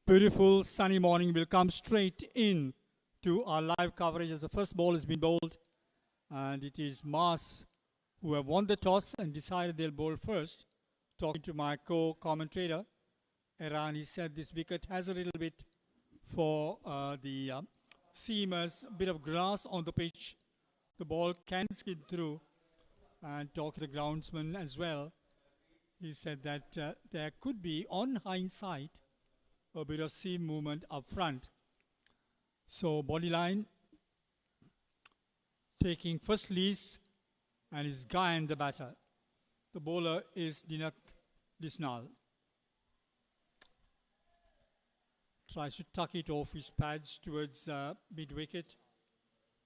beautiful sunny morning. We'll come straight in to our live coverage as the first ball has been bowled. And it is Mars who have won the toss and decided they'll bowl first. Talking to my co-commentator, Iran, he said this wicket has a little bit for the seamers, a bit of grass on the pitch. The ball can skid through. And talking to the groundsman as well, he said that there could be, on hindsight, a bit of seam movement up front. So Bodyline taking first lease and is Gayan the batter. The bowler is Dinat Disnal. Tries to tuck it off his pads towards mid-wicket.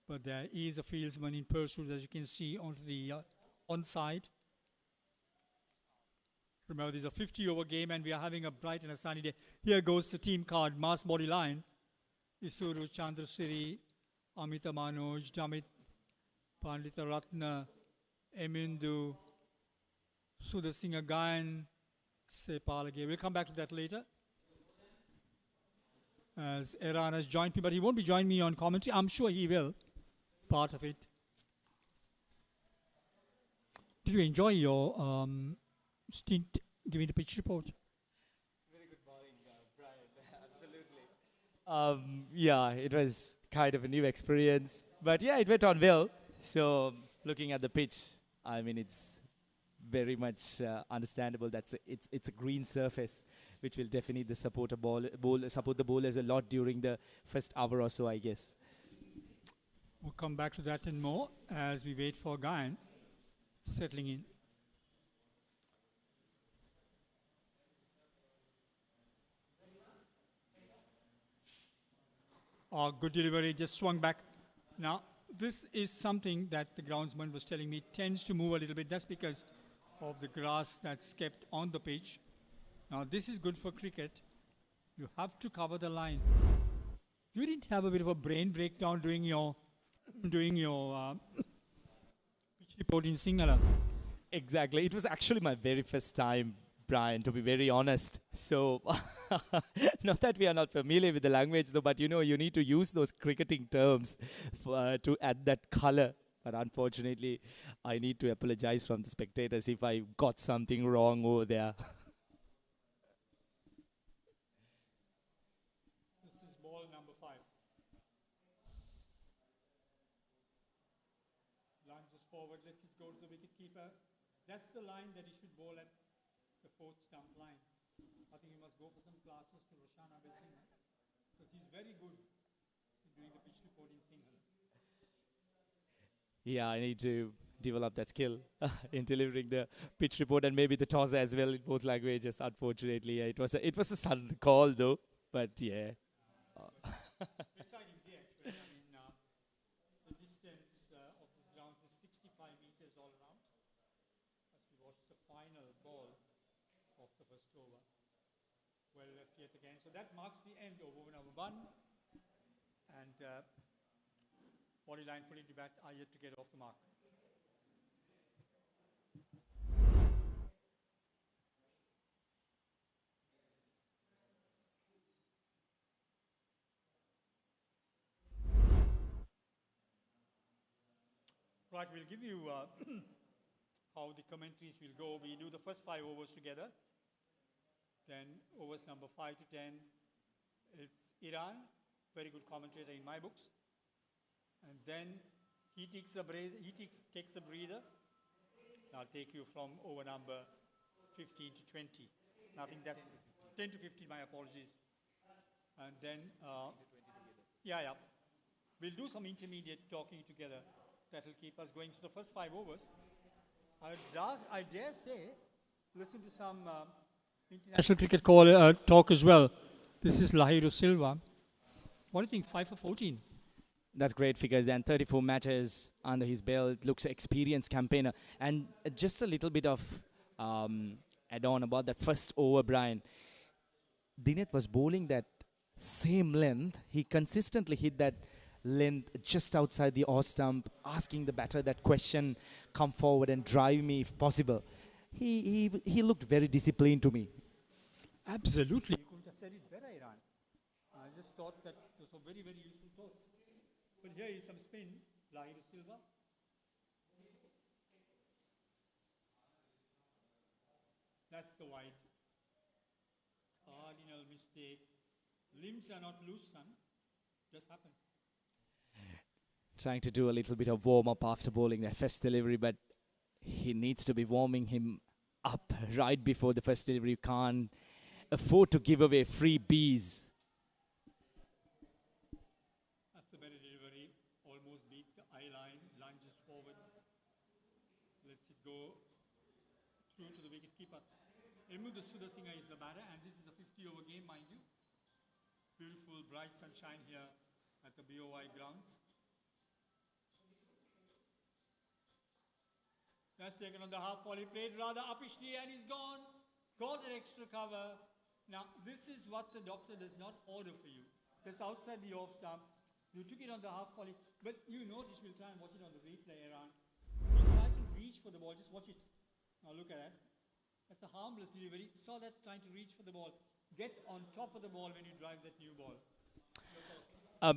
But there is a fieldsman in pursuit, as you can see, onto the onside. Remember, this is a 50-over game and we are having a bright and a sunny day. Here goes the team card, Mass Bodyline. Isuru, Chandrasiri, Amita Manoj, Damit, Pandita Ratna, Emindu, Sudasingha Gayan, Sepalage. We'll come back to that later. As Iran has joined me, but he won't be joining me on commentary. I'm sure he will. Part of it. Did you enjoy your stint giving the pitch report? Very good morning, Brian. Absolutely. Yeah, it was kind of a new experience, but yeah, it went on well. So looking at the pitch, I mean, it's very much understandable that it's a green surface, which will definitely support the bowlers a lot during the first hour or so, I guess. We'll come back to that and more as we wait for Gayan settling in. Good delivery, just swung back. Now, this is something that the groundsman was telling me tends to move a little bit. That's because of the grass that's kept on the pitch. Now, this is good for cricket. You have to cover the line. You didn't have a bit of a brain breakdown doing your pitch report in Sinhala. Exactly. It was actually my very first time, Brian, to be very honest. So, not that we are not familiar with the language, though, but you know, you need to use those cricketing terms to add that color. But unfortunately, I need to apologize from the spectators if I got something wrong over there. This is ball number 5. Lunges forward, lets it go to the wicket keeper. That's the line that he should bowl at, the 4th stump line. I think he must go for some classes to Roshana Bessingham, because he's very good in doing the pitch report in Sinhala. Yeah, I need to develop that skill in delivering the pitch report and maybe the toss as well in both languages. Unfortunately, it was a sudden call though, but yeah. Exciting day actually. I mean, the distance of this ground is 65 meters all around. As we watch the final ball of the first over. Well left yet again. So that marks the end of over number 1. And Bodyline putting to bat are yet to get off the mark. Right, we'll give you how the commentaries will go. We do the first 5 overs together. Then overs number 5 to 10. It's Iran, very good commentator in my books. And then he takes a breather. I'll take you from over number 15 to 20. Nothing, that's 10 to 15, my apologies. And then, we'll do some intermediate talking together. That will keep us going. So the first 5 overs, I dare say, listen to some international cricket talk as well. This is Lahiru Silva. What do you think, 5 for 14? That's great figures, and 34 matches under his belt. Looks experienced campaigner. And just a little bit of add-on about that first over, Brian. Dinat was bowling that same length. He consistently hit that length just outside the off stump, asking the batter that question, come forward and drive me if possible. He looked very disciplined to me. Absolutely. You couldn't have said it better, Iran. just thought that those were very, very useful thoughts. But here is some spin, lying to Silva. That's the wide. Cardinal mistake. Limbs are not loose, son. Just happened. Trying to do a little bit of warm-up after bowling their first delivery, but he needs to be warming him up right before the first delivery. You can't afford to give away freebies. That's a better delivery. Almost beat the eye line. Lunges forward. Lets it go through to the wicket keeper. Emmudu Sudasinghe is the batter, and this is a 50-over game, mind you. Beautiful, bright sunshine here at the BOI grounds. That's taken on the half volley, played rather uppishly, and he's gone. Got an extra cover. Now, this is what the doctor does not order for you. That's outside the off stump. You took it on the half volley, but you notice, we'll try and watch it on the replay around. You try to reach for the ball, just watch it. Now look at that. That's a harmless delivery. Saw that trying to reach for the ball. Get on top of the ball when you drive that new ball.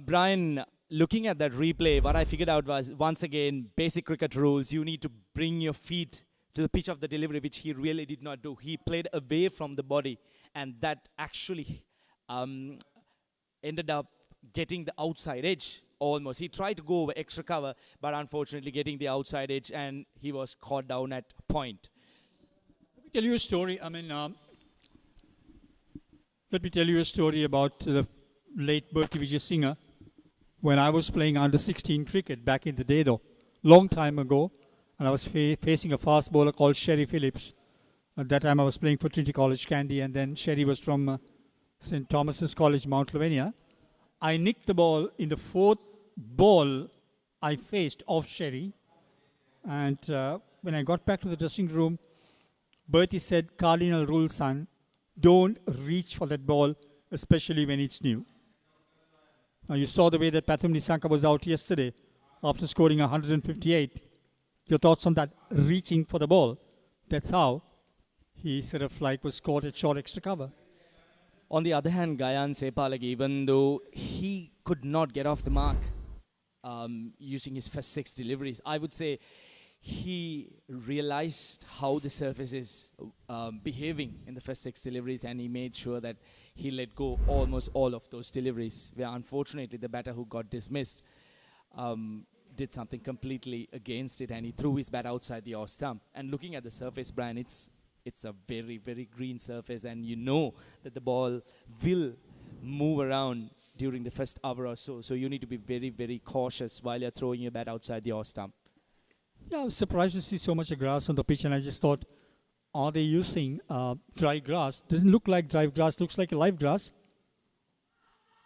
Brian, looking at that replay, what I figured out was, once again, basic cricket rules. You need to bring your feet to the pitch of the delivery, which he really did not do. He played away from the body, and that actually ended up getting the outside edge almost. He tried to go over extra cover, but unfortunately getting the outside edge, and he was caught down at point. Let me tell you a story. Let me tell you a story about the late Bertie Vijay Singer. When I was playing under 16 cricket back in the day, though, long time ago, and I was facing a fast bowler called Sherry Phillips. At that time, I was playing for Trinity College, Kandy, and then Sherry was from St. Thomas's College, Mount Lavinia. I nicked the ball in the fourth ball I faced off Sherry, and when I got back to the dressing room, Bertie said, "Cardinal rule, son, don't reach for that ball, especially when it's new." Now, you saw the way that Pathum Nissanka was out yesterday after scoring 158. Your thoughts on that? Reaching for the ball. That's how he sort of like was caught at short extra cover. On the other hand, Gayan Sepalagi, even though he could not get off the mark using his first 6 deliveries, I would say he realized how the surface is behaving in the first 6 deliveries, and he made sure that he let go almost all of those deliveries, where unfortunately the batter who got dismissed did something completely against it, and he threw his bat outside the off stump. And looking at the surface, Brian, it's a very, very green surface, and you know that the ball will move around during the first hour or so. So you need to be very, very cautious while you're throwing your bat outside the off stump. Yeah, I was surprised to see so much grass on the pitch, and I just thought, are they using dry grass? Doesn't look like dry grass, looks like a live grass.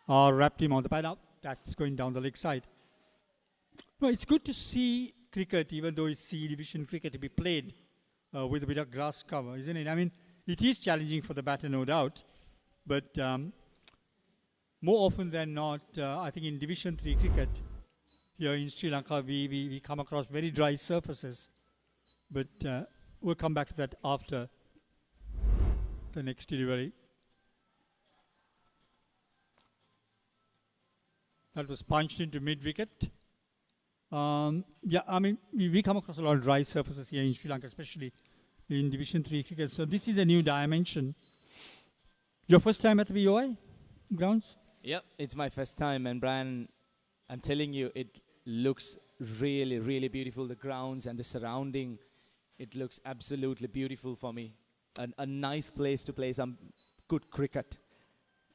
Wrapped him on the pad up. That's going down the leg side. No, it's good to see cricket, even though it's C division cricket, to be played with a bit of grass cover, isn't it? I mean, it is challenging for the batter, no doubt, but more often than not, I think in Division 3 cricket, here in Sri Lanka, we come across very dry surfaces, but we'll come back to that after the next delivery. That was punched into mid-wicket. Yeah, I mean, we come across a lot of dry surfaces here in Sri Lanka, especially in Division 3 cricket. So this is a new dimension. Your first time at the BOI grounds? Yep, it's my first time. And Brian, I'm telling you, it looks really, really beautiful. The grounds and the surrounding, it looks absolutely beautiful for me. A nice place to play some good cricket.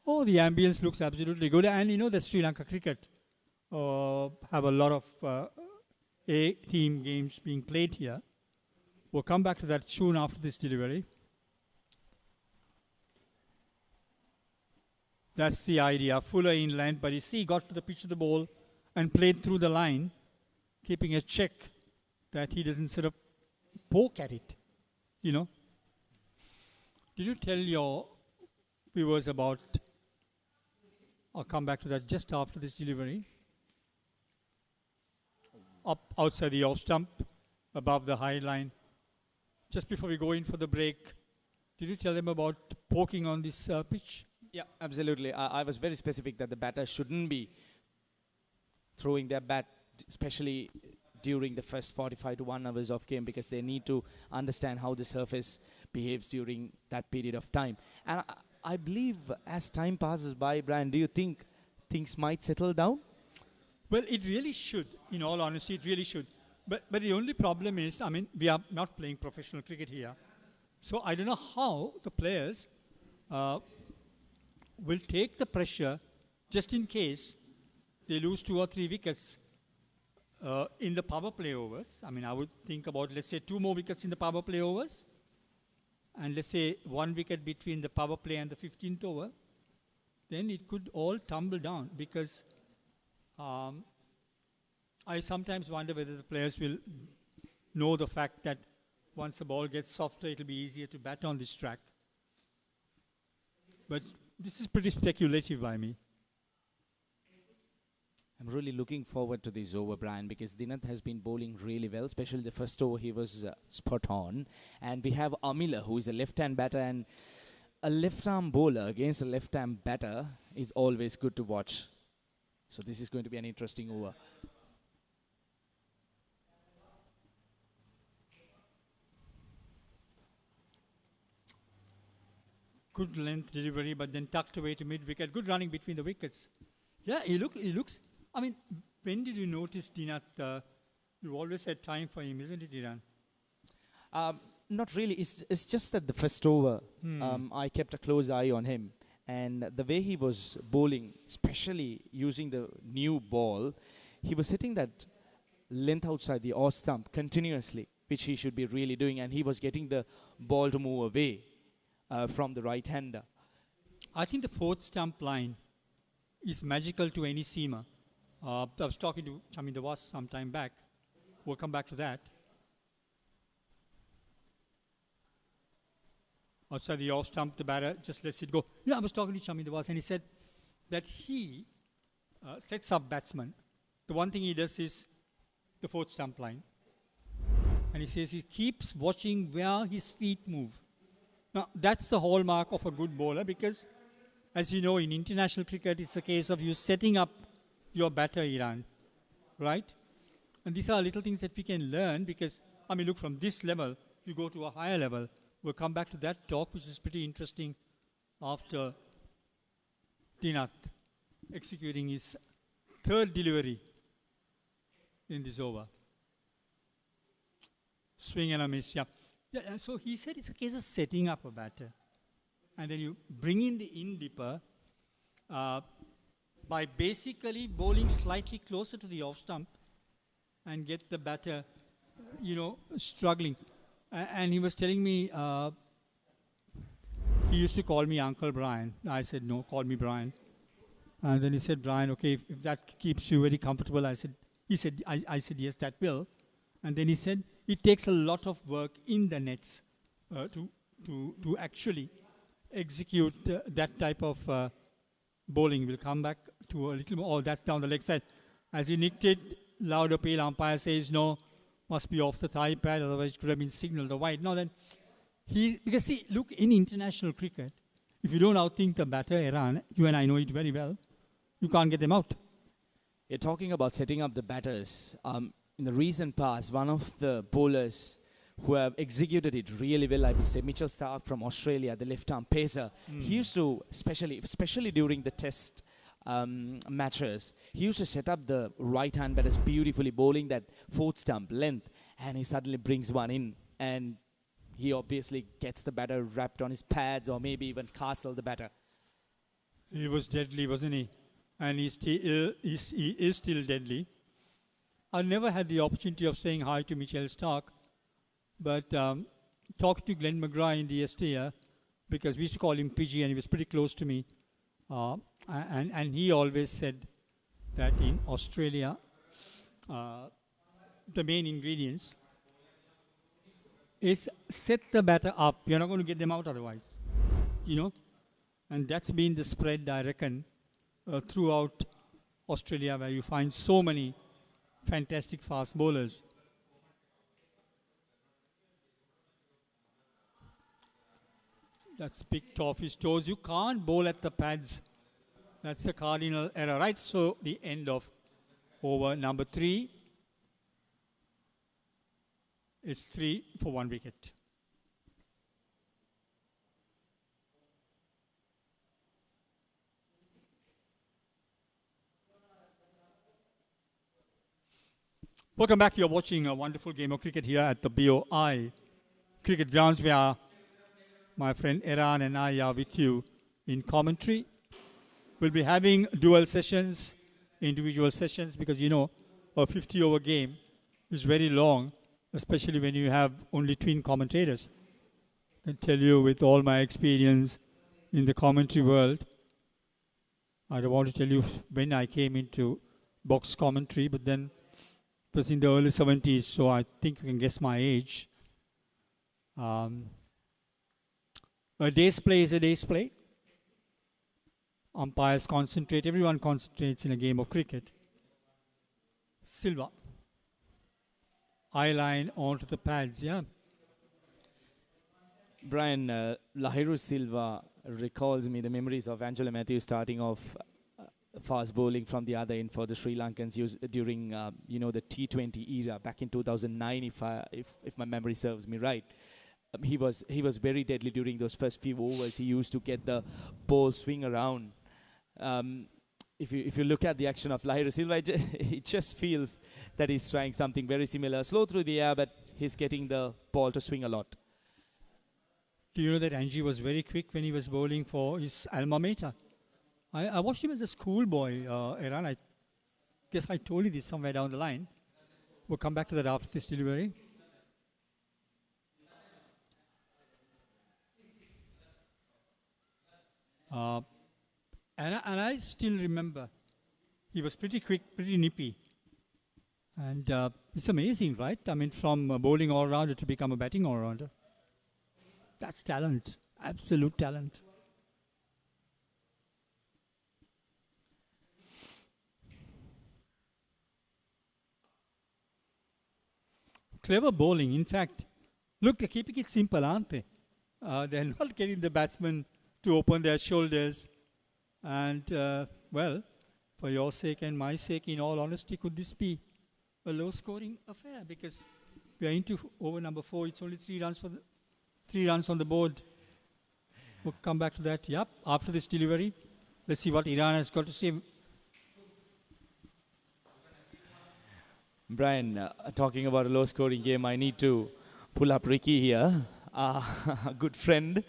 Oh, the ambience looks absolutely good. And you know that Sri Lanka cricket have a lot of A-team games being played here. We'll come back to that soon after this delivery. That's the idea. Fuller in length, but you see, he got to the pitch of the ball and played through the line, keeping a check that he doesn't sort of poke at it, you know. Did you tell your viewers about, I'll come back to that just after this delivery. Up outside the off stump, above the high line. Just before we go in for the break, did you tell them about poking on this pitch? Yeah, absolutely. I was very specific that the batter shouldn't be throwing their bat, especially during the first 45 to 1 hours of game, because they need to understand how the surface behaves during that period of time. And I believe as time passes by, Brian, do you think things might settle down? Well, it really should. In all honesty, it really should. But the only problem is, I mean, we are not playing professional cricket here. So I don't know how the players will take the pressure just in case they lose 2 or 3 wickets in the power play overs. I mean, I would think about, let's say, 2 more wickets in the power play overs. And let's say 1 wicket between the power play and the 15th over. Then it could all tumble down, because I sometimes wonder whether the players will know the fact that once the ball gets softer, it will be easier to bat on this track. But this is pretty speculative by me. I'm really looking forward to this over, Brian, because Dinath has been bowling really well, especially the first over he was spot on. And we have Amila, who is a left-hand batter, and a left-arm bowler against a left-arm batter is always good to watch. So this is going to be an interesting over. Good length delivery, but then tucked away to mid-wicket. Good running between the wickets. Yeah, he looks... I mean, when did you notice Dinath? You always had time for him, isn't it, Iran? Not really. It's just that the first over, I kept a close eye on him. And the way he was bowling, especially using the new ball, he was hitting that length outside the off stump continuously, which he should be really doing. And he was getting the ball to move away from the right-hander. I think the 4th stump line is magical to any seamer. I was talking to Chaminda Was some time back. We'll come back to that. Outside the off stump, the batter just lets it go. Yeah, I was talking to Chaminda Was, and he said that he sets up batsmen. The one thing he does is the 4th stump line. And he says he keeps watching where his feet move. Now, that's the hallmark of a good bowler, because, as you know, in international cricket, it's a case of you setting up your batter, Iran, right? And these are little things that we can learn, because, I mean, look, from this level, you go to a higher level. We'll come back to that talk, which is pretty interesting, after Dinath executing his 3rd delivery in this over. Swing and a miss, yeah. Yeah, so he said it's a case of setting up a batter. And then you bring in the in-dipper by basically bowling slightly closer to the off stump and get the batter, struggling. And he was telling me, he used to call me Uncle Brian. I said, no, call me Brian. And then he said, Brian, okay, if that keeps you very comfortable, I said, yes, that will. And then he said, it takes a lot of work in the nets to actually execute that type of bowling. We'll come back to a little more. Oh, that's down the leg side. As he nicked it, loud appeal, umpire says no, must be off the thigh pad, otherwise it could have been signaled the wide. No, then because see, look, in international cricket, if you don't outthink the batter, Iran, you and I know it very well, you can't get them out. You're talking about setting up the batters. In the recent past, one of the bowlers who have executed it really well, I would say, Mitchell Starc from Australia, the left-arm pacer. He used to, especially during the test matches, he used to set up the right-hand batters beautifully, bowling that 4th stump length, and he suddenly brings one in, and he obviously gets the batter wrapped on his pads, or maybe even castle the batter. He was deadly, wasn't he? And he is still deadly. I never had the opportunity of saying hi to Mitchell Starc, but talking to Glenn McGrath in the STR, because we used to call him Pidgey, and he was pretty close to me. And he always said that in Australia, the main ingredients is set the batter up. You're not going to get them out otherwise, And that's been the spread, I reckon, throughout Australia, where you find so many fantastic fast bowlers. That's picked off his toes. You can't bowl at the pads. That's a cardinal error, right? So the end of over number 3. It's 3 for 1 wicket. Welcome back. You're watching a wonderful game of cricket here at the BOI cricket grounds where my friend Iran and I are with you in commentary. We'll be having dual sessions, individual sessions, because you know a 50-over game is very long, especially when you have only twin commentators. I can tell you with all my experience in the commentary world, I don't want to tell you when I came into box commentary, but then it was in the early 70s, so I think you can guess my age. A day's play is a day's play. Umpires concentrate, everyone concentrates in a game of cricket. Silva. Eye line onto the pads, yeah. Brian, Lahiru Silva recalls me the memories of Angelo Matthews starting off fast bowling from the other end for the Sri Lankans during the T20 era back in 2009, if my memory serves me right. He was very deadly during those first few overs. He used to get the ball swing around. If you look at the action of Lahiru Silva, it just feels that he's trying something very similar. Slow through the air, but he's getting the ball to swing a lot. Do you know that Angie was very quick when he was bowling for his alma mater? I watched him as a schoolboy, Iran. I guess I told you this somewhere down the line. We'll come back to that after this delivery. And I still remember he was pretty quick, pretty nippy. And it's amazing, right? I mean, from a bowling all-rounder to become a batting all-rounder. That's talent, absolute talent. Clever bowling. In fact, look, they're keeping it simple, aren't they? They're not getting the batsmen to open their shoulders. And, well, for your sake and my sake, in all honesty, could this be a low-scoring affair? Because we are into over number 4. It's only 3 runs on the board. We'll come back to that. Yep, after this delivery. Let's see what Iran has got to say. Brian, talking about a low-scoring game, I need to pull up Ricky here, a good friend.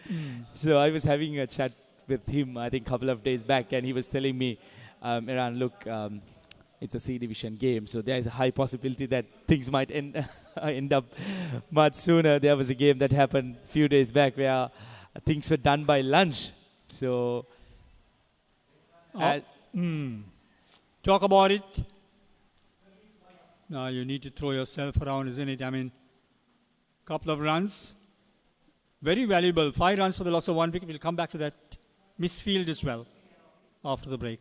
So I was having a chat with him, I think, a couple of days back, and he was telling me, Iran, look, it's a C division game, so there is a high possibility that things might end up much sooner. There was a game that happened a few days back where things were done by lunch. So, talk about it. Now you need to throw yourself around, isn't it? I mean, couple of runs. Very valuable. 5 runs for the loss of 1 wicket. We'll come back to that misfield as well after the break.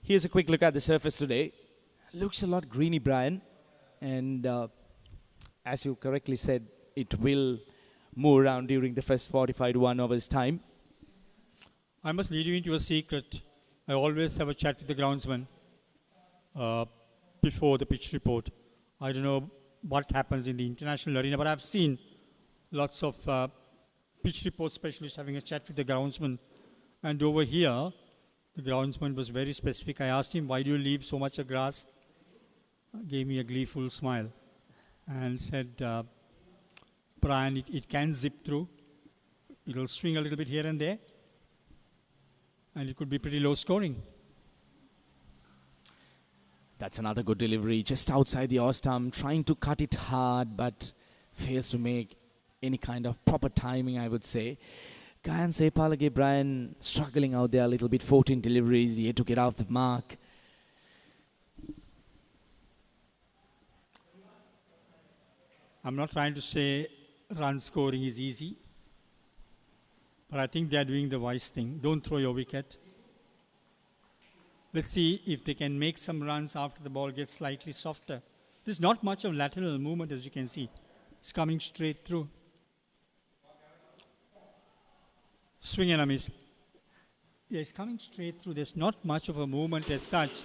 Here's a quick look at the surface today. Looks a lot greeny, Brian. And as you correctly said, it will move around during the first 45 to 1 hours time. I must lead you into a secret. I always have a chat with the groundsman before the pitch report. I don't know what happens in the international arena, but I've seen lots of pitch report specialists having a chat with the groundsman. And over here, the groundsman was very specific. I asked him, why do you leave so much of grass? Gave me a gleeful smile and said, Brian, it can zip through. It'll swing a little bit here and there. And it could be pretty low scoring. That's another good delivery, just outside the off stump, trying to cut it hard, but fails to make any kind of proper timing, I would say. Guyan Sportylk, Brian, struggling out there a little bit, 14 deliveries, yet to get off the mark. I'm not trying to say run scoring is easy, but I think they are doing the wise thing. Don't throw your wicket. Let's see if they can make some runs after the ball gets slightly softer. There's not much of lateral movement, as you can see. It's coming straight through. Swing and a miss. Yeah, it's coming straight through. There's not much of a movement as such.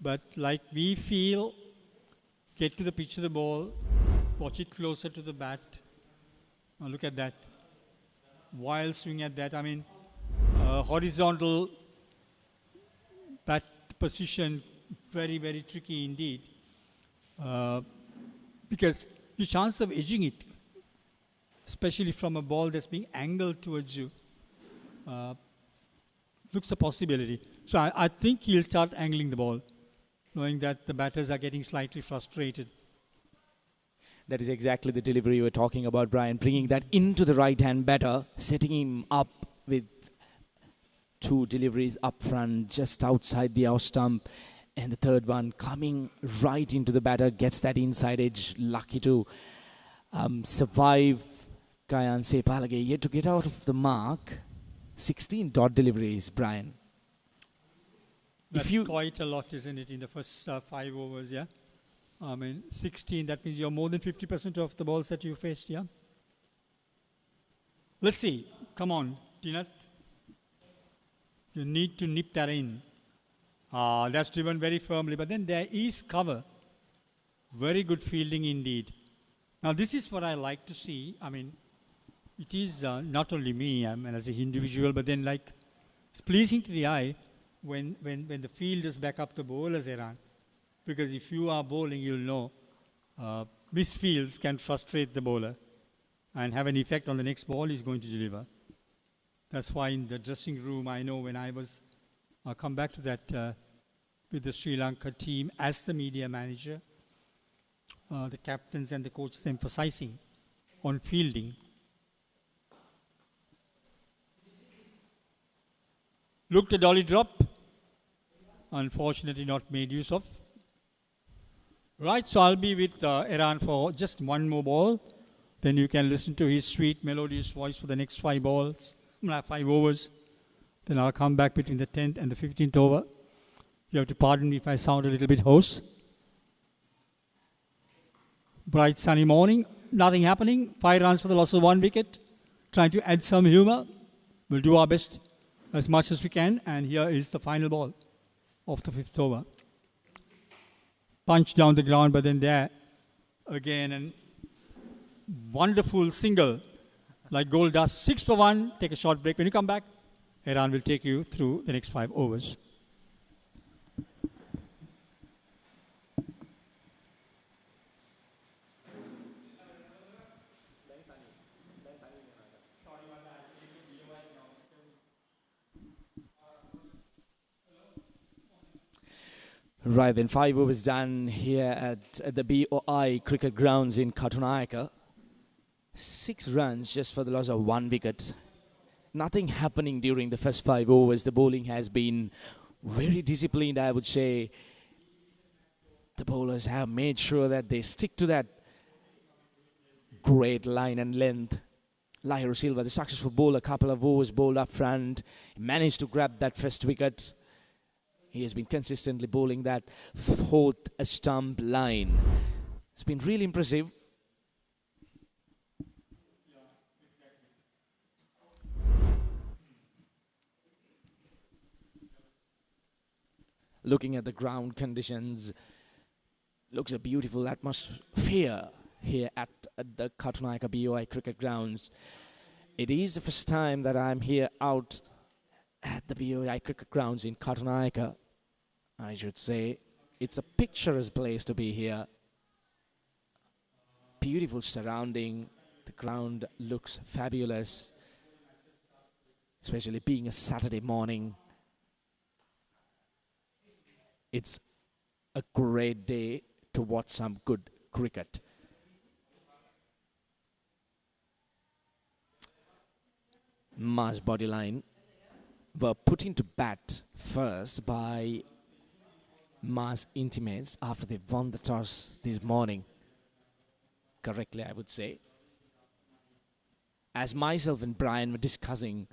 But like we feel, get to the pitch of the ball, watch it closer to the bat. Now look at that. Wild swing at that. I mean, horizontal bat position, very, very tricky indeed. Because your chance of edging it, especially from a ball that's being angled towards you, looks a possibility. So I think he'll start angling the ball, knowing that the batters are getting slightly frustrated. That is exactly the delivery you were talking about, Brian. Bringing that into the right-hand batter, setting him up with two deliveries up front, just outside the off stump. And the third one coming right into the batter, gets that inside edge. Lucky to survive. Kayan Sepalage yet to get out of the mark. 16 dot deliveries, Brian. That's quite a lot, isn't it, in the first 5 overs, yeah? I mean, 16, that means you're more than 50% of the balls that you faced, yeah? Let's see. Come on, Tinat. You need to nip that in. That's driven very firmly, but then there is cover. Very good fielding indeed. Now, this is what I like to see. I mean, it is not only me, I mean, as an individual, but then like, it's pleasing to the eye when the fielders back up the bowlers around. Because if you are bowling, you'll know misfields can frustrate the bowler and have an effect on the next ball he's going to deliver. That's why in the dressing room, I know when I was, I'll come back to that with the Sri Lanka team as the media manager, the captains and the coaches emphasizing on fielding. Looked a dolly drop, unfortunately not made use of. Right, so I'll be with Iran for just one more ball. Then you can listen to his sweet, melodious voice for the next 5 balls, 5 overs. Then I'll come back between the 10th and the 15th over. You have to pardon me if I sound a little bit hoarse. Bright sunny morning, nothing happening. 5 runs for the loss of 1 wicket. Trying to add some humor. We'll do our best as much as we can. And here is the final ball of the 5th over. Punch down the ground, but then there again, and wonderful single like gold dust. 6 for 1. Take a short break. When you come back, Iran will take you through the next 5 overs. Right, then 5 overs done here at the BOI cricket grounds in Katunayaka. 6 runs just for the loss of 1 wicket. Nothing happening during the first 5 overs. The bowling has been very disciplined, I would say. The bowlers have made sure that they stick to that great line and length. Lahiru Silva, the successful bowler, couple of overs bowled up front. He managed to grab that first wicket. He has been consistently bowling that 4th stump line. It's been really impressive. Looking at the ground conditions, looks a beautiful atmosphere here at the Katunayaka BOI cricket grounds. It is the first time that I'm here out at the BOI cricket grounds in Katunayaka. I should say it's a picturesque place to be here. Beautiful surrounding. The ground looks fabulous, especially being a Saturday morning. It's a great day to watch some good cricket. Mars Bodyline were put into bat first by Mars intimates after they won the toss this morning. Correctly, I would say. As myself and Brian were discussing,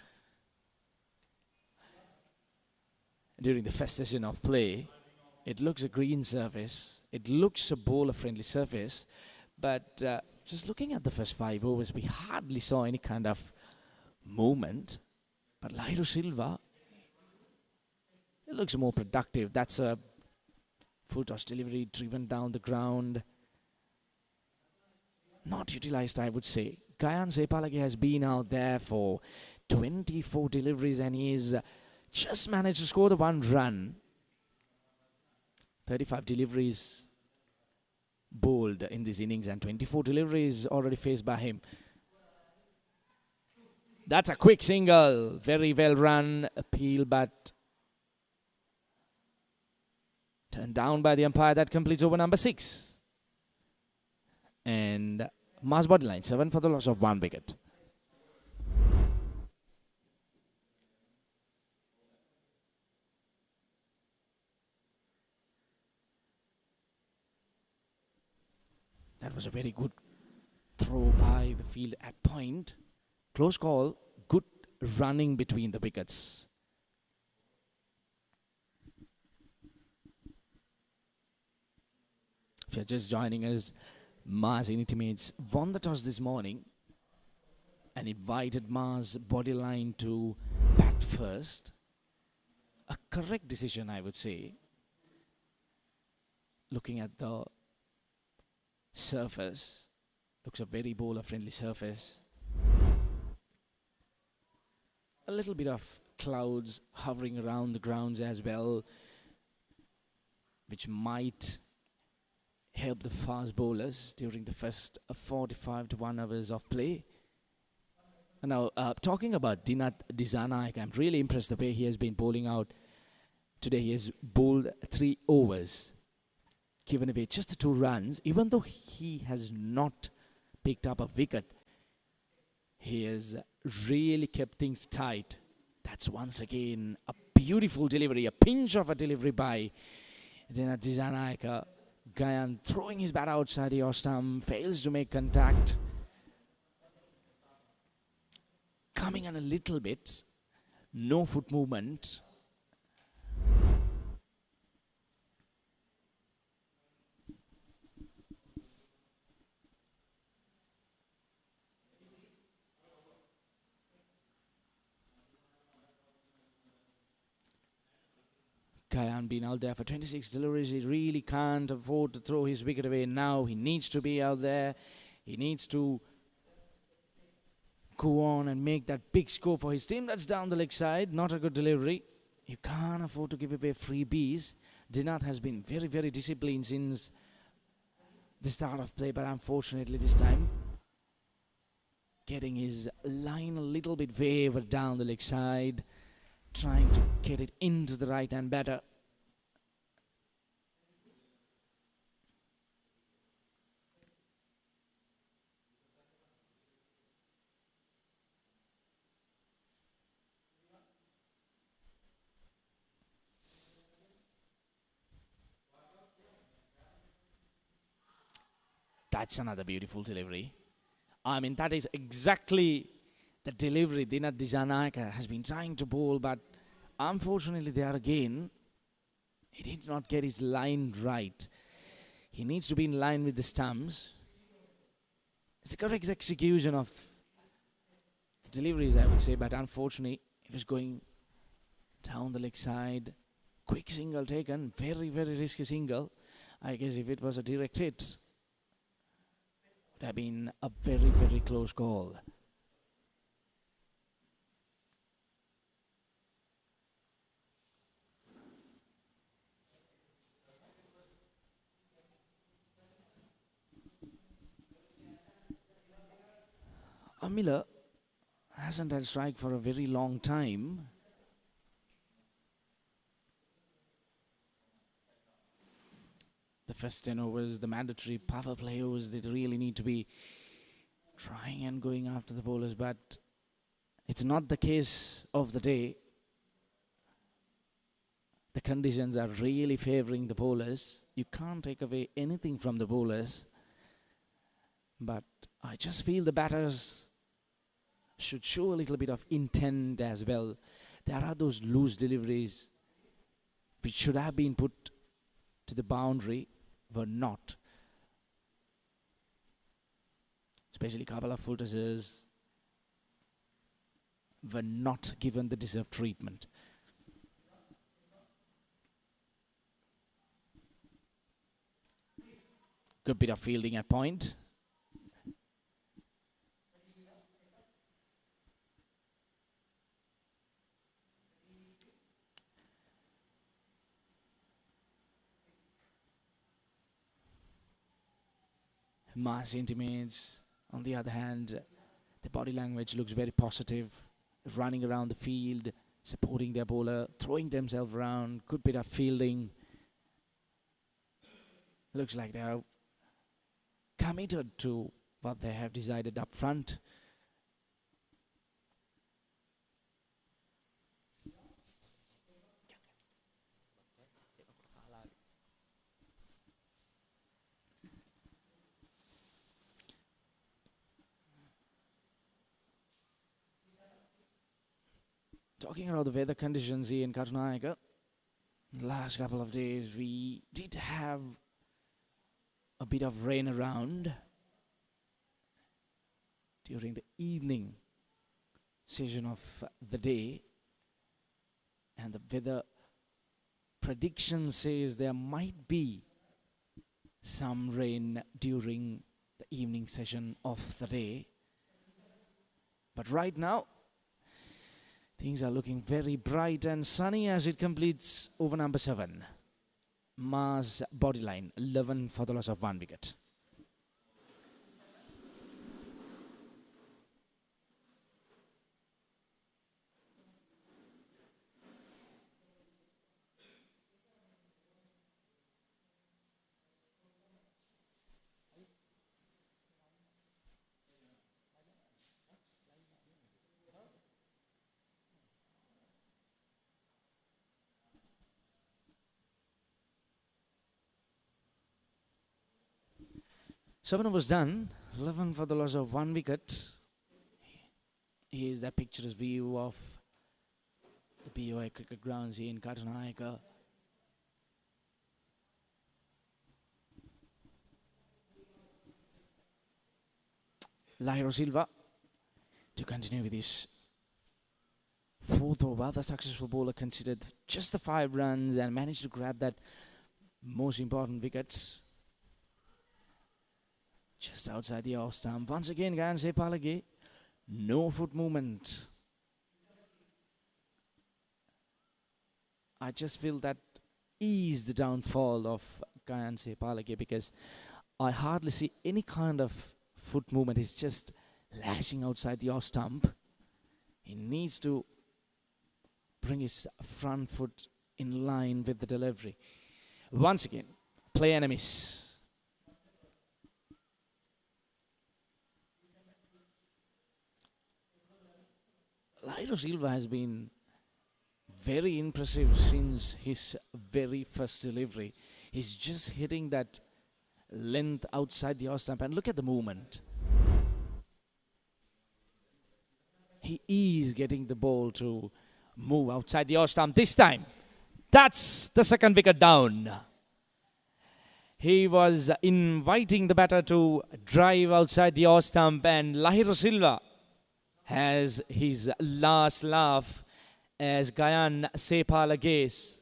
during the first session of play. It looks a green surface. It looks a bowler-friendly surface. But just looking at the first 5 overs, we hardly saw any kind of movement. But Lairo Silva, it looks more productive. That's a full toss delivery driven down the ground. Not utilized, I would say. Gayan Sepalagi has been out there for 24 deliveries and he's just managed to score the 1 run. 35 deliveries bowled in this innings and 24 deliveries already faced by him. That's a quick single. Very well run. Appeal, but turned down by the umpire. That completes over number 6. And Mars Bodyline, 7 for the loss of 1 wicket. That was a very good throw by the field at point. Close call, good running between the wickets. If you're just joining us, Mars Intimates won the toss this morning and invited Mars Bodyline to bat first. A correct decision, I would say. Looking at the surface, looks a very bowler-friendly surface. A little bit of clouds hovering around the grounds as well, which might help the fast bowlers during the first 45 to 1 hours of play. And now, talking about Dinath Disanayak, I'm really impressed the way he has been bowling out. Today he has bowled 3 overs, given away just the 2 runs. Even though he has not picked up a wicket, he has really kept things tight. That's once again a beautiful delivery, a pinch of a delivery by Dinath Disanayak. Gayan throwing his bat outside the off stump, fails to make contact. Coming in a little bit, no foot movement. Gayan been out there for 26 deliveries. He really can't afford to throw his wicket away now. He needs to be out there. He needs to go on and make that big score for his team. That's down the leg side. Not a good delivery. You can't afford to give away freebies. Dinath has been very, very disciplined since the start of play, but unfortunately this time getting his line a little bit wavered down the leg side, trying to get it into the right hand batter. That's another beautiful delivery. I mean, that is exactly the delivery Dinath Disanayak has been trying to bowl, but unfortunately there again, he did not get his line right. He needs to be in line with the stumps. It's the correct execution of the deliveries, I would say, but unfortunately, he was going down the leg side. Quick single taken, very, very risky single. I guess if it was a direct hit, would have been a very, very close call. Miller hasn't had strike for a very long time. The first 10 overs, the mandatory power play overs, they really need to be trying and going after the bowlers, but it's not the case of the day. The conditions are really favouring the bowlers. You can't take away anything from the bowlers, but I just feel the batters should show a little bit of intent as well. There are those loose deliveries which should have been put to the boundary were not. Especially a couple of full tossers were not given the deserved treatment. Good bit of fielding at point. Mass intimates. On the other hand, the body language looks very positive. Running around the field, supporting their bowler, throwing themselves around. Good bit of fielding. Looks like they are committed to what they have decided up front. Talking about the weather conditions here in Katunayaka, the last couple of days we did have a bit of rain around during the evening session of the day, and the weather prediction says there might be some rain during the evening session of the day. But right now things are looking very bright and sunny as it completes over number 7. Mars Bodyline, 11 for the loss of 1 wicket. Seven was done, 11 for the loss of 1 wicket. Here's that picturesque view of the BOI cricket grounds here in Katunayaka. Lairo Silva to continue with his 4th over. The successful bowler considered just the 5 runs and managed to grab that most important wickets. Just outside the off stump. Once again, Sportylk, no foot movement. I just feel that is the downfall of Sportylk, because I hardly see any kind of foot movement. He's just lashing outside the off stump. He needs to bring his front foot in line with the delivery. Once again, play and a miss. Lairo Silva has been very impressive since his very first delivery. He's just hitting that length outside the off stump, and look at the movement. He is getting the ball to move outside the off stump this time. That's the 2nd wicket down. He was inviting the batter to drive outside the off stump, and Lairo Silva has his last laugh as Sportylk's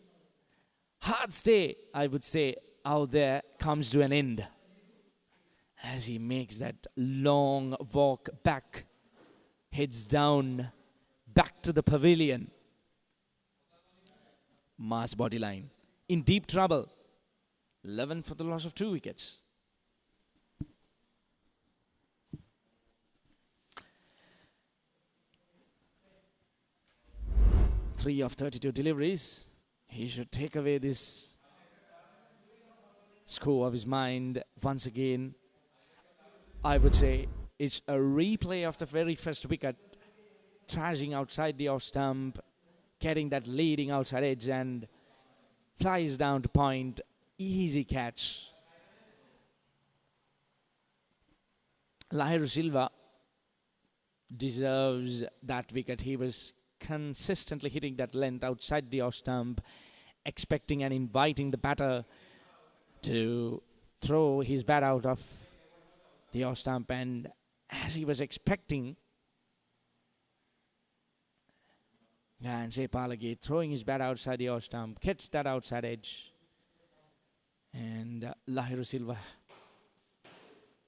hard stay, I would say, out there comes to an end as he makes that long walk back, heads down, back to the pavilion. Mars Bodyline in deep trouble, 11 for the loss of 2 wickets. 3 of 32 deliveries. He should take away this score of his mind once again. I would say it's a replay of the very first wicket, trashing outside the off stump, getting that leading outside edge, and flies down to point. Easy catch. Lairo Silva deserves that wicket. He was consistently hitting that length outside the off stump, expecting and inviting the batter to throw his bat out of the off stump, and as he was expecting, and Sportylk throwing his bat outside the off stump, gets that outside edge, and Lahiru Silva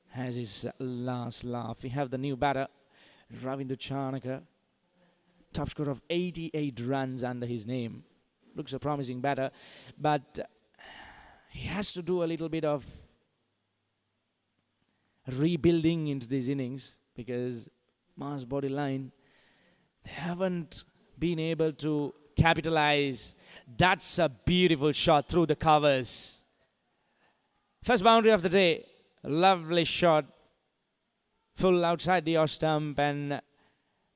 has his last laugh. We have the new batter, Ravindra Chanaka, top score of 88 runs under his name. Looks a promising batter, but he has to do a little bit of rebuilding into these innings because Mars Bodyline, they haven't been able to capitalize. That's a beautiful shot through the covers. First boundary of the day. Lovely shot. Full outside the off stump, and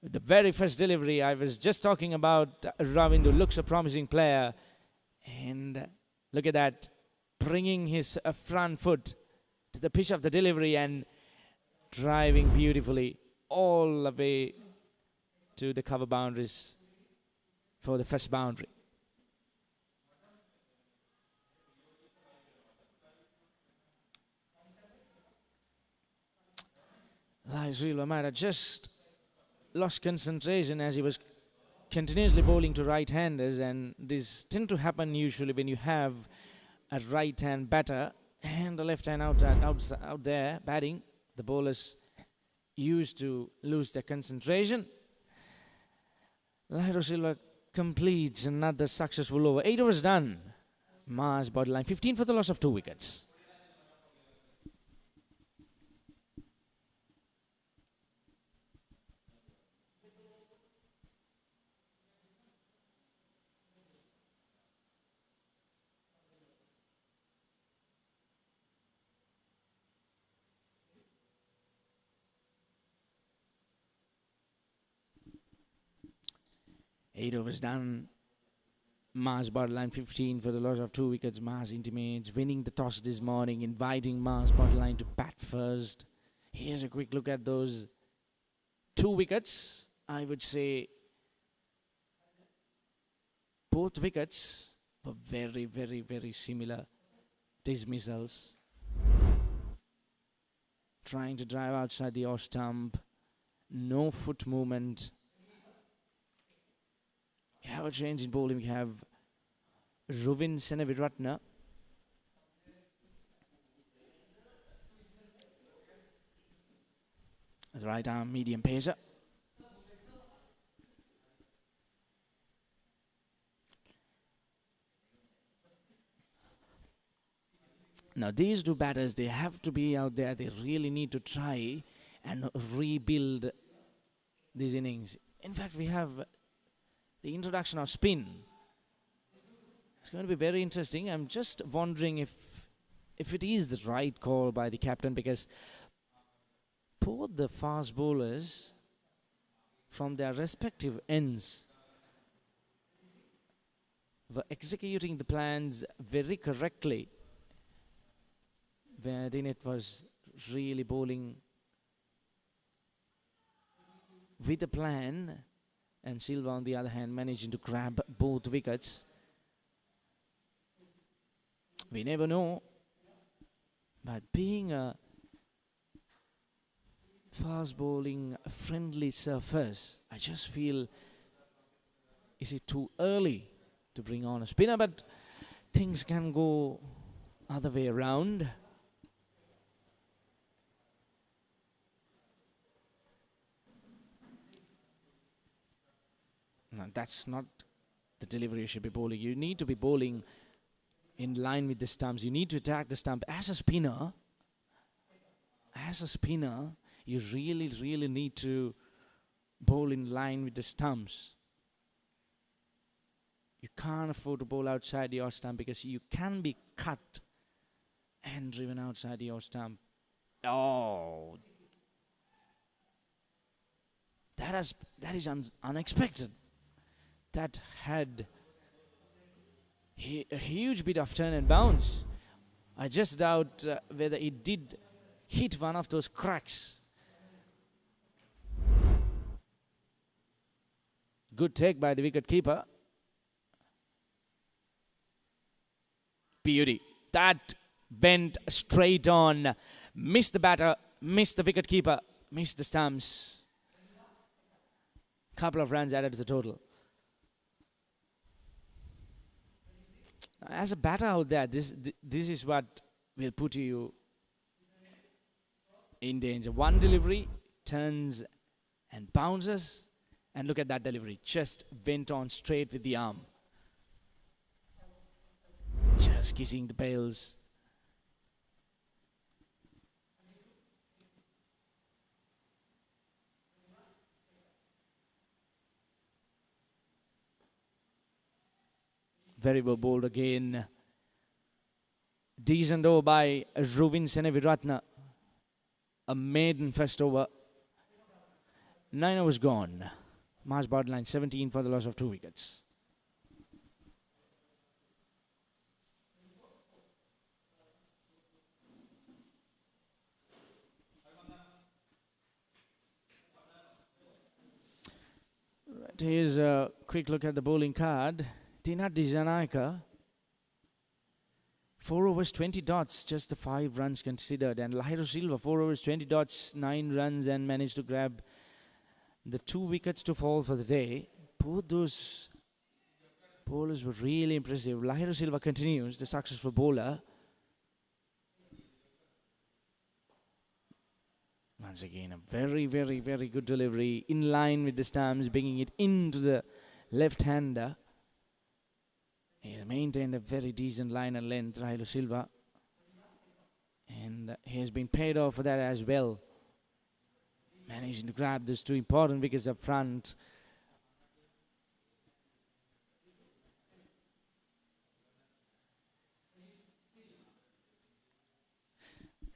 the very first delivery I was just talking about, Ravindra looks a promising player, and look at that, bringing his front foot to the pitch of the delivery and driving beautifully all the way to the cover boundaries for the first boundary. Lahiru might have just lost concentration as he was continuously bowling to right-handers, and this tend to happen usually when you have a right-hand batter and a left-hand out there batting. The bowlers used to lose their concentration. Lahiru Silva completes another successful over. 8 overs done. Mars Bodyline 15 for the loss of 2 wickets. Eight overs done. Mars Bodyline 15 for the loss of 2 wickets. Mars intimates winning the toss this morning, inviting Mars Bodyline to bat first. Here's a quick look at those 2 wickets. I would say both wickets were very, very, very similar dismissals. Trying to drive outside the off stump. No foot movement. We have a change in bowling. We have Ruvin Senaviratna. The right arm medium pacer. Now these 2 batters, they have to be out there. They really need to try and rebuild these innings. In fact, we have the introduction of spin. It's going to be very interesting. I'm just wondering if it is the right call by the captain, because both the fast bowlers from their respective ends were executing the plans very correctly. Wherein it was really bowling with a plan, and Silva on the other hand managing to grab both wickets. We never know, but being a fast bowling friendly surface, I just feel, is it too early to bring on a spinner? But things can go other way around. No, that's not the delivery you should be bowling. You need to be bowling in line with the stumps. You need to attack the stump. As a spinner, you really, really need to bowl in line with the stumps. You can't afford to bowl outside the off stump, because you can be cut and driven outside the off stump. Oh, that is unexpected. That had a huge bit of turn and bounce. I just doubt whether it did hit one of those cracks. Good take by the wicket keeper. Beauty. That went straight on. Missed the batter, missed the wicket keeper, missed the stumps. Couple of runs added to the total. As a batter out there, this is what will put you in danger. One delivery, turns and bounces, and look at that delivery. Just went on straight with the arm. Just kissing the bails. Very well bowled again. Decent over by Ravin Seneviratne. A maiden first over. 9 overs gone. Mars BODYLINE 17 for the loss of 2 wickets. Right, here's a quick look at the bowling card. Tina Dijanaika, 4 overs, 20 dots, just the 5 runs considered. And Lahiru Silva, 4 overs, 20 dots, 9 runs, and managed to grab the 2 wickets to fall for the day. Both those bowlers were really impressive. Lahiru Silva continues, the successful bowler. Once again, a very, very, very good delivery in line with the stumps, bringing it into the left-hander. He has maintained a very decent line and length, Lahiru Silva. And he has been paid off for that as well. Managing to grab those 2 important wickets up front.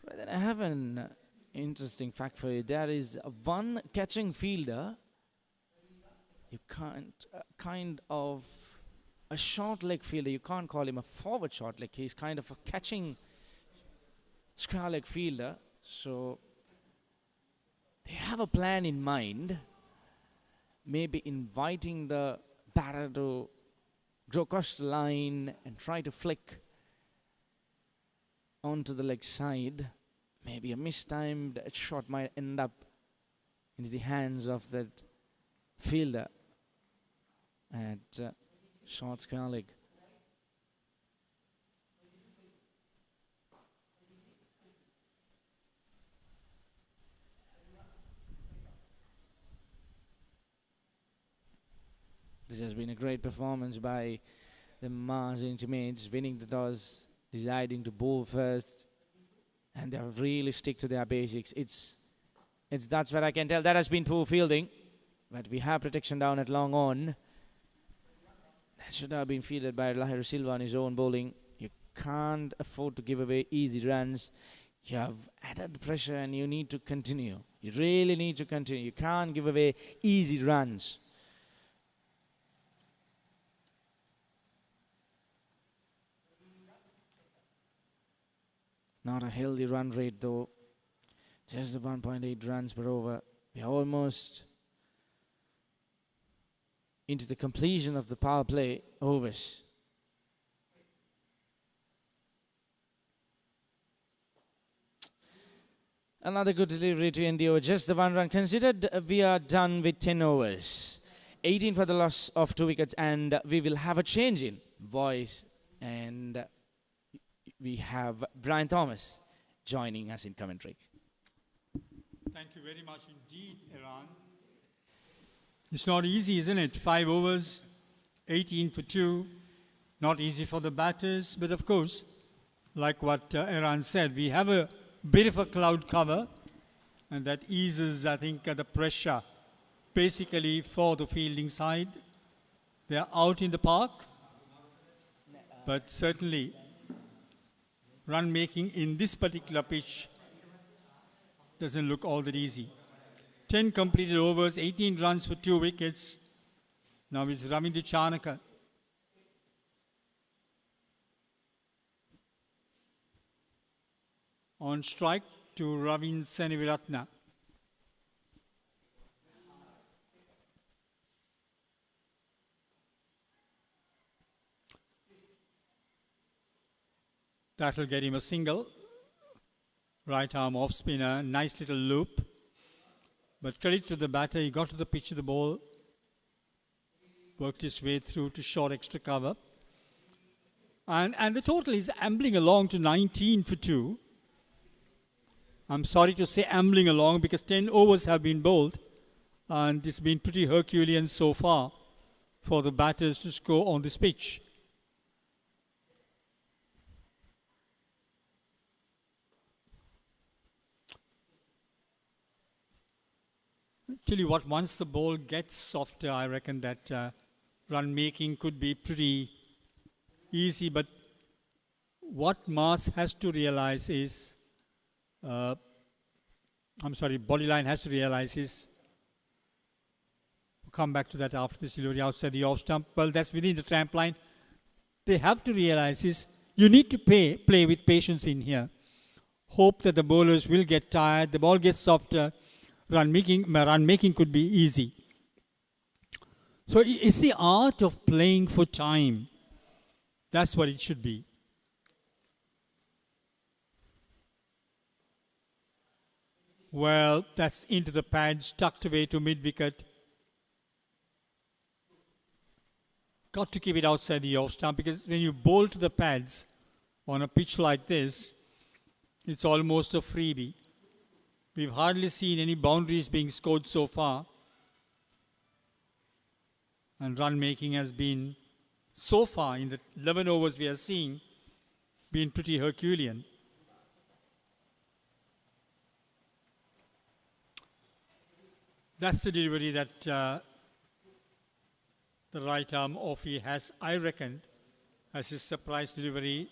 Right, then I have an interesting fact for you. There is one catching fielder. You can't kind of a short leg fielder. You can't call him a forward short leg. He's kind of a catching square leg fielder. So they have a plan in mind. Maybe inviting the batter to go across the line and try to flick onto the leg side. Maybe a mistimed shot might end up into the hands of that fielder at short square leg. This has been a great performance by the Mars Intimates, winning the toss, deciding to bowl first, and they have really stick to their basics. It's that's what I can tell. That has been poor fielding, but we have protection down at long on. That should have been fielded by Lahiru Silva on his own bowling. You can't afford to give away easy runs. You have added pressure and you need to continue. You really need to continue. You can't give away easy runs. Not a healthy run rate though. Just the 1.8 runs per over. We are almost into the completion of the power play overs. Another good delivery to end the over. Just the 1 run considered. We are done with 10 overs. 18 for the loss of 2 wickets, and we will have a change in voice, and we have Brian Thomas joining us in commentary. Thank you very much indeed, Iran. It's not easy, isn't it? 5 overs, 18 for 2. Not easy for the batters, but of course, like what Iran said, we have a bit of a cloud cover, and that eases, I think, the pressure basically for the fielding side. They are out in the park, but certainly run making in this particular pitch doesn't look all that easy. 10 completed overs, 18 runs for 2 wickets. Now it's Ravindra Chanaka. On strike to Ravin Seneviratne. That will get him a single. Right arm off spinner, nice little loop. But credit to the batter, he got to the pitch of the ball, worked his way through to short extra cover. And the total is ambling along to 19 for 2. I'm sorry to say ambling along because 10 overs have been bowled. And it's been pretty Herculean so far for the batters to score on this pitch. Tell you what, once the ball gets softer, I reckon that run making could be pretty easy. But what Mars has to realize is, Bodyline has to realize is, we'll come back to that after this delivery outside the off stump. Well, that's within the tramp line. They have to realize is, you need to play with patience in here. Hope that the bowlers will get tired, the ball gets softer. Run making could be easy. So it's the art of playing for time. That's what it should be. Well, that's into the pads, tucked away to mid-wicket. Got to keep it outside the off stump because when you bowl to the pads on a pitch like this, it's almost a freebie. We've hardly seen any boundaries being scored so far. And run making has been, so far in the 11 overs we are seeing, been pretty Herculean. That's the delivery that the right arm offie has, I reckon, as his surprise delivery,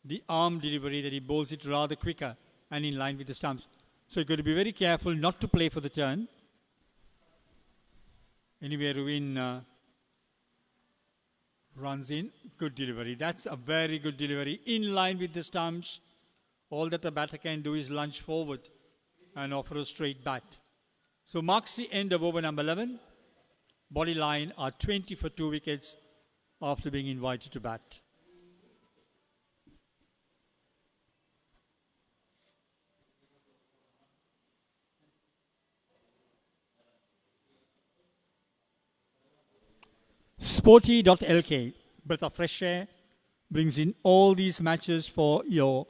the arm delivery that he bowls it rather quicker and in line with the stumps. So you've got to be very careful not to play for the turn. Anyway, Ruin runs in. Good delivery. That's a very good delivery. In line with the stumps. All that the batter can do is lunge forward and offer a straight bat. So marks the end of over number 11. Bodyline are 20 for 2 wickets after being invited to bat. Sporty.lk, breath of fresh air, brings in all these matches for your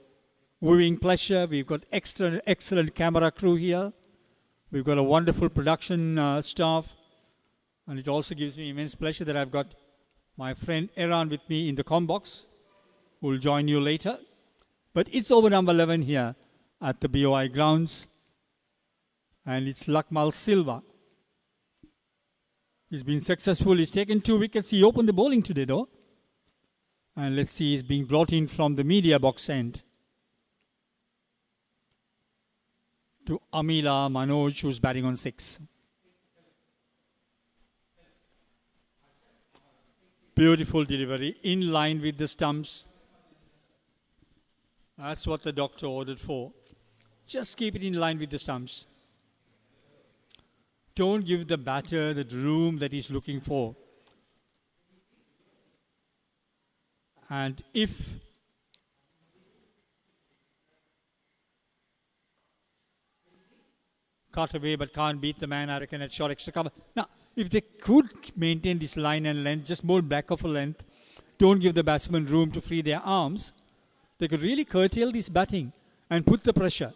viewing pleasure. We've got excellent camera crew here. We've got a wonderful production staff. And it also gives me immense pleasure that I've got my friend Eran with me in the comm box, who will join you later. But it's over number 11 here at the BOI grounds. And it's Lakmal Silva. He's been successful. He's taken 2 wickets. He opened the bowling today, though. And let's see, he's being brought in from the media box end to Amila Manoj, who's batting on 6. Beautiful delivery, in line with the stumps. That's what the doctor ordered for. Just keep it in line with the stumps. Don't give the batter the room that he's looking for. And if cut away but can't beat the man, I reckon, at short extra cover. Now, if they could maintain this line and length, just bowl back of a length, don't give the batsman room to free their arms, they could really curtail this batting and put the pressure.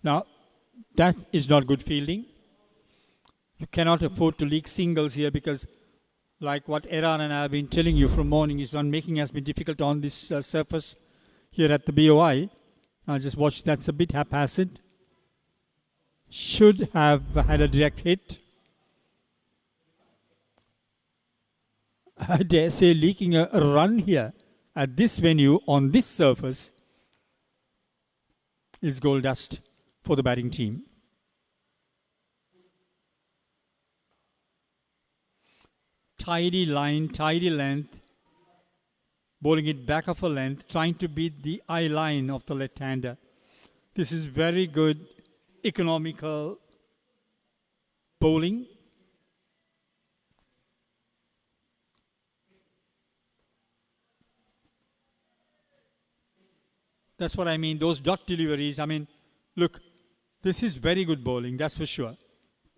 Now, that is not good fielding. You cannot afford to leak singles here because, like what Eran and I have been telling you from morning, his run making has been difficult on this surface here at the BOI. Now just watch, that's a bit haphazard. Should have had a direct hit. I dare say leaking a run here at this venue on this surface is gold dust for the batting team. Tidy line, tidy length, bowling it back of a length, trying to beat the eye line of the left-hander. This is very good economical bowling. That's what I mean, those dot deliveries. I mean, look, this is very good bowling, that's for sure.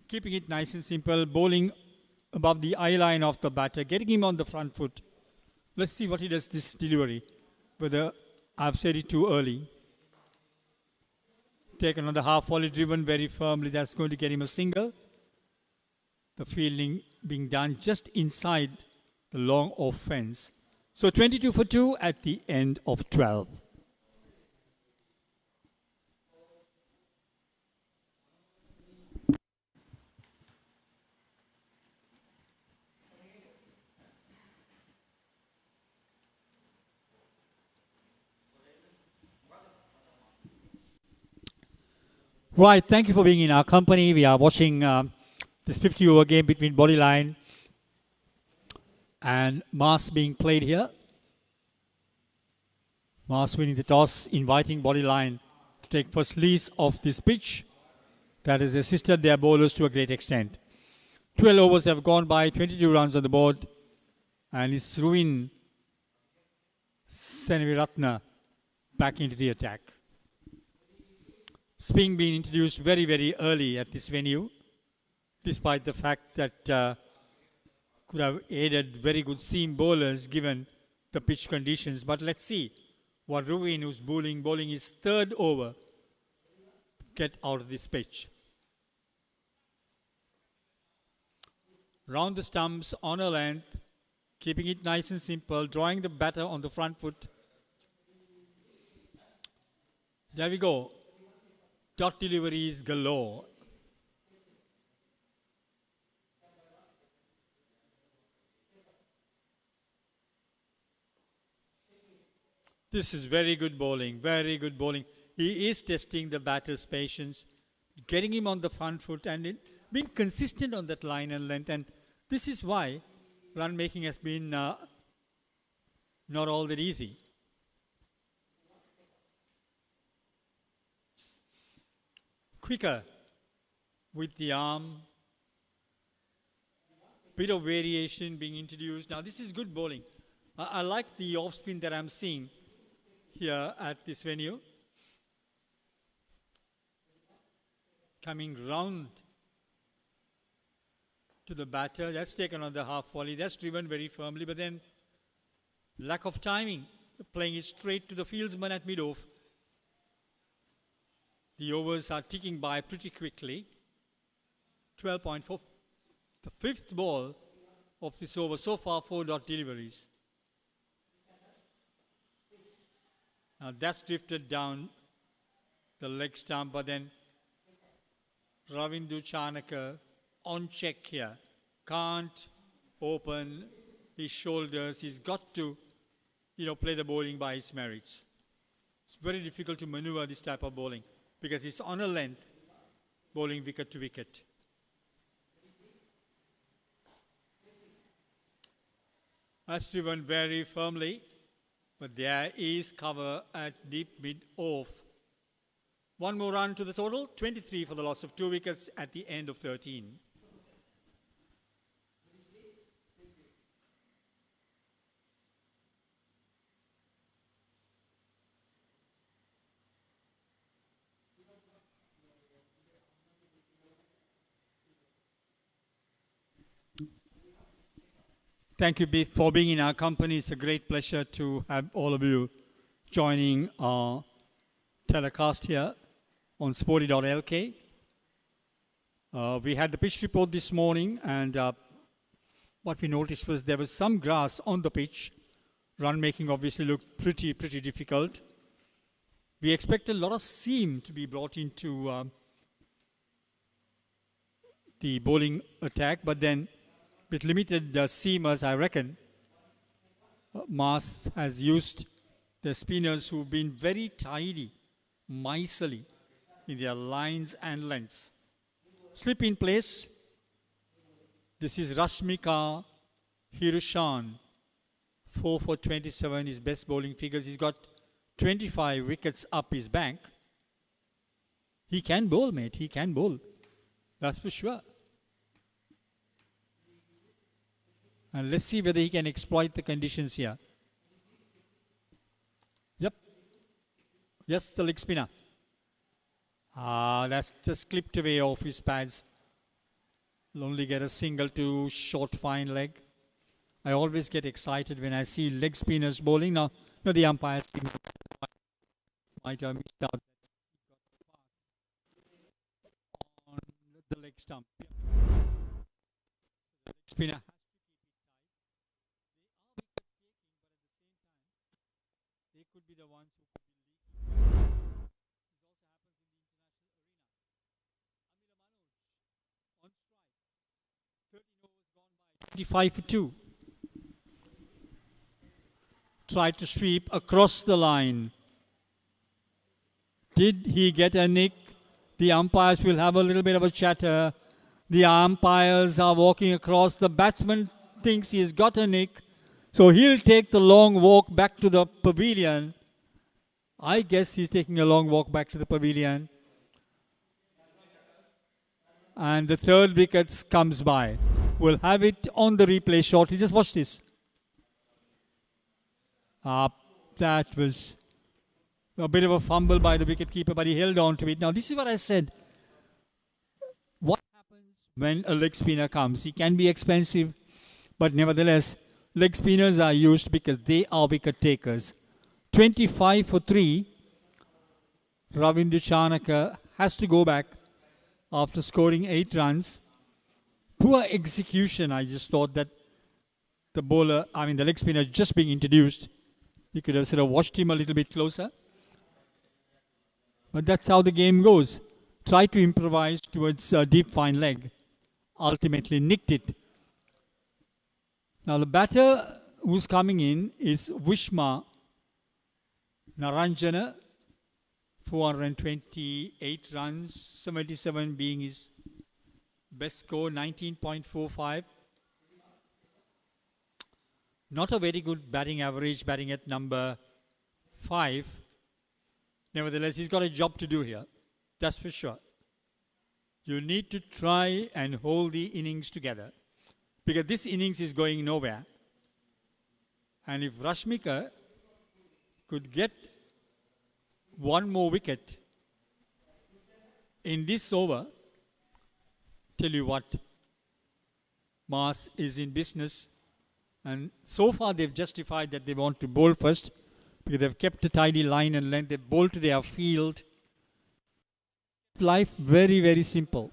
Keeping it nice and simple, bowling above the eye line of the batter, getting him on the front foot. Let's see what he does this delivery. Whether I've said it too early. Take another half volley, driven very firmly. That's going to get him a single. The fielding being done just inside the long off fence. So 22 for 2 at the end of 12. Right, thank you for being in our company. We are watching this 50-over game between BODYLINE and Mars being played here. Mars winning the toss, inviting BODYLINE to take first lease of this pitch. That has assisted their bowlers to a great extent. 12 overs have gone by, 22 runs on the board, and it's Ruin Seneviratna back into the attack. Spin being introduced very, very early at this venue, despite the fact that could have aided very good seam bowlers given the pitch conditions. But let's see what Ruin, who's bowling his third over, get out of this pitch. Round the stumps on a length, keeping it nice and simple, drawing the batter on the front foot. There we go. Dot deliveries galore. This is very good bowling, very good bowling. He is testing the batter's patience, getting him on the front foot and being consistent on that line and length. And this is why run making has been not all that easy. Quicker with the arm, bit of variation being introduced. Now this is good bowling. I like the off spin that I'm seeing here at this venue. Coming round to the batter, that's taken on the half volley, that's driven very firmly, but then lack of timing, playing it straight to the fieldsman at mid-off. The overs are ticking by pretty quickly. 12.4. The fifth ball of this over. So far, 4 dot deliveries. Now that's drifted down the leg stump, but then Ravindu Chanaka on check here. Can't open his shoulders. He's got to, play the bowling by his merits. It's very difficult to maneuver this type of bowling, because it's on a length, bowling wicket to wicket. That's driven very firmly, but there is cover at deep mid-off. One more run to the total, 23 for the loss of 2 wickets at the end of 13. Thank you, Biff, for being in our company. It's a great pleasure to have all of you joining our telecast here on Sporty.lk. We had the pitch report this morning, and what we noticed was there was some grass on the pitch. Run making obviously looked pretty difficult. We expect a lot of seam to be brought into the bowling attack, but then with limited seamers, I reckon, Mars has used the spinners who've been very tidy, miserly in their lines and lengths. Slip in place. This is Rashmika Hirushan, 4 for 27, his best bowling figures. He's got 25 wickets up his bank. He can bowl, mate. He can bowl. That's for sure. And let's see whether he can exploit the conditions here. Yep. Yes, the leg spinner. That's just clipped away off his pads. He'll only get a single to short fine leg. I always get excited when I see leg spinners bowling. Now the umpires might have missed out on the leg stump. The leg spinner has to keep it tight. They are wicket taking, but at the same time, they could be the ones who could be leaking. This also happens in the international arena. Amila Manoj on strike. 13 overs gone by. 25 for 2. Tried to sweep across the line. Did he get a nick? The umpires will have a little bit of a chatter. The umpires are walking across. The batsman thinks he's got a nick. So he'll take the long walk back to the pavilion. I guess he's taking a long walk back to the pavilion. And the third wicket comes by. We'll have it on the replay shortly. Just watch this. That was a bit of a fumble by the wicketkeeper, but he held on to it. Now, this is what I said. What happens when a leg spinner comes? He can be expensive, but nevertheless, leg spinners are used because they are wicket takers. 25 for 3. Ravindra Chanaka has to go back after scoring 8 runs. Poor execution. I just thought that the leg spinner just being introduced. You could have sort of watched him a little bit closer. But that's how the game goes. Try to improvise towards a deep fine leg. Ultimately nicked it. Now the batter who's coming in is Wishma Naranjana. 428 runs, 77 being his best score, 19.45. Not a very good batting average, batting at number 5. Nevertheless, he's got a job to do here. That's for sure. You need to try and hold the innings together. Because this innings is going nowhere. And if Rashmika could get one more wicket in this over, tell you what, Mars is in business. And so far they've justified that they want to bowl first because they've kept a tidy line and length. They bowl to their field. Life very, very simple.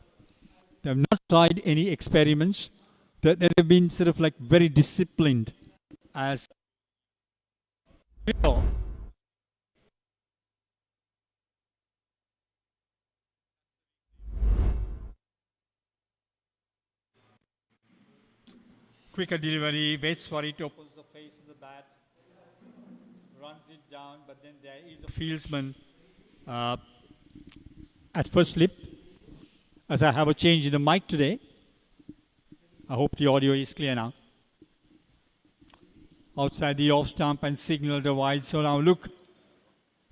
They have not tried any experiments. They have been sort of like very disciplined as quicker delivery, waits for it, opens the face of the bat, runs it down, but then there is a fieldsman at first slip. As I have a change in the mic today, I hope the audio is clear now. Outside the off stump and signaled a wide. So now look,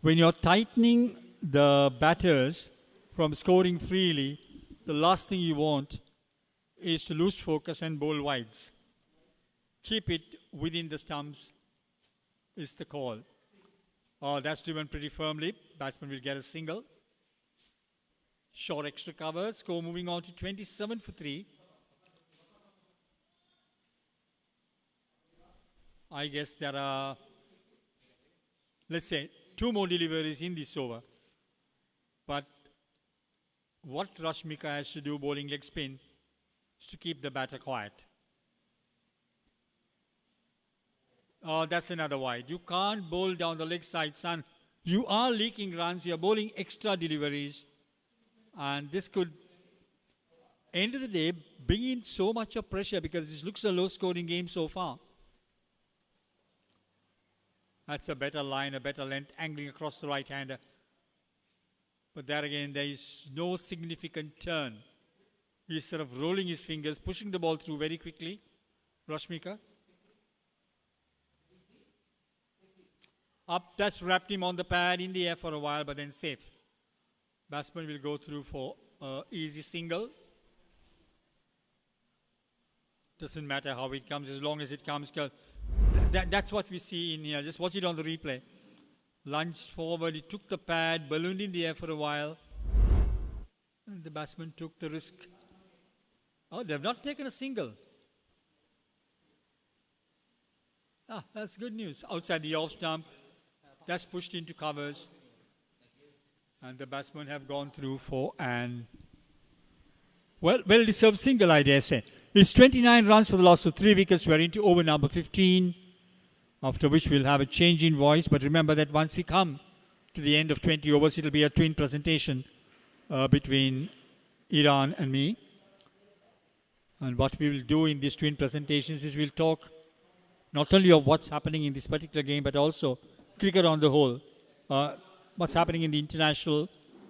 when you're tightening the batters from scoring freely, the last thing you want is to lose focus and bowl wides. Keep it within the stumps is the call. That's driven pretty firmly. Batsman will get a single. Short extra cover. Score moving on to 27 for 3. I guess there are, let's say, 2 more deliveries in this over. But what Rashmika has to do bowling leg spin is to keep the batter quiet. That's another wide. You can't bowl down the leg side, son. You are leaking runs. You're bowling extra deliveries. And this could, end of the day, bring in so much of pressure because this looks a low-scoring game so far. That's a better line, a better length, angling across the right-hander. But there again, there is no significant turn. He's sort of rolling his fingers, pushing the ball through very quickly. Rashmika. Up, that's wrapped him on the pad in the air for a while, but then safe. Batsman will go through for easy single. Doesn't matter how it comes, as long as it comes. That's what we see in here. Just watch it on the replay. Lunged forward, he took the pad, ballooned in the air for a while. And the batsman took the risk. Oh, they've not taken a single. Ah, that's good news. Outside the off stump, that's pushed into covers. And the batsmen have gone through for an well-deserved single, I dare say. It's 29 runs for the loss of 3 wickets. We're into over number 15. After which we'll have a change in voice. But remember that once we come to the end of 20 overs, it'll be a twin presentation between Iran and me. And what we will do in these twin presentations is we'll talk not only of what's happening in this particular game, but also cricket on the whole. What's happening in the international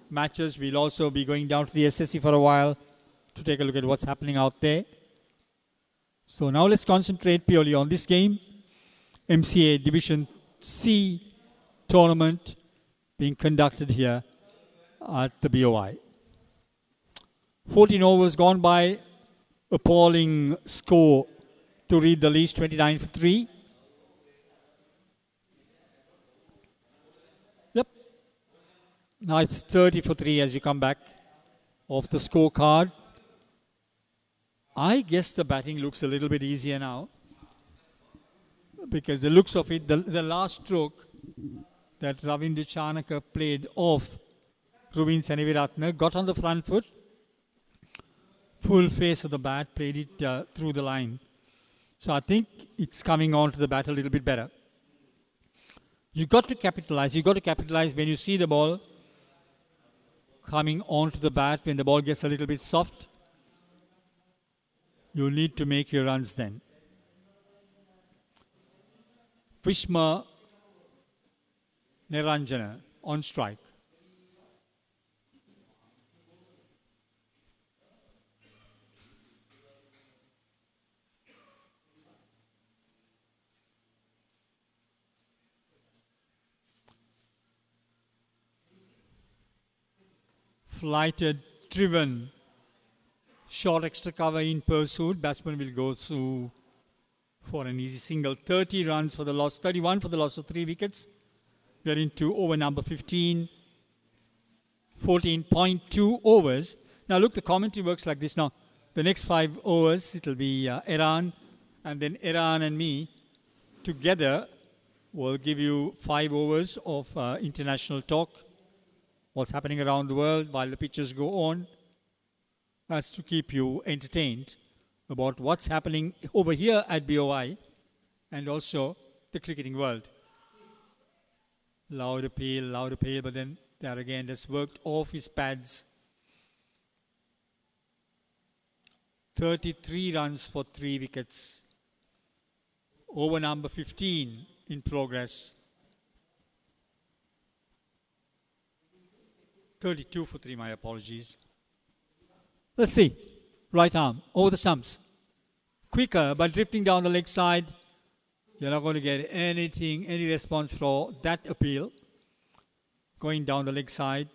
matches. We'll also be going down to the SSC for a while to take a look at what's happening out there. So now let's concentrate purely on this game. MCA Division C tournament being conducted here at the BOI. 14 overs gone by. Appalling score to read the least, 29 for 3. Yep. Now it's 30 for 3 as you come back off the scorecard. I guess the batting looks a little bit easier now, because the looks of it, the last stroke that Ravindra Chanaka played off Ruvin Seneviratne, got on the front foot, full face of the bat, played it through the line. So I think it's coming on to the bat a little bit better. You got to capitalize. You got to capitalize when you see the ball coming onto the bat, when the ball gets a little bit soft. You need to make your runs then. Vishma Niranjana on strike. Flighted, driven, short extra cover in pursuit. Batsman will go through for an easy single. 30 runs for the loss, 31 for the loss of 3 wickets. We are into over number 15. 14.2 overs. Now look, the commentary works like this. Now, the next 5 overs, it'll be Iran, and then Iran and me together will give you 5 overs of international talk. What's happening around the world while the pitches go on. That's to keep you entertained about what's happening over here at BOI and also the cricketing world. Loud appeal, but then there again, just worked off his pads. 33 runs for 3 wickets. Over number 15 in progress. 32 for 3, my apologies. Let's see. Right arm, over the stumps. Quicker, but drifting down the leg side. You're not going to get anything, any response for that appeal. Going down the leg side.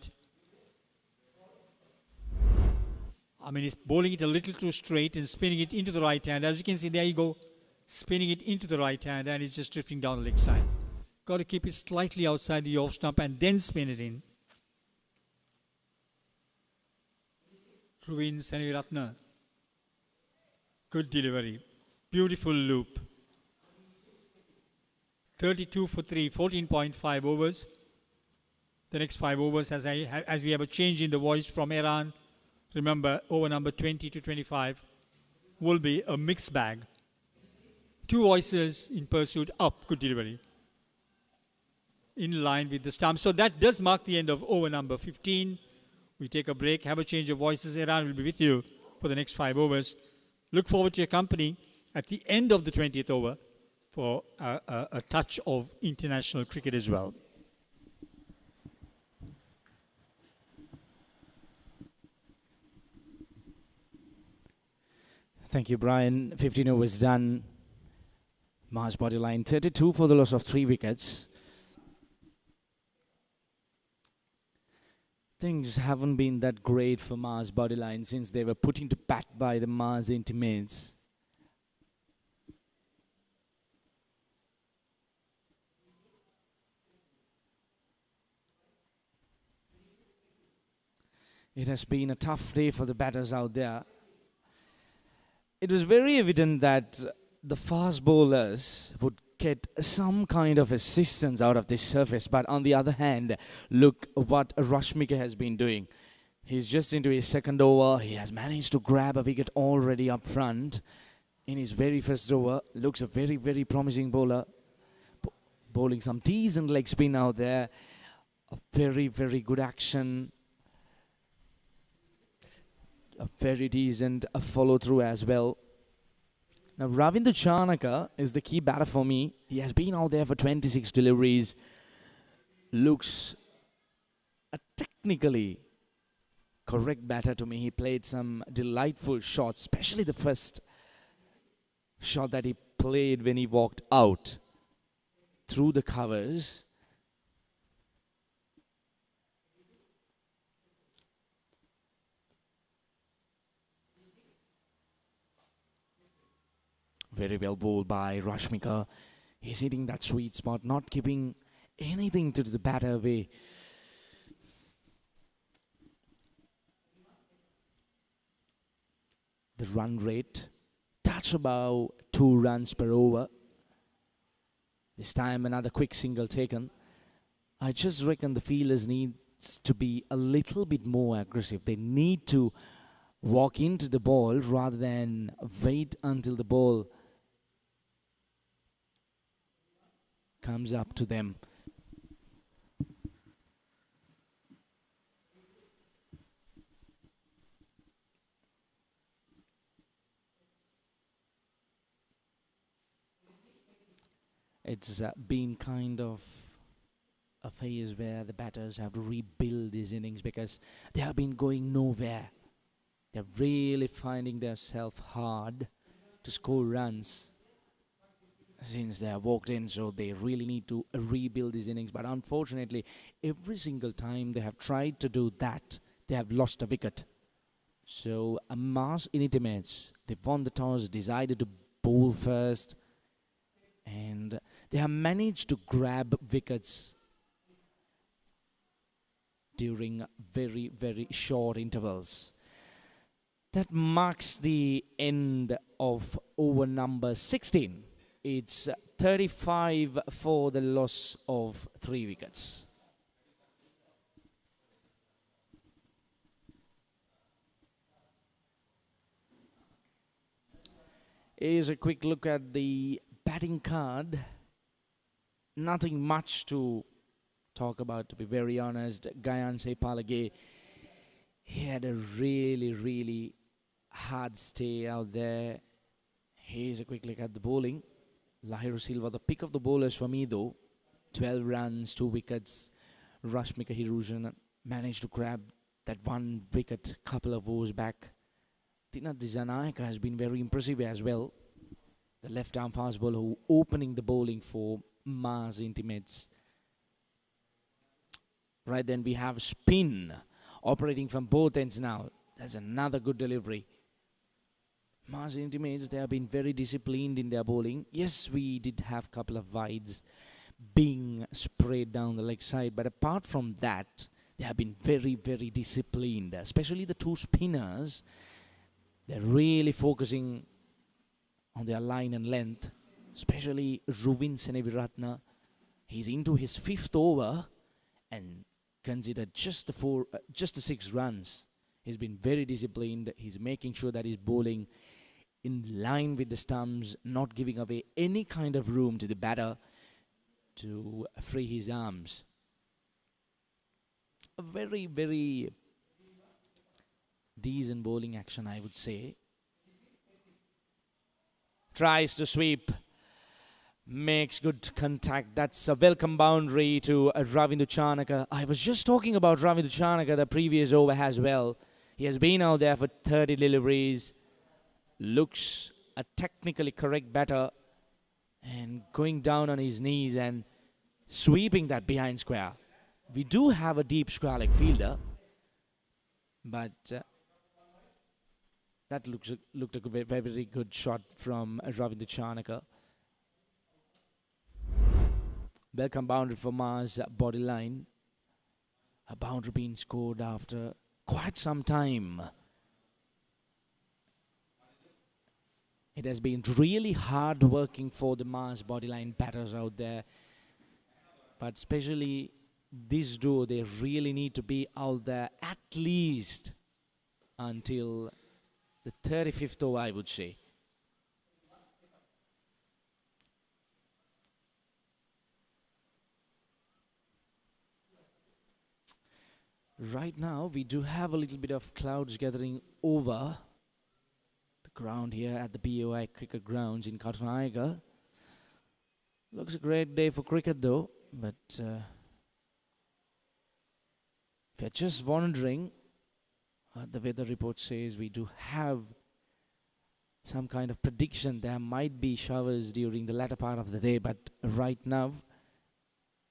I mean, he's bowling it a little too straight and spinning it into the right hand. As you can see, there you go. Spinning it into the right hand, and it's just drifting down the leg side. Got to keep it slightly outside the off stump and then spin it in. Ruvin Seneviratne. Good delivery. Beautiful loop. 32 for 3, 14.5 overs. The next 5 overs, as we have a change in the voice from Iran, remember, over number 20 to 25 will be a mixed bag. 2 voices in pursuit, up, good delivery. In line with the stump. So that does mark the end of over number 15. We take a break, have a change of voices. Iran will be with you for the next 5 overs. Look forward to your company at the end of the 20th over for a touch of international cricket as well. Thank you, Brian. 15 overs done. March Bodyline 32 for the loss of 3 wickets. Things haven't been that great for Mars Bodyline since they were put into bat by the Mars Intimates. It has been a tough day for the batters out there. It was very evident that the fast bowlers would get some kind of assistance out of this surface, but on the other hand, look what Rashmika has been doing. He's just into his second over. He has managed to grab a wicket already up front in his very first over. Looks a very, very promising bowler. Bowling some decent leg spin out there. A very, very good action. A very decent follow through as well. Now Ravindra Chanaka is the key batter for me. He has been out there for 26 deliveries. Looks a technically correct batter to me. He played some delightful shots, especially the first shot that he played when he walked out through the covers. Very well bowled by Rashmika. He's hitting that sweet spot, not giving anything to the batter away. The run rate, touch about 2 runs per over. This time another quick single taken. I just reckon the fielders needs to be a little bit more aggressive. They need to walk into the ball rather than wait until the ball comes up to them. It's been kind of a phase where the batters have to rebuild these innings because they have been going nowhere. They're really finding themselves hard to score runs since they have walked in, so they really need to rebuild these innings. But unfortunately, every single time they have tried to do that, they have lost a wicket. So Mars Intimates, they won the toss, decided to bowl first, and they have managed to grab wickets during very, very short intervals. That marks the end of over number 16. It's 35 for the loss of 3 wickets. Here's a quick look at the batting card. Nothing much to talk about, to be very honest. Gayan Sepalage, he had a really, really hard stay out there. Here's a quick look at the bowling. Lahiru Silva, the pick of the bowlers for me though. 12 runs, 2 wickets. Rashmika Hirujan managed to grab that 1 wicket couple of overs back. Tinath Disanayaka has been very impressive as well. The left-arm fast bowler who opening the bowling for Mars Intimates. Right then we have spin operating from both ends now. That's another good delivery. Mars Intimates, they have been very disciplined in their bowling. Yes, we did have a couple of wides being sprayed down the leg side, but apart from that, they have been very, very disciplined. Especially the 2 spinners, they're really focusing on their line and length. Especially Ruvin Seneviratna, he's into his 5th over and considered just the 6 runs. He's been very disciplined. He's making sure that he's bowling in line with the stumps, not giving away any kind of room to the batter to free his arms. A very, very decent bowling action, I would say. Tries to sweep, makes good contact. That's a welcome boundary to Ravindra Chanaka. I was just talking about Ravindra Chanaka the previous over as well. He has been out there for 30 deliveries. Looks a technically correct batter and going down on his knees and sweeping that behind square. We do have a deep square leg fielder. but that looked like a very, very good shot from Ravindra Chanaka. Welcome boundary for Mars Bodyline. A boundary being scored after quite some time. It has been really hard working for the Mars Bodyline batters out there. But especially this duo, they really need to be out there at least until the 35th over, I would say. Right now, we do have a little bit of clouds gathering over the ground here at the BODYLINE cricket grounds in Karnataka. Looks a great day for cricket though, but if you're just wondering, the weather report says we do have some kind of prediction. There might be showers during the latter part of the day, but right now,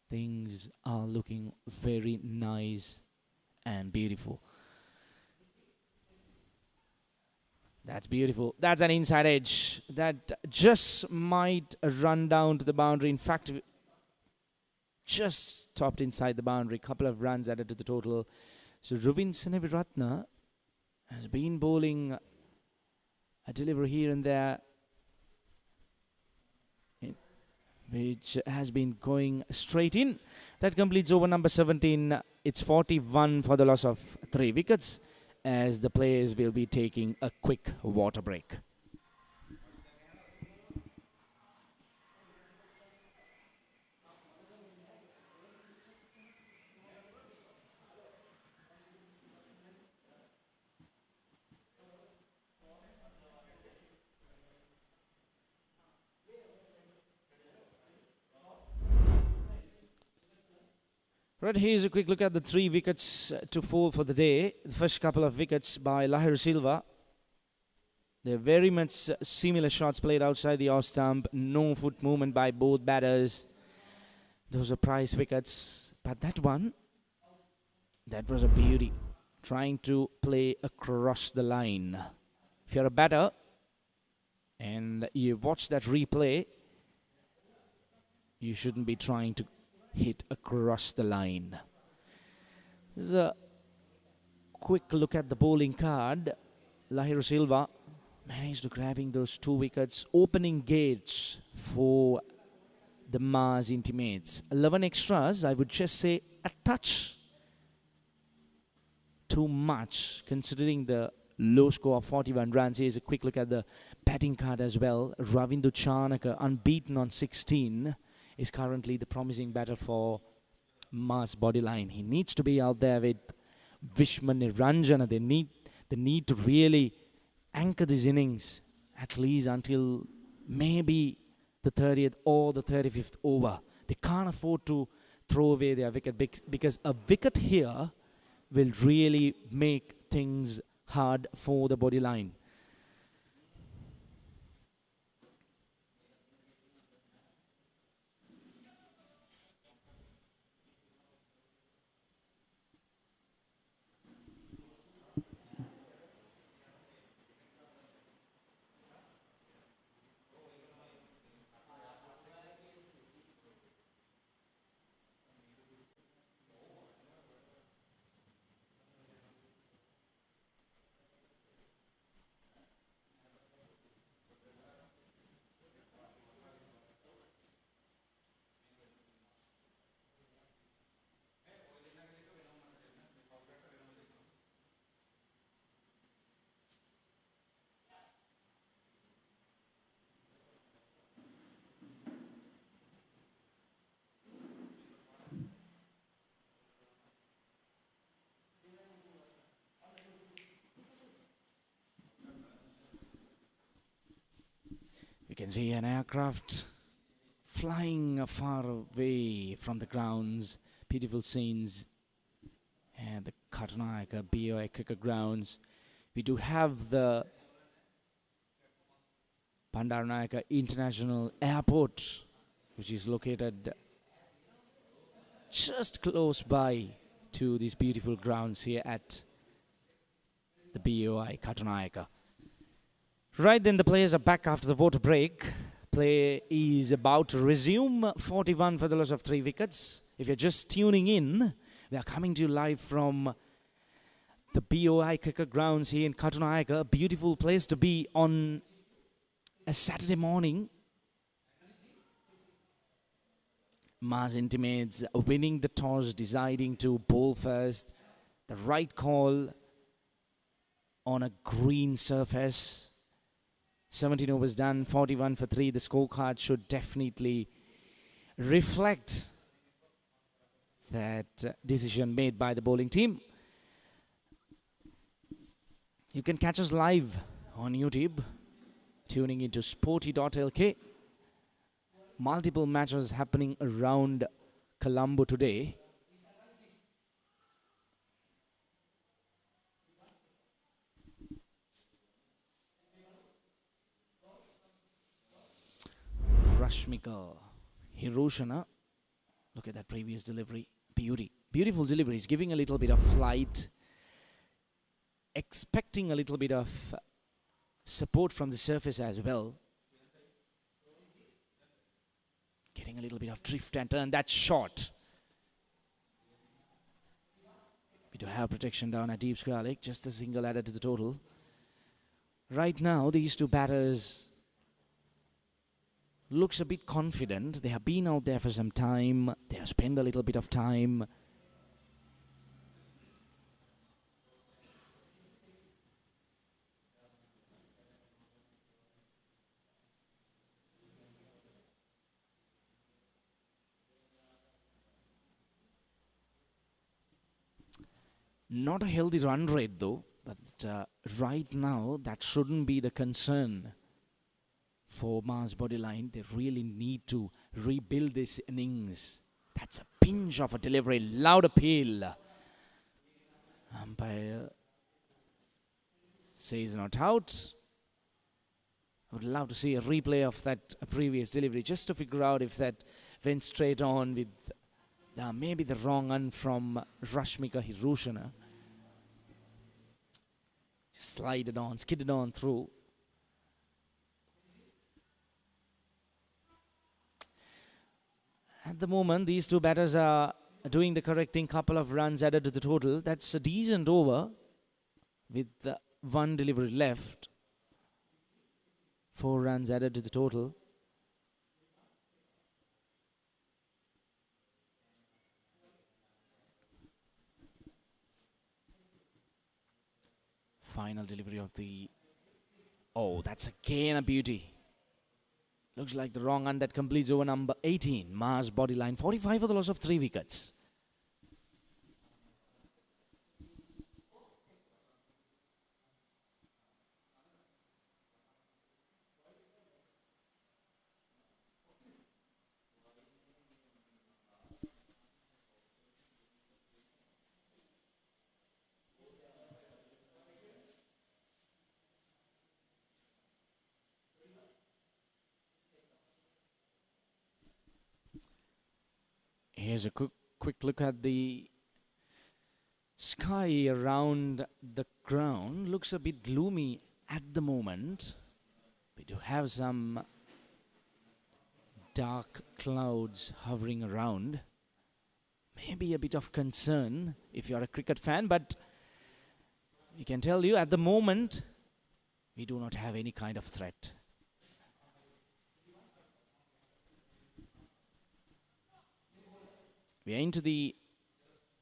things are looking very nice and beautiful. That's beautiful. That's an inside edge that just might run down to the boundary. In fact, just stopped inside the boundary. Couple of runs added to the total. So Ravin Seneviratne has been bowling a delivery here and there, which has been going straight in. That completes over number 17. It's 41 for the loss of 3 wickets, as the players will be taking a quick water break. Right, here's a quick look at the 3 wickets to fall for the day. The first couple of wickets by Lahir Silva. They're very much similar shots played outside the off stump. No foot movement by both batters. Those are prize wickets. But that one, that was a beauty. Trying to play across the line. If you're a batter and you watch that replay, you shouldn't be trying to hit across the line. This is a quick look at the bowling card. Lahir Silva managed to grabbing those 2 wickets, opening gates for the Mars Intimates. 11 extras, I would just say a touch too much considering the low score of 41 runs. Here's a quick look at the batting card as well. Ravindra Chanaka, unbeaten on 16, is currently the promising batter for Mars Bodyline. He needs to be out there with Vishman Niranjana. They need to really anchor this innings at least until maybe the 30th or the 35th over. They can't afford to throw away their wicket because a wicket here will really make things hard for the Bodyline. You can see an aircraft flying far away from the grounds. Beautiful scenes and the Karnataka BODYLINE cricket grounds. We do have the Bandaranaike International Airport, which is located just close by to these beautiful grounds here at the BOI Katunayaka. Right then, the players are back after the water break. Play is about to resume. 41 for the loss of 3 wickets. If you're just tuning in, we are coming to you live from the BOI cricket grounds here in Katunayaka. A beautiful place to be on a Saturday morning. Mars intimates winning the toss, deciding to bowl first. The right call on a green surface. 17 overs done, 41 for 3. The scorecard should definitely reflect that decision made by the bowling team. You can catch us live on YouTube, tuning into Sporty.lk. Multiple matches happening around Colombo today. Rashmika Hiroshana. Look at that previous delivery. Beauty. Beautiful deliveries. Giving a little bit of flight. Expecting a little bit of support from the surface as well. Getting a little bit of drift and turn. That's short. We do have protection down at deep square leg. Just a single added to the total. Right now, these two batters looks a bit confident. They have been out there for some time. They have spent a little bit of time. Not a healthy run rate though, but right now that shouldn't be the concern for Mars Bodyline. They really need to rebuild this innings. That's a pinch of a delivery. Loud appeal. Umpire says not out. I would love to see a replay of that previous delivery just to figure out if that went straight on with maybe the wrong one from Rashmika Hiroshana. Just slided on, skidded on through. At the moment, these two batters are doing the correct thing. Couple of runs added to the total. That's a decent over with one delivery left. 4 runs added to the total. Final delivery of the... Oh, that's again a beauty. Looks like the wrong one that completes over number 18. Mars Bodyline. 45 for the loss of 3 wickets. Here's a quick look at the sky around the ground. Looks a bit gloomy at the moment. We do have some dark clouds hovering around. Maybe a bit of concern if you're a cricket fan, but we can tell you at the moment we do not have any kind of threat. We are into the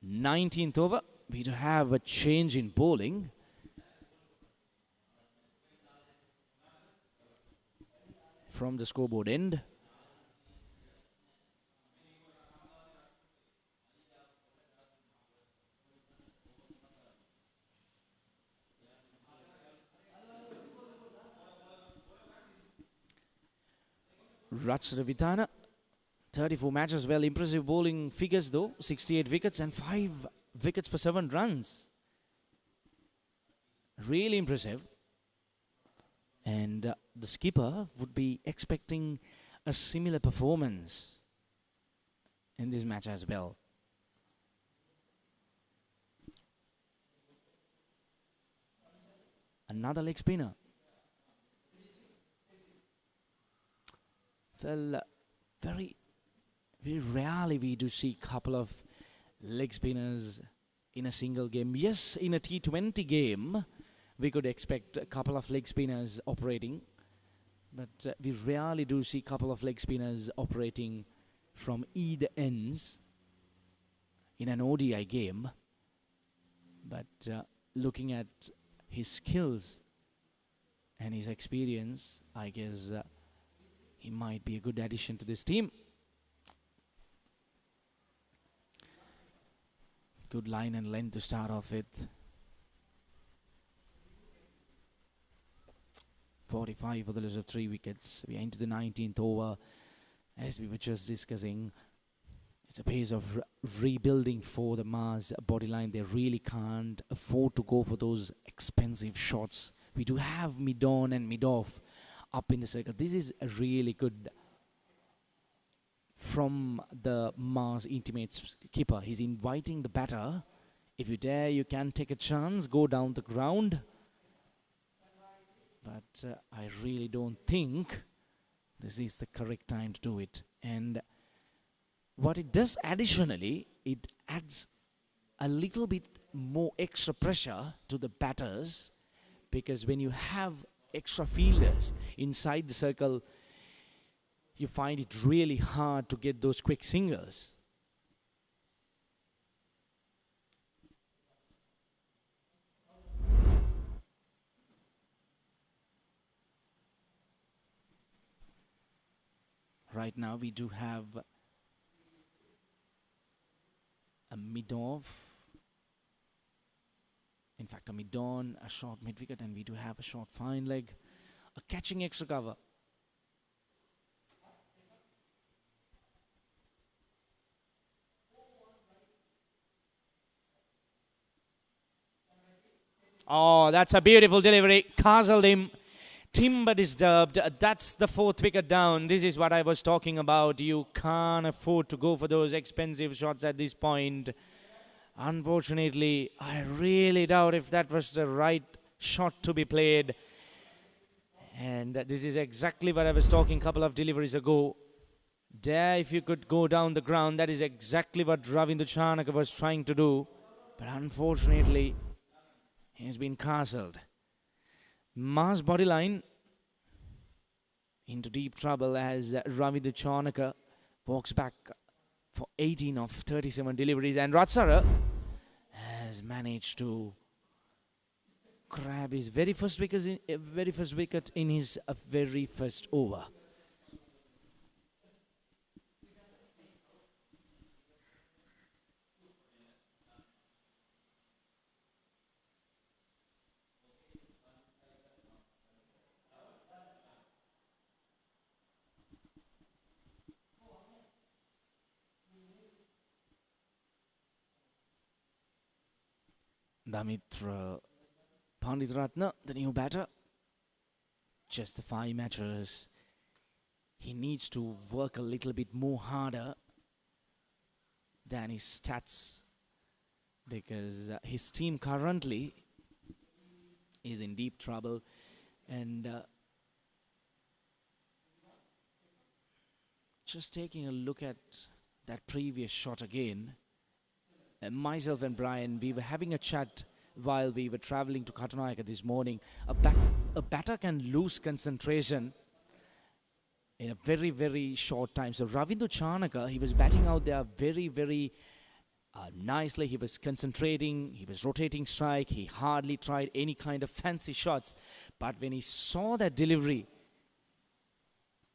19th over. We do have a change in bowling. From the scoreboard end. Rats Ravitana. 34 matches, well, impressive bowling figures though. 68 wickets and 5 wickets for 7 runs. Really impressive. And the skipper would be expecting a similar performance in this match as well. Another leg spinner. Well, very rarely we do see a couple of leg spinners in a single game. Yes, in a T20 game, we could expect a couple of leg spinners operating, but we rarely do see a couple of leg spinners operating from either ends in an ODI game. But looking at his skills and his experience, I guess he might be a good addition to this team. Good line and length to start off with. 45 for the loss of 3 wickets. We enter the 19th over. As we were just discussing, it's a pace of rebuilding for the Mars Bodyline. They really can't afford to go for those expensive shots. We do have mid-on and mid-off up in the circle. This is a really good from the Mars Intimates keeper. He's inviting the batter. If you dare, you can take a chance, go down the ground. But I really don't think this is the correct time to do it. And what it does additionally, it adds a little bit more extra pressure to the batters, because when you have extra fielders inside the circle, you find it really hard to get those quick singles. Right now we do have a mid-off, in fact a mid-on, a short mid-wicket, and we do have a short fine leg, a catching extra cover. Oh, that's a beautiful delivery. Castled him. Timber disturbed. That's the 4th wicket down. This is what I was talking about. You can't afford to go for those expensive shots at this point. Unfortunately, I really doubt if that was the right shot to be played. And this is exactly what I was talking a couple of deliveries ago. There, if you could go down the ground, that is exactly what Ravindra Chanaka was trying to do. But unfortunately, he's been castled. Mars Bodyline into deep trouble as Ravindra Chanaka walks back for 18 of 37 deliveries, and Ratsara has managed to grab his very first wicket in his very first over. Damitra Panditratna, the new batter, just the 5 matches. He needs to work a little bit more harder than his stats, because his team currently is in deep trouble. And just taking a look at that previous shot again, myself and Brian, we were having a chat while we were traveling to Katunayaka this morning. A batter can lose concentration in a very, very short time. So Ravindra Chanaka, he was batting out there very, very nicely. He was concentrating, he was rotating strike, he hardly tried any kind of fancy shots. But when he saw that delivery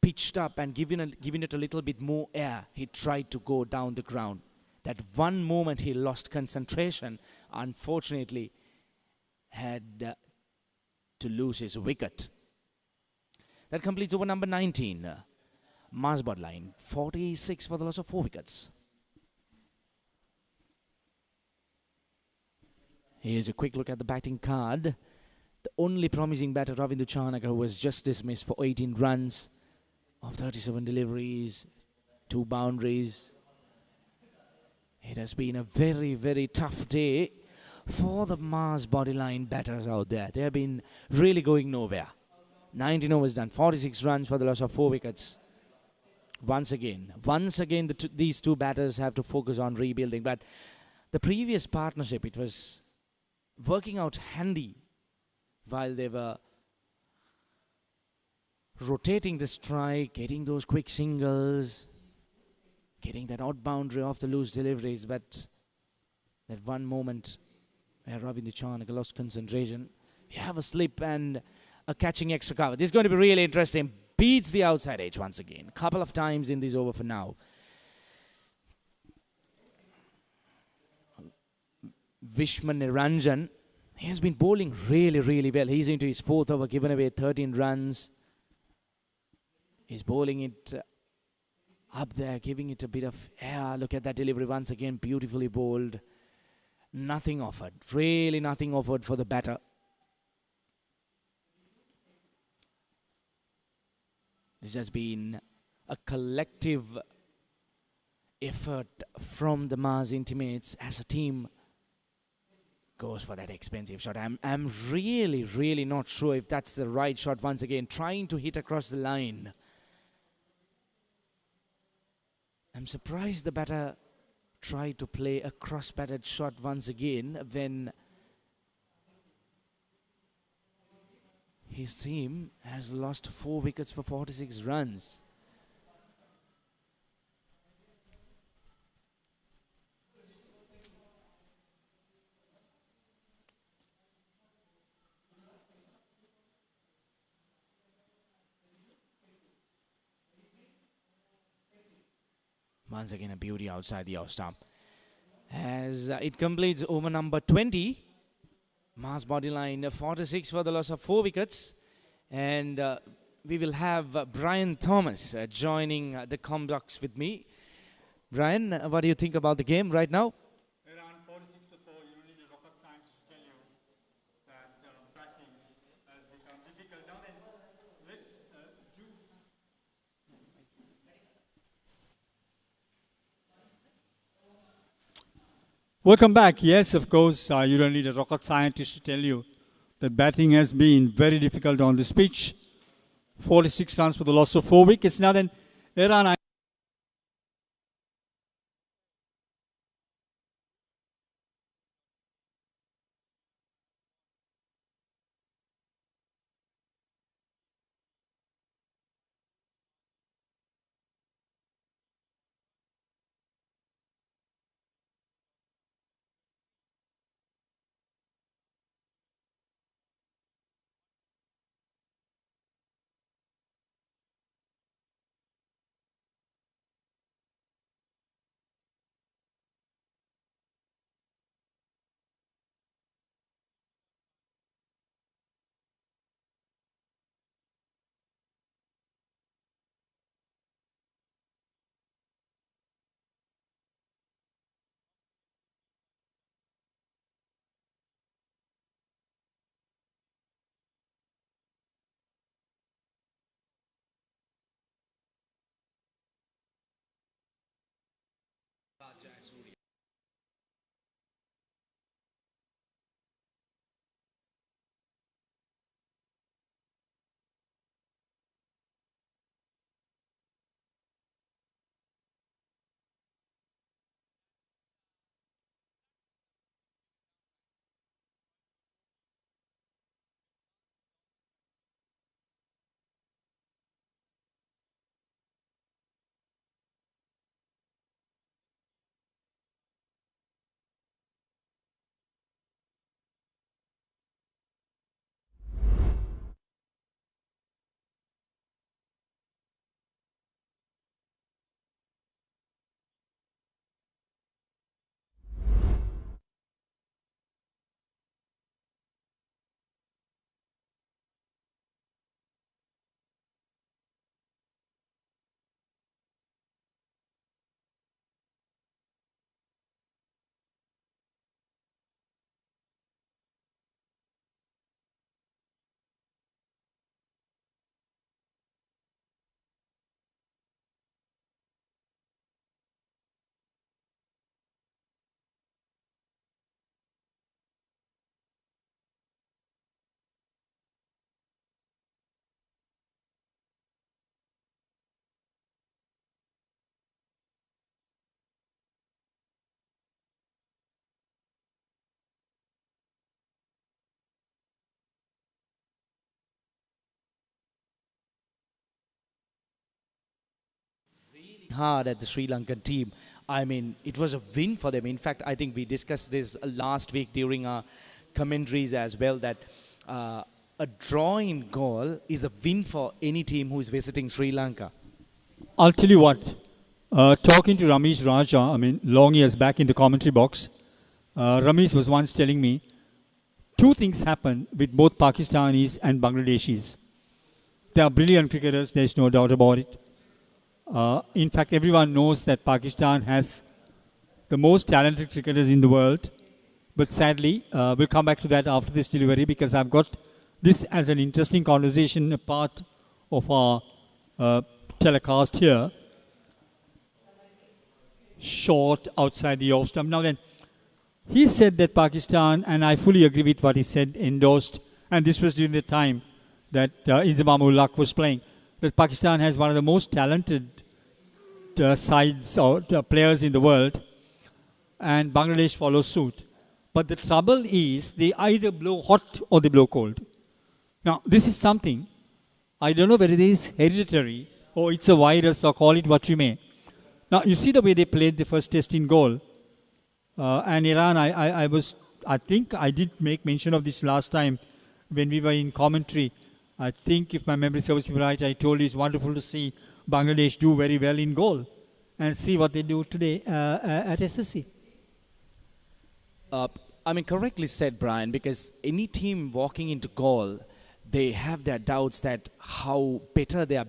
pitched up and given it a little bit more air, he tried to go down the ground. That one moment he lost concentration, unfortunately had to lose his wicket. That completes over number 19. Mars Bodyline, 46 for the loss of 4 wickets. Here's a quick look at the batting card. The only promising batter, Ravindra Chanaka, who was just dismissed for 18 runs of 37 deliveries, 2 boundaries. It has been a very, very tough day for the Mars Bodyline batters out there. They have been really going nowhere. 19 overs done, 46 runs for the loss of 4 wickets. Once again, these two batters have to focus on rebuilding. But the previous partnership, it was working out handy while they were rotating the strike, getting those quick singles, getting that odd boundary off the loose deliveries. But that one moment where Ravindra Chanaka lost concentration, you have a slip and a catching extra cover. This is going to be really interesting. Beats the outside edge once again. A couple of times in this over for now. Vishman Niranjan, he has been bowling really, really well. He's into his 4th over, given away 13 runs. He's bowling it up there, giving it a bit of air. Look at that delivery once again, beautifully bowled. Nothing offered, really nothing offered for the batter. This has been a collective effort from the Mars Intimates as a team goes for that expensive shot. I'm really not sure if that's the right shot once again, trying to hit across the line. I'm surprised the batter tried to play a cross-batted shot once again when his team has lost 4 wickets for 46 runs. Once again, a beauty outside the off stump. As it completes over number 20. Mars Bodyline 46 for the loss of 4 wickets. And we will have Brian Thomas joining the comm-box with me. Brian, what do you think about the game right now? Around 46 to 4, you don't need a rocket science to tell you that batting has become difficult. Now then, let's do... Welcome back. Yes, of course, you don't need a rocket scientist to tell you that batting has been very difficult on this pitch. 46 runs for the loss of 4 wickets. Now then, Iran hard at the Sri Lankan team. I mean, it was a win for them. In fact, I think we discussed this last week during our commentaries as well, that a draw in goal is a win for any team who is visiting Sri Lanka. I'll tell you what, talking to Ramesh Raja, I mean, long years back in the commentary box, Ramesh was once telling me, two things happen with both Pakistanis and Bangladeshis. They are brilliant cricketers, there's no doubt about it. In fact, everyone knows that Pakistan has the most talented cricketers in the world. But sadly, we'll come back to that after this delivery, because I've got this as an interesting conversation, a part of our telecast here. Short outside the off stump. Now then, he said that Pakistan, and I fully agree with what he said, endorsed, and this was during the time that Inzamam-ul-Haq was playing, that Pakistan has one of the most talented sides or players in the world, and Bangladesh follows suit. But the trouble is, they either blow hot or they blow cold. Now, this is something, I don't know whether it is hereditary or it's a virus, or call it what you may. Now, you see the way they played the first test in goal. And Iran, I think I did make mention of this last time when we were in commentary. I think, if my memory serves me right, I told you it's wonderful to see Bangladesh do very well in goal, and see what they do today at SSC. I mean, correctly said, Brian, because any team walking into goal, they have their doubts that how better their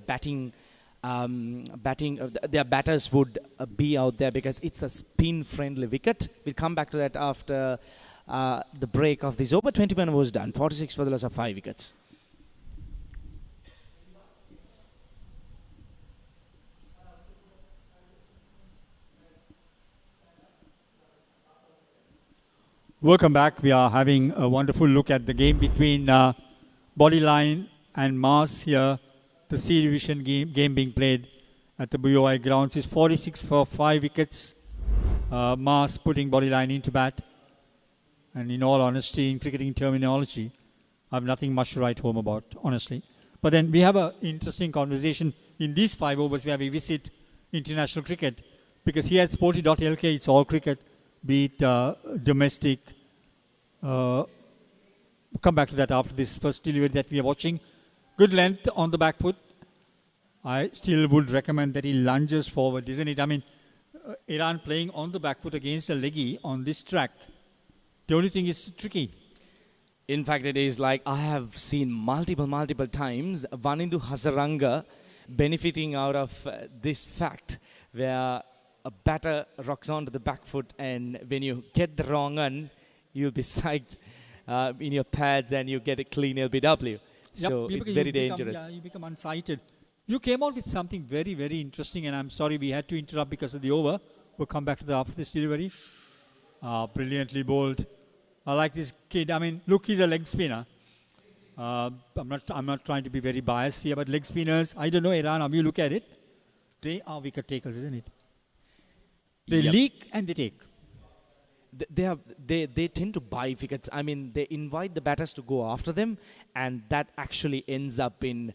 their batters would be out there, because it's a spin-friendly wicket. We'll come back to that after the break of this over. 21 was done, 46 for the loss of 5 wickets. Welcome back. We are having a wonderful look at the game between Bodyline and Mars here. The C Division game being played at the BOI grounds is 46 for 5 wickets. Mars putting Bodyline into bat. And in all honesty, in cricketing terminology, I have nothing much to write home about, honestly. But then we have an interesting conversation in these 5 overs where we visit international cricket. Because here at Sporty.lk, it's all cricket, be it domestic. We'll come back to that after this first delivery that we are watching. Good length on the back foot. I still would recommend that he lunges forward, isn't it? I mean, Iran playing on the back foot against a leggy on this track. The only thing is tricky. In fact, it is like I have seen multiple times Vanindu Hazaranga benefiting out of this fact, where a batter rocks onto the back foot, and when you get the wrong one, you'll be psyched in your pads and you get a clean LBW. So it's very dangerous. You become unsighted. You came out with something very, very interesting, and I'm sorry we had to interrupt because of the over. We'll come back to the after this delivery. Brilliantly bowled. I like this kid. I mean, look, he's a leg spinner. I'm not trying to be very biased here, but leg spinners, I don't know, Iran, how you look at it, they are wicket takers, isn't it? They leak and they take. They tend to buy wickets. I mean, they invite the batters to go after them, and that actually ends up in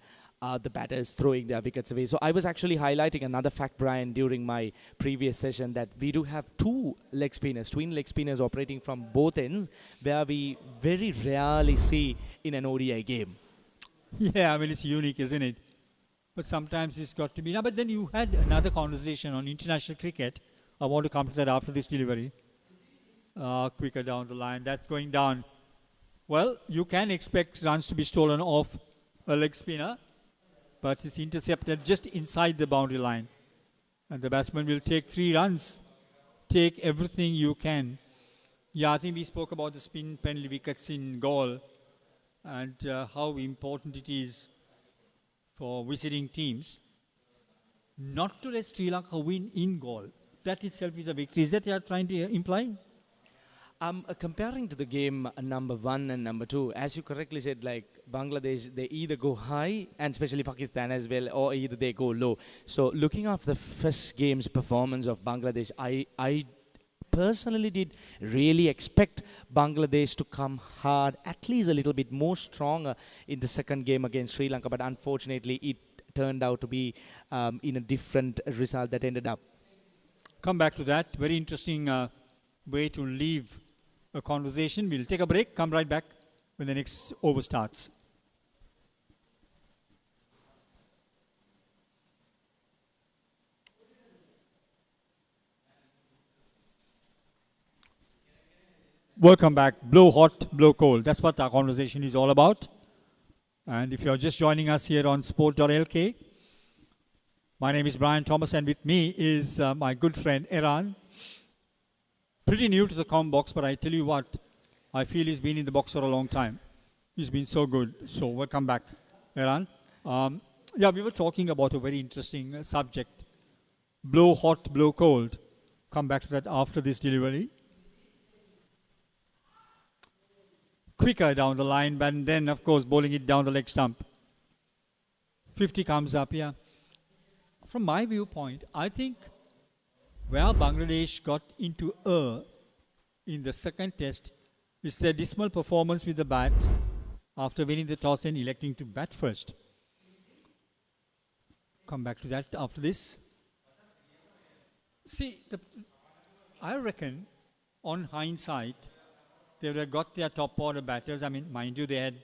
the batters throwing their wickets away. So I was actually highlighting another fact, Brian, during my previous session, that we do have two leg spinners, twin leg spinners operating from both ends, where we very rarely see in an ODI game. Yeah, I mean, it's unique, isn't it? But sometimes it's got to be. Now, but then you had another conversation on international cricket. I want to come to that after this delivery. Quicker down the line. That's going down. Well, you can expect runs to be stolen off a leg spinner, but it's intercepted just inside the boundary line. And the batsman will take 3 runs. Take everything you can. Yeah, I think we spoke about the spin penalty wickets in goal and how important it is for visiting teams not to let Sri Lanka win in goal. That itself is a victory. Is that you are trying to imply? Comparing to the game number 1 and number 2, as you correctly said, like Bangladesh, they either go high, and especially Pakistan as well, or either they go low. So looking at the first game's performance of Bangladesh, I personally did really expect Bangladesh to come hard, at least a little bit more stronger in the second game against Sri Lanka, but unfortunately it turned out to be in a different result that ended up. Come back to that. Very interesting way to leave a conversation. We'll take a break, come right back when the next over starts. Welcome back. Blow hot, blow cold. That's what our conversation is all about. And if you're just joining us here on Sport.lk, my name is Brian Thomas, and with me is my good friend Eran. Pretty new to the com box, but I tell you what, I feel he's been in the box for a long time. He's been so good. So welcome back, Eran. Yeah, we were talking about a very interesting subject. Blow hot, blow cold. Come back to that after this delivery. Quicker down the line, but then, of course, bowling it down the leg stump. 50 comes up, yeah. From my viewpoint, I think where Bangladesh got into in the second test is their dismal performance with the bat after winning the toss and electing to bat first. Come back to that after this. See, I reckon, on hindsight, they would have got their top order batters. I mean, mind you, they had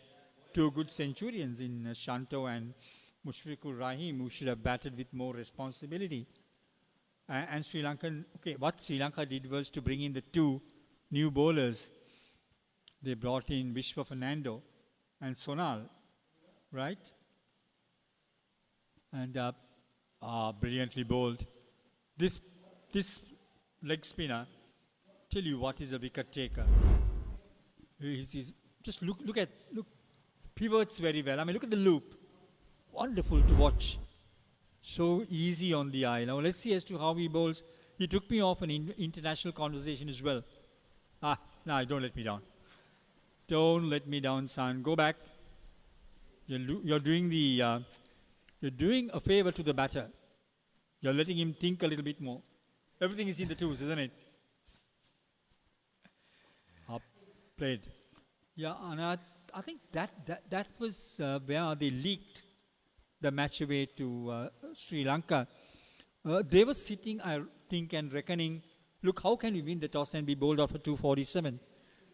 two good centurions in Shanto and Mushfiqur Rahim, who should have batted with more responsibility. And Sri Lankan, okay, what Sri Lanka did was to bring in the two new bowlers. They brought in Vishwa Fernando and Sonal, right? And brilliantly bowled. This leg spinner, tell you what is a wicket taker. He's just look, pivots very well. I mean, look at the loop. Wonderful to watch. So easy on the eye. Now, let's see as to how he bowls. He took me off an international conversation as well. No, don't let me down. Don't let me down, son. Go back. You're doing a favor to the batter. You're letting him think a little bit more. Everything is in the twos, isn't it? Up, played. Yeah, and I think that was where they leaked the match away to Sri Lanka. They were sitting, I think, and reckoning, look, how can we win the toss and be bowled out for 247?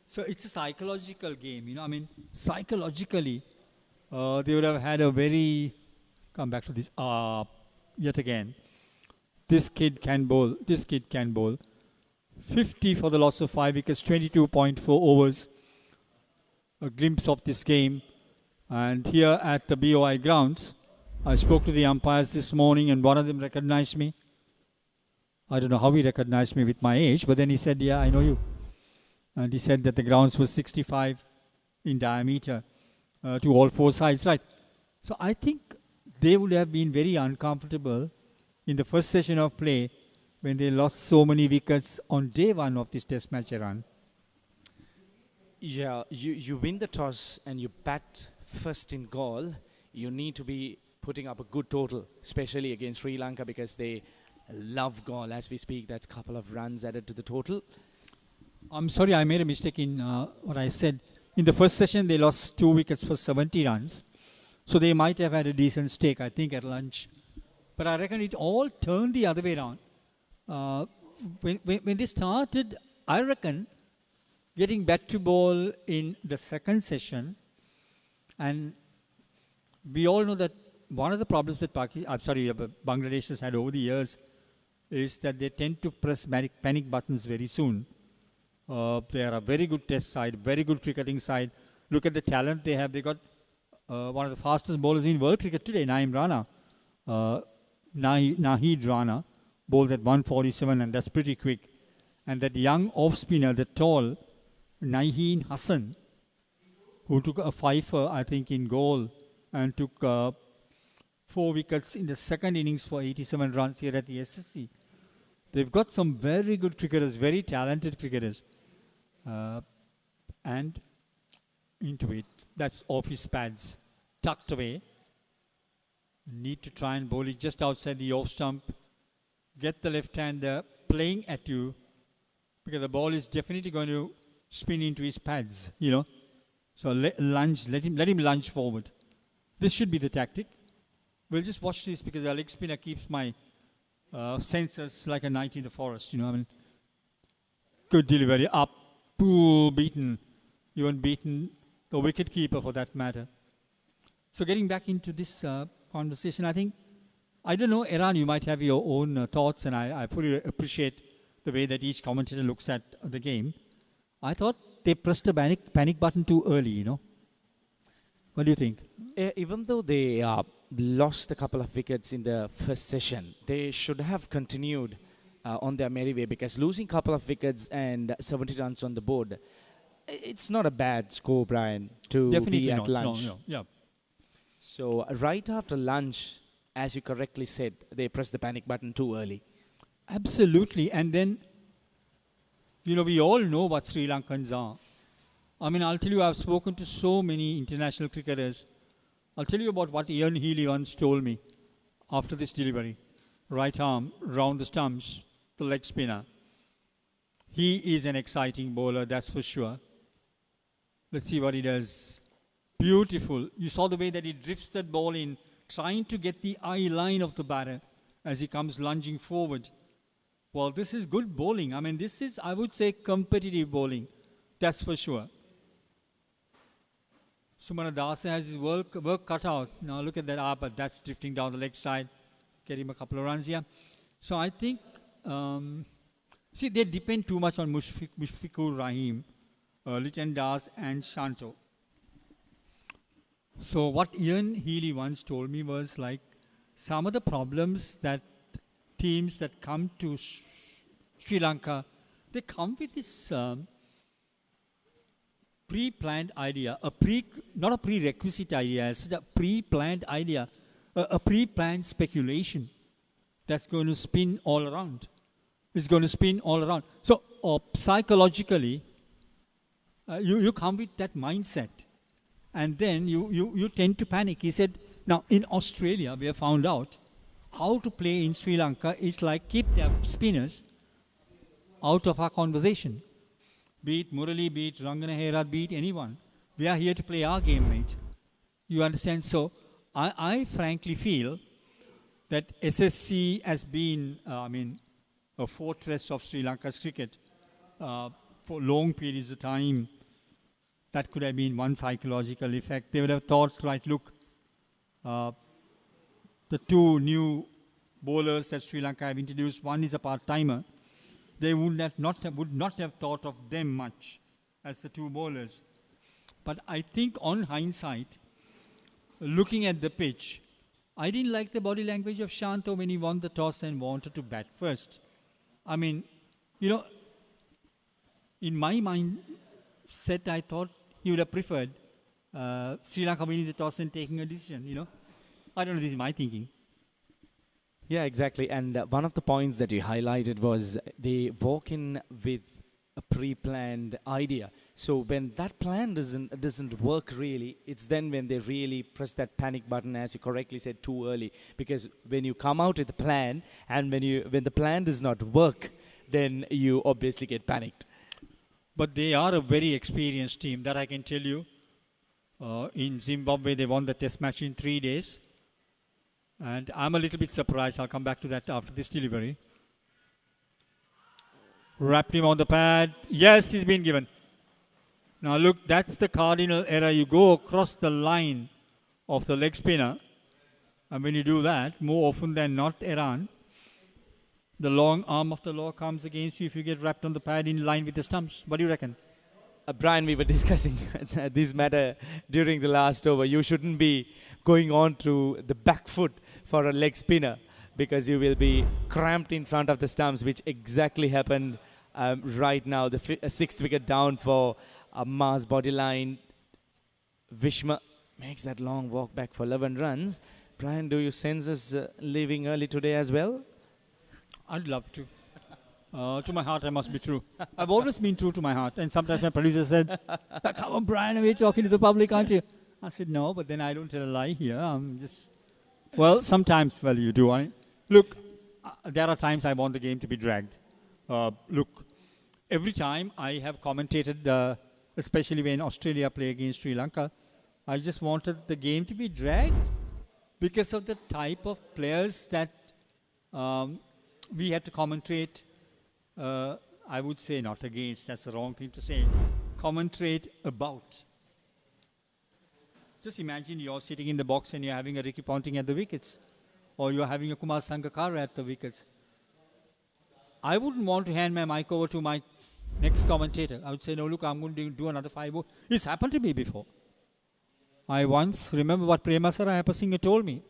So it's a psychological game, you know. I mean, psychologically, they would have had a very, come back to this, yet again. This kid can bowl. 50 for the loss of 5 wickets, 22.4 overs. A glimpse of this game. And here at the BOI grounds, I spoke to the umpires this morning, and one of them recognized me. I don't know how he recognized me with my age, but then he said, yeah, I know you. And he said that the grounds was 65 in diameter to all four sides, right? So I think they would have been very uncomfortable in the first session of play when they lost so many wickets on day one of this test match run. Yeah, you win the toss and you bat first in goal. You need to be putting up a good total, especially against Sri Lanka, because they love goal as we speak. That's a couple of runs added to the total. I'm sorry, I made a mistake in what I said. In the first session, they lost 2 wickets for 70 runs. So they might have had a decent stake, I think, at lunch. But I reckon it all turned the other way around. When they started, I reckon, getting back to ball in the second session, and we all know that one of the problems that Bangladesh has had over the years is that they tend to press panic buttons very soon. They are a very good test side, very good cricketing side. Look at the talent they have. They got one of the fastest bowlers in world cricket today, Naeem Rana. Nahid Rana bowls at 147, and that's pretty quick. And that young off-spinner, the tall Naiheen Hassan, who took a fifer, I think, in goal and took 4 wickets in the second innings for 87 runs here at the SSC. They've got some very good cricketers, very talented cricketers. And into it, that's off his pads, tucked away. Need to try and bowl it just outside the off stump. Get the left-hander playing at you, because the ball is definitely going to spin into his pads, you know. So let him lunge forward. This should be the tactic. We'll just watch this because a leg spinner keeps my senses like a night in the forest. You know, I mean, good delivery up, pool beaten, even beaten the wicket keeper for that matter. So getting back into this conversation, I don't know, Iran, you might have your own thoughts, and I fully appreciate the way that each commentator looks at the game. I thought they pressed the panic button too early, you know. What do you think? Even though they lost a couple of wickets in the first session, they should have continued on their merry way, because losing a couple of wickets and 70 runs on the board, it's not a bad score, Brian, to Definitely be at not. lunch. No. Yeah. So right after lunch, as you correctly said, they pressed the panic button too early. Absolutely. And then, you know, we all know what Sri Lankans are. I mean, I'll tell you, I've spoken to so many international cricketers. I'll tell you about what Ian Healy once told me after this delivery. Right arm, round the stumps, the leg spinner. He is an exciting bowler, that's for sure. Let's see what he does. Beautiful. You saw the way that he drifts that ball in, trying to get the eye line of the batter as he comes lunging forward. Well, this is good bowling. I mean, this is, I would say, competitive bowling. That's for sure. Sumana Dasa has his work cut out. Now look at that, but that's drifting down the leg side. Get him a couple of runs here. So I think, see, they depend too much on Mushfiqur Rahim, Liton Das and Shanto. So what Ian Healy once told me was like, some of the problems that teams that come to Sri Lanka, they come with this pre-planned idea, not a prerequisite idea, it's a pre-planned idea, a pre-planned speculation that's going to spin all around. It's going to spin all around. So psychologically, you come with that mindset, and then you tend to panic. He said, now in Australia, we have found out how to play in Sri Lanka is like keep their spinners out of our conversation. Be it Murali, be it Rangana Herat, be it anyone. We are here to play our game, mate. You understand? So I frankly feel that SSC has been, a fortress of Sri Lanka's cricket for long periods of time. That could have been one psychological effect. They would have thought, right, look, the two new bowlers that Sri Lanka have introduced, one is a part-timer. They would not have thought of them much as the two bowlers. But I think on hindsight, looking at the pitch, I didn't like the body language of Shanto when he won the toss and wanted to bat first. I mean, you know, in my mindset, I thought he would have preferred Sri Lanka winning the toss and taking a decision, you know. I don't know, this is my thinking. Yeah, exactly. And one of the points that you highlighted was they walk in with a pre-planned idea. So when that plan doesn't work really, it's then when they really press that panic button, as you correctly said, too early. Because when you come out with a plan and when the plan does not work, then you obviously get panicked. But they are a very experienced team, that I can tell you. In Zimbabwe, they won the test match in 3 days. And I'm a little bit surprised. I'll come back to that after this delivery. Wrapped him on the pad. Yes, he's been given. Now look, that's the cardinal error. You go across the line of the leg spinner. And when you do that, more often than not, Iran, the long arm of the law comes against you if you get wrapped on the pad in line with the stumps. What do you reckon? Brian, we were discussing this matter during the last over. You shouldn't be going on to the back foot for a leg spinner because you will be cramped in front of the stumps, which exactly happened right now. The sixth wicket down for Mars Bodyline. Vishma makes that long walk back for 11 runs. Brian, do you sense us leaving early today as well? I'd love to. To my heart, I must be true. I've always been true to my heart. And sometimes my producer said, come on, Brian, we're talking to the public, aren't you? I said, no, but then I don't tell a lie here. I'm just... Well, sometimes, well, you do. Look, there are times I want the game to be dragged. Look, every time I have commentated, especially when Australia play against Sri Lanka, I just wanted the game to be dragged because of the type of players that we had to commentate. I would say not against, that's the wrong thing to say. Commentate about. Just imagine you're sitting in the box and you're having a Ricky Ponting at the wickets. Or you're having a Kumar Sangakkara at the wickets. I wouldn't want to hand my mic over to my next commentator. I would say, no, look, I'm going to do another 5 overs. It's happened to me before. I once remember what Premasara Apasinghe told me.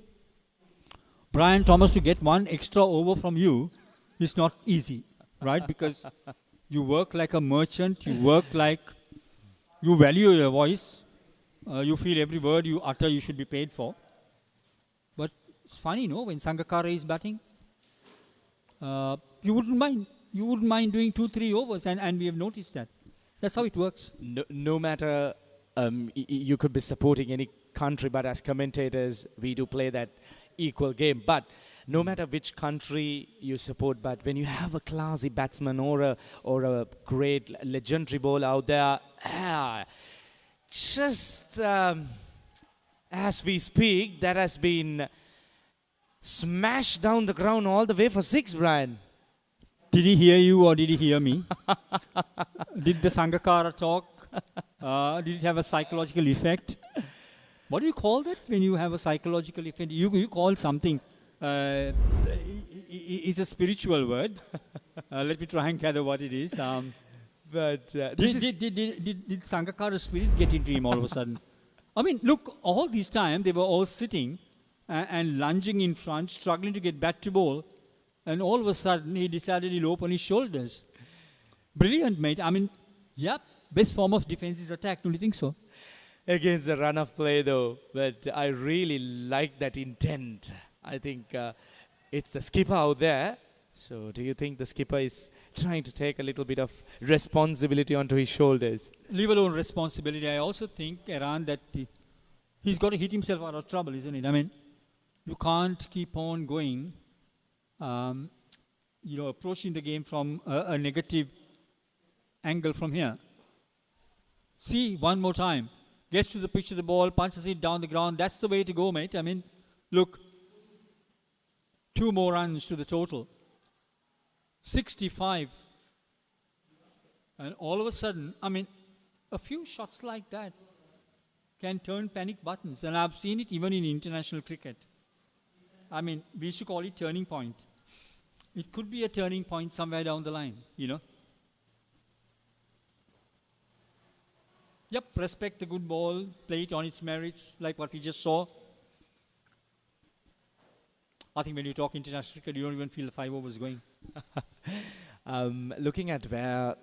Brian Thomas, to get 1 extra over from you is not easy, right? Because you work like a merchant, you work like, you value your voice, you feel every word you utter you should be paid for. But it's funny, no, when Sangakkara is batting, you wouldn't mind. You wouldn't mind doing 2-3 overs, and we have noticed that. That's how it works. No matter, you could be supporting any country, but as commentators, we do play that equal game. But no matter which country you support, but when you have a classy batsman or a great legendary bowler out there, just as we speak, that has been smashed down the ground all the way for 6, Brian. Did he hear you or did he hear me? Did the Sangakkara talk? Did it have a psychological effect? What do you call that when you have a psychological effect? You call something. It's a spiritual word. Let me try and gather what it is. Did Sangakkara's spirit get into him all of a sudden? I mean, look, all this time they were all sitting and lunging in front, struggling to get back to bowl. And all of a sudden, he decided he'll open his shoulders. Brilliant, mate. I mean, yeah, best form of defense is attack. Don't you think so? Against the run of play, though. But I really like that intent. I think it's the skipper out there. So do you think the skipper is trying to take a little bit of responsibility onto his shoulders? Leave alone responsibility. I also think, Iran, that he's got to hit himself out of trouble, isn't it? I mean, you can't keep on going. Approaching the game from a negative angle from here. See, one more time. Gets to the pitch of the ball, punches it down the ground. That's the way to go, mate. I mean, look, 2 more runs to the total. 65. And all of a sudden, I mean, a few shots like that can turn panic buttons. And I've seen it even in international cricket. I mean, we should call it turning point. It could be a turning point somewhere down the line, you know. Yep, respect the good ball, play it on its merits, like what we just saw. I think when you talk international cricket, you don't even feel the 5 overs going. Looking at where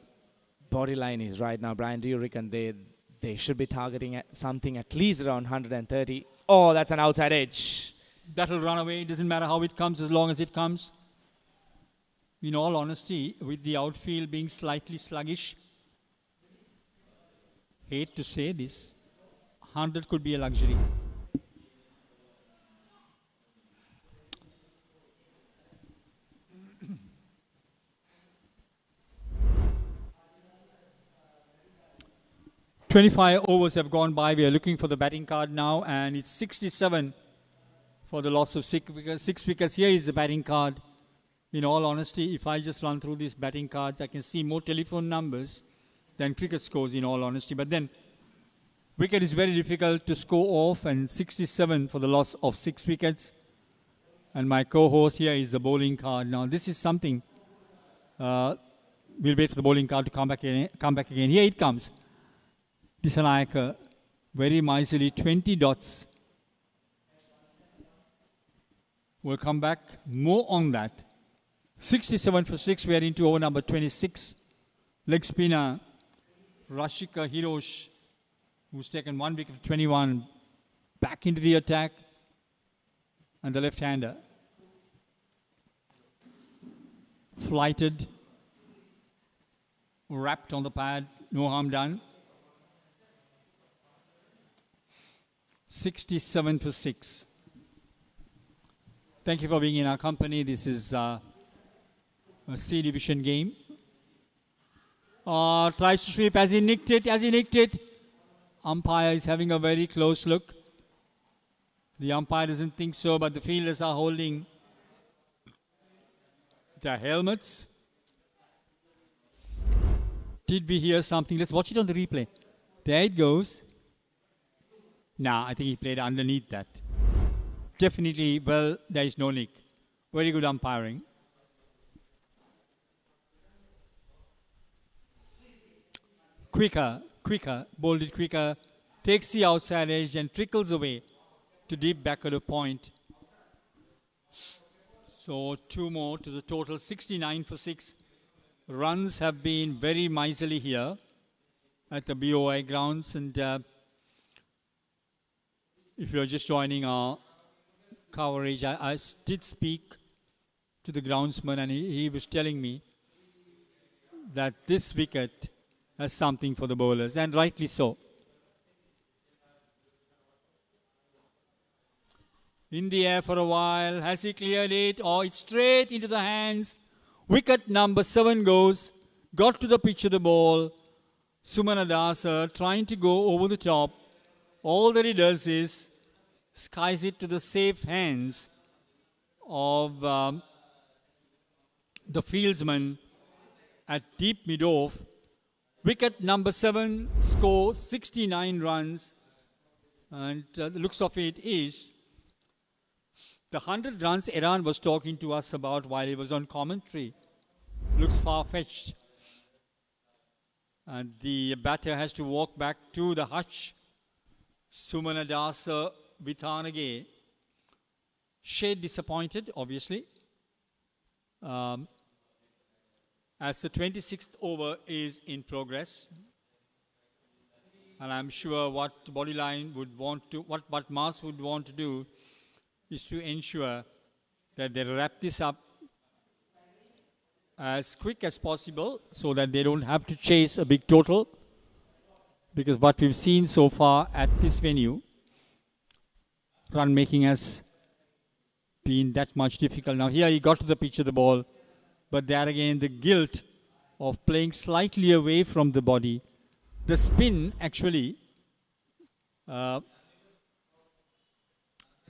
Bodyline is right now, Brian, do you reckon they should be targeting at something at least around 130? Oh, that's an outside edge. That'll run away. It doesn't matter how it comes, as long as it comes. In all honesty, with the outfield being slightly sluggish, hate to say this, 100 could be a luxury. "25 overs have gone by. We are looking for the batting card now, and it's 67 for the loss of 6 wickets. Here is the batting card. In all honesty, if I just run through these batting cards, I can see more telephone numbers than cricket scores, in all honesty. But then, wicket is very difficult to score off, and 67 for the loss of 6 wickets. And my co-host here is the bowling card. Now, this is something. We'll wait for the bowling card to come back again. Here it comes. Disanayaka, very miserly, 20 dots. We'll come back more on that. 67 for 6, we are into over number 26. Leg spinner, Rashika Hirosh, who's taken 1 wicket, 21, back into the attack. And the left-hander, flighted, wrapped on the pad, no harm done. 67 for 6. Thank you for being in our company. This is a C division game. Tries to sweep. Has he nicked it? Umpire is having a very close look. The umpire doesn't think so, but the fielders are holding their helmets. Did we hear something? Let's watch it on the replay. There it goes. Nah, I think he played underneath that. Definitely, well, there is no nick. Very good umpiring. Quicker, bowled it quicker, takes the outside edge and trickles away to deep back of the point. So 2 more to the total, 69 for 6. Runs have been very miserly here at the BOI grounds, and if you're just joining our coverage, I did speak to the groundsman, and he was telling me that this wicket has something for the bowlers, and rightly so. In the air for a while, has he cleared it? Oh, it's straight into the hands. Wicket number 7 goes, got to the pitch of the ball. Sumanadasa trying to go over the top. All that he does is skies it to the safe hands of the fieldsman at deep mid-off. Wicket number 7 scores 69 runs, and the looks of it is the 100 runs Iran was talking to us about while he was on commentary. Looks far-fetched. And the batter has to walk back to the hutch. Sumanadasa Vithanage. Shade disappointed, obviously. As the 26th over is in progress. And I'm sure what Bodyline would want to, what Mars would want to do is to ensure that they wrap this up as quick as possible so that they don't have to chase a big total. Because what we've seen so far at this venue, run making has been that much difficult. Now here he got to the pitch of the ball, but there again the guilt of playing slightly away from the body. The spin actually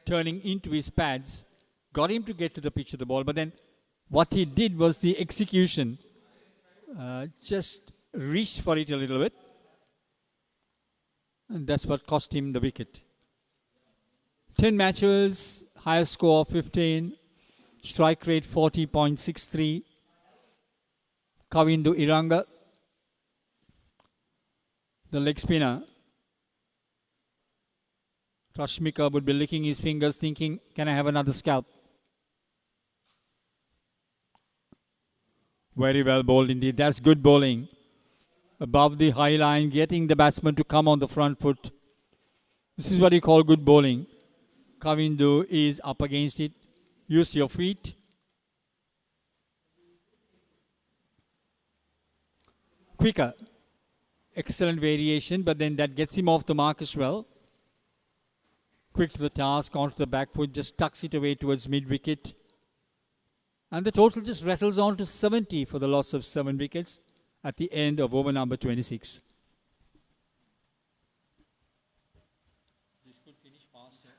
turning into his pads got him to get to the pitch of the ball, but then what he did was the execution just reached for it a little bit, and that's what cost him the wicket. 10 matches, highest score of 15, strike rate 40.63. Kavindu Iranga, the leg spinner. Rashmika would be licking his fingers thinking, can I have another scalp? Very well bowled indeed. That's good bowling. Above the high line, getting the batsman to come on the front foot. This is what you call good bowling. Kavindu is up against it. Use your feet. Quicker. Excellent variation, but then that gets him off the mark as well. Quick to the task, onto the back foot, just tucks it away towards mid-wicket. And the total just rattles on to 70 for the loss of 7 wickets at the end of over number 26. This could finish faster.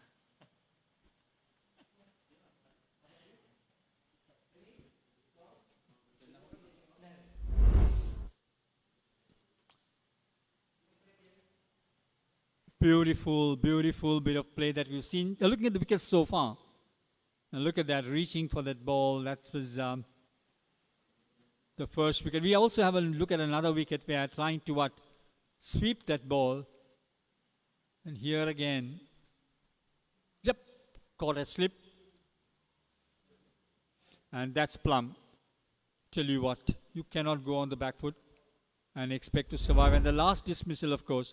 Beautiful, beautiful bit of play that we've seen. Looking at the wickets so far. And look at that, reaching for that ball. That was the first wicket. We also have a look at another wicket where trying to sweep that ball. And here again, yep, caught a slip. And that's plumb. Tell you what, you cannot go on the back foot and expect to survive. And the last dismissal, of course,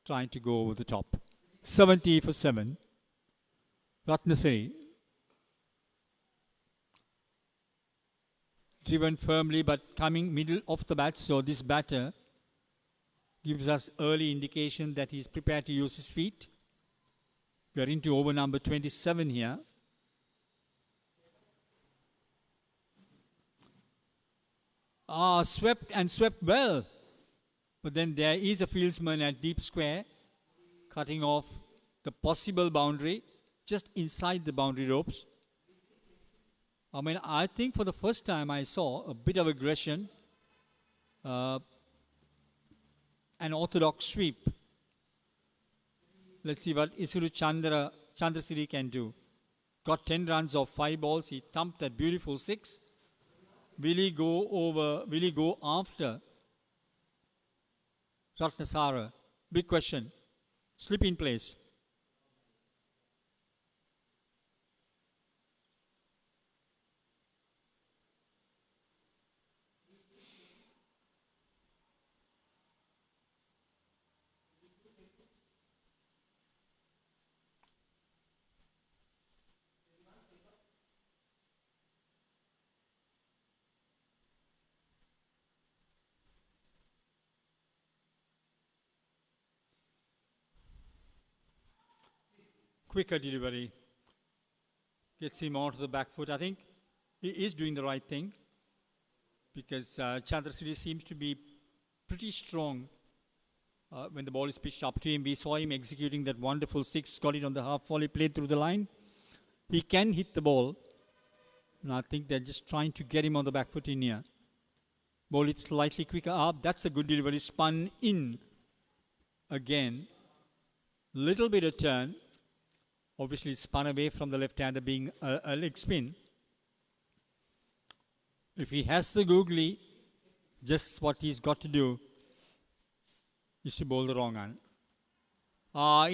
trying to go over the top. 70 for 7. Ratnasari. Driven firmly, but coming middle off the bat. So this batter gives us early indication that he's prepared to use his feet. We are into over number 27 here. Swept and swept well. But then there is a fieldsman at deep square, cutting off the possible boundary. just inside the boundary ropes. I mean, I think for the first time I saw a bit of aggression, an orthodox sweep. Let's see what Isuru Chandrasiri can do. Got 10 runs off 5 balls. He thumped that beautiful 6. Will he go over? Will he go after Ratnasara? Big question. Slip in place. Quicker delivery. Gets him onto the back foot. I think he is doing the right thing because Chandrasiri seems to be pretty strong when the ball is pitched up to him. We saw him executing that wonderful 6, got it on the half volley, played through the line. He can hit the ball. And I think they're just trying to get him on the back foot in here. Ball it slightly quicker up. That's a good delivery. Spun in again. Little bit of turn. Obviously spun away from the left-hander being a leg spin. If he has the googly, just what he's got to do is to bowl the wrong hand.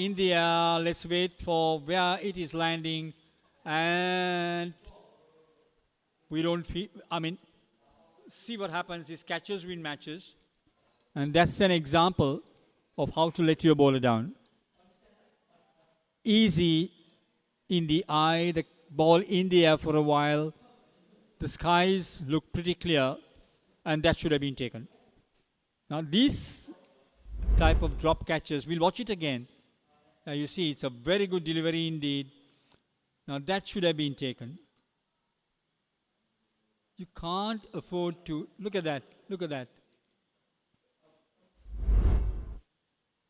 In the air, let's wait for where it is landing. And we don't feel, I mean, see what happens is catchers win matches. And that's an example of how to let your bowler down. Easy in the eye, the ball in the air for a while. The skies look pretty clear, and that should have been taken. Now these type of drop catches, we'll watch it again. Now you see it's a very good delivery indeed. Now that should have been taken. You can't afford to, look at that, look at that.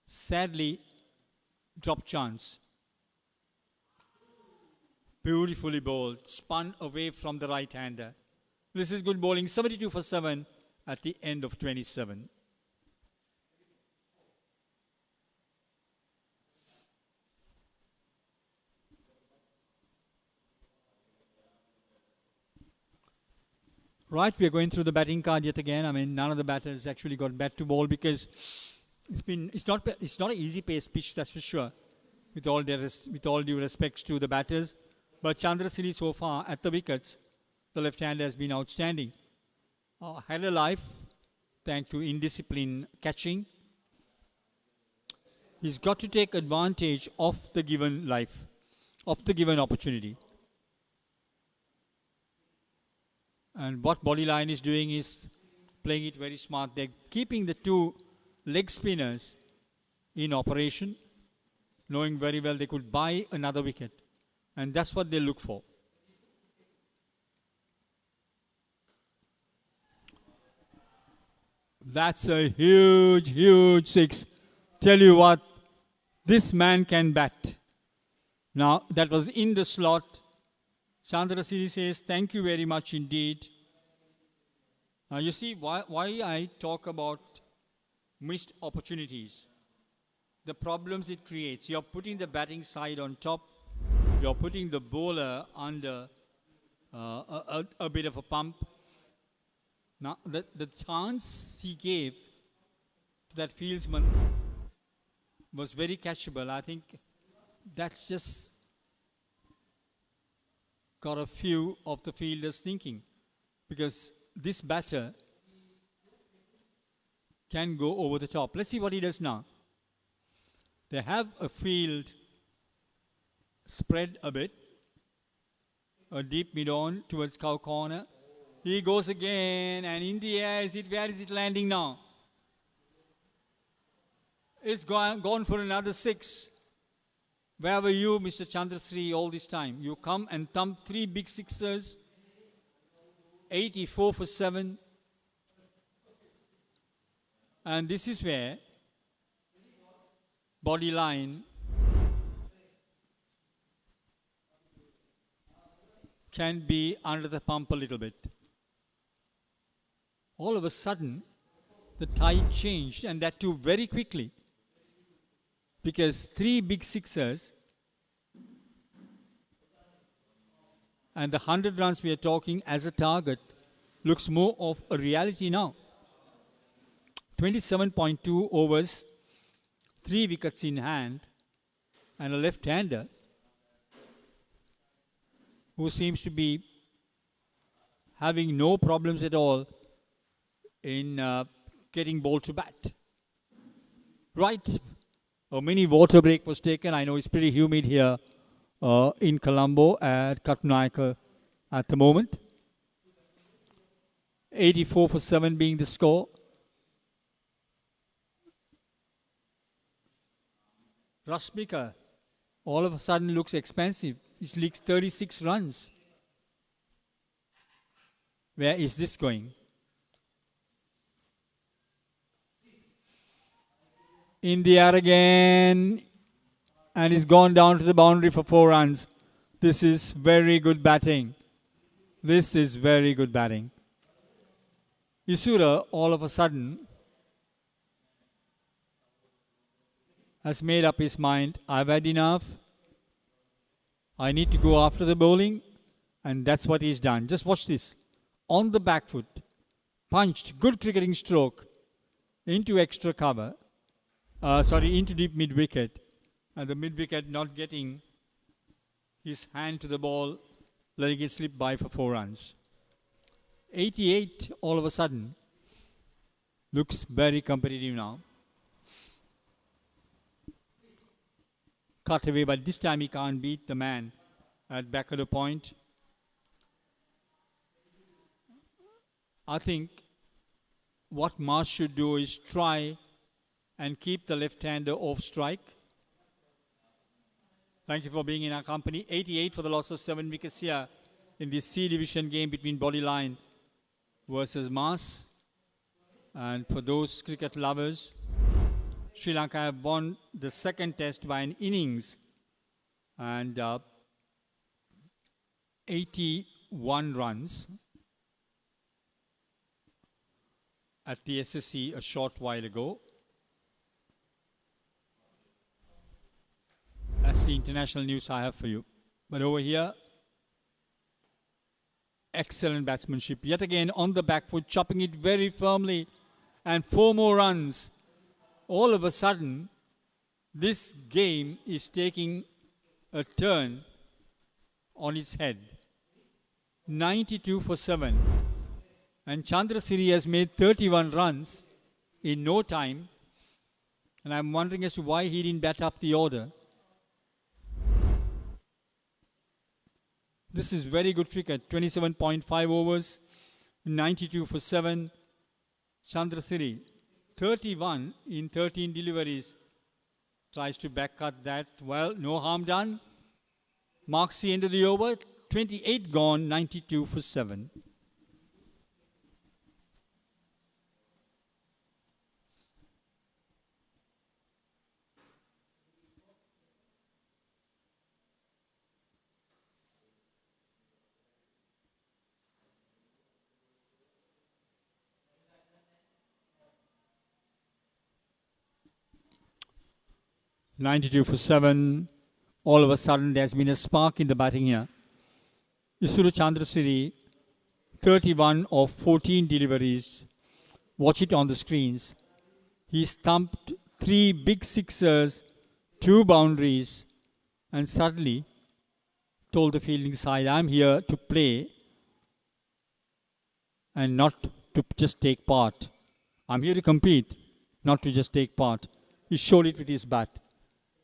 Sadly, drop chance. Beautifully bowled, spun away from the right-hander. This is good bowling, 72 for 7 at the end of 27. Right, we are going through the batting card yet again. I mean, none of the batters actually got bat to ball because it's not an easy pace pitch, that's for sure. With all due respects to the batters. But Chandrasiri so far at the wickets, the left-hander has been outstanding. Had a life thanks to indisciplined catching. He's got to take advantage of the given life, of the given opportunity. And what Bodyline is doing is playing it very smart. They're keeping the 2 leg spinners in operation, knowing very well they could buy another wicket. And that's what they look for. That's a huge, huge 6. Tell you what, this man can bat. Now, that was in the slot. Chandrasiri says, thank you very much indeed. Now, you see why I talk about missed opportunities. The problems it creates. You're putting the batting side on top. You're putting the bowler under a bit of a pump. Now, the chance he gave to that fieldsman was very catchable. I think that's just got a few of the fielders thinking, because this batter can go over the top. Let's see what he does now. They have a field spread a bit, a deep mid-on towards cow corner. He goes again, and in the air, where is it landing now? It's gone for another 6. Where were you, Mr. Chandrasiri, all this time? You come and thump 3 big sixers, 84 for 7. And this is where Bodyline can be under the pump a little bit. All of a sudden, the tide changed, and that too very quickly, because 3 big sixers and the 100 runs we are talking as a target looks more of a reality now. 27.2 overs, 3 wickets in hand, and a left-hander who seems to be having no problems at all in getting ball to bat. Right, a mini water break was taken. I know it's pretty humid here in Colombo at Katnaika at the moment. 84 for 7 being the score. Rashmika all of a sudden looks expensive. He leaks 36 runs. Where is this going? In the air again, and he's gone down to the boundary for 4 runs. This is very good batting. This is very good batting. Isura all of a sudden has made up his mind. I've had enough. I need to go after the bowling, and that's what he's done. Just watch this. On the back foot, punched, good cricketing stroke into extra cover. Into deep mid-wicket. And the mid-wicket not getting his hand to the ball, letting it slip by for 4 runs. 88 all of a sudden looks very competitive now. Cut away, but this time he can't beat the man at back of the point. I think what Marsh should do is try and keep the left-hander off strike. Thank you for being in our company. 88 for the loss of 7 wickets here in this C Division game between Bodyline versus Mars. And for those cricket lovers, Sri Lanka have won the second test by an innings and 81 runs at the SSC a short while ago. That's the international news I have for you. But over here, excellent batsmanship. Yet again on the back foot, chopping it very firmly. And 4 more runs. All of a sudden, this game is taking a turn on its head. 92 for 7. And Chandrasiri has made 31 runs in no time. And I'm wondering as to why he didn't bat up the order. This is very good cricket. 27.5 overs, 92 for 7. Chandrasiri, 31 in 13 deliveries. Tries to back cut that. Well, no harm done. Marks the end of the over. 28 gone, 92 for 7. .92 for 7. All of a sudden, there's been a spark in the batting here. Isuru Chandrasiri, 31 of 14 deliveries. Watch it on the screens. He stumped 3 big sixers, 2 boundaries, and suddenly told the fielding side, I'm here to play and not to just take part. I'm here to compete, not to just take part. He showed it with his bat.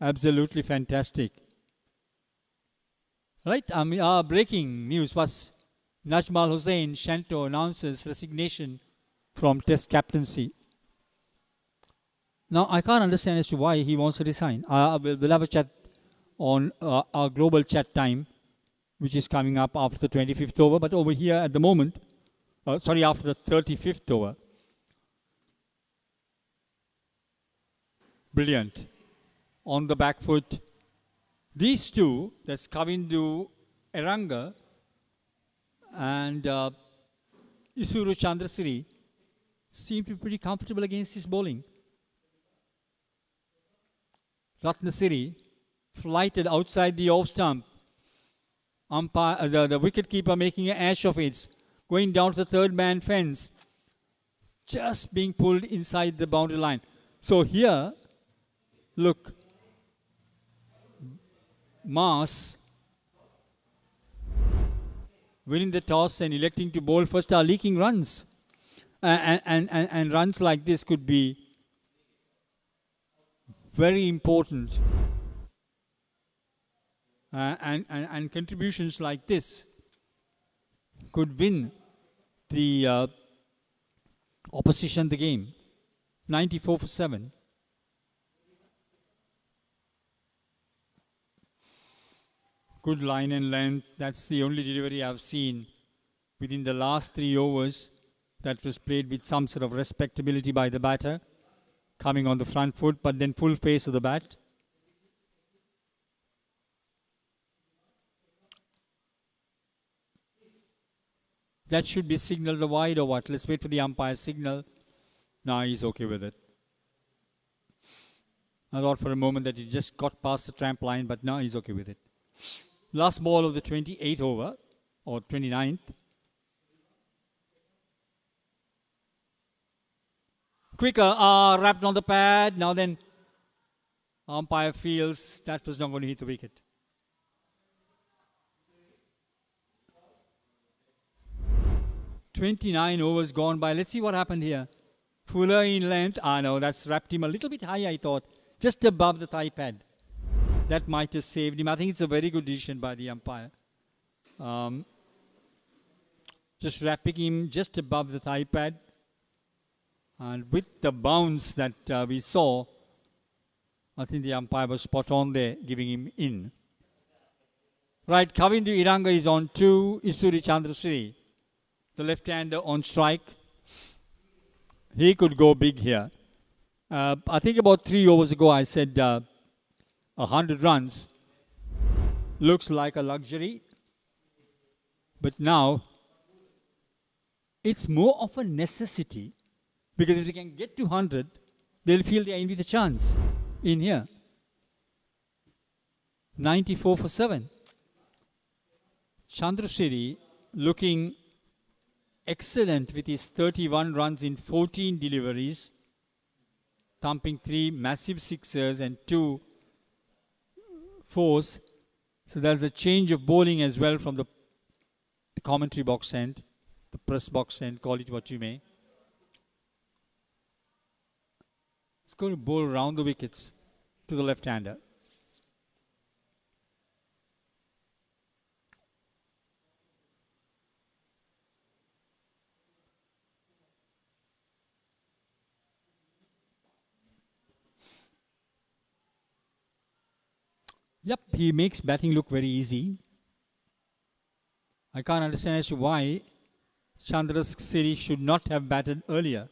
Absolutely fantastic. Right, breaking news was Najmal Hussain Shanto announces resignation from Test captaincy. Now, I can't understand as to why he wants to resign. We'll have a chat on our global chat time, which is coming up after the 25th over. But over here at the moment, after the 35th over. Brilliant. On the back foot. These two, that's Kavindu Eranga And Isuru Chandrasiri seemed to be pretty comfortable against his bowling. Ratnasiri flighted outside the off stump. Umpire, the wicketkeeper making an ash of it, going down to the third man fence, just being pulled inside the boundary line. So here, look, Mars winning the toss and electing to bowl first are leaking runs. And runs like this could be very important. And contributions like this could win the opposition the game. 94 for 7. Good line and length. That's the only delivery I've seen within the last 3 overs that was played with some sort of respectability by the batter, coming on the front foot, but then full face of the bat. That should be signaled wide or what? Let's wait for the umpire's signal. Now he's okay with it. I thought for a moment that he just got past the tramp line, but now he's okay with it. Last ball of the 28th over, or 29th. Quicker, wrapped on the pad. Now then, umpire feels that was not going to hit the wicket. "29 overs gone by." Let's see what happened here. Fuller in length. No, that's wrapped him a little bit high, I thought. Just above the thigh pad. That might have saved him. I think it's a very good decision by the umpire. Just wrapping him just above the thigh pad. And with the bounce that we saw, I think the umpire was spot on there, giving him in. Right, Kavindu Iranga is on 2. Isuri Chandrasiri, the left-hander, on strike. He could go big here. I think about 3 overs ago I said 100 runs looks like a luxury. But now it's more of a necessity. Because if they can get to 100, they'll feel they are in with a chance in here. 94 for 7. Chandrasiri looking excellent with his 31 runs in 14 deliveries, thumping 3 massive sixers and 2 fours. So there's a change of bowling as well from the commentary box end, the press box end, call it what you may. It's going to bowl around the wickets to the left-hander. Yep, he makes batting look very easy. I can't understand as to why Chandrasiri should not have batted earlier.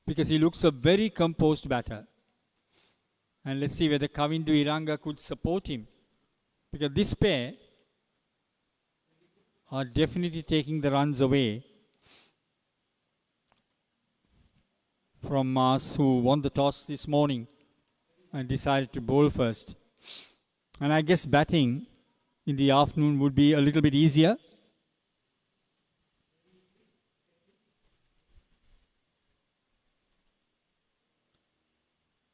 Because he looks a very composed batter. And let's see whether Kavindu Iranga could support him. Because this pair are definitely taking the runs away from Mars, who won the toss this morning and decided to bowl first. And I guess batting in the afternoon would be a little bit easier.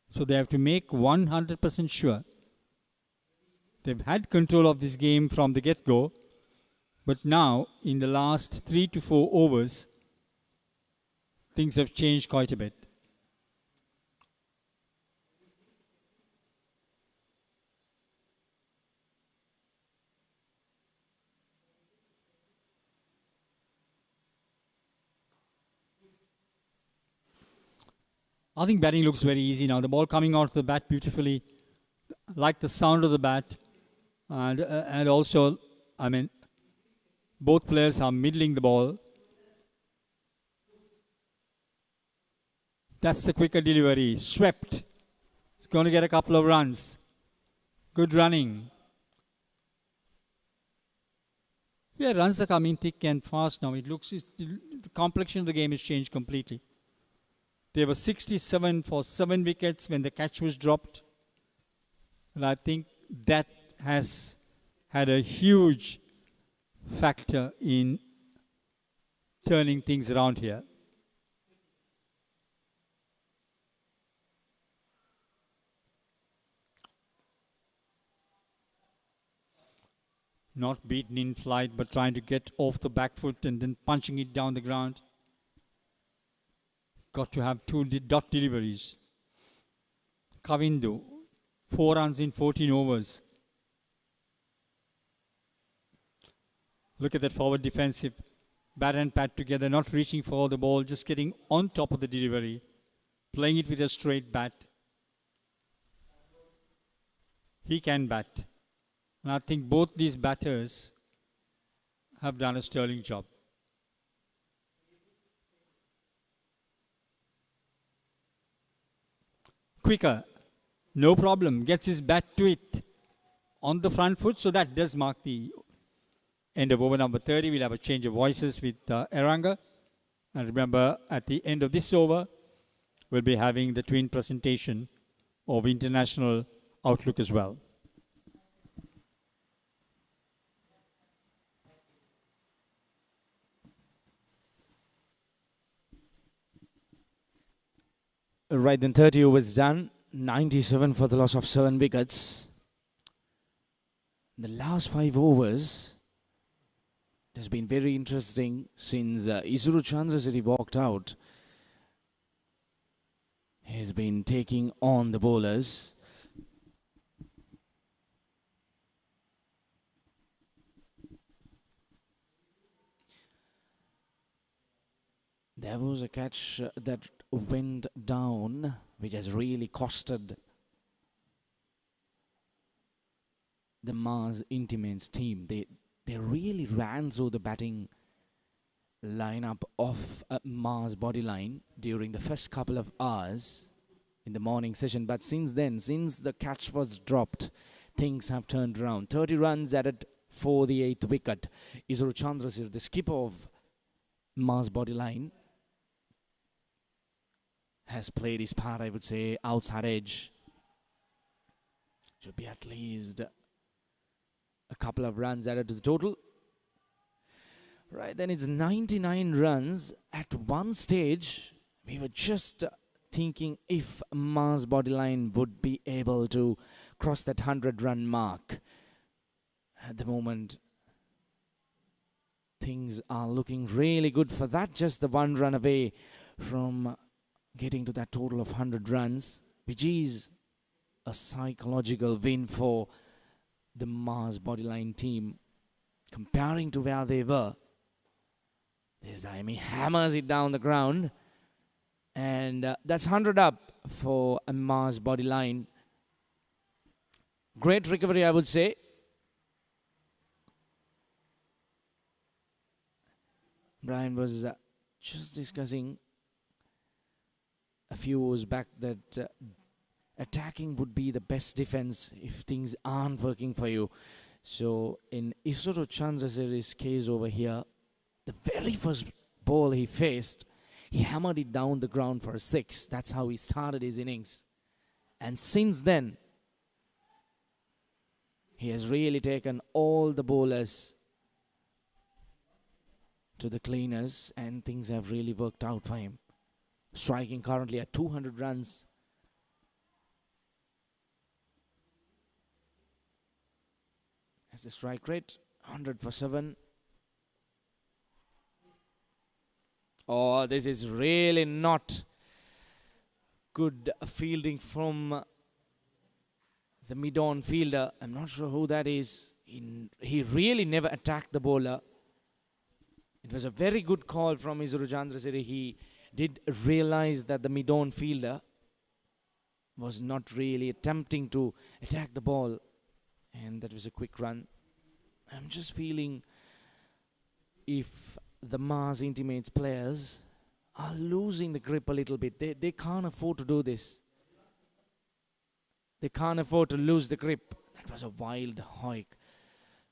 So they have to make 100% sure. They've had control of this game from the get-go. But now, in the last 3 to 4 overs, things have changed quite a bit. I think batting looks very easy now. The ball coming out of the bat beautifully. Like the sound of the bat. And also, I mean, both players are middling the ball. That's the quicker delivery. Swept. It's going to get a couple of runs. Good running. Yeah, runs are coming thick and fast now. It looks, the complexion of the game has changed completely. There were 67 for 7 wickets when the catch was dropped. And I think that has had a huge factor in turning things around here. Not beaten in flight, but trying to get off the back foot and then punching it down the ground. Got to have 2 dot deliveries. Kavindu, 4 runs in 14 overs. Look at that forward defensive. Bat and pad together, not reaching for the ball, just getting on top of the delivery. Playing it with a straight bat. He can bat. And I think both these batters have done a sterling job. Quicker, no problem, gets his bat to it on the front foot, so that does mark the end of over number 30. We'll have a change of voices with Eranga. And remember, at the end of this over, we'll be having the twin presentation of international outlook as well. Right, then 30 overs done. 97 for the loss of 7 wickets. The last 5 overs, it has been very interesting since Isuru Chandrasiri walked out. He's been taking on the bowlers. There was a catch that went down, which has really costed the Mars Intimates team. They really ran through the batting lineup of Mars Bodyline during the first couple of hours in the morning session. But since then, since the catch was dropped, things have turned around. 30 runs added for the 8th wicket. Isuru Chandrasiri, the skipper of Mars Bodyline, has played his part, I would say, outside edge. Should be at least a couple of runs added to the total. Right, then it's 99 runs. At one stage, we were just thinking if Mars Bodyline would be able to cross that 100-run mark. At the moment, things are looking really good for that. Just the 1 run away from getting to that total of 100 runs, which is a psychological win for the Mars Bodyline team. Comparing to where they were, this time he hammers it down the ground, and that's 100 up for a Mars Bodyline. Great recovery, I would say. Brian was just discussing a few hours back that attacking would be the best defense if things aren't working for you. So in Isuru Chandrasiri's case over here, the very first ball he faced, he hammered it down the ground for a 6. That's how he started his innings. And since then, he has really taken all the bowlers to the cleaners, and things have really worked out for him. Striking currently at 200 runs. As the strike rate, 100 for 7. Oh, this is really not good fielding from the mid-on fielder. I'm not sure who that is. He really never attacked the bowler. It was a very good call from Isuru Chandrasiri. He did realize that the mid-on fielder was not really attempting to attack the ball, and that was a quick run. I'm just feeling if the Mars Intimates players are losing the grip a little bit. They can't afford to do this. They can't afford to lose the grip. That was a wild hike.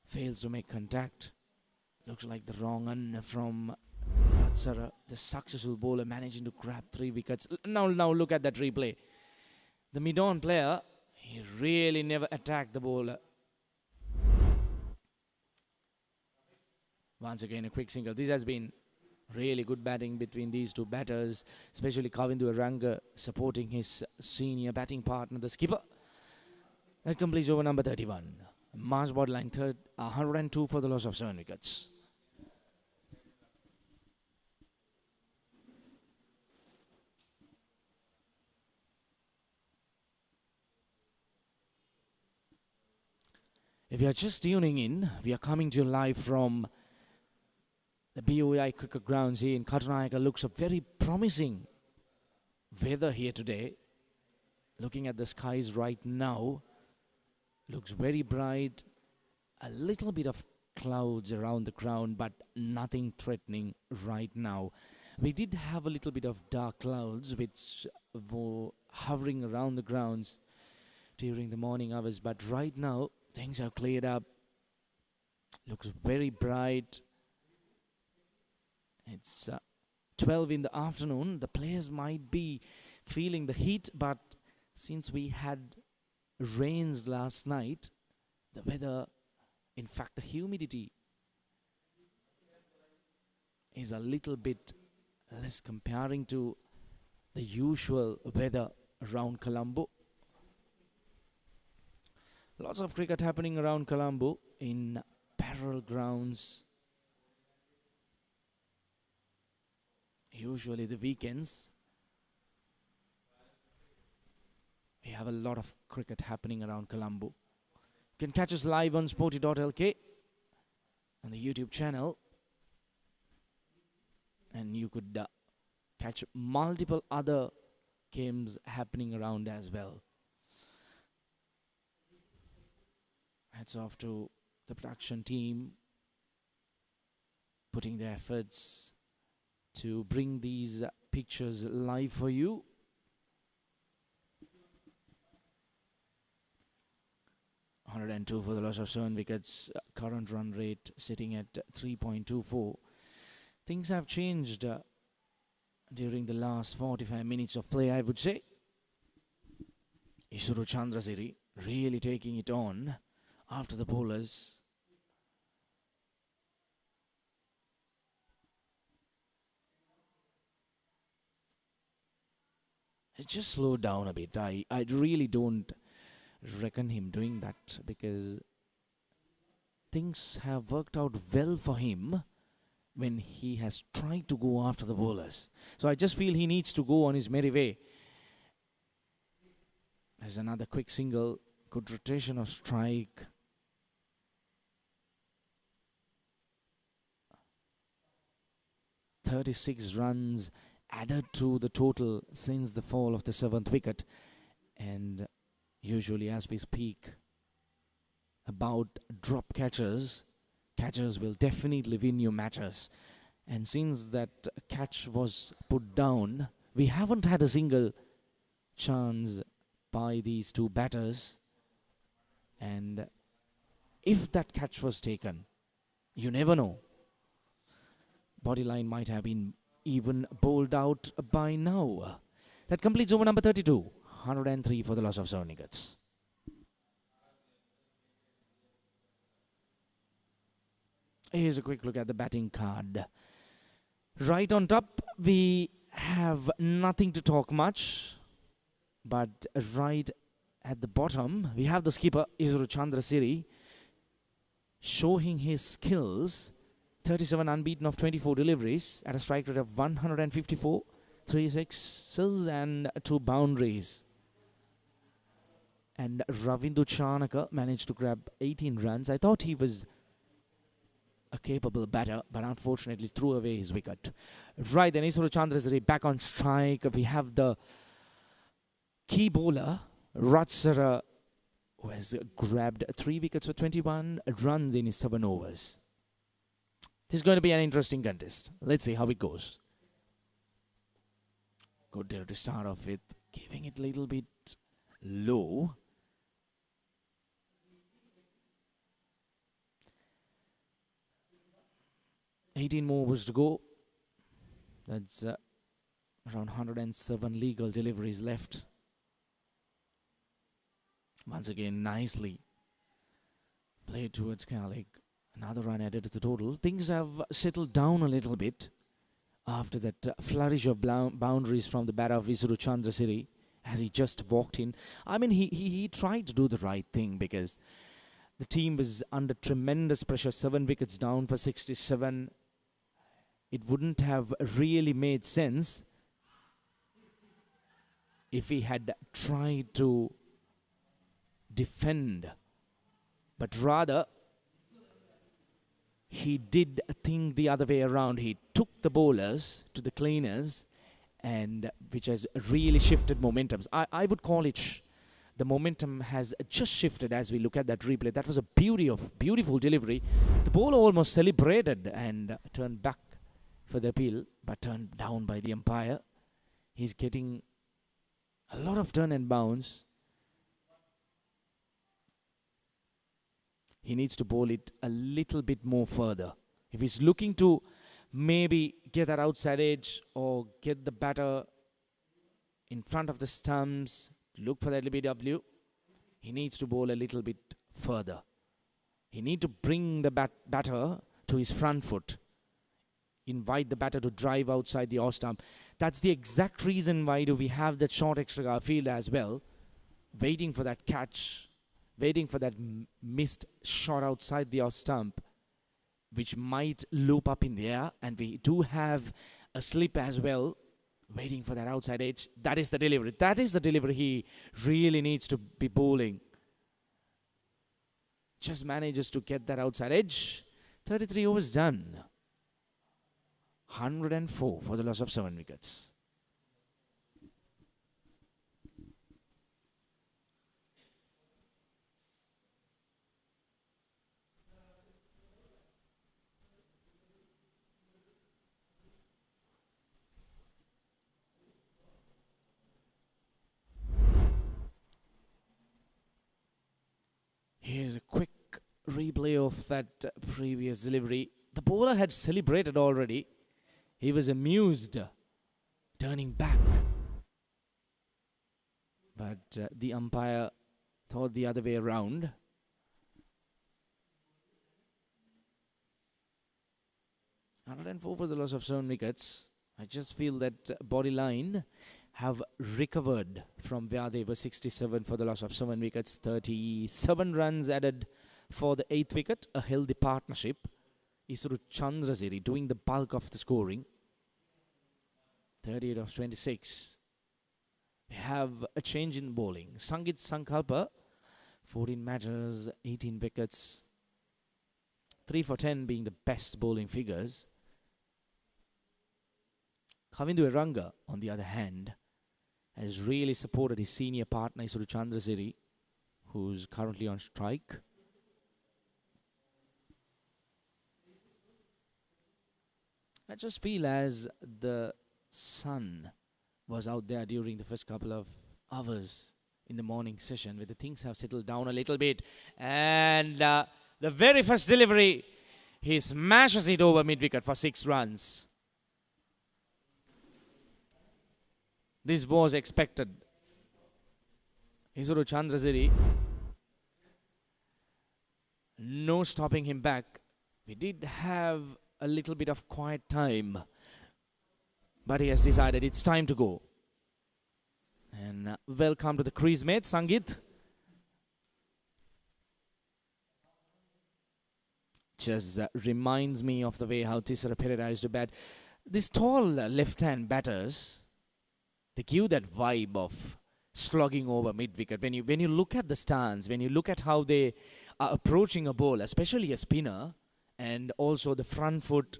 Fails to make contact. Looks like the wrong one from Vatsara, the successful bowler managing to grab 3 wickets. Now look at that replay. The mid-on player, he really never attacked the bowler. Once again, a quick single. This has been really good batting between these two batters, especially Kavindu Aranga supporting his senior batting partner, the skipper. That completes over number 31. Mars Bodyline third, 102 for the loss of 7 wickets. If you are just tuning in, we are coming to you live from the BODYLINE cricket grounds here in Katunayaka. Looks a very promising weather here today. Looking at the skies right now, looks very bright. A little bit of clouds around the ground, but nothing threatening right now. We did have a little bit of dark clouds which were hovering around the grounds during the morning hours, but right now things have cleared up. Looks very bright. It's 12 in the afternoon. The players might be feeling the heat, but since we had rains last night, the weather, in fact the humidity, is a little bit less comparing to the usual weather around Colombo. Lots of cricket happening around Colombo in parallel grounds. Usually the weekends, we have a lot of cricket happening around Colombo. You can catch us live on Sporty.lk on the YouTube channel. And you could catch multiple other games happening around as well. Hats off to the production team putting their efforts to bring these pictures live for you. (102) for the loss of 7 wickets. Current run rate sitting at 3.24. Things have changed during the last 45 minutes of play, I would say. Isuru Chandrasiri really taking it on after the bowlers. It just slowed down a bit. I really don't reckon him doing that, because things have worked out well for him when he has tried to go after the bowlers. So I just feel he needs to go on his merry way. There's another quick single. Good rotation of strike. (36 runs added to the total since the fall of the 7th wicket. And usually as we speak about drop catchers, catchers will definitely win you matches. And since that catch was put down, we haven't had a single chance by these two batters. And if that catch was taken, you never know. Bodyline might have been even bowled out by now. That completes over number 32. 103 for the loss of 7 wickets. Here's a quick look at the batting card. Right on top, we have nothing to talk much. But right at the bottom, we have the skipper, Isuru Chandrasiri, showing his skills. 37 unbeaten of 24 deliveries at a strike rate of 154, 3 sixes and 2 boundaries. And Ravindu Chanaka managed to grab 18 runs. I thought he was a capable batter, but unfortunately threw away his wicket. Right then, Isuru Chandrasiri back on strike. We have the key bowler, Ratsara, who has grabbed 3 wickets for 21 runs in his 7 overs. This is going to be an interesting contest. Let's see how it goes. Good there to start off with, giving it a little bit low. 18 more overs to go. That's around 107 legal deliveries left. Once again, nicely played towards Sportylk. Another run added to the total. Things have settled down a little bit after that flourish of boundaries from the batter of Isuru Chandrasiri as he just walked in. I mean, he tried to do the right thing because the team was under tremendous pressure. 7 wickets down for 67. It wouldn't have really made sense if he had tried to defend, but rather he did think the other way around. He took the bowlers to the cleaners, and which has really shifted momentums. I would call it the momentum has just shifted as we look at that replay. That was a beautiful delivery. The bowler almost celebrated and turned back for the appeal, but turned down by the umpire. He's getting a lot of turn and bounce. He needs to bowl it a little bit more further. If he's looking to maybe get that outside edge or get the batter in front of the stumps, look for that LBW, he needs to bowl a little bit further. He needs to bring the batter to his front foot. Invite the batter to drive outside the off stump. That's the exact reason why do we have that short extra field as well. Waiting for that catch. Waiting for that missed shot outside the off stump, which might loop up in the air. And we do have a slip as well. Waiting for that outside edge. That is the delivery. That is the delivery he really needs to be bowling. Just manages to get that outside edge. 33 overs done. 104 for the loss of 7 wickets. Here's a quick replay of that previous delivery. The bowler had celebrated already. He was amused, turning back. But the umpire thought the other way around. $104 for the loss of 7 wickets. I just feel that Bodyline have recovered from where they were. 67 for the loss of 7 wickets. 37 runs added for the 8th wicket. A healthy partnership. Isuru Chandrasiri doing the bulk of the scoring. 38 of 26. We have a change in bowling. Sangit Sankalpa, 14 matches, 18 wickets. 3 for 10 being the best bowling figures. Kavindu Eranga, on the other hand, has really supported his senior partner, Isuru Chandrasiri, who's currently on strike. I just feel as the sun was out there during the first couple of hours in the morning session, where the things have settled down a little bit. And the very first delivery, he smashes it over mid-wicket for 6 runs. This was expected. Isuru Chandrasiri, no stopping him back. We did have a little bit of quiet time, but he has decided it's time to go. And welcome to the crease, mate, Sangit. Just reminds me of the way how Tisara Pereira used to bat. These tall left-hand batters, they give that vibe of slogging over mid-wicket. When you look at the stance, when you look at how they are approaching a ball, especially a spinner, and also the front foot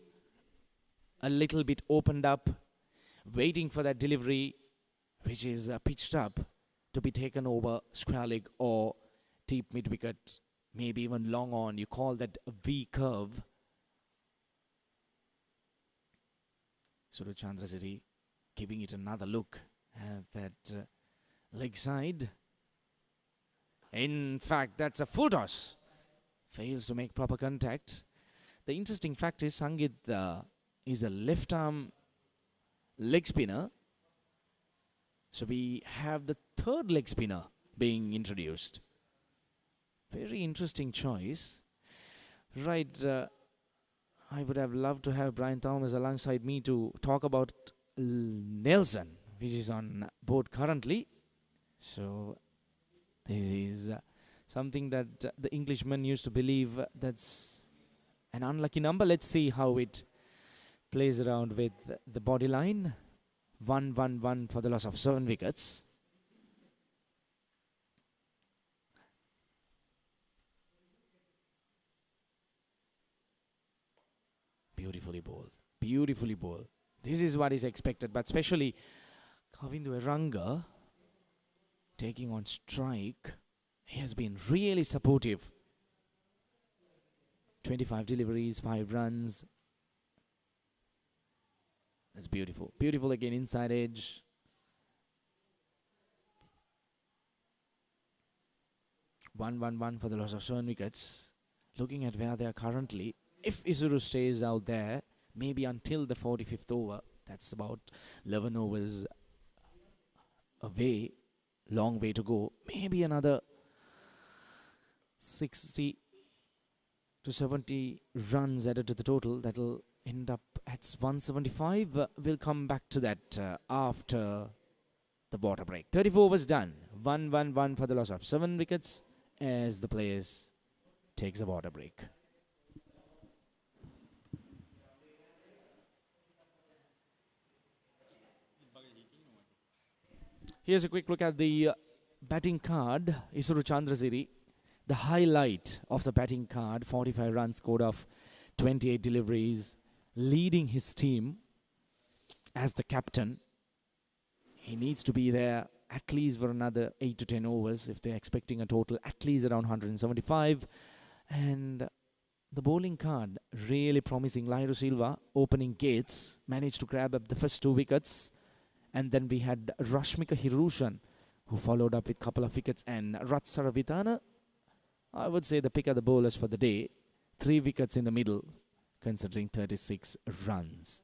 a little bit opened up, waiting for that delivery, which is pitched up to be taken over Sportylk or deep mid-wicket, maybe even long on. You call that a V curve. Isuru Chandrasiri giving it another look at that leg side. In fact, that's a full toss. Fails to make proper contact. The interesting fact is Sangit is a left arm leg spinner. So we have the third leg spinner being introduced. Very interesting choice. Right, I would have loved to have Brian Thomas alongside me to talk about Nelson, which is on board currently. So this is something that the Englishman used to believe that's an unlucky number. Let's see how it plays around with the body line. 1-1-1 for the loss of 7 wickets. Beautifully bowled. Beautifully bowled. This is what is expected, but especially Kavindu Eranga taking on strike. He has been really supportive. 25 deliveries, 5 runs. That's beautiful. Beautiful again, inside edge. One for the loss of 7 wickets. Looking at where they are currently, if Isuru stays out there, maybe until the 45th over, that's about 11 overs away, long way to go. Maybe another 60 to 70 runs added to the total. That'll end up at 175. We'll come back to that after the water break. 34 overs done. 1-1-1 for the loss of 7 wickets as the players takes a water break. Here's a quick look at the batting card. Isuru Chandrasiri, the highlight of the batting card, 45 runs scored off 28 deliveries, leading his team as the captain. He needs to be there at least for another 8 to 10 overs if they're expecting a total at least around 175. And the bowling card, really promising. Lairu Silva opening gates, managed to grab up the first 2 wickets. And then we had Rashmika Hirushan, who followed up with a couple of wickets. And Ratsara Vitana, I would say the pick of the bowlers for the day. 3 wickets in the middle, considering 36 runs.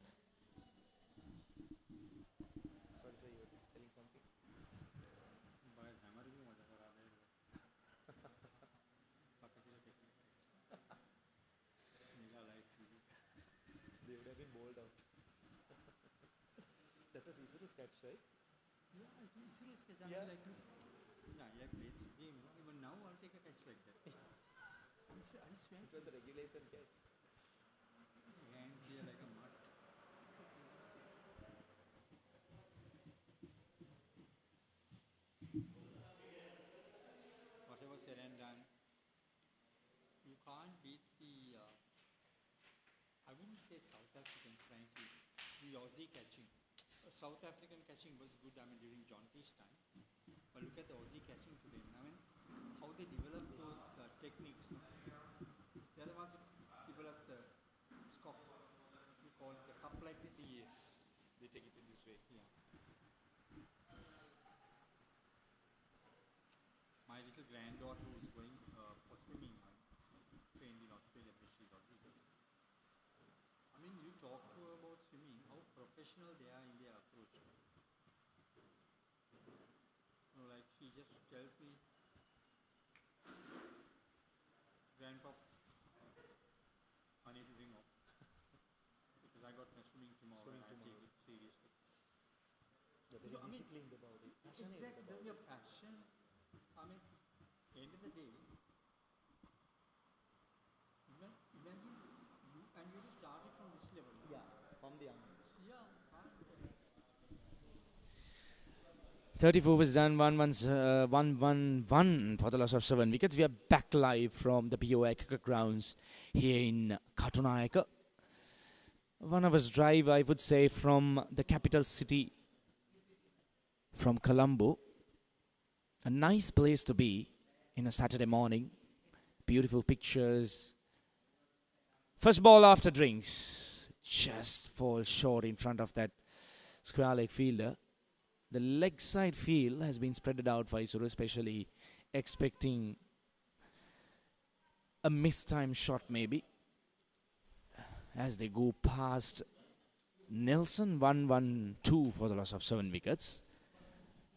They would have been bowled out. That was Isuru's catch, right? Yeah, I think Isuru's catch. I mean, like, I played this game, you know. Even now, I'll take a catch like that. I swear. It was a regulation catch. Hands here like a mud. Whatever said and done, you can't beat the, I wouldn't say South African, frankly, the Aussie catching. South African catching was good, I mean, during John Tees time. But look at the Aussie catching today. I mean, how they develop those techniques. No? They're the ones who develop the scoff. You call it the cup like this? Yes, they take it in this way. Yeah. My little granddaughter who's going for swimming, trained in Australia, but she's Aussie. I mean, you talk to her about swimming, how professional they are in their approach. You know, like she just tells me, Grandpa, I need to ring off because I got my swimming tomorrow and I take it seriously. They're very disciplined about it. Exactly, your passion. I mean, end of the day, imagine you, and you just started from this level. Yeah, from the young age. Yeah. 34 was done, 1-1-1 for the loss of 7 wickets. We are back live from the BODYLINE cricket grounds here in Katunayaka. 1 hour's drive, I would say, from the capital city, from Colombo. A nice place to be in a Saturday morning. Beautiful pictures. First ball after drinks. Just falls short in front of that square leg fielder. The leg side field has been spread out for Isuru, especially expecting a mistime shot maybe. as they go past Nelson. 1-1-2 for the loss of 7 wickets.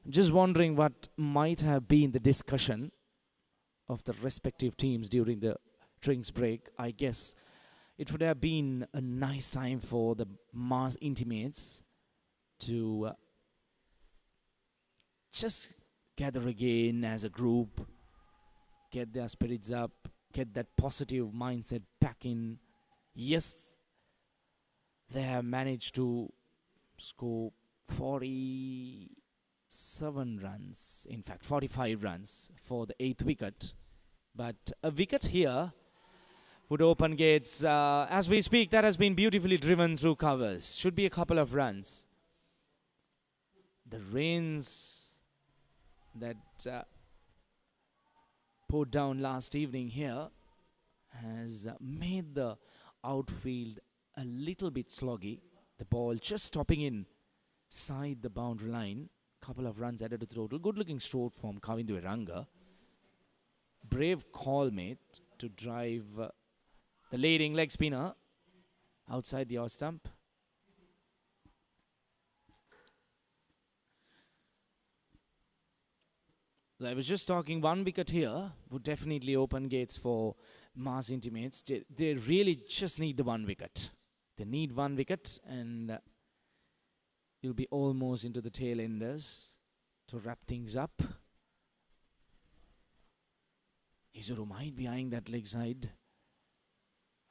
Just wondering what might have been the discussion of the respective teams during the drinks break. I guess it would have been a nice time for the Mars intimates to just gather again as a group, get their spirits up, get that positive mindset back in. Yes, they have managed to score 47 runs, in fact 45 runs for the 8th wicket. But a wicket here would open gates. As we speak, that has been beautifully driven through covers. Should be a couple of runs. The rains that poured down last evening here has made the outfield a little bit sloggy. The ball just stopping inside the boundary line. Couple of runs added to the total. Good looking stroke from Kavindu Eranga. Brave call made to drive the leading leg spinner outside the out stump. I was just talking, 1 wicket here would definitely open gates for Mars intimates. They really just need the 1 wicket. They need 1 wicket, and you'll be almost into the tail enders to wrap things up. Izuru might be eyeing that leg side.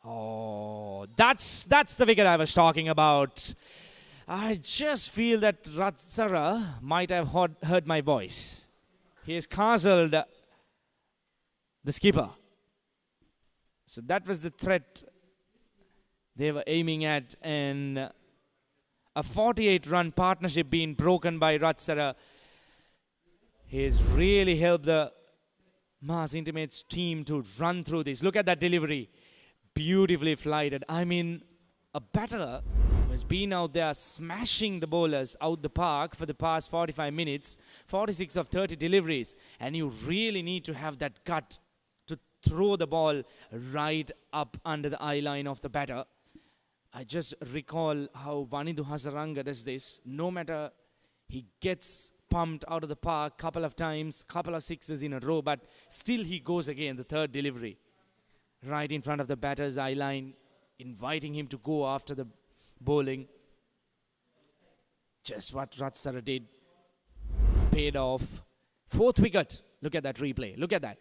Oh, that's the wicket I was talking about. I just feel that Ratsara might have heard my voice. He has castled the skipper. So that was the threat they were aiming at, and a 48-run partnership being broken by Ratsara. He has really helped the Mars Intimates team to run through this. Look at that delivery. Beautifully flighted. I mean, a batter who has been out there smashing the bowlers out the park for the past 45 minutes, 46 of 30 deliveries, and you really need to have that gut to throw the ball right up under the eye line of the batter. I just recall how Vanidu Hazaranga does this. No matter, he gets pumped out of the park couple of times, couple of sixes in a row, but still he goes again, the third delivery, right in front of the batter's eye line, inviting him to go after the bowling. Just what Ratsara did. Paid off. 4th wicket. Look at that replay. Look at that.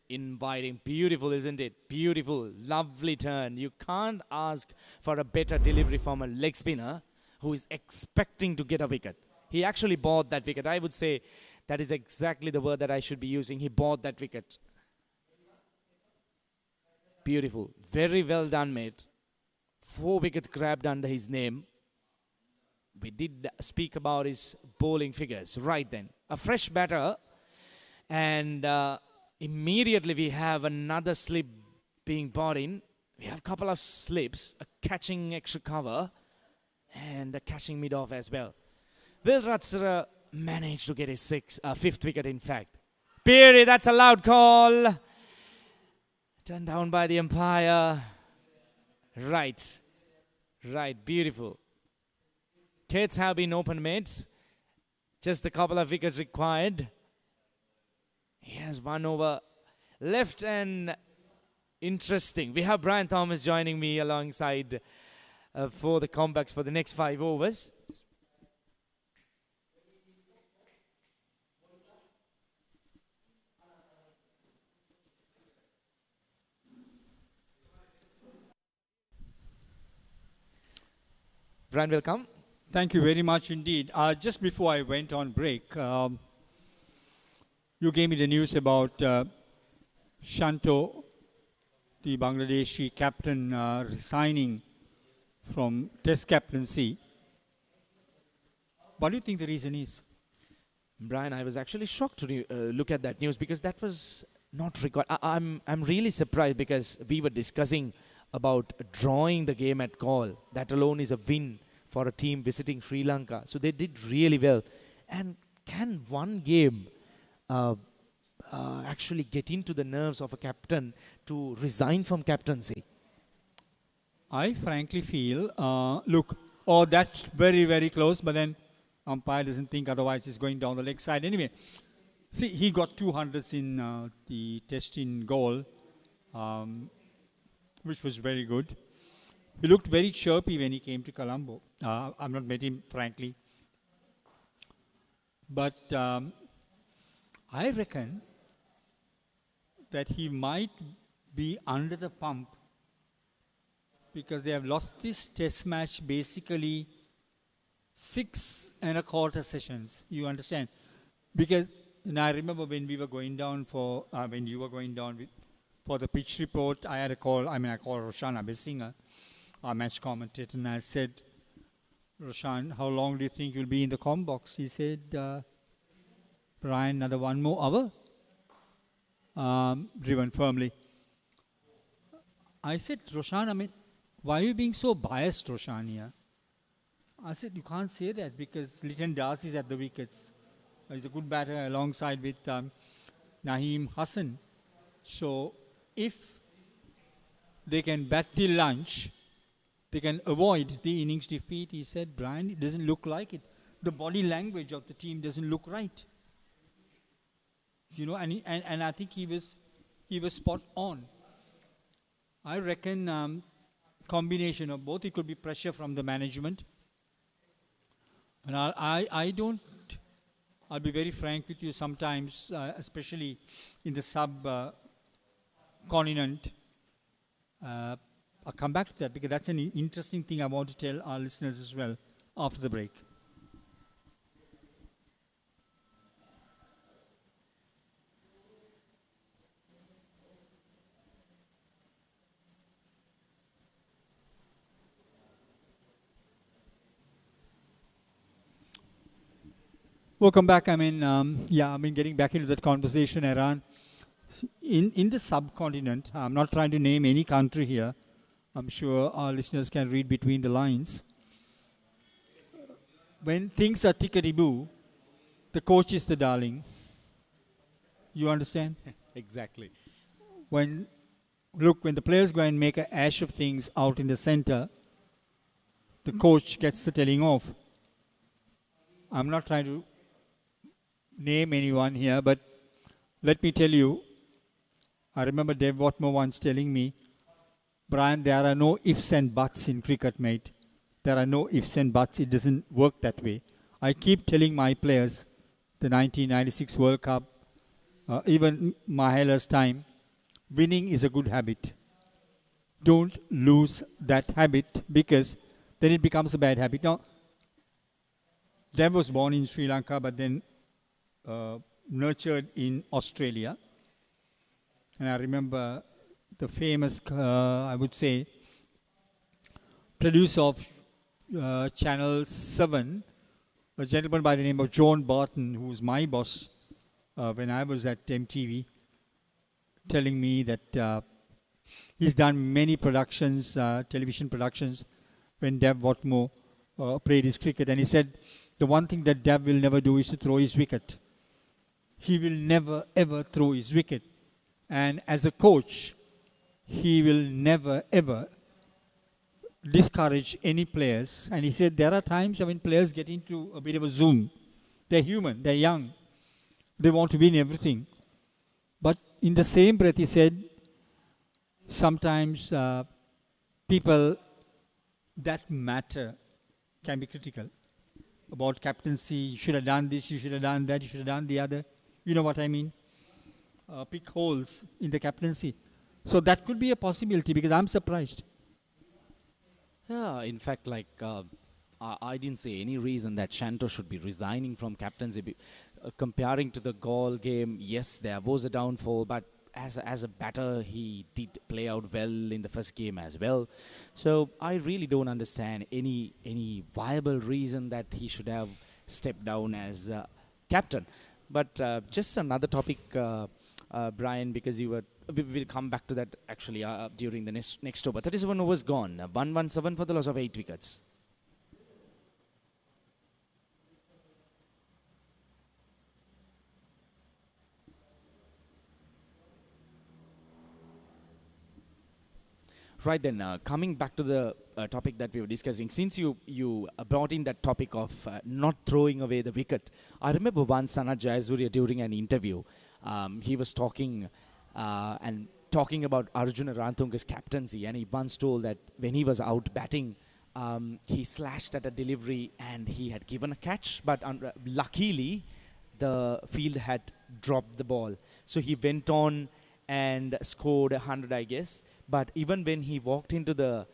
Inviting. Beautiful, isn't it? Beautiful. Lovely turn. You can't ask for a better delivery from a leg spinner who is expecting to get a wicket. He actually bought that wicket. I would say that is exactly the word that I should be using. He bought that wicket. Beautiful. Very well done, mate. 4 wickets grabbed under his name. We did speak about his bowling figures. Right then. A fresh batter. And immediately we have another slip being brought in. We have a couple of slips. A catching extra cover. And a catching mid-off as well. Will Ratsara manage to get his 5th wicket, in fact? Peary, that's a loud call. Turned down by the umpire. Right. Right. Beautiful. Kids have been open mates. Just a couple of wickets required. He has 1 over left, and interesting. We have Brian Thomas joining me alongside for the comebacks for the next 5 overs. Brian, welcome. Thank you very much indeed. Just before I went on break, you gave me the news about Shanto, the Bangladeshi captain, resigning from Test captaincy. What do you think the reason is? Brian, I was actually shocked to look at that news because that was not recorded. I'm really surprised because we were discussing about drawing the game at Galle. That alone is a win for a team visiting Sri Lanka. So they did really well. And can one game actually get into the nerves of a captain to resign from captaincy? I frankly feel, look, oh, that's very, very close, but then umpire doesn't think otherwise he's going down the leg side. Anyway, see, he got 200s in the test in goal, um, which was very good. He looked very chirpy when he came to Colombo. I've not met him, frankly. But I reckon that he might be under the pump because they have lost this test match basically 6.25 sessions. You understand? Because I remember when we were going down for, when you were going down for the pitch report, I had a call. I called Roshan Abessinger, our match commentator, and I said, Roshan, how long do you think you'll be in the comm box? He said, Brian, another 1 more hour. Driven firmly. I said, Roshan, why are you being so biased, Roshan, here? I said, you can't say that because Lytton Das is at the wickets. He's a good batter alongside with Naeem Hassan. So if they can bat till lunch, they can avoid the innings defeat. He said, Brian, it doesn't look like it. The body language of the team doesn't look right. You know, and I think he was spot on. I reckon combination of both. It could be pressure from the management. And I don't, I'll be very frank with you, sometimes, especially in the sub-continent, I'll come back to that because that's an interesting thing I want to tell our listeners as well after the break. Welcome back. Getting back into that conversation, Iran. In the subcontinent, I'm not trying to name any country here. I'm sure our listeners can read between the lines. When things are tickety-boo, the coach is the darling. You understand? Exactly. When the players go and make an ash of things out in the center, the coach gets the telling off. I'm not trying to name anyone here, but let me tell you, I remember Dave Watmore once telling me, Brian, there are no ifs and buts in cricket, mate. There are no ifs and buts. It doesn't work that way. I keep telling my players, the 1996 World Cup, even Mahela's time, winning is a good habit. Don't lose that habit because then it becomes a bad habit. Now, Dev was born in Sri Lanka, but then nurtured in Australia. And I remember the famous, I would say, producer of Channel 7, a gentleman by the name of John Barton, who was my boss when I was at MTV, telling me that he's done many productions, television productions, when Dev Watmore played his cricket. And he said, the one thing that Dev will never do is to throw his wicket. He will never, ever throw his wicket. And as a coach, he will never, ever discourage any players. And he said there are times when players get into a bit of a zoom. They're human, they're young. They want to win everything. But in the same breath, he said, sometimes people that matter can be critical. About captaincy, you should have done this, you should have done that, you should have done the other. You know what I mean? Pick holes in the captaincy. So that could be a possibility because I'm surprised. Yeah, in fact, I didn't say any reason that Shanto should be resigning from captaincy. Comparing to the Gaul game, yes, there was a downfall, but as a batter, he did play out well in the first game as well. So I really don't understand any viable reason that he should have stepped down as captain. But just another topic, Brian, because we will come back to that actually during the next over. 37 overs gone, 117 for the loss of 8 wickets. Right then, coming back to the topic that we were discussing, since you brought in that topic of not throwing away the wicket, I remember once Sanat Jayasuriya during an interview, he was talking about Arjuna Rantunga's captaincy, and he once told that when he was out batting, he slashed at a delivery and he had given a catch, but luckily the field had dropped the ball. So he went on and scored 100, I guess. But even when he walked into the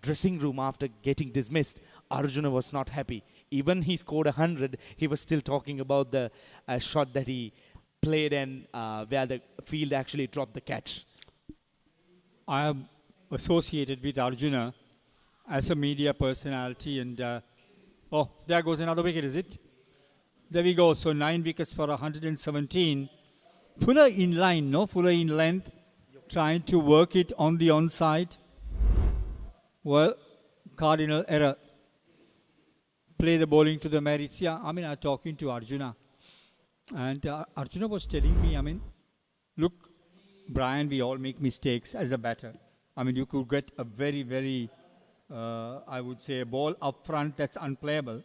dressing room after getting dismissed, Arjuna was not happy. Even he scored 100, he was still talking about the shot that he played and where the field actually dropped the catch. I am associated with Arjuna as a media personality, and oh, there goes another wicket, is it? There we go. So 9 wickets for 117. Fuller in line, no? Fuller in length, trying to work it on the onside. Well, cardinal error. Play the bowling to the merits. Yeah, I mean, I'm talking to Arjuna. And Arjuna was telling me, I mean, look, Brian, we all make mistakes as a batter. I mean, you could get a very, very, I would say, a ball up front that's unplayable.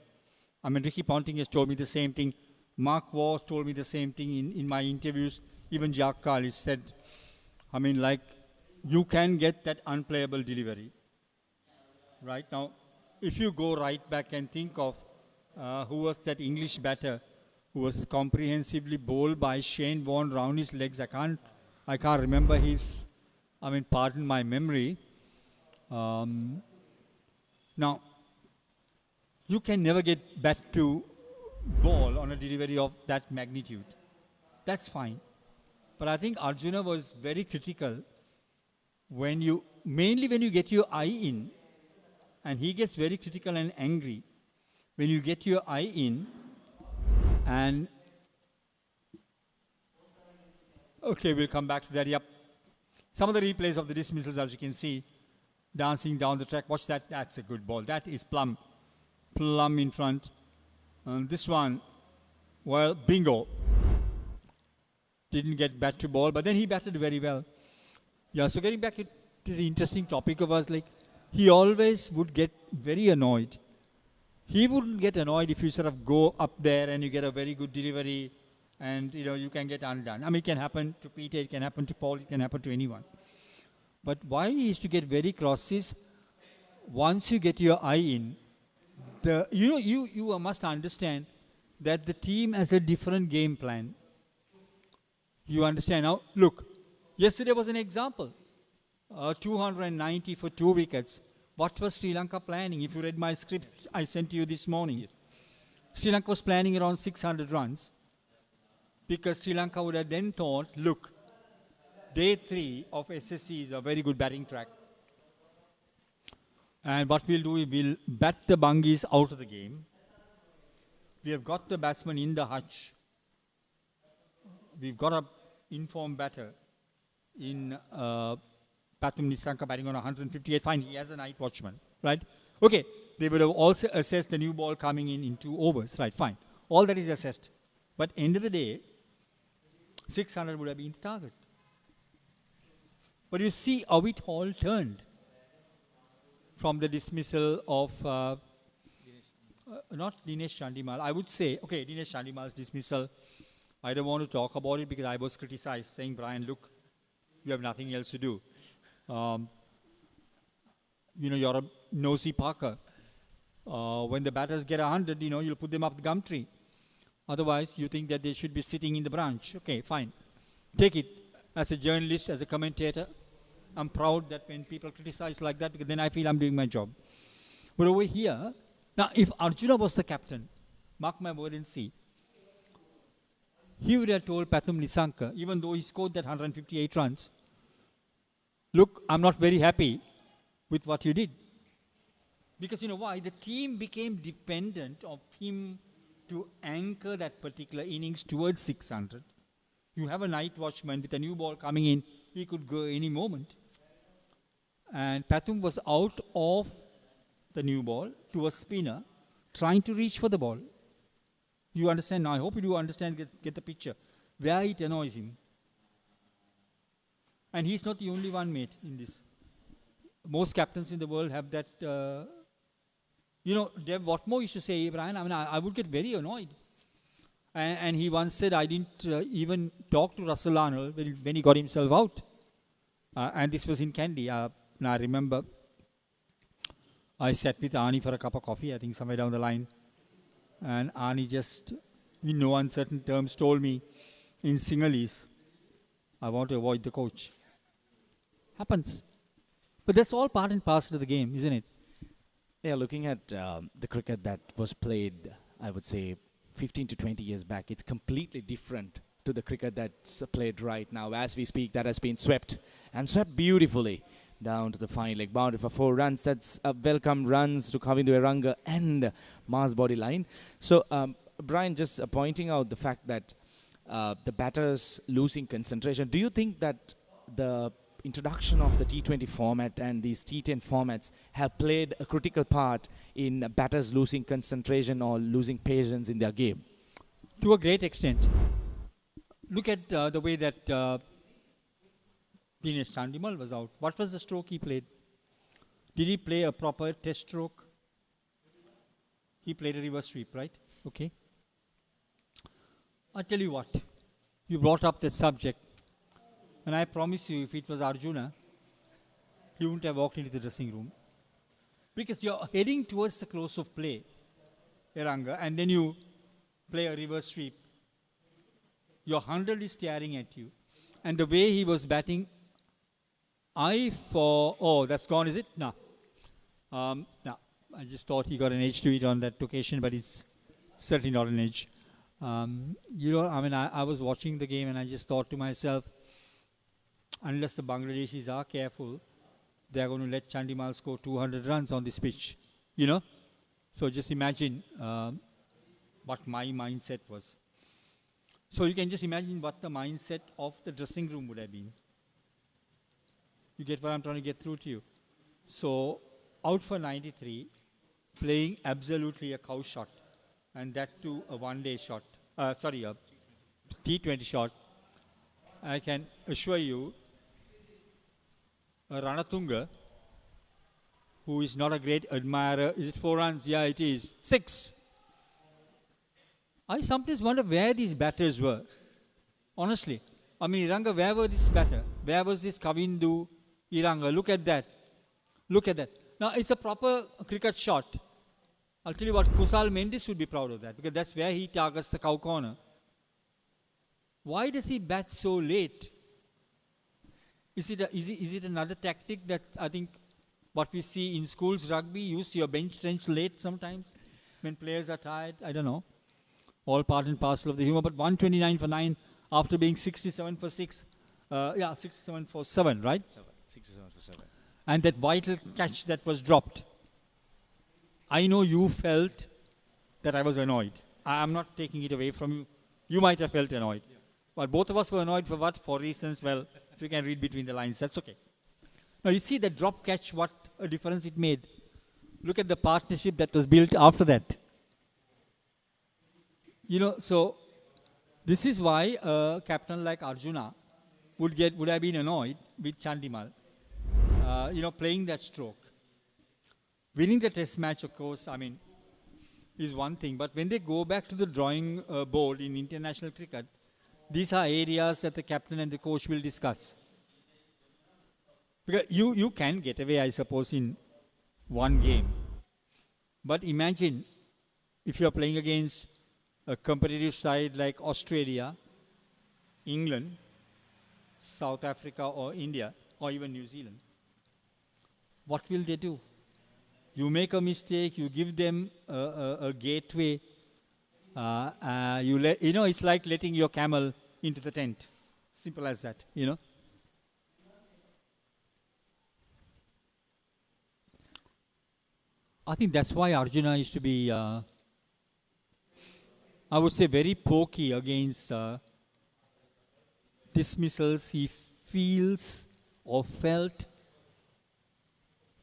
I mean, Ricky Ponting has told me the same thing. Mark Waugh told me the same thing in my interviews. Even Jack Carlis said, I mean, like, you can get that unplayable delivery. Right now, if you go right back and think of who was that English batter who was comprehensively bowled by Shane Warne round his legs. I can't remember his, I mean, pardon my memory. Now, you can never get back to ball on a delivery of that magnitude. That's fine. But I think Arjuna was very critical mainly when you get your eye in, and he gets very critical and angry when you get your eye in. And okay, we'll come back to that. Yep. Some of the replays of the dismissals, as you can see, dancing down the track. Watch that. That's a good ball. That is plumb in front. And this one, well, bingo. Didn't get bat to ball, but then he batted very well. Yeah, so getting back, it is an interesting topic of us. Like, he always would get very annoyed. He wouldn't get annoyed if you sort of go up there and you get a very good delivery and, you can get undone. I mean, it can happen to Peter, it can happen to Paul, it can happen to anyone. But why he used to get very cross is, once you get your eye in, you must understand that the team has a different game plan. You understand? Now, look, yesterday was an example. 290 for 2 wickets. What was Sri Lanka planning? If you read my script I sent to you this morning, yes. Sri Lanka was planning around 600 runs because Sri Lanka would have then thought, look, day 3 of SSC is a very good batting track. And what we'll do, we'll bat the Bungis out of the game. We have got the batsman in the hutch. We've got an informed batter in Pathum Nissanka batting on 158. Fine, he has a night watchman, right? Okay, they would have also assessed the new ball coming in 2 overs, right? Fine. All that is assessed. But end of the day, 600 would have been the target. But you see how it all turned from the dismissal of, not Dinesh Chandimal, I would say, okay, Dinesh Chandimal's dismissal, I don't want to talk about it because I was criticized saying, Brian, look, you have nothing else to do. You're a nosy Parker. When the batters get 100, you'll put them up the gum tree. Otherwise, you think that they should be sitting in the branch. Okay, fine. Take it. As a journalist, as a commentator, I'm proud that when people criticize like that, because then I feel I'm doing my job. But over here, now if Arjuna was the captain, mark my word and see, he would have told Pathum Nissanka, even though he scored that 158 runs, look, I'm not very happy with what you did. Because you know why? The team became dependent of him to anchor that particular innings towards 600. You have a night watchman with a new ball coming in, he could go any moment. And Pathum was out of the new ball to a spinner, trying to reach for the ball. You understand now? I hope you do understand, get the picture. Where it annoys him. And he's not the only one, mate, in this. most captains in the world have that. Dev Watmore used to say, Brian, I mean, I would get very annoyed. And he once said, I didn't even talk to Russell Arnold when he got himself out. And this was in Kandy. And I remember I sat with Arnie for a cup of coffee, I think somewhere down the line. And Arnie just, in no uncertain terms, told me in Sinhalese, I want to avoid the coach. Happens. But that's all part and parcel of the game, isn't it? Yeah, looking at the cricket that was played, I would say, 15 to 20 years back, it's completely different to the cricket that's played right now. As we speak, that has been swept, and swept beautifully down to the fine leg boundary for 4 runs. That's welcome runs to Kavindu Eranga and Mars Bodyline. So, Brian, just pointing out the fact that the batters losing concentration. Do you think that the introduction of the T20 format and these T10 formats have played a critical part in batters losing concentration or losing patience in their game? To a great extent. Look at the way that Dinesh Chandimal was out. What was the stroke he played? Did he play a proper test stroke? He played a reverse sweep, right? Okay. I'll tell you what. You brought up that subject. And I promise you, if it was Arjuna, he wouldn't have walked into the dressing room. Because you're heading towards the close of play, Eranga, and then you play a reverse sweep. Your 100 is staring at you. And the way he was batting, oh, that's gone, is it? No. No. I just thought he got an edge to it on that occasion, but it's certainly not an edge. I mean, I was watching the game and I just thought to myself, unless the Bangladeshis are careful, they are going to let Chandimal score 200 runs on this pitch, So just imagine what my mindset was. So you can just imagine what the mindset of the dressing room would have been. You get what I'm trying to get through to you. So out for 93, playing absolutely a cow shot, and that too a one-day shot. A T20 shot. I can assure you, Ranatunga, who is not a great admirer, is it 4 runs? Yeah, it is. 6. I sometimes wonder where these batters were. Honestly. I mean, Iranga, where were this batter? Where was this Kavindu Iranga? Look at that. Look at that. Now, it's a proper cricket shot. I'll tell you what, Kusal Mendis would be proud of that, because that's where he targets the cow corner. Why does he bat so late? Is it another tactic that I think what we see in schools rugby, use your bench strength late sometimes when players are tired? I don't know. All part and parcel of the humor. But 129 for 9 after being 67 for 6. 67 for 7, right? 67 for 7. And that vital catch that was dropped. I know you felt that I was annoyed. I'm not taking it away from you. You might have felt annoyed. Yeah. But both of us were annoyed for what? For reasons, well, if you can read between the lines, that's okay. Now you see that drop catch, what a difference it made. Look at the partnership that was built after that. So this is why a captain like Arjuna would have been annoyed with Chandimal, playing that stroke. Winning the test match, of course, I mean, is one thing. But when they go back to the drawing board in international cricket, these are areas that the captain and the coach will discuss. Because you can get away, I suppose, in one game. But imagine if you are playing against a competitive side like Australia, England, South Africa or India, or even New Zealand. What will they do? You make a mistake, you give them a gateway. It's like letting your camel into the tent. Simple as that, I think that's why Arjuna used to be, I would say, very pokey against dismissals. He feels or felt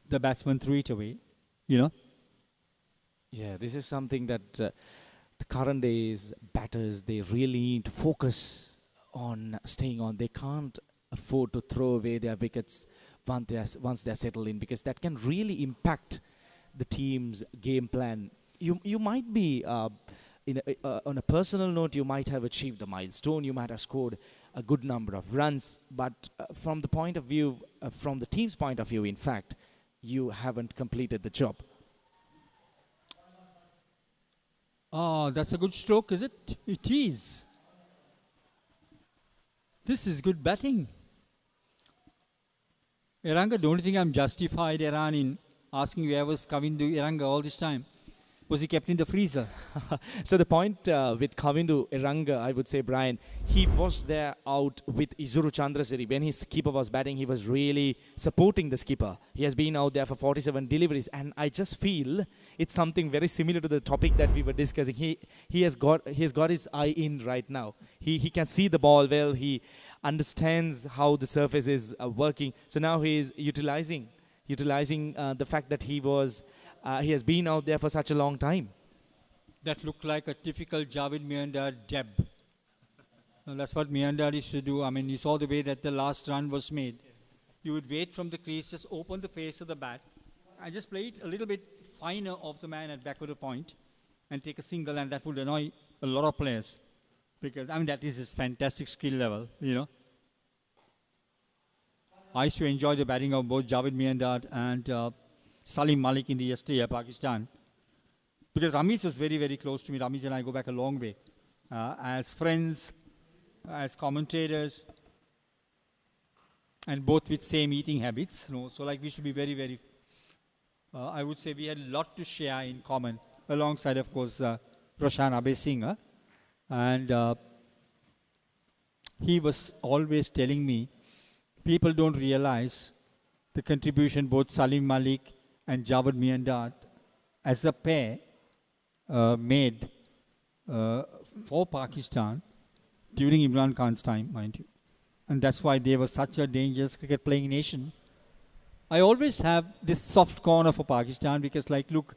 the batsman threw it away, Yeah, this is something that the current days batters, they really need to focus on staying on. They can't afford to throw away their wickets once they are settled in, because that can really impact the team's game plan. You might be on a personal note, you might have achieved the milestone, you might have scored a good number of runs, but from the point of view, from the team's point of view, in fact, you haven't completed the job. Oh, that's a good stroke, is it? It is. This is good batting. Iranga, don't you think I'm justified, Iran, in asking where was Kavindu Iranga all this time? Was he kept in the freezer? So the point with Kavindu Iranga, I would say, Brian, he was there out with Izuru Chandrasiri. When his keeper was batting, he was really supporting the skipper. He has been out there for 47 deliveries, and I just feel it's something very similar to the topic that we were discussing. He has got his eye in right now. He can see the ball well. He understands how the surface is working. So now he is utilizing the fact that he has been out there for such a long time. That looked like a typical Javed Miandar deb. Well, that's what Miandar used to do. I mean, you saw the way that the last run was made. You would wait from the crease, just open the face of the bat, and just play it a little bit finer off the man at back of the point, and take a single, and that would annoy a lot of players. Because, I mean, that is his fantastic skill level, you know. I used to enjoy the batting of both Javed Miandar and Salim Malik in the yesteryear Pakistan. Because Ramesh was very, very close to me. Ramesh and I go back a long way. As friends, as commentators, and both with same eating habits. You know, so like we should be very, very, I would say we had a lot to share in common, alongside, of course, Roshan Abe Singh. And he was always telling me, people don't realize the contribution both Salim Malik and Javed Miandar as a pair made for Pakistan during Imran Khan's time, mind you. And that's why they were such a dangerous cricket playing nation. I always have this soft corner for Pakistan because, like, look,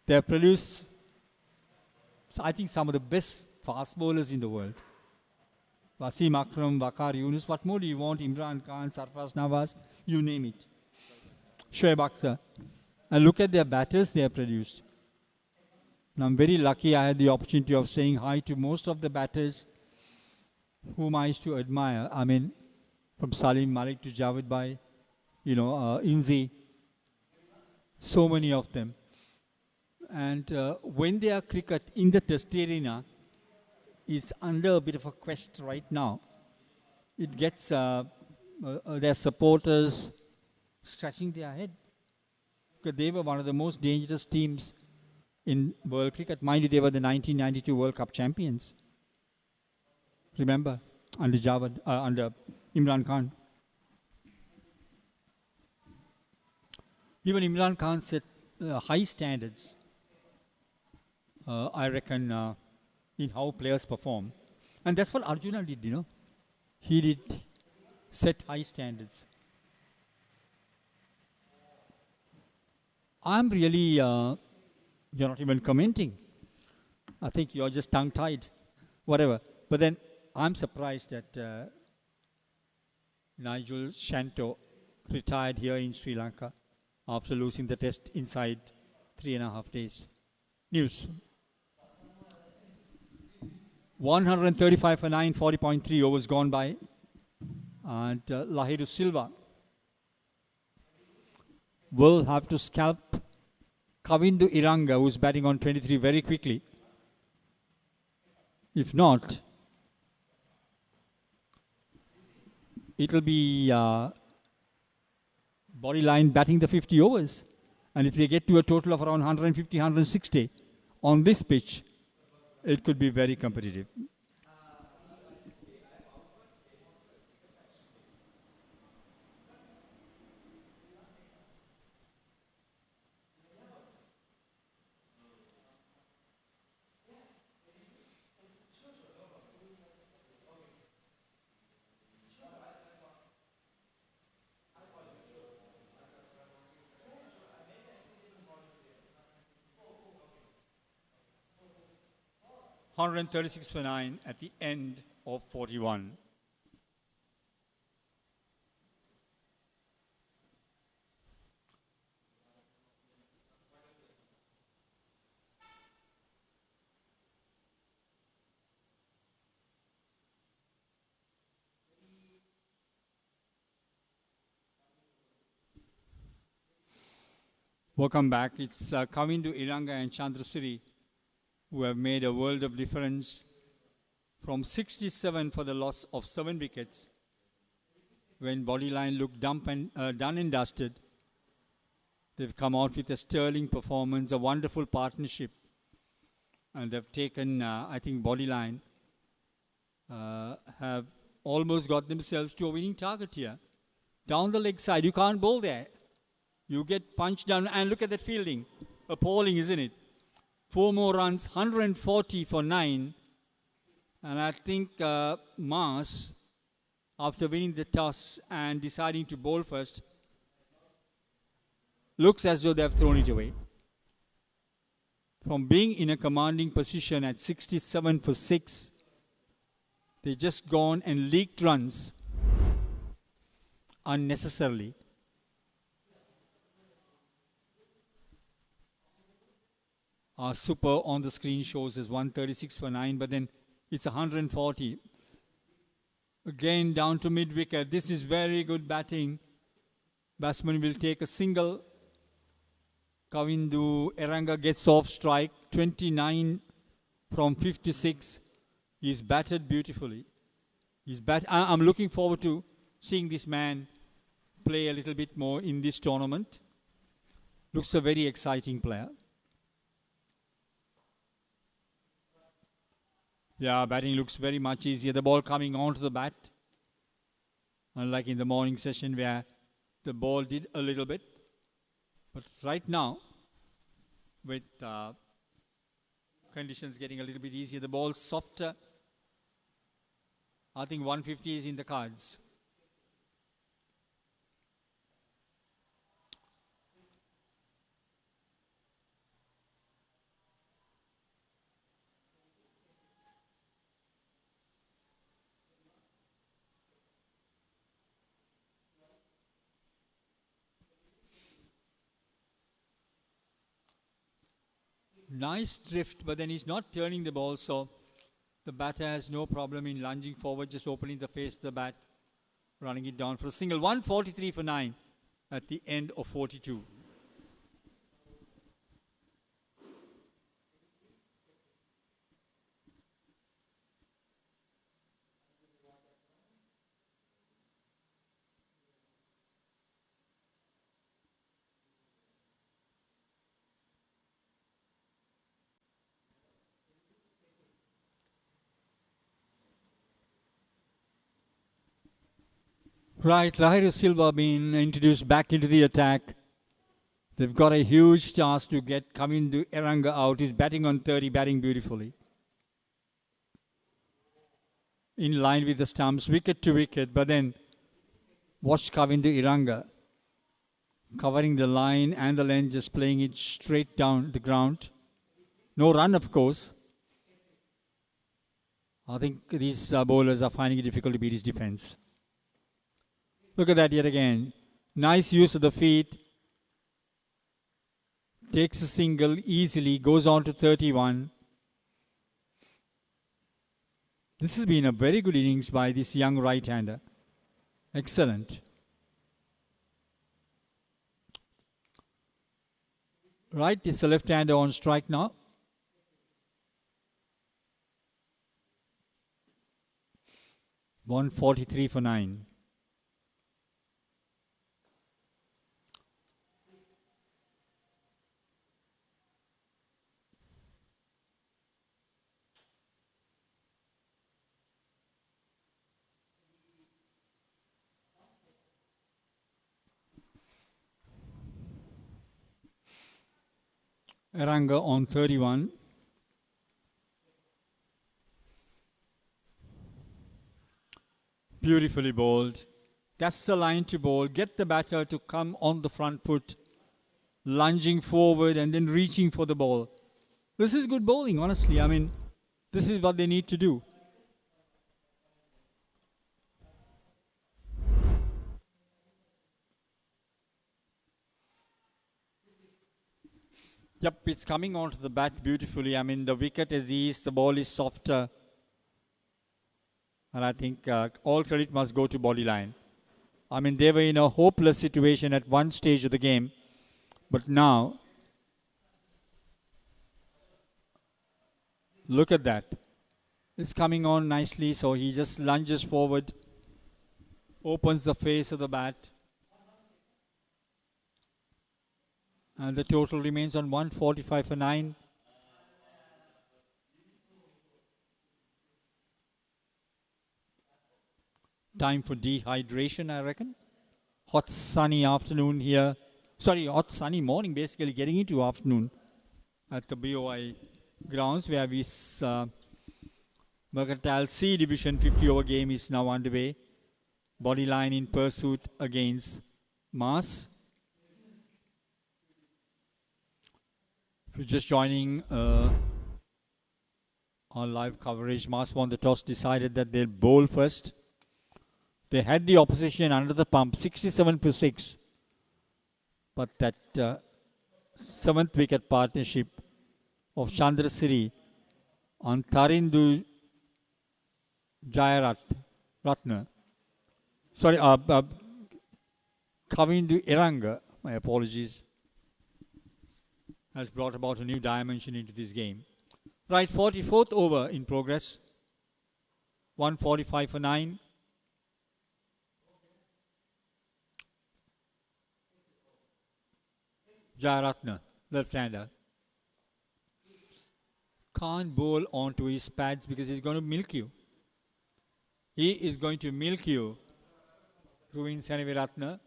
they have produced, I think, some of the best fast bowlers in the world. Wasim Akram, Waqar Yunus, what more do you want? Imran Khan, Sarfraz Nawaz, you name it. Shoaib Akhtar. And look at their batters they have produced. And I'm very lucky I had the opportunity of saying hi to most of the batters whom I used to admire. I mean, from Salim Malik to Javed Bhai, you know, Inzi, so many of them. And when they are cricket in the test arena, is under a bit of a quest right now. It gets their supporters scratching their head. Because they were one of the most dangerous teams in world cricket. Mind you, they were the 1992 World Cup champions. Remember, under under Imran Khan. Even Imran Khan set high standards, I reckon, in how players perform. And that's what Arjuna did, you know. He did set high standards. I'm really, you're not even commenting. I think you're just tongue-tied, whatever. But then I'm surprised that Nigel Shanto retired here in Sri Lanka after losing the test inside 3.5 days. News. 135 for 9, 40.3 overs gone by. And Lahiru Silva will have to scalp Kavindu Iranga, who's batting on 23 very quickly. If not, it'll be Bodyline batting the 50 overs. And if they get to a total of around 150, 160 on this pitch, it could be very competitive. $136 for 9 at the end of 41. Welcome back. It's Kavindu Iranga and Chandrasiri who have made a world of difference from 67 for the loss of 7 wickets when Bodyline looked done and dusted. They've come out with a sterling performance, a wonderful partnership, and they've taken, I think Bodyline have almost got themselves to a winning target here. Down the leg side, you can't bowl there. You get punched down, and look at that fielding. Appalling, isn't it? 4 more runs, 140 for 9. And I think Mars, after winning the toss and deciding to bowl first, looks as though they have thrown it away. From being in a commanding position at 67 for 6, they just gone and leaked runs unnecessarily. Our super on the screen shows is 136 for 9, but then it's 140. Again down to mid-wicket. This is very good batting. Batsman will take a single. Kavindu Iranga gets off strike. 29 from 56. He's batted beautifully. I'm looking forward to seeing this man play a little bit more in this tournament. Looks a very exciting player. Yeah, batting looks very much easier. The ball coming onto the bat. Unlike in the morning session where the ball did a little bit. But right now, with conditions getting a little bit easier, the ball's softer. I think 150 is in the cards. Nice drift, but then he's not turning the ball, so the batter has no problem in lunging forward, just opening the face of the bat, running it down for a single. 143 for 9 at the end of 42. Right, Lahiri Silva being introduced back into the attack. They've got a huge task to get Kavindu Iranga out. He's batting on 30, batting beautifully. In line with the stumps, wicket to wicket, but then watch Kavindu Iranga covering the line and the length, just playing it straight down the ground. No run, of course. I think these bowlers are finding it difficult to beat his defense. Look at that yet again. Nice use of the feet. Takes a single easily, goes on to 31. This has been a very good innings by this young right-hander. Excellent. Right, it's a left-hander on strike now. $143 for 9. Iranga on 31. Beautifully bowled. That's the line to bowl. Get the batter to come on the front foot, lunging forward and then reaching for the ball. This is good bowling, honestly. I mean, this is what they need to do. Yep, it's coming onto the bat beautifully. I mean, the wicket is eased, the ball is softer. And I think all credit must go to Bodyline. I mean, they were in a hopeless situation at one stage of the game. But now, look at that. It's coming on nicely, so he just lunges forward, opens the face of the bat. And the total remains on 145 for 9. Time for dehydration, I reckon. Hot sunny afternoon here. Sorry, hot sunny morning, basically getting into afternoon at the BOI grounds, where this Mercantile C Division 50-over game is now underway. Bodyline in pursuit against Mars. If you're just joining our live coverage, Mars won the toss, decided that they'll bowl first. They had the opposition under the pump, 67 for 6. But that 7th wicket partnership of Chandrasiri on Tarindu Jayaratna. Sorry, Kavindu Iranga, my apologies, has brought about a new dimension into this game. Right, 44th over in progress. 145 for 9. Jayaratna, left-hander. Can't bowl onto his pads because he's going to milk you. He is going to milk you. Ruvin Seneviratna.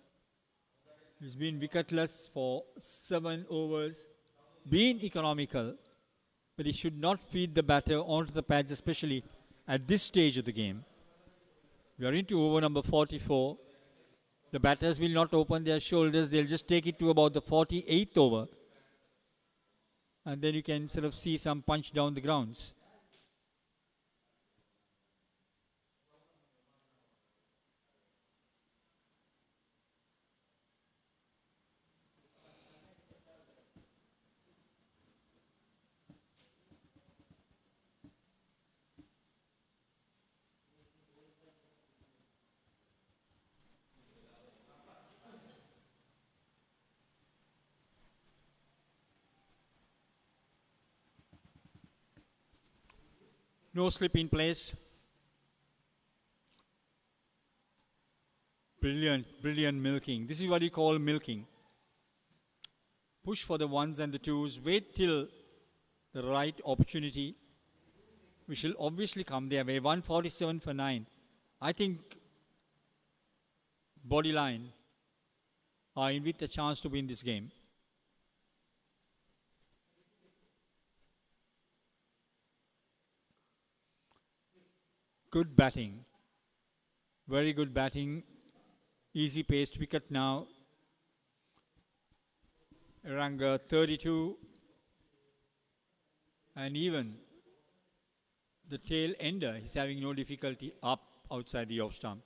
He's been wicketless for 7 overs. Been economical. But he should not feed the batter onto the pads, especially at this stage of the game. We are into over number 44. The batters will not open their shoulders. They'll just take it to about the 48th over. And then you can sort of see some punch down the grounds. No slip in place. Brilliant, brilliant milking. This is what you call milking. Push for the ones and the twos. Wait till the right opportunity. We shall obviously come their way. 147 for 9. I think Bodyline are in with a chance to win this game. Good batting. Very good batting. Easy paced wicket now. Ranga 32. And even the tail ender is having no difficulty up outside the off stump.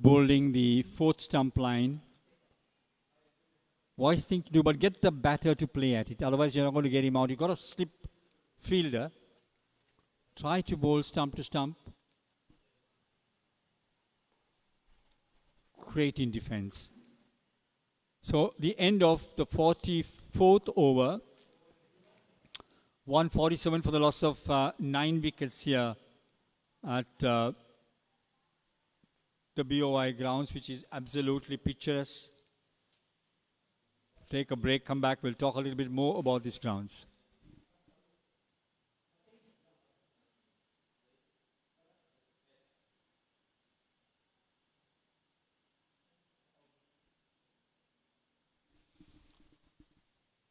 Bowling the 4th stump line. Wise thing to do, but get the batter to play at it. Otherwise, you're not going to get him out. You've got a slip fielder. Try to bowl stump to stump. Great in defense. So, the end of the 44th over. 147 for the loss of 9 wickets here at the BOI grounds, which is absolutely picturesque. Take a break, come back, we'll talk a little bit more about these grounds.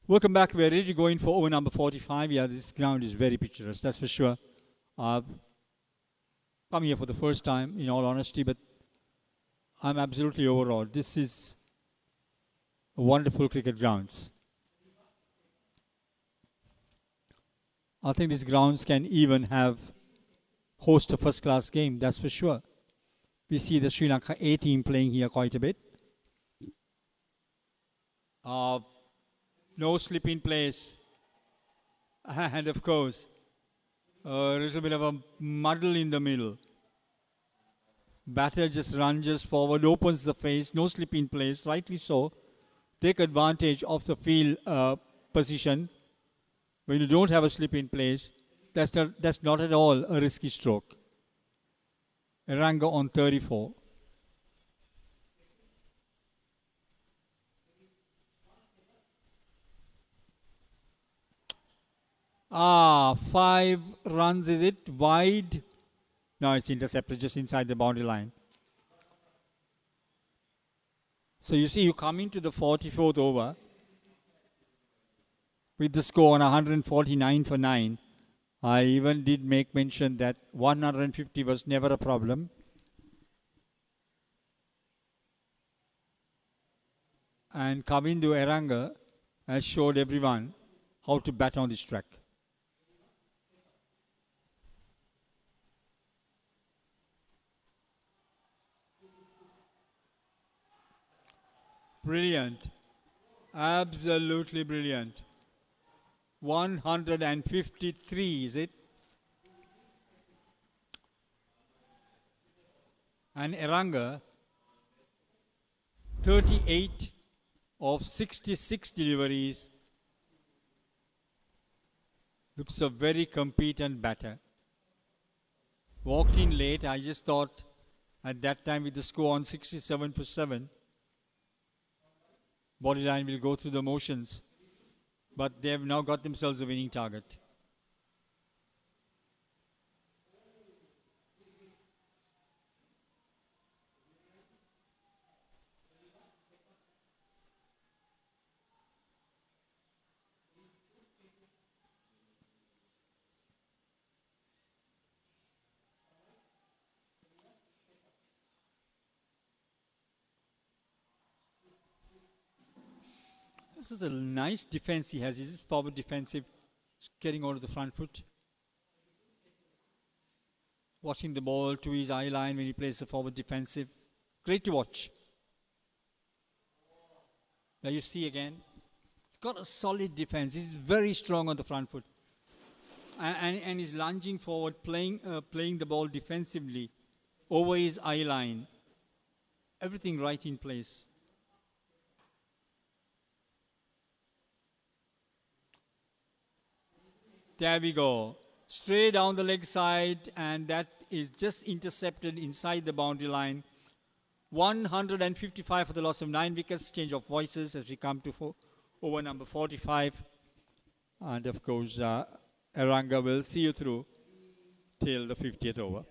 Welcome back, we're ready to go in for over number 45. Yeah, this ground is very picturesque, that's for sure. I've come here for the first time, in all honesty, but I'm absolutely overawed. This is wonderful cricket grounds. I think these grounds can even host a first-class game, that's for sure. We see the Sri Lanka A team playing here quite a bit. No slip in place. And of course, a little bit of a muddle in the middle. Batter just lunges forward, opens the face, no slip in place, rightly so. Take advantage of the field position. When you don't have a slip in place, that's not at all a risky stroke. Eranga on 34. Ah, 5 runs, is it? Wide. No, it's intercepted just inside the boundary line. So you see, you come into the 44th over with the score on 149 for 9. I even did make mention that 150 was never a problem. And Kavindu Eranga has showed everyone how to bat on this track. Brilliant. Absolutely brilliant. 153, is it? And Eranga, 38 of 66 deliveries. Looks a very competent batter. Walked in late. I just thought at that time with the score on 67 for 7, Bodyline will go through the motions. But they have now got themselves a winning target. This is a nice defense he has. Is this forward defensive, getting out of the front foot? Watching the ball to his eye line when he plays the forward defensive. Great to watch. Now you see again, he's got a solid defense. He's very strong on the front foot. And he's lunging forward, playing the ball defensively over his eye line. Everything right in place. There we go. Straight down the leg side, and that is just intercepted inside the boundary line. 155 for the loss of 9 wickets. Change of voices as we come to over number 45. And of course, Eranga will see you through till the 50th over.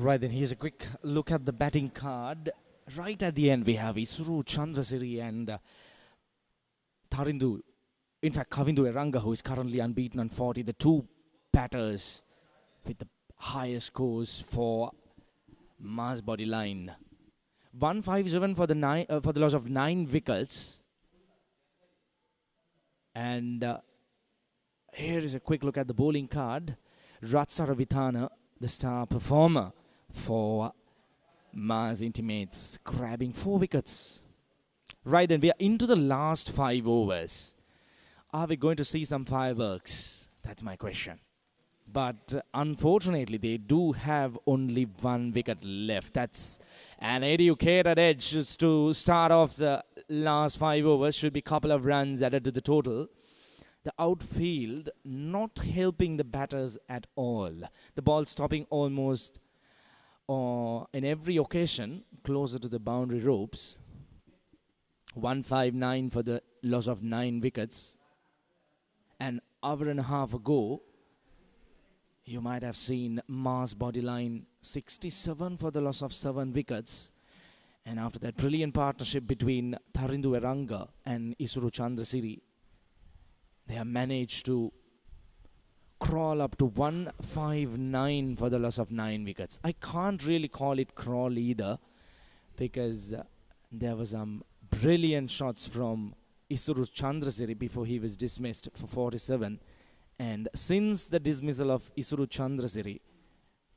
Right, then here's a quick look at the batting card. Right at the end, we have Isuru Chandrasiri and Tharindu. In fact, Kavindu Eranga, who is currently unbeaten on 40. The two batters with the highest scores for Mars Bodyline. 157 for the loss of 9 wickets. And here is a quick look at the bowling card. Ratsara Vithana, the star performer for Mars Intimates, grabbing 4 wickets. Right, then we are into the last 5 overs. Are we going to see some fireworks? That's my question. But unfortunately, they do have only 1 wicket left. That's an educated edge just to start off the last 5 overs. Should be a couple of runs added to the total. The outfield not helping the batters at all. The ball stopping almost in every occasion closer to the boundary ropes. 159 for the loss of 9 wickets. An hour and a half ago, you might have seen Mars Bodyline 67 for the loss of 7 wickets. And after that brilliant partnership between Tharindu Eranga and Isuru Chandrasiri, They have managed to crawl up to 159 for the loss of 9 wickets. I can't really call it crawl either, because there were some brilliant shots from Isuru Chandrasiri before he was dismissed for 47. And since the dismissal of Isuru Chandrasiri,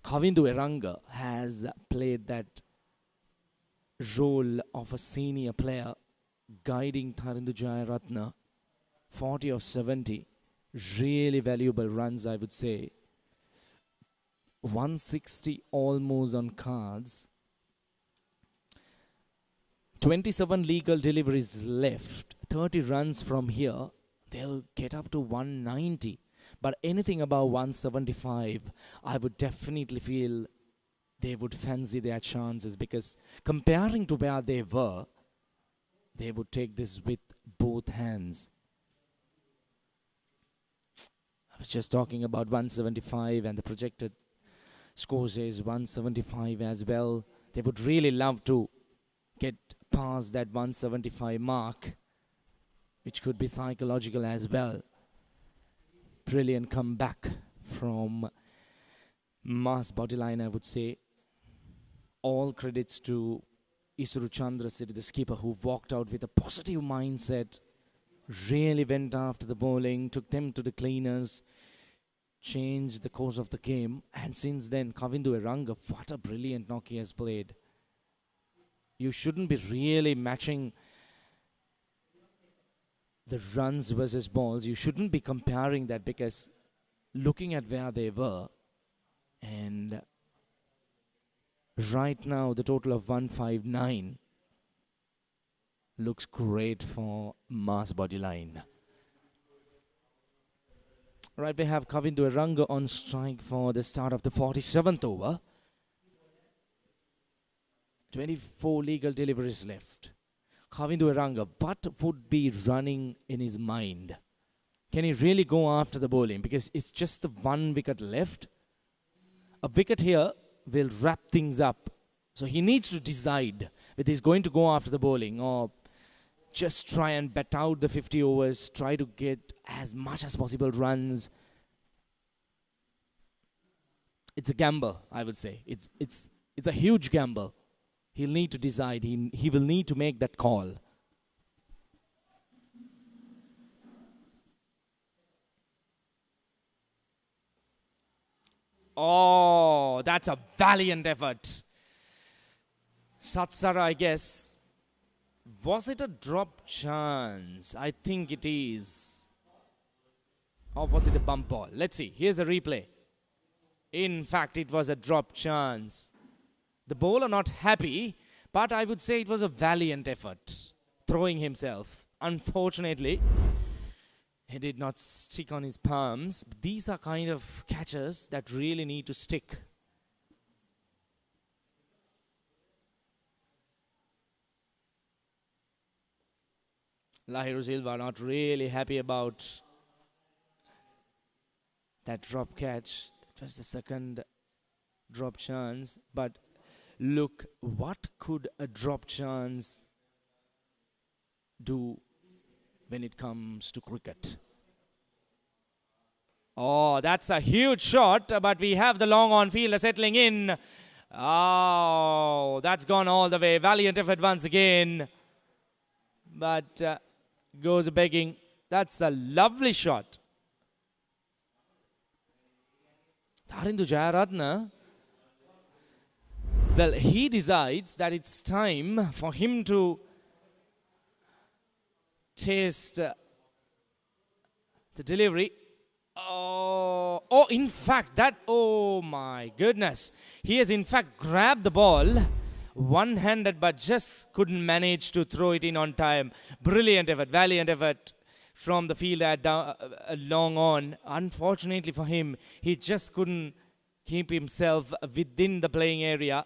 Kavindu Eranga has played that role of a senior player, guiding Tharindu Jayaratne 40 of 70. Really valuable runs, I would say. 160 almost on cards. 27 legal deliveries left. 30 runs from here. They'll get up to 190. But anything above 175, I would definitely feel they would fancy their chances, because comparing to where they were, they would take this with both hands. I was just talking about 175, and the projected score says 175 as well. They would really love to get past that 175 mark, which could be psychological as well. Brilliant comeback from Mass Bodyline, I would say. All credits to Isuru Chandrasiri, the skipper, who walked out with a positive mindset, really went after the bowling, took them to the cleaners, changed the course of the game. And since then, Kavindu Eranga, what a brilliant knock he has played. You shouldn't be really matching the runs versus balls. You shouldn't be comparing that, because looking at where they were, and right now the total of 159 looks great for Mass Bodyline. Right, we have Kavindu Eranga on strike for the start of the 47th over. 24 legal deliveries left. Kavindu Eranga, what would be running in his mind? Can he really go after the bowling? Because it's just the 1 wicket left. A wicket here will wrap things up. So he needs to decide whether he's going to go after the bowling or just try and bat out the 50 overs, try to get as much as possible runs. It's a gamble, I would say. It's a huge gamble. He'll need to decide. He will need to make that call. Oh, that's a valiant effort. Satsara, I guess. Was it a drop chance? I think it is. Or was it a bump ball? Let's see. Here's a replay. In fact, it was a drop chance. The bowler not happy, but I would say it was a valiant effort, throwing himself. Unfortunately, he did not stick on his palms. These are kind of catches that really need to stick. Lahiru Silva not really happy about that drop catch. That was the second drop chance, but look, what could a drop chance do when it comes to cricket? Oh, that's a huge shot, but we have the long on fielder settling in. Oh, that's gone all the way. Valiant effort once again. But goes begging. That's a lovely shot. Tharindu Jayaratne, well, he decides that it's time for him to taste the delivery. Oh, in fact, oh my goodness. He has in fact grabbed the ball one-handed, but just couldn't manage to throw it in on time. Brilliant effort, valiant effort from the fielder long on. Unfortunately for him, he just couldn't keep himself within the playing area.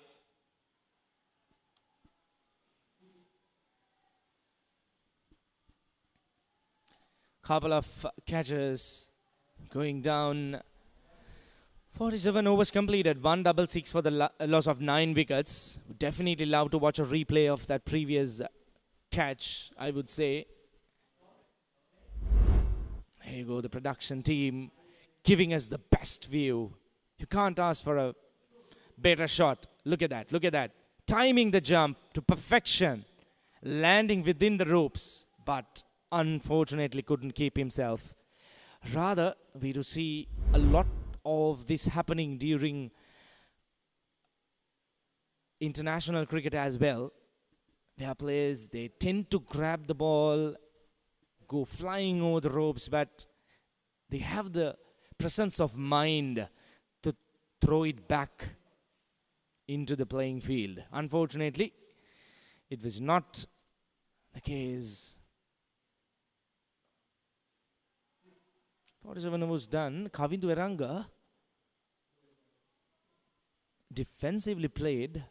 Couple of catches going down. 47 overs completed. 166 for the loss of 9 wickets. Would definitely love to watch a replay of that previous catch, I would say. Here you go, the production team giving us the best view. You can't ask for a better shot. Look at that, look at that. Timing the jump to perfection, landing within the ropes, but unfortunately couldn't keep himself. Rather, we do see a lot of this happening during international cricket as well, where players, they tend to grab the ball, go flying over the ropes, but they have the presence of mind to throw it back into the playing field. Unfortunately, it was not the case. 47 overs done. Kavindu Eranga defensively played.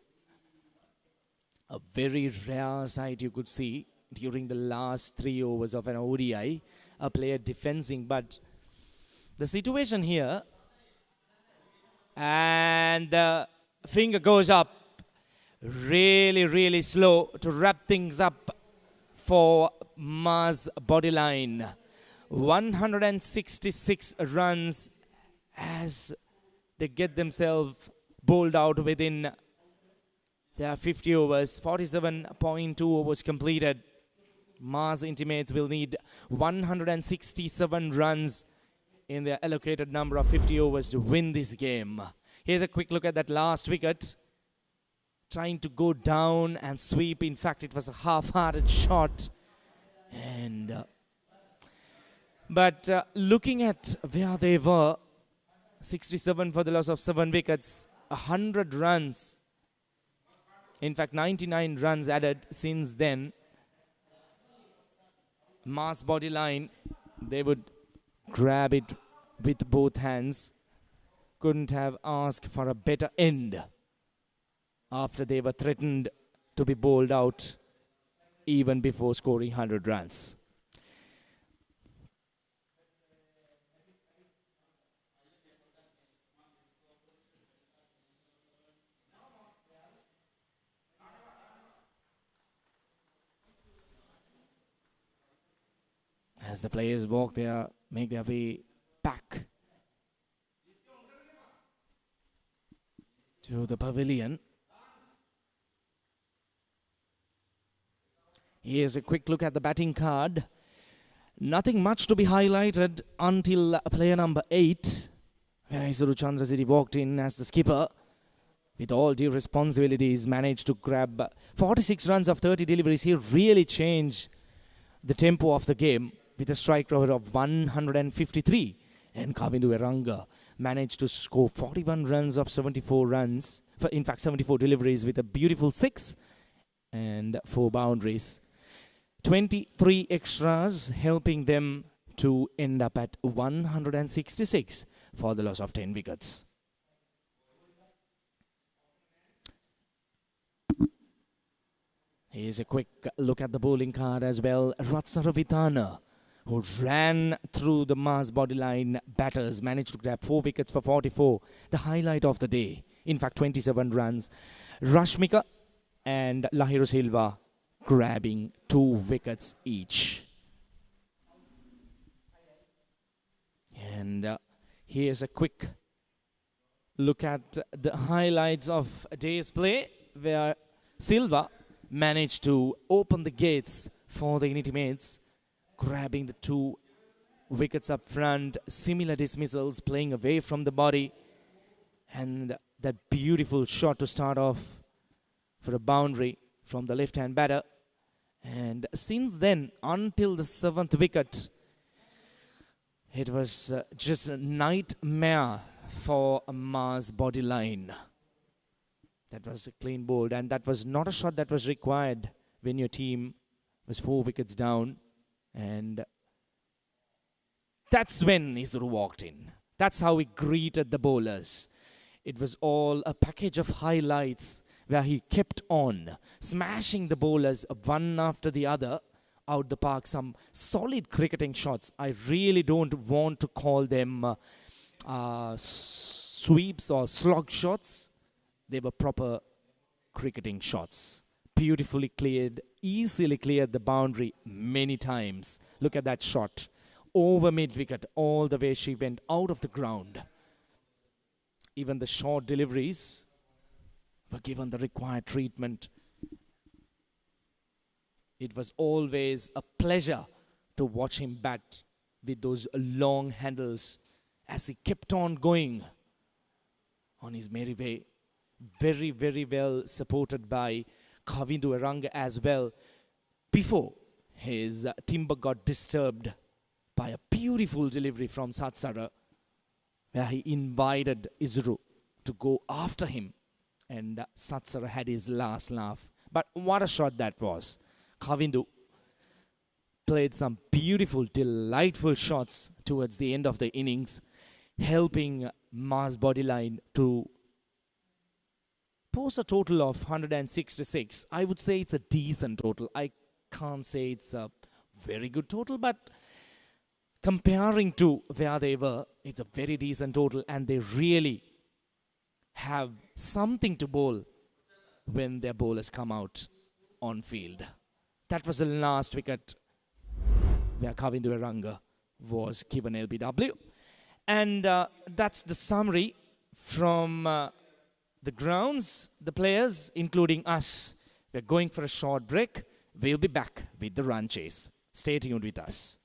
A very rare sight you could see during the last 3 overs of an ODI. A player defending, but the situation here, and the finger goes up really, really slow to wrap things up for Mars Bodyline. 166 runs as they get themselves bowled out within their 50 overs. 47.2 overs completed. Mars intimates will need 167 runs in their allocated number of 50 overs to win this game. Here's a quick look at that last wicket. Trying to go down and sweep. In fact, it was a half-hearted shot. And but looking at where they were, 67 for the loss of 7 wickets, 100 runs. In fact, 99 runs added since then. Mars Bodyline, they would grab it with both hands. Couldn't have asked for a better end after they were threatened to be bowled out even before scoring 100 runs. As the players walk there, make their way back to the pavilion. Here's a quick look at the batting card. Nothing much to be highlighted until player number 8, where Isuru Chandrasiri walked in as the skipper. With all due responsibilities, managed to grab 46 runs of 30 deliveries. He really changed the tempo of the game with a strike rate of 153. And Kavindu Eranga managed to score 41 runs of 74 runs. In fact, 74 deliveries with a beautiful 6 and 4 boundaries. 23 extras helping them to end up at 166 for the loss of 10 wickets. Here's a quick look at the bowling card as well. Ratsaravitana, who ran through the Mars Bodyline batters, managed to grab 4 wickets for 44. The highlight of the day. In fact, 27 runs. Rashmika and Lahiru Silva grabbing 2 wickets each. And here's a quick look at the highlights of a day's play, where Silva managed to open the gates for the Intimates, grabbing the 2 wickets up front, similar dismissals, playing away from the body, and that beautiful shot to start off for a boundary from the left-hand batter. And since then, until the 7th wicket, it was just a nightmare for Mars Bodyline. That was a clean bowled, and that was not a shot that was required when your team was 4 wickets down. And that's when Isuru walked in. That's how he greeted the bowlers. It was all a package of highlights where he kept on smashing the bowlers one after the other out the park. Some solid cricketing shots. I really don't want to call them sweeps or slog shots. They were proper cricketing shots. Beautifully cleared, easily cleared the boundary many times. Look at that shot. over mid-wicket, all the way she went out of the ground. Even the short deliveries were given the required treatment. It was always a pleasure to watch him bat with those long handles as he kept on going on his merry way. Very, very well supported by Kavindu Aranga as well, before his timber got disturbed by a beautiful delivery from Satsara, where he invited Isuru to go after him, and Satsara had his last laugh. But what a shot that was. Kavindu played some beautiful, delightful shots towards the end of the innings, helping Mars Bodyline to post a total of 166. I would say it's a decent total. I can't say it's a very good total, but comparing to where they were, it's a very decent total, and they really have something to bowl when their bowlers come out on field. That was the last wicket where Kavindu Aranga was given LBW. And that's the summary from the grounds, the players, including us. We're going for a short break. We'll be back with the run chase. Stay tuned with us.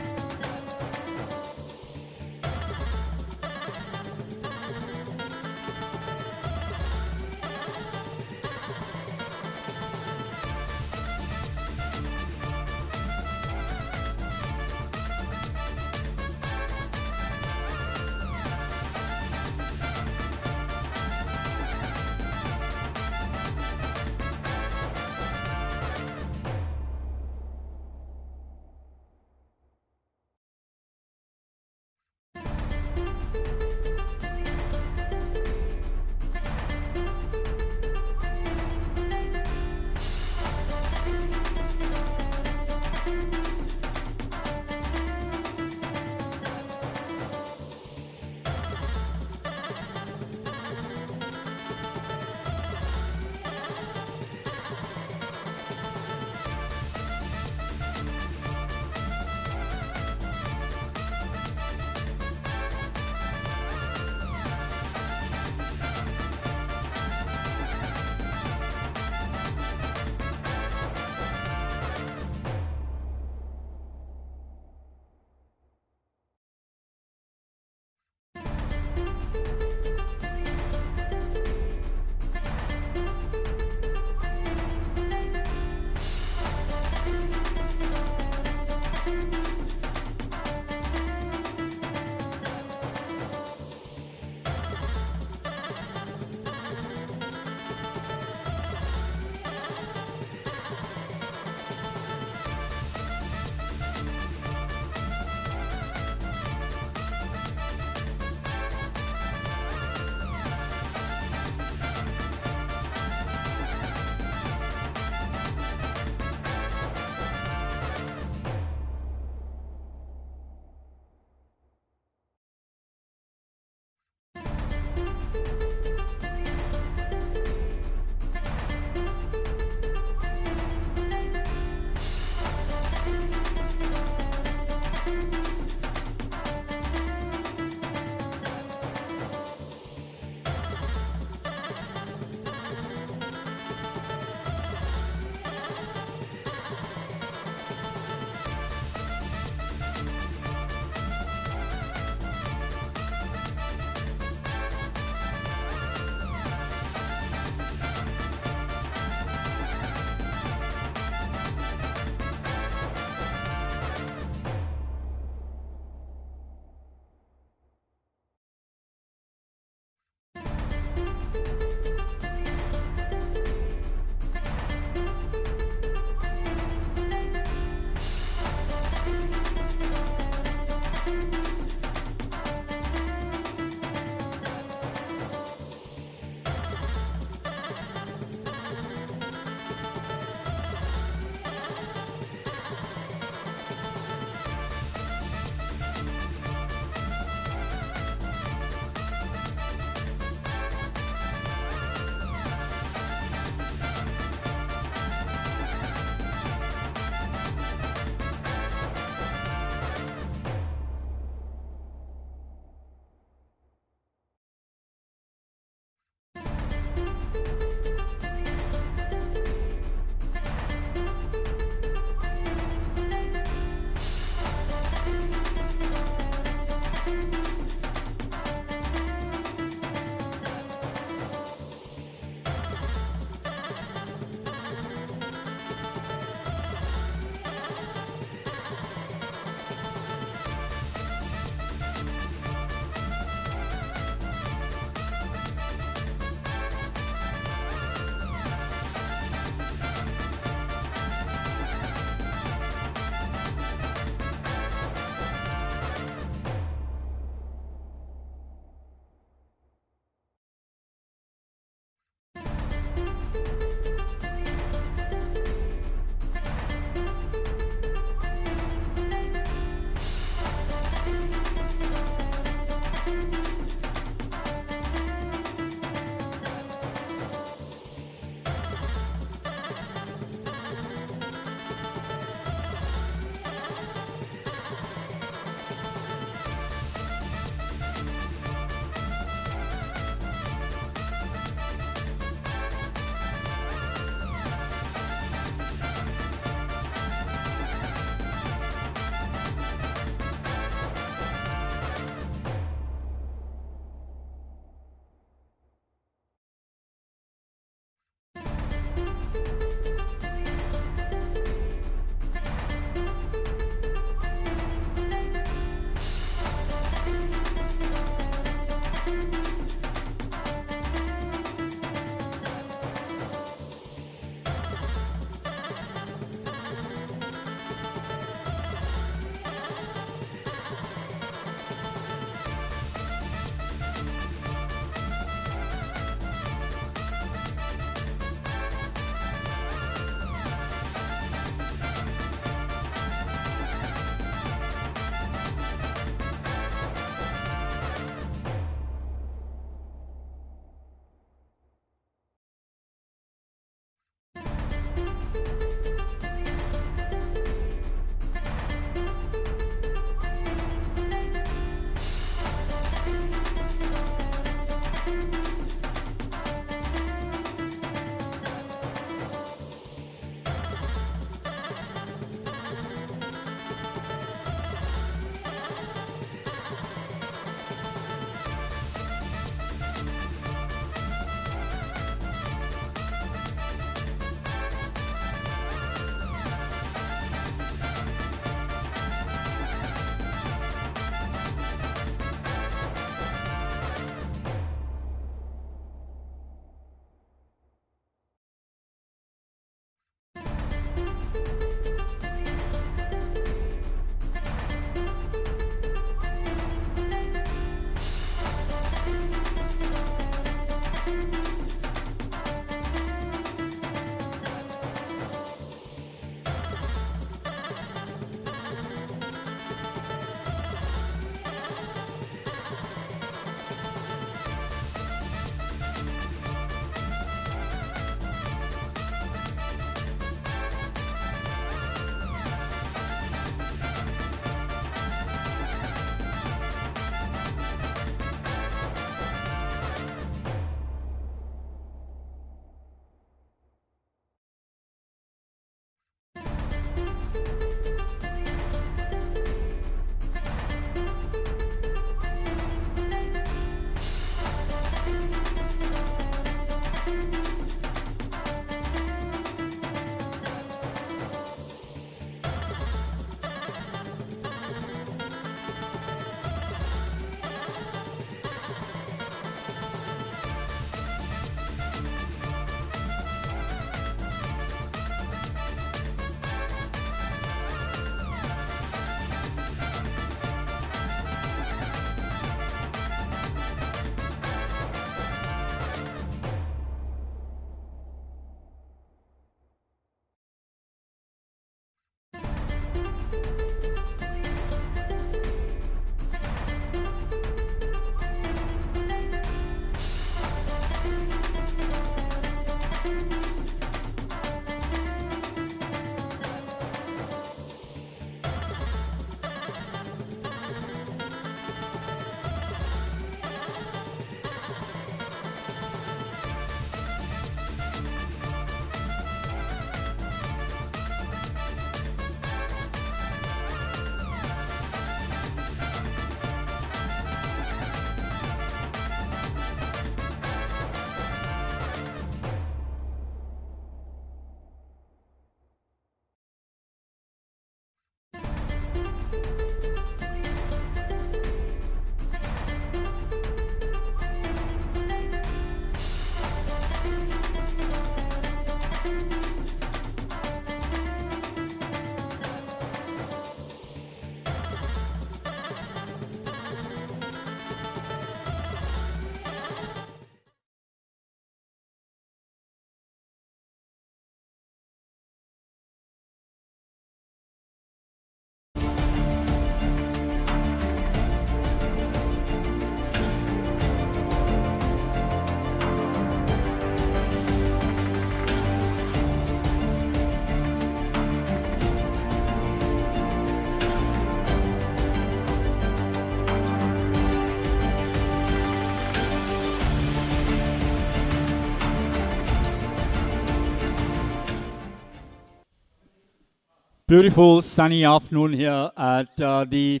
Beautiful sunny afternoon here at the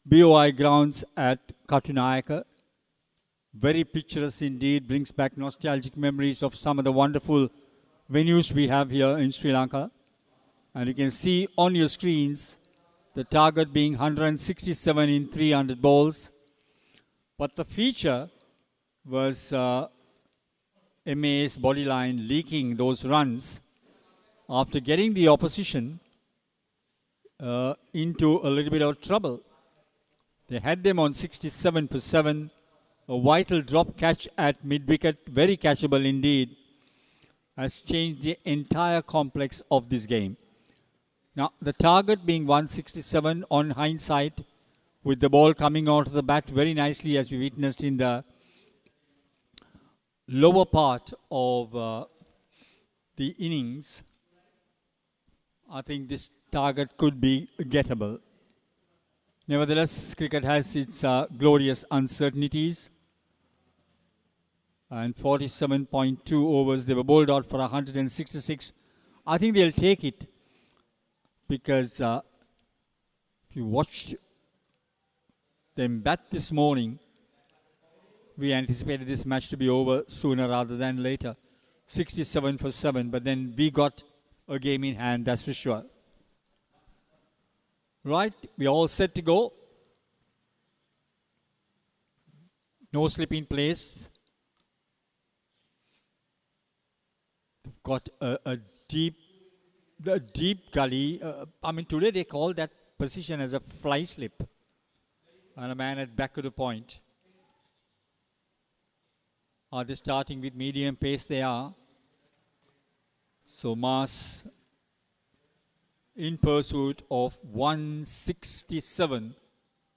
BOI grounds at Katunayaka. Very picturesque indeed, brings back nostalgic memories of some of the wonderful venues we have here in Sri Lanka. And you can see on your screens the target being 167 in 300 balls. But the feature was MA's bodyline leaking those runs after getting the opposition into a little bit of trouble. They had them on 67 for 7. A vital drop catch at mid-wicket, very catchable indeed, has changed the entire complex of this game. Now, the target being 167 on hindsight, with the ball coming onto the bat very nicely, as we witnessed in the lower part of the innings. I think this target could be gettable. Nevertheless, cricket has its glorious uncertainties. And 47.2 overs, they were bowled out for 166. I think they'll take it because if you watched them bat this morning, we anticipated this match to be over sooner rather than later. 67 for 7, but then we got a game in hand, that's for sure. Right, we're all set to go. No slip in place. They've got a deep gully. I mean, today they call that position as a fly slip. And a man at back of the point. Are they starting with medium pace? They are. So Mas in pursuit of 167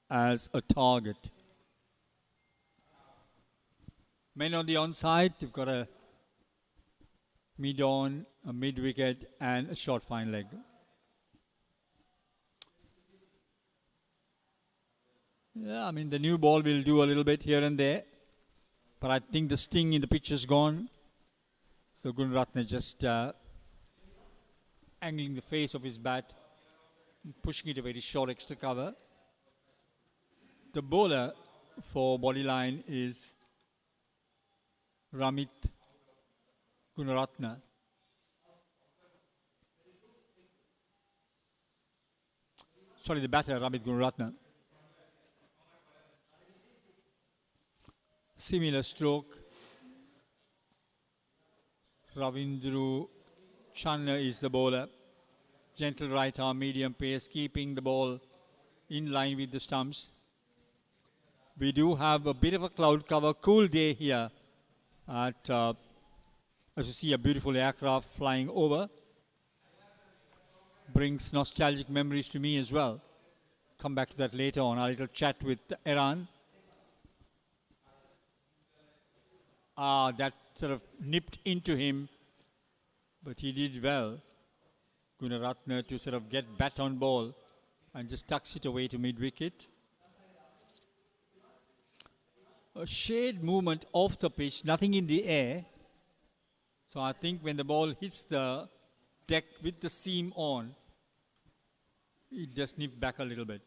as a target. Men on the onside, you've got a mid-on, a mid-wicket and a short fine leg. Yeah, I mean the new ball will do a little bit here and there, but I think the sting in the pitch is gone. So Gunaratne just angling the face of his bat, pushing it a very short extra cover. The bowler for Bodyline is Ramit Gunaratne. Sorry, the batter, Ramit Gunaratne. Similar stroke. Ravindru Channa is the bowler. Gentle right arm, medium pace, keeping the ball in line with the stumps. We do have a bit of a cloud cover, cool day here at, as you see, a beautiful aircraft flying over. Brings nostalgic memories to me as well. Come back to that later on, our little chat with Iran. That sort of nipped into him, but he did well. Gunaratne to sort of get bat on ball and just tucks it away to mid-wicket. A shade movement off the pitch, nothing in the air. So I think when the ball hits the deck with the seam on, it just nipped back a little bit.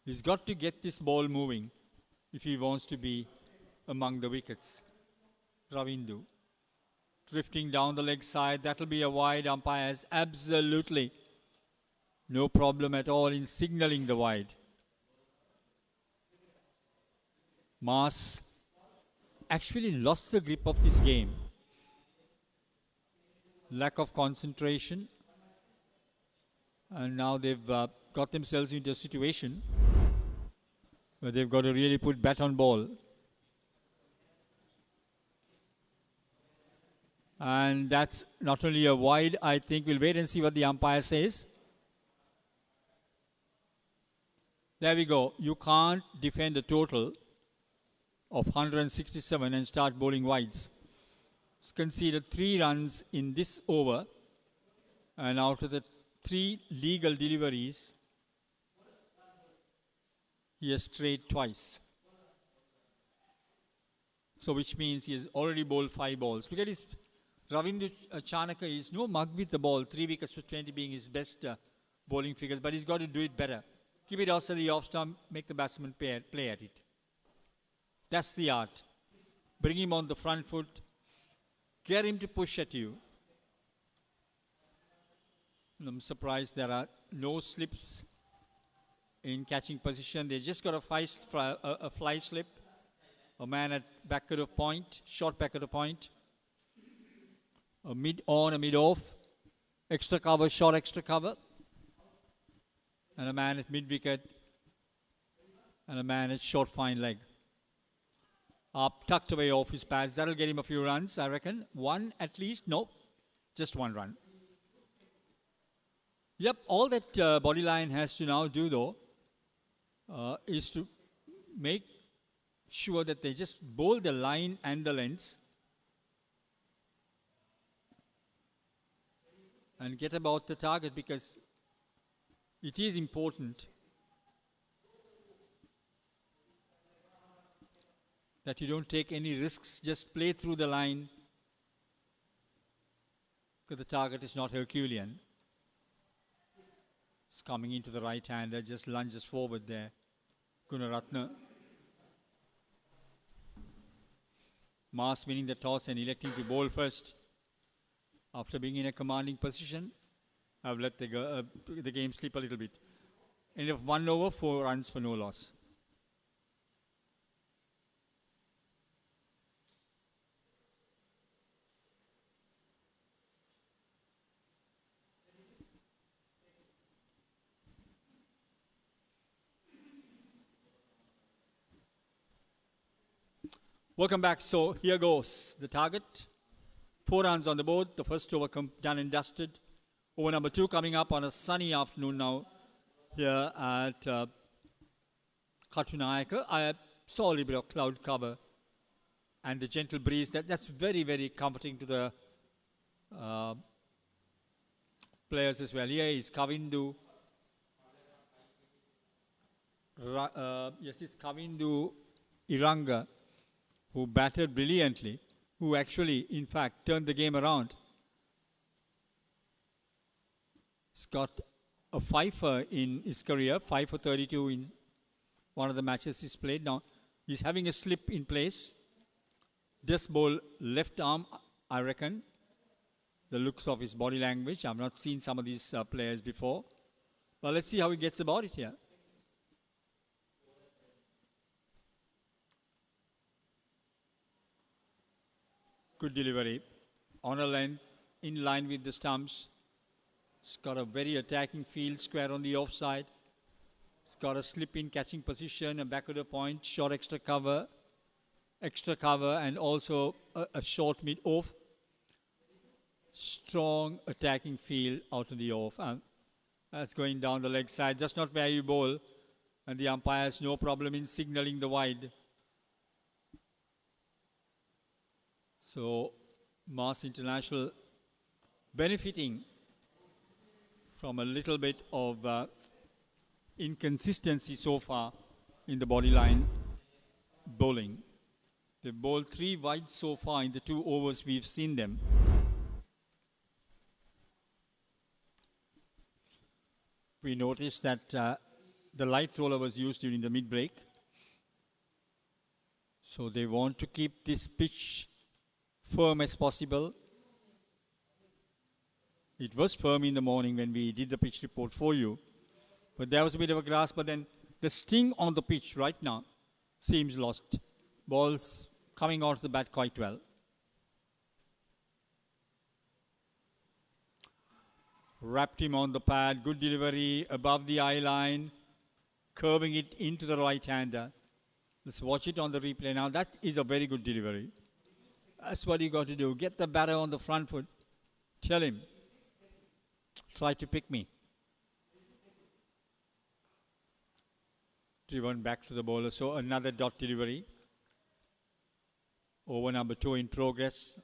He's got to get this ball moving if he wants to be among the wickets. Ravindu drifting down the leg side. That'll be a wide. Umpires absolutely no problem at all in signalling the wide. Mas actually lost the grip of this game. Lack of concentration. And now they've got themselves into a situation where they've got to really put bat on ball. And that's not only a wide, I think. We'll wait and see what the umpire says. There we go. You can't defend a total of 167 and start bowling wides. It's conceded 3 runs in this over. And out of the 3 legal deliveries, he has strayed twice. So which means he has already bowled 5 balls. Look at his Ravindu Chanaka is no mug with the ball. 3 wickets for 20 being his best bowling figures, but he's got to do it better. Keep it outside the off stump, make the batsman play at it. That's the art. Bring him on the front foot, get him to push at you. And I'm surprised there are no slips in catching position. They just got a fly slip. A man at back of the point, short back of the point. A mid on, a mid off. Extra cover, short extra cover. And a man at mid wicket. And a man at short fine leg. Up, tucked away off his pads. That'll get him a few runs, I reckon. One at least. No, just one run. Yep, all that Bodyline has to now do though is to make sure that they just bowl the line and the lengths and get about the target, because it is important that you don't take any risks. Just play through the line, because the target is not Herculean. It's coming into the right hander, just lunges forward there. Gunaratne. Mas winning the toss and electing to bowl first. After being in a commanding position, I've let the game slip a little bit. End of 1 over, 4 runs for no loss. Welcome back. So here goes the target. 4 runs on the board. The first over done and dusted. Over number 2 coming up on a sunny afternoon now here at Katunayaka. I saw a little bit of cloud cover and the gentle breeze. That's very, very comforting to the players as well. Here is Kavindu. Yes, it's Kavindu Iranga, who batted brilliantly, who actually, in fact, turned the game around. He's got a 5 in his career, 5 for 32 in one of the matches he's played. Now, he's having a slip in place. This bowl left arm, I reckon. The looks of his body language. I've not seen some of these players before. But let's see how he gets about it here. Good delivery. On a length, in line with the stumps. It's got a very attacking field, square on the offside. It's got a slip in catching position, a back of the point, short extra cover, and also a short mid off. Strong attacking field out of the off. That's going down the leg side. That's not where you bowl. And the umpire has no problem in signaling the wide. So, Mars International benefiting from a little bit of inconsistency so far in the Bodyline bowling. They've bowled 3 wide so far in the 2 overs we've seen them. We noticed that the light roller was used during the mid-break. So they want to keep this pitch firm as possible. It was firm in the morning when we did the pitch report for you. But there was a bit of a grass, but then the sting on the pitch right now seems lost. Balls coming out of the bat quite well. Wrapped him on the pad, good delivery above the eye line, curving it into the right-hander. Let's watch it on the replay now. That is a very good delivery. That's what you got to do. Get the batter on the front foot. Tell him, try to pick me. Driven back to the bowler. So another dot delivery. Over number 2 in progress.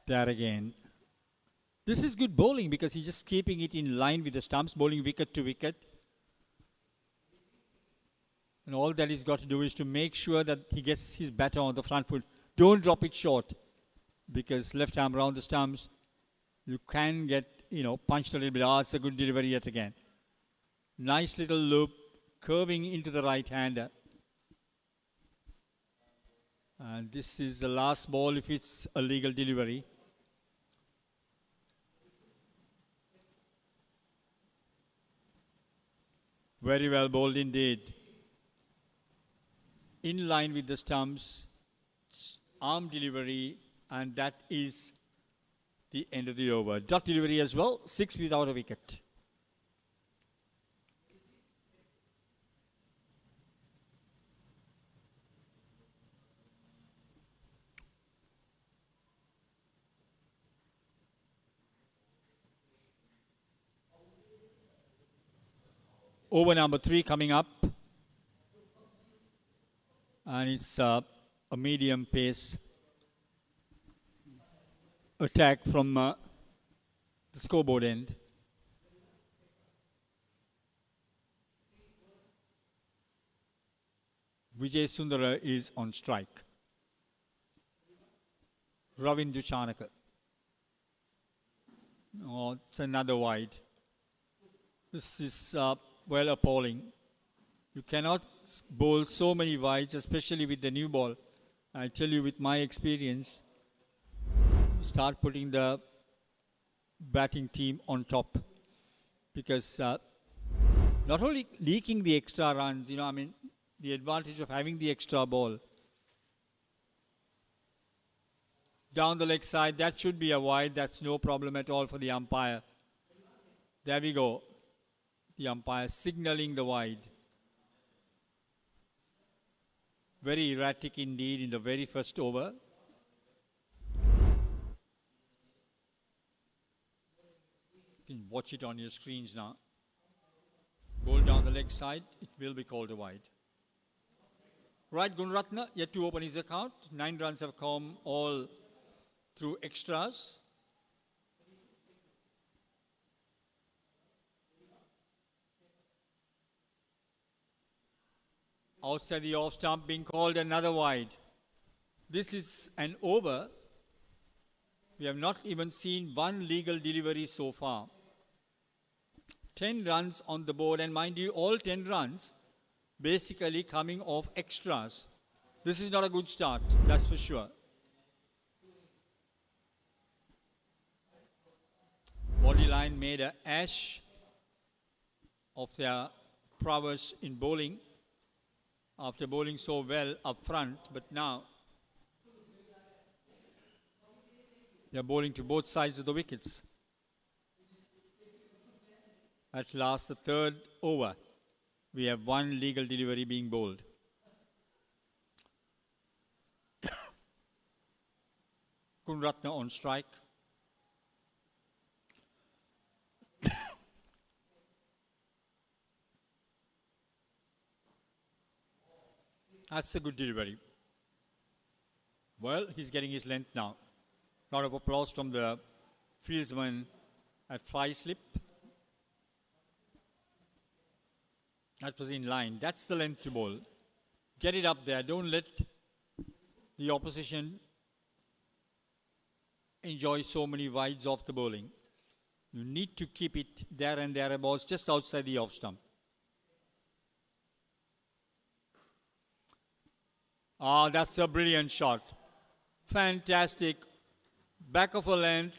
There again. This is good bowling because he's just keeping it in line with the stumps, bowling wicket to wicket. And all that he's got to do is to make sure that he gets his batter on the front foot. Don't drop it short, because left arm round the stumps, you can get, punched a little bit. It's a good delivery yet again. Nice little loop, curving into the right hander. And this is the last ball if it's a legal delivery. Very well bowled indeed. In line with the stumps, arm delivery, and that is the end of the over. Dot delivery as well, 6 without a wicket. Over number 3 coming up. And it's a medium pace attack from the scoreboard end. Vijay Sundara is on strike. Ravin Duchanaka. Oh, it's another wide. This is, appalling. You cannot bowl so many wides, especially with the new ball. I tell you, with my experience, start putting the batting team on top, because not only leaking the extra runs, the advantage of having the extra ball. Down the leg side, that should be a wide. That's no problem at all for the umpire. There we go. The umpire signaling the wide. Very erratic indeed in the very first over. You can watch it on your screens now. Ball down the leg side, it will be called a wide. Right, Gunratna yet to open his account. 9 runs have come all through extras. Outside the off stump, being called another wide. This is an over. We have not even seen one legal delivery so far. 10 runs on the board, and mind you, all 10 runs basically coming off extras. This is not a good start, that's for sure. Bodyline made an ash of their prowess in bowling after bowling so well up front, but now they are bowling to both sides of the wickets. At last, the third over, we have one legal delivery being bowled. Kunratna on strike. That's a good delivery. Well, he's getting his length now. Round of applause from the fieldsman at 5 slip. That was in line. That's the length to bowl. Get it up there. Don't let the opposition enjoy so many wides off the bowling. You need to keep it there and thereabouts, just outside the off stump. Ah, that's a brilliant shot. Fantastic. Back of a length.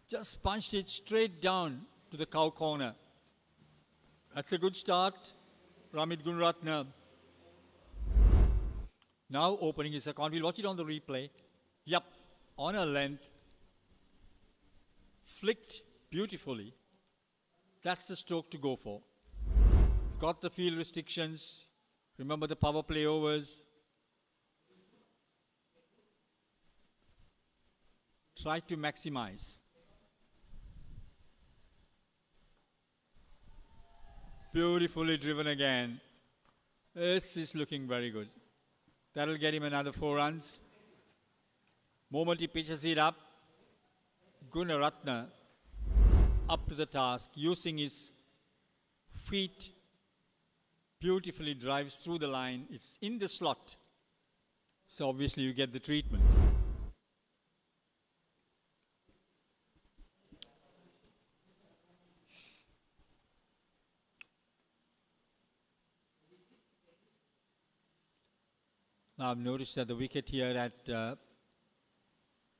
Just punched it straight down to the cow corner. That's a good start. Ramit Gunratna. Now opening his account. We'll watch it on the replay. Yep, on a length. Flicked beautifully. That's the stroke to go for. Got the field restrictions. Remember the power play overs. Try to maximize. Beautifully driven again. This is looking very good. That'll get him another 4 runs. Moment he pitches it up, Gunaratne up to the task, using his feet, beautifully drives through the line. It's in the slot, so obviously you get the treatment. Now I've noticed that the wicket here at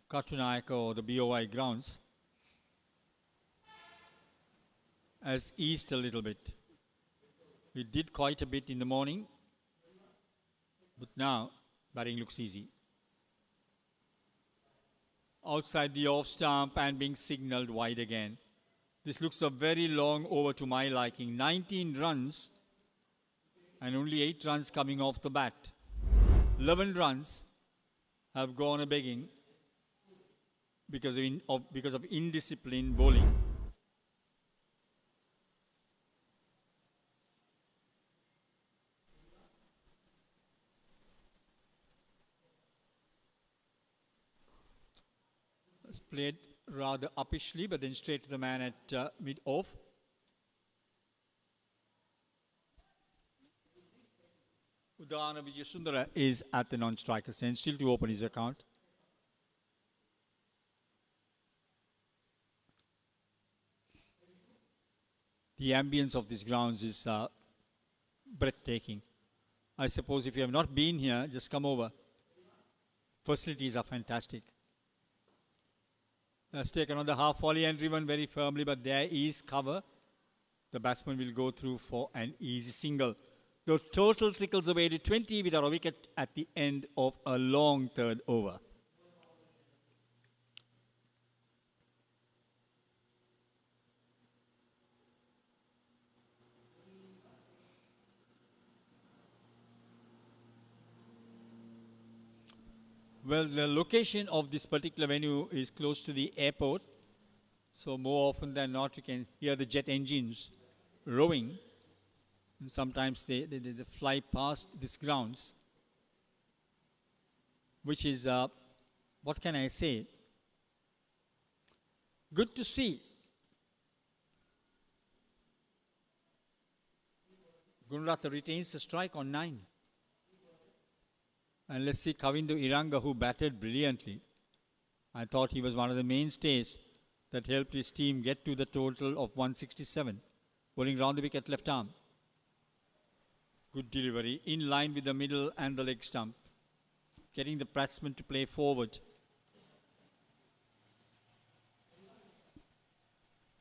Katunayaka or the BOI grounds has eased a little bit. It did quite a bit in the morning, but now batting looks easy. Outside the off stump and being signalled wide again. This looks a very long over to my liking. 19 runs and only 8 runs coming off the bat. 11 runs have gone a begging because of indisciplined bowling. It's played rather uppishly, but then straight to the man at mid-off. Udana Vijayasundara is at the non-striker stand, still to open his account. The ambience of these grounds is breathtaking. I suppose if you have not been here, just come over. Facilities are fantastic. Has taken on the half volley and driven very firmly, but there is cover. The batsman will go through for an easy single. The total trickles away to 20 without a wicket at the end of a long third over. Well, the location of this particular venue is close to the airport. So more often than not, you can hear the jet engines rowing. And sometimes they fly past these grounds, which is, what can I say? Good to see. Gunaratne retains the strike on 9. And let's see Kavindu Iranga, who batted brilliantly. I thought he was one of the mainstays that helped his team get to the total of 167, bowling round the wicket left arm. Good delivery, in line with the middle and the leg stump, getting the batsman to play forward.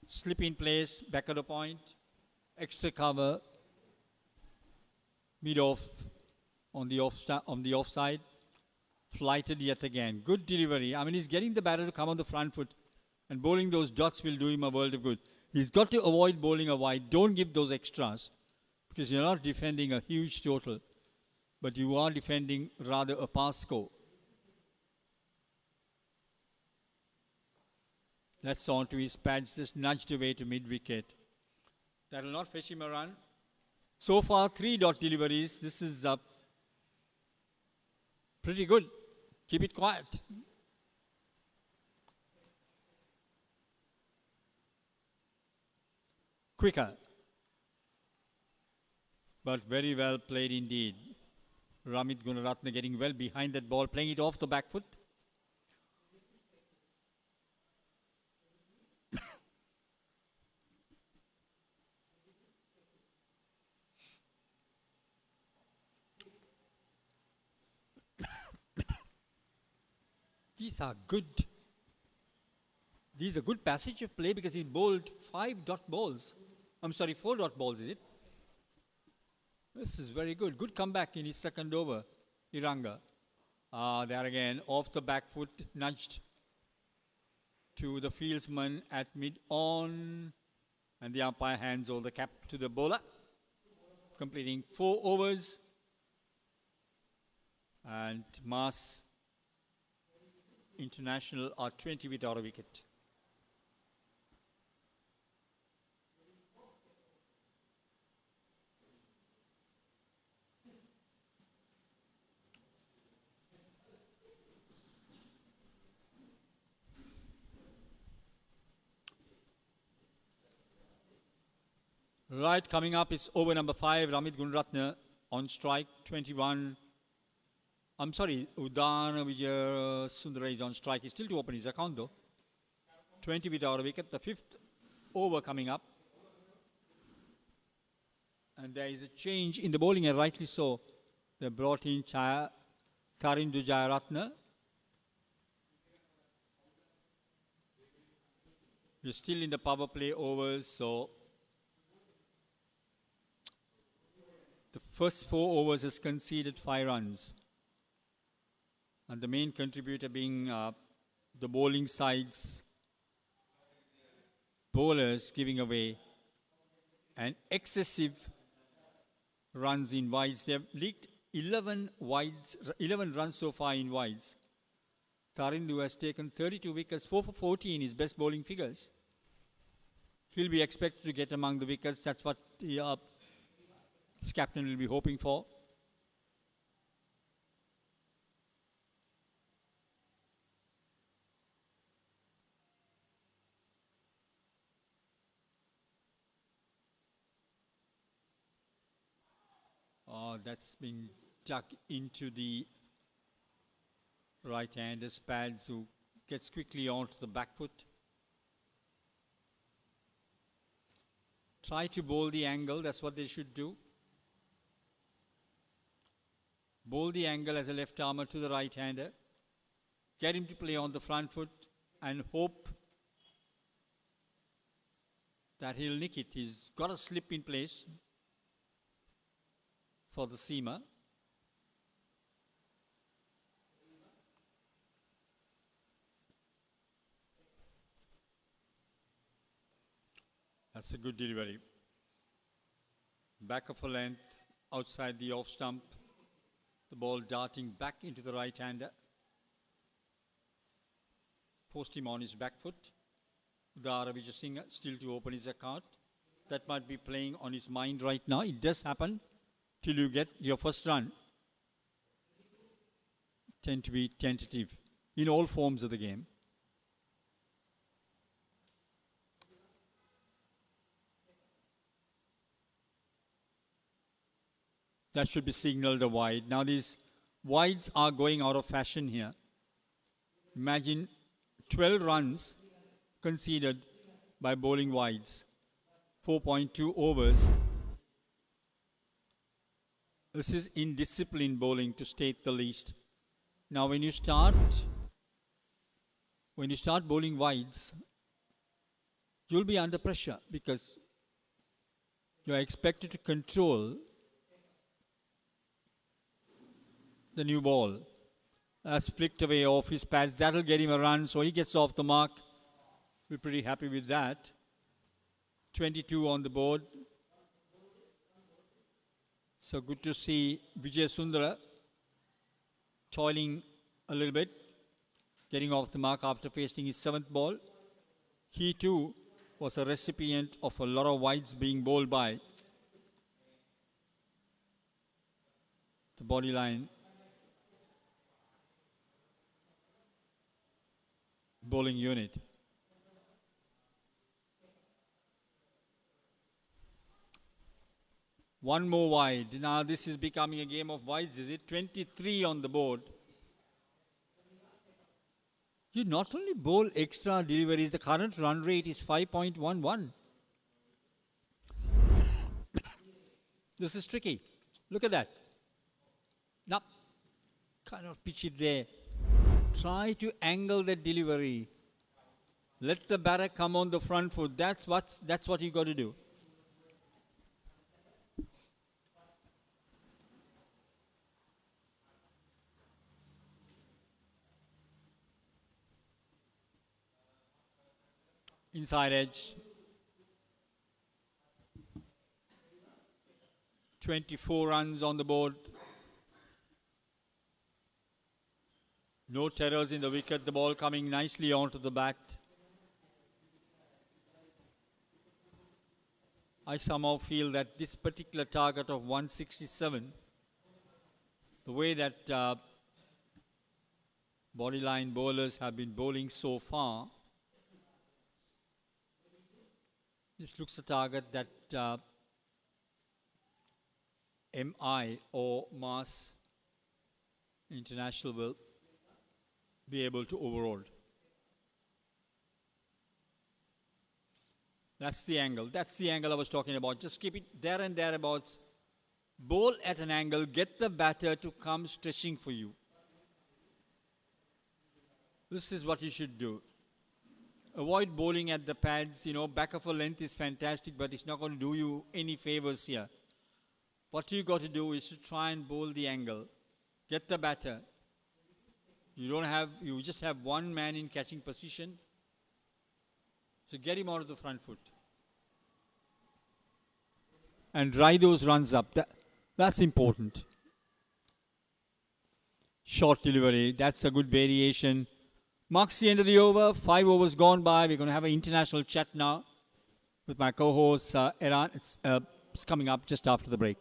Slip in place, back of the point, extra cover, mid-off on the offside, flighted yet again. Good delivery. I mean, he's getting the batter to come on the front foot, and bowling those dots will do him a world of good. He's got to avoid bowling a wide. Don't give those extras, because you're not defending a huge total, but you are defending rather a pass score. That's on to his pads, just nudged away to mid-wicket. That will not fetch him a run. So far, 3 dot deliveries. This is pretty good. Keep it quiet. Quicker. But very well played indeed. Ramit Gunaratne getting well behind that ball, playing it off the back foot. These are good. These are good passage of play because he bowled 5 dot balls. I'm sorry, 4 dot balls, is it? This is very good. Good comeback in his second over, Iranga. There again, off the back foot, nudged to the fieldsman at mid-on. And the umpire hands over the cap to the bowler, completing 4 overs. And Mass International are 20 without a wicket. Right, coming up is over number 5, Ramit Gunratna on strike, 21. I'm sorry, Udana Vijay Sundara is on strike. He's still to open his account though. 20 without a wicket, the 5th over coming up. And there is a change in the bowling, and rightly so. They brought in Karindu Jayaratne. We're still in the power play overs, so the first 4 overs has conceded 5 runs. And the main contributor being the bowling side's bowlers giving away an excessive runs in wides. They have leaked 11 runs so far in wides. Karindu has taken 32 wickets, 4 for 14, his best bowling figures. He'll be expected to get among the wickets. That's what his captain will be hoping for. That's been dug into the right-hander's pads, who gets quickly onto the back foot. Try to bowl the angle, that's what they should do. Bowl the angle as a left armer to the right-hander. Get him to play on the front foot and hope that he'll nick it. He's got a slip in place for the seamer. That's a good delivery. Back of a length, outside the off stump. The ball darting back into the right-hander. Post him on his back foot. Udara Vijay Singh still to open his account. That might be playing on his mind right now. It does happen till you get your first run. Tend to be tentative in all forms of the game. That should be signaled a wide. Now these wides are going out of fashion here. Imagine 12 runs conceded by bowling wides. 4.2 overs. This is indisciplined bowling, to state the least. Now when you start bowling wides, you'll be under pressure because you are expected to control the new ball. That's flicked away off his pads. That'll get him a run, so he gets off the mark. We're pretty happy with that. 22 on the board. So good to see Vijay Sundara toiling a little bit, getting off the mark after facing his 7th ball. He too was a recipient of a lot of wides being bowled by the Bodyline bowling unit. One more wide. Now this is becoming a game of wides, is it? 23 on the board. You not only bowl extra deliveries, the current run rate is 5.11. This is tricky. Look at that. Now, cannot pitch it there. Try to angle the delivery. Let the batter come on the front foot. That's what you got to do. Inside edge. 24 runs on the board. No terrors in the wicket. The ball coming nicely onto the bat. I somehow feel that this particular target of 167, the way that Bodyline bowlers have been bowling so far, this looks a target that MI or Mass International will be able to overall. That's the angle. That's the angle I was talking about. Just keep it there and thereabouts. Bowl at an angle. Get the batter to come stretching for you. This is what you should do. Avoid bowling at the pads. You know, back of a length is fantastic, but it's not going to do you any favors here. What you got to do is to try and bowl the angle. Get the batter. You just have one man in catching position. So get him out of the front foot. And drive those runs up. That's important. Short delivery. That's a good variation. Marks the end of the over. 5 overs gone by. We're going to have an international chat now with my co-host Eran. It's coming up just after the break.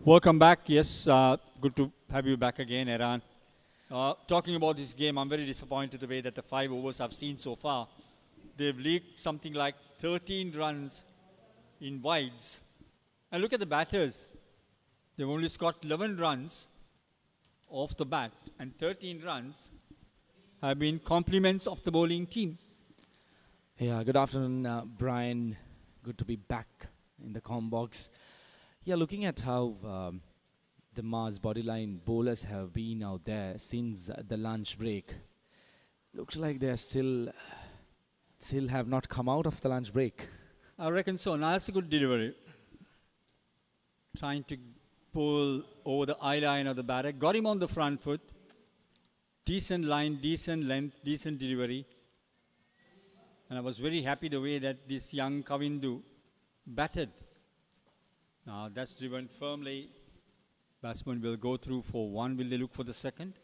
Welcome back. Yes, good to have you back again, Eran. Talking about this game, I'm very disappointed the way that the 5 overs I've seen so far. They've leaked something like 13 runs in wides. And look at the batters. They've only scored 11 runs off the bat, and 13 runs have been compliments of the bowling team. Yeah, good afternoon, Brian. Good to be back in the comm box. Yeah, looking at how the Mars Bodyline bowlers have been out there since the lunch break, looks like they're still have not come out of the lunch break. I reckon so. Now that's a good delivery. Trying to pull over the eye line of the batter. Got him on the front foot. Decent line, decent length, decent delivery. And I was very happy the way that this young Kavindu batted. Now that's driven firmly. Batsman will go through for one. Will they look for the second?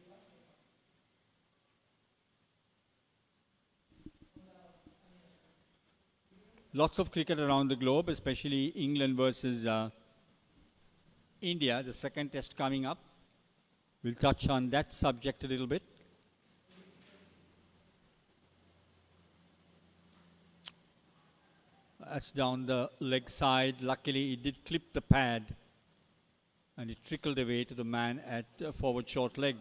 Lots of cricket around the globe, especially England versus India, the second test coming up. We'll touch on that subject a little bit. That's down the leg side. Luckily, it did clip the pad and it trickled away to the man at forward short leg.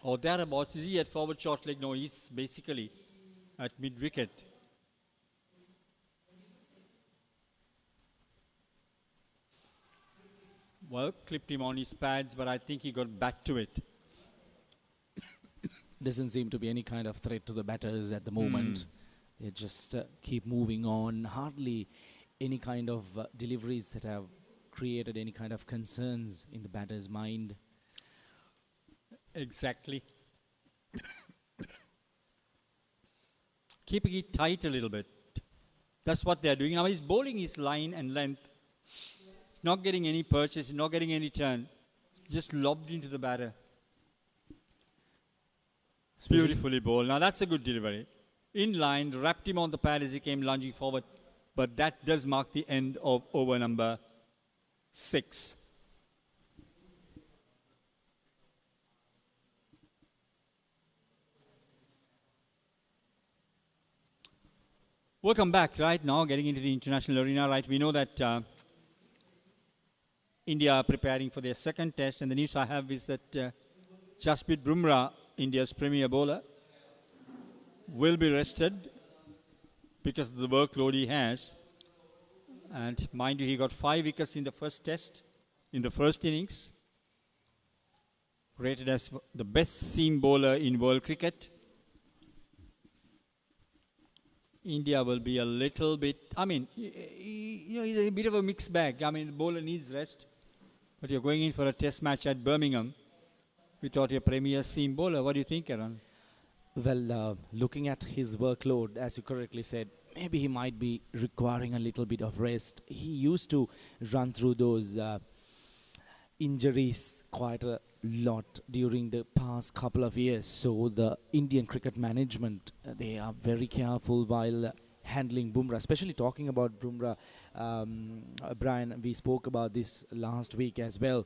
Or thereabouts. Is he at forward short leg? No, he's basically at mid wicket. Well, clipped him on his pads, but I think he got back to it. Doesn't seem to be any kind of threat to the batters at the moment. They just keep moving on. Hardly any kind of deliveries that have created any kind of concerns in the batter's mind. Exactly. Keeping it tight a little bit. That's what they're doing. Now he's bowling his line and length. It's not getting any purchase, not getting any turn. Just lobbed into the batter. Beautifully bowled. Now that's a good delivery. In line, wrapped him on the pad as he came lunging forward. But that does mark the end of over number 6. Welcome back. Right now, getting into the international arena. Right, we know that India are preparing for their second test, and the news I have is that Jasprit Bumrah, India's premier bowler, will be rested because of the workload he has. And mind you, he got 5 wickets in the first test, in the first innings. Rated as the best seam bowler in world cricket. India will be a little bit, I mean, you know, he's a bit of a mixed bag. I mean, the bowler needs rest. But you're going in for a test match at Birmingham without your premier seam bowler. What do you think, Aaron? Well, looking at his workload, as you correctly said, maybe he might be requiring a little bit of rest. He used to run through those injuries quite a lot during the past couple of years. So the Indian cricket management, they are very careful while handling Bumrah, especially talking about Bumrah. Brian, we spoke about this last week as well,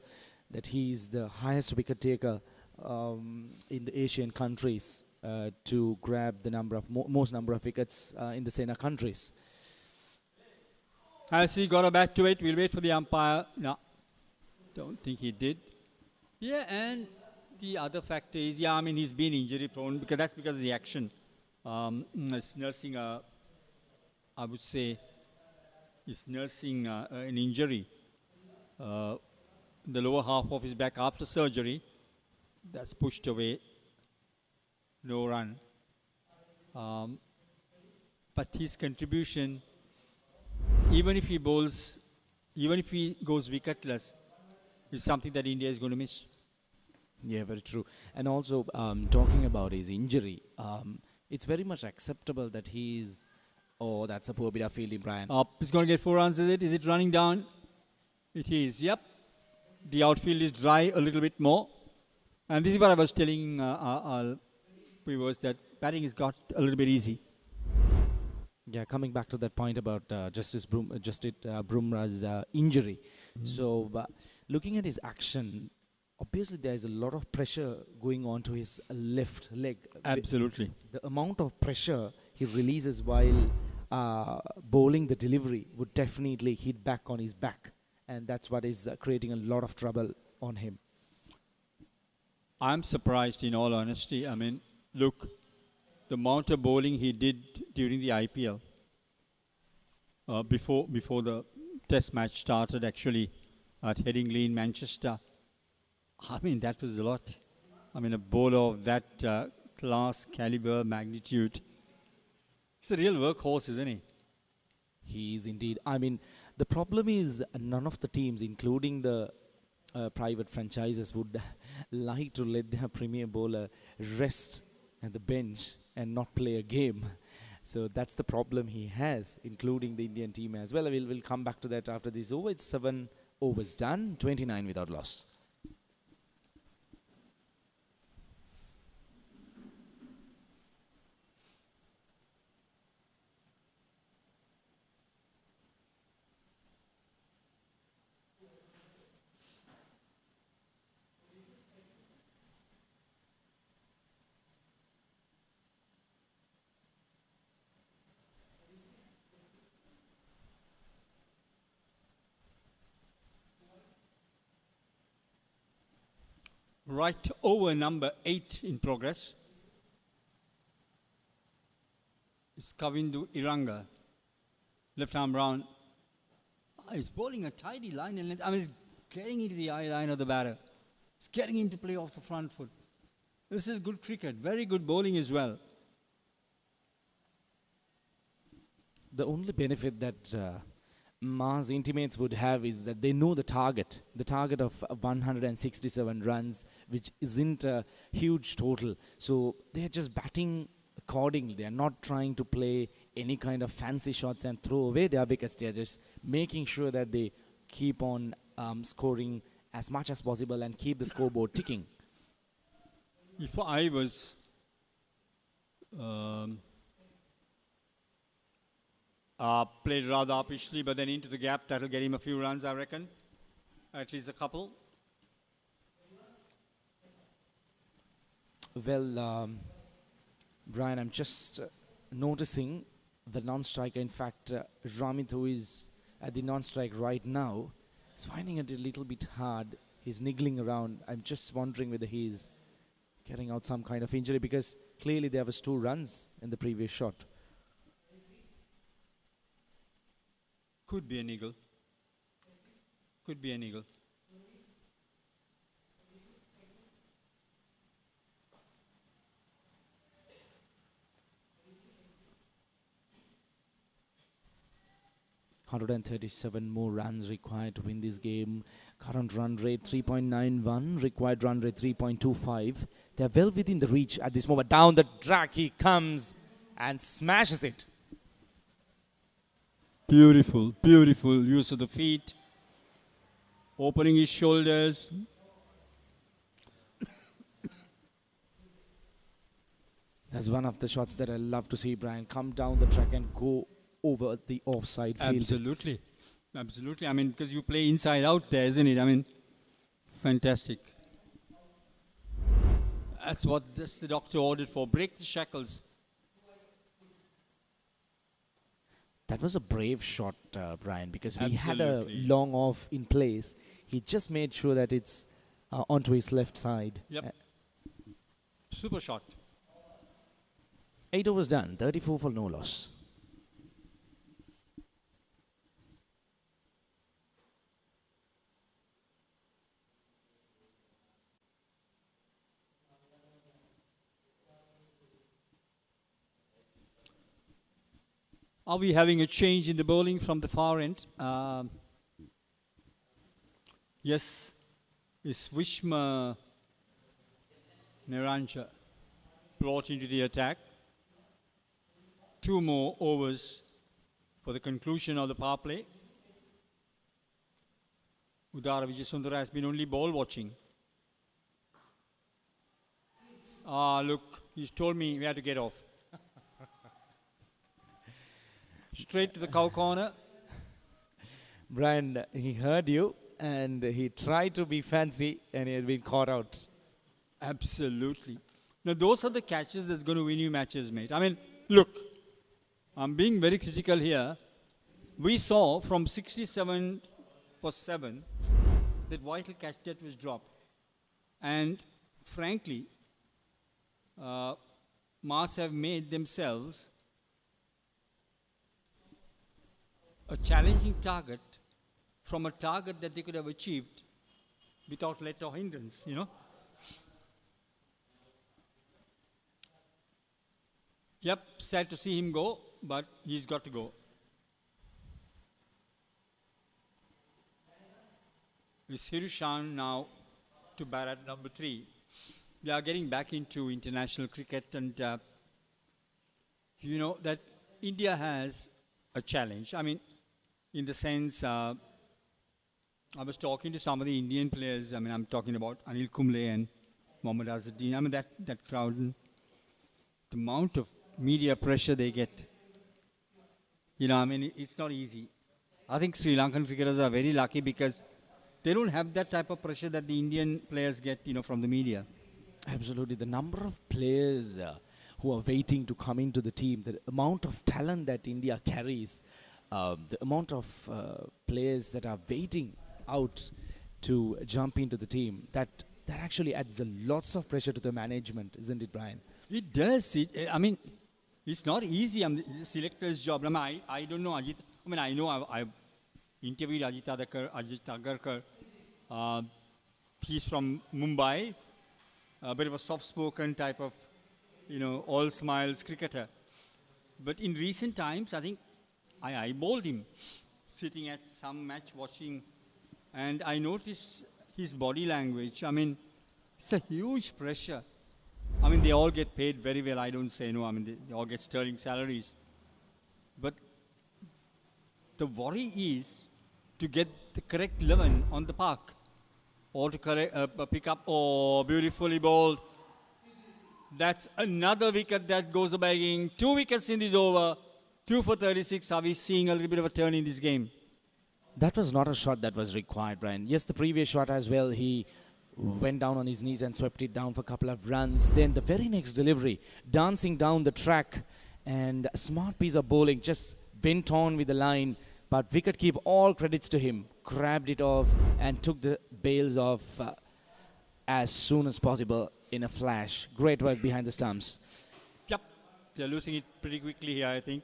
that he's the highest wicket taker in the Asian countries to grab the most number of wickets in the SENA countries. Has he got a bat to it? We'll wait for the umpire. No, don't think he did. Yeah, and the other factor is, I mean, he's been injury prone because of the action. He's nursing I would say, he's nursing an injury. The lower half of his back after surgery. That's pushed away. No run. But his contribution, even if he goes wicketless, is something that India is going to miss. Yeah, very true. And also, talking about his injury, it's very much acceptable that he's... Oh, that's a poor bit of fielding, Brian. He's going to get 4 runs, is it? Is it running down? It is, yep. The outfield is dry a little bit more. And this is what I was telling our viewers, that batting has got a little bit easy. Yeah, coming back to that point about Bumrah's injury. So, looking at his action, obviously there is a lot of pressure going on to his left leg. Absolutely. The amount of pressure he releases while bowling the delivery would definitely hit back on his back. And that's what is creating a lot of trouble on him. I'm surprised, in all honesty. I mean, look, the amount of bowling he did during the IPL, before the test match started, actually, at Headingley in Manchester. I mean, that was a lot. I mean, a bowler of that class, caliber, magnitude. He's a real workhorse, isn't he? He is indeed. I mean, the problem is none of the teams, including the private franchises, would like to let their premier bowler rest at the bench and not play a game. So that's the problem he has, including the Indian team as well. We'll come back to that after this over. It's 7 overs done, 29 without loss. Right over number 8 in progress. It's Kavindu Iranga. Left arm round. He's bowling a tidy line. And I mean, he's getting into the eye line of the batter. He's getting into play off the front foot. This is good cricket. Very good bowling as well. The only benefit that Mars intimates would have is that they know the target of 167 runs, which isn't a huge total. So they're just batting accordingly. They're not trying to play any kind of fancy shots and throw away their wickets. They're just making sure that they keep on scoring as much as possible and keep the scoreboard ticking. If I was played rather uppishly, but then into the gap, that'll get him a few runs, I reckon. At least a couple. Well, Brian, I'm just noticing the non-striker. In fact, Ramit, who is at the non-strike right now, is finding it a little bit hard. He's niggling around. I'm just wondering whether he's getting out some kind of injury, because clearly there was 2 runs in the previous shot. Could be an eagle. Could be an eagle. $137 more runs required to win this game. Current run rate 3.91, required run rate 3.25. They're well within the reach at this moment. Down the track he comes and smashes it. Beautiful, beautiful use of the feet. Opening his shoulders. That's one of the shots that I love to see, Brian. Come down the track and go over the offside field. Absolutely. Absolutely. I mean, because you play inside out there, isn't it? I mean, fantastic. That's what the doctor ordered for. Break the shackles. That was a brave shot, Brian, because we had Absolutely. a long off in place. He just made sure that it's onto his left side. Yep. Super shot. 8 overs done, 34 for no loss. Are we having a change in the bowling from the far end? Yes, it's Wishma Naranja brought into the attack. 2 more overs for the conclusion of the power play. Udara Vijayasundara has been only ball watching. Look, he's told me we had to get off. Straight to the cow corner. Brian, he heard you and he tried to be fancy and he has been caught out. Absolutely. Now, those are the catches that's going to win you matches, mate. I mean, look, I'm being very critical here. We saw from 67 for 7 that vital catch that was dropped. And frankly, Mars have made themselves a challenging target from a target that they could have achieved without let or hindrance, you know. Yep, sad to see him go, but he's got to go. It's Hirushan now to bat at number 3. We are getting back into international cricket, and you know that India has a challenge. I mean, in the sense, I was talking to some of the Indian players. I mean, I'm talking about Anil Kumble and Mohammad Azharuddin. I mean, that crowd, and the amount of media pressure they get. You know, I mean, it's not easy. I think Sri Lankan cricketers are very lucky because they don't have that type of pressure that the Indian players get, you know, from the media. Absolutely. The number of players who are waiting to come into the team, the amount of talent that India carries, the amount of players that are waiting out to jump into the team, that actually adds lots of pressure to the management, isn't it, Brian? It does. I mean, it's not easy. I mean, the selector's job. I mean, I don't know Ajit. I mean, I know I've interviewed Ajit Agarkar. He's from Mumbai, a bit of a soft-spoken type of, you know, all smiles cricketer. But in recent times, I think I eyeballed him sitting at some match watching, and I noticed his body language. I mean, it's a huge pressure. I mean, they all get paid very well. I don't say no. I mean, they all get sterling salaries. But the worry is to get the correct 11 on the park, or to pick up, beautifully bowled. That's another wicket that goes begging. 2 wickets in this over. 2 for 36. Are we seeing a little bit of a turn in this game? That was not a shot that was required, Brian. Yes, the previous shot as well, he went down on his knees and swept it down for a couple of runs. Then the very next delivery, dancing down the track, and a smart piece of bowling, just bent on with the line. But wicketkeeper, all credits to him, grabbed it off and took the bails off as soon as possible in a flash. Great work behind the stumps. Yep, they're losing it pretty quickly here, I think.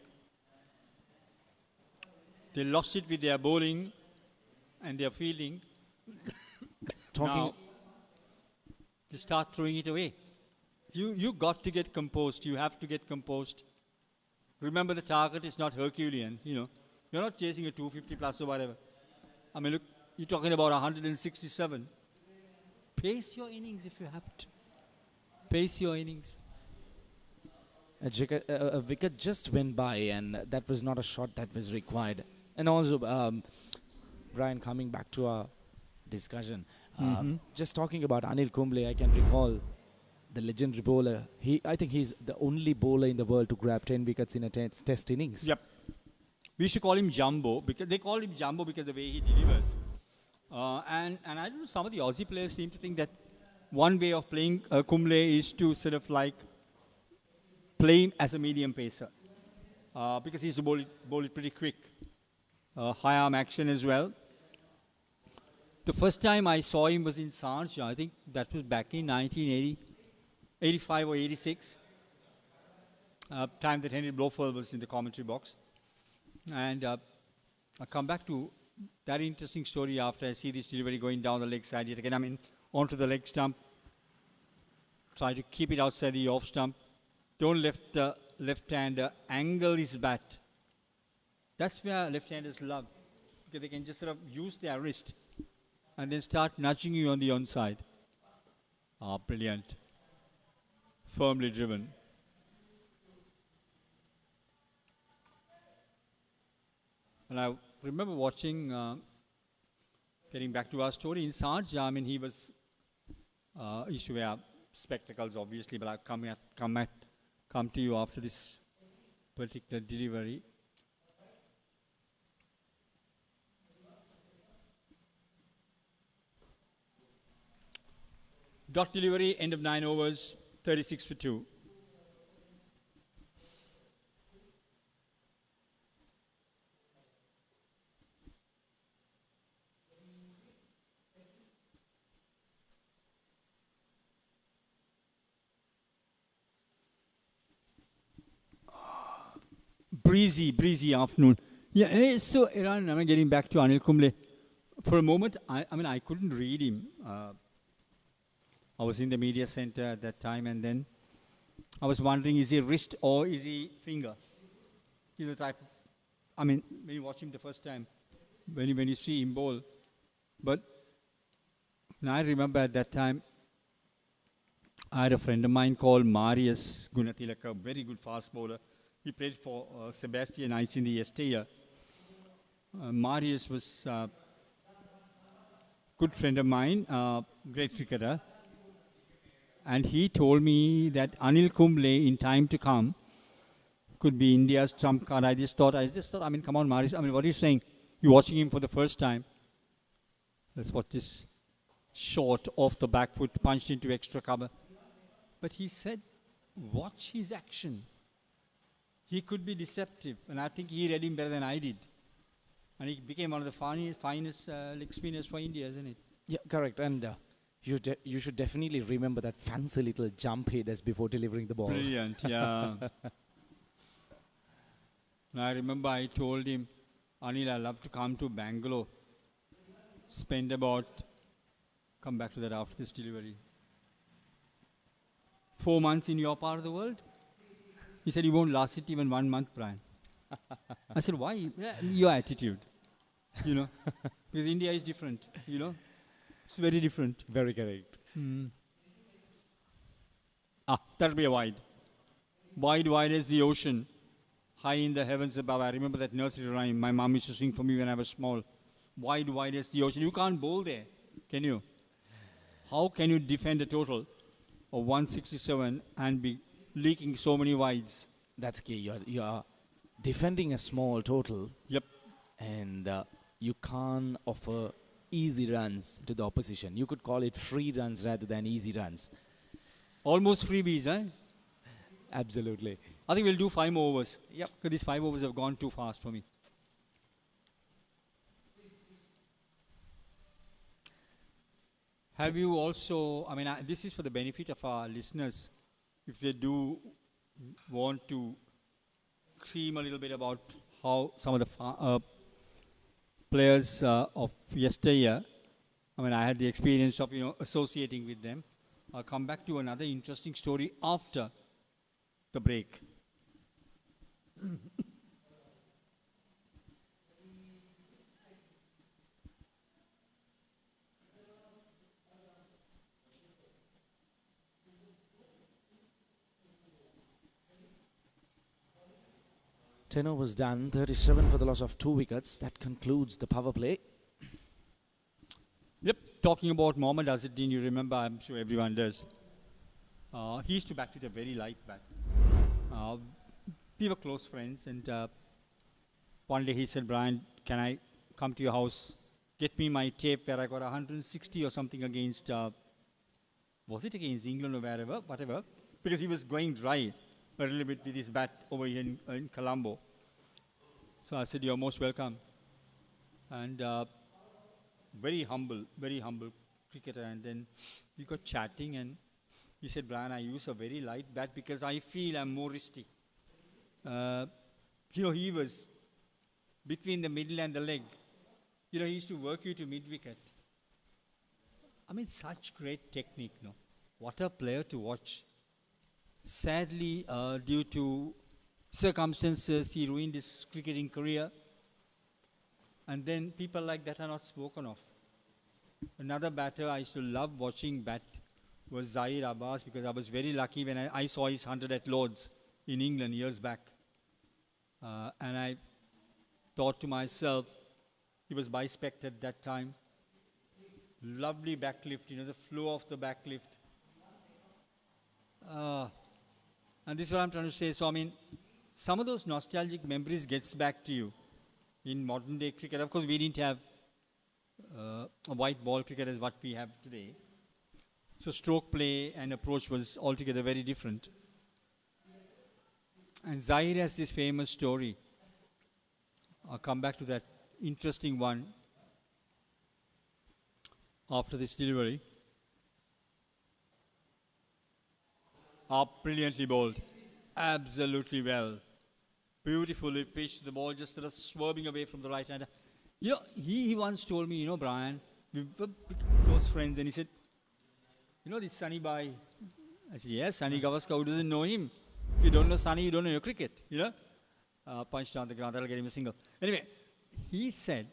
They lost it with their bowling and their fielding. Now, they start throwing it away. You got to get composed. You have to get composed. Remember, the target is not Herculean, you know. You're not chasing a 250 plus or whatever. I mean, look, you're talking about 167. Pace your innings if you have to. Pace your innings. A wicket just went by, and that was not a shot that was required. And also, Brian, coming back to our discussion, just talking about Anil Kumble, I can recall the legendary bowler. I think he's the only bowler in the world to grab 10 wickets in a test innings. Yep. We should call him Jumbo, because they call him Jumbo because the way he delivers. And I don't know, some of the Aussie players seem to think that one way of playing Kumble is to sort of like play him as a medium pacer. Because he's bowl it pretty quick. High arm action as well. The first time I saw him was in Sharjah. I think that was back in 1985 or 86. Time that Henry Blofeld was in the commentary box. And I'll come back to that interesting story after I see this delivery going down the leg side. Yet again, I mean, onto the leg stump. Try to keep it outside the off stump. Don't let the left-hander angle his bat. That's where left-handers love, because they can just sort of use their wrist and then start nudging you on the onside. Brilliant. Firmly driven. And I remember watching, getting back to our story, in Sharjah, I mean, he used to wear spectacles, obviously, but I'll come to you after this particular delivery. Dot delivery, end of 9 overs, 36 for 2. Breezy afternoon. Yeah, so Iran, I'm getting back to Anil Kumble. For a moment, I mean, I couldn't read him. I was in the media center at that time, and then I was wondering, is he wrist or is he finger? You know, type. I mean, when you watch him the first time, when you see him bowl. But I remember at that time, I had a friend of mine called Marius Gunathilaka, a very good fast bowler. He played for Sebastian Ice in the yesteryear. Marius was a good friend of mine, great cricketer. And he told me that Anil Kumble, in time to come, could be India's trump card. I just thought, I mean, come on, Marius. I mean, what are you saying? You're watching him for the first time. Let's watch this short off the back foot, punched into extra cover. But he said, watch his action. He could be deceptive, and I think he read him better than I did. And he became one of the finest leg spinners for India, isn't it? Yeah, correct. And you should definitely remember that fancy little jump he does before delivering the ball. Brilliant, yeah. I remember I told him, Anil, I love to come to Bangalore. Come back to that after this delivery. 4 months in your part of the world? He said, you won't last it even 1 month, Brian. I said, why? Yeah, your attitude, you know. Because India is different, you know. It's very different. Very correct. That'll be a wide. Wide as the ocean, high in the heavens above. I remember that nursery rhyme my mom used to sing for me when I was small. Wide as the ocean. You can't bowl there, can you? How can you defend a total of 167 and be leaking so many wides? That's key. You're defending a small total. Yep. And you can't offer easy runs to the opposition. You could call it free runs rather than easy runs. Almost freebies, eh? Absolutely. I think we'll do 5 more overs. Yep. Because these 5 overs have gone too fast for me. Have you also, I mean, this is for the benefit of our listeners, if they do want to cream a little bit about how some of the players of yesteryear, I mean, I had the experience of, associating with them. I'll come back to another interesting story after the break. Ten overs done, 37 for the loss of 2 wickets. That concludes the power play. Yep, talking about Mohammad Azharuddin, you remember, I'm sure everyone does. He used to bat with a very light bat. We were close friends, and one day he said, Brian, can I come to your house, get me my tape where I got 160 or something against, was it against England or wherever, whatever, because he was going dry a little bit with his bat over here in Colombo. So I said, you're most welcome. And very humble cricketer. And then we got chatting, and he said, Brian, I use a very light bat because I feel I'm more risky. He was between the middle and the leg. He used to work you to mid-wicket. I mean, such great technique, no? What a player to watch. Sadly, due to circumstances, he ruined his cricketing career. And then people like that are not spoken of. Another batter I used to love watching bat was Zahir Abbas, because I was very lucky when I saw his 100 at Lords in England years back. And I thought to myself, he was bispect at that time. Lovely backlift, the flow of the backlift. And this is what I'm trying to say. So, I mean, some of those nostalgic memories gets back to you in modern day cricket. Of course, we didn't have a white ball cricket as what we have today. So stroke play and approach was altogether very different. And Zahir has this famous story. I'll come back to that interesting one after this delivery. Brilliantly bowled. Absolutely well. Beautifully pitched. The ball just sort of swerving away from the right hander. He once told me, Brian, we were close friends, and he said, this Sunny Bhai. I said, yes, Sunny Gavaskar, who doesn't know him? If you don't know Sunny, you don't know your cricket, punched down the ground, that'll get him a single. Anyway, he said,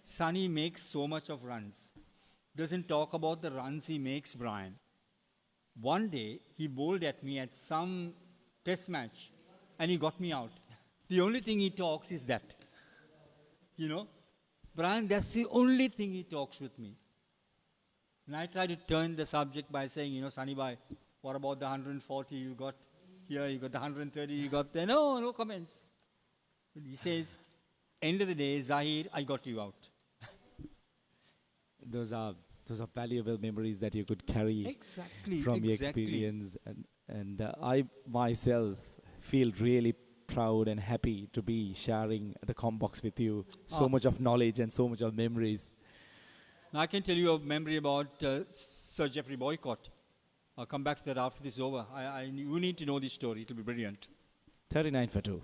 Sunny makes so much of runs. Doesn't talk about the runs he makes, Brian. One day, he bowled at me at some test match, and he got me out. The only thing he talks is that. Brian, that's the only thing he talks with me. And I try to turn the subject by saying, Sunny Bhai, what about the 140 you got here, you got the 130 you got there? No comments. But he says, end of the day, Zahir, I got you out. Those are valuable memories that you could carry from your experience. And I myself feel really proud and happy to be sharing the comm box with you. So much of knowledge and so much of memories. Now I can tell you a memory about Sir Geoffrey Boycott. I'll come back to that after this is over. You need to know this story. It will be brilliant. 39 for 2.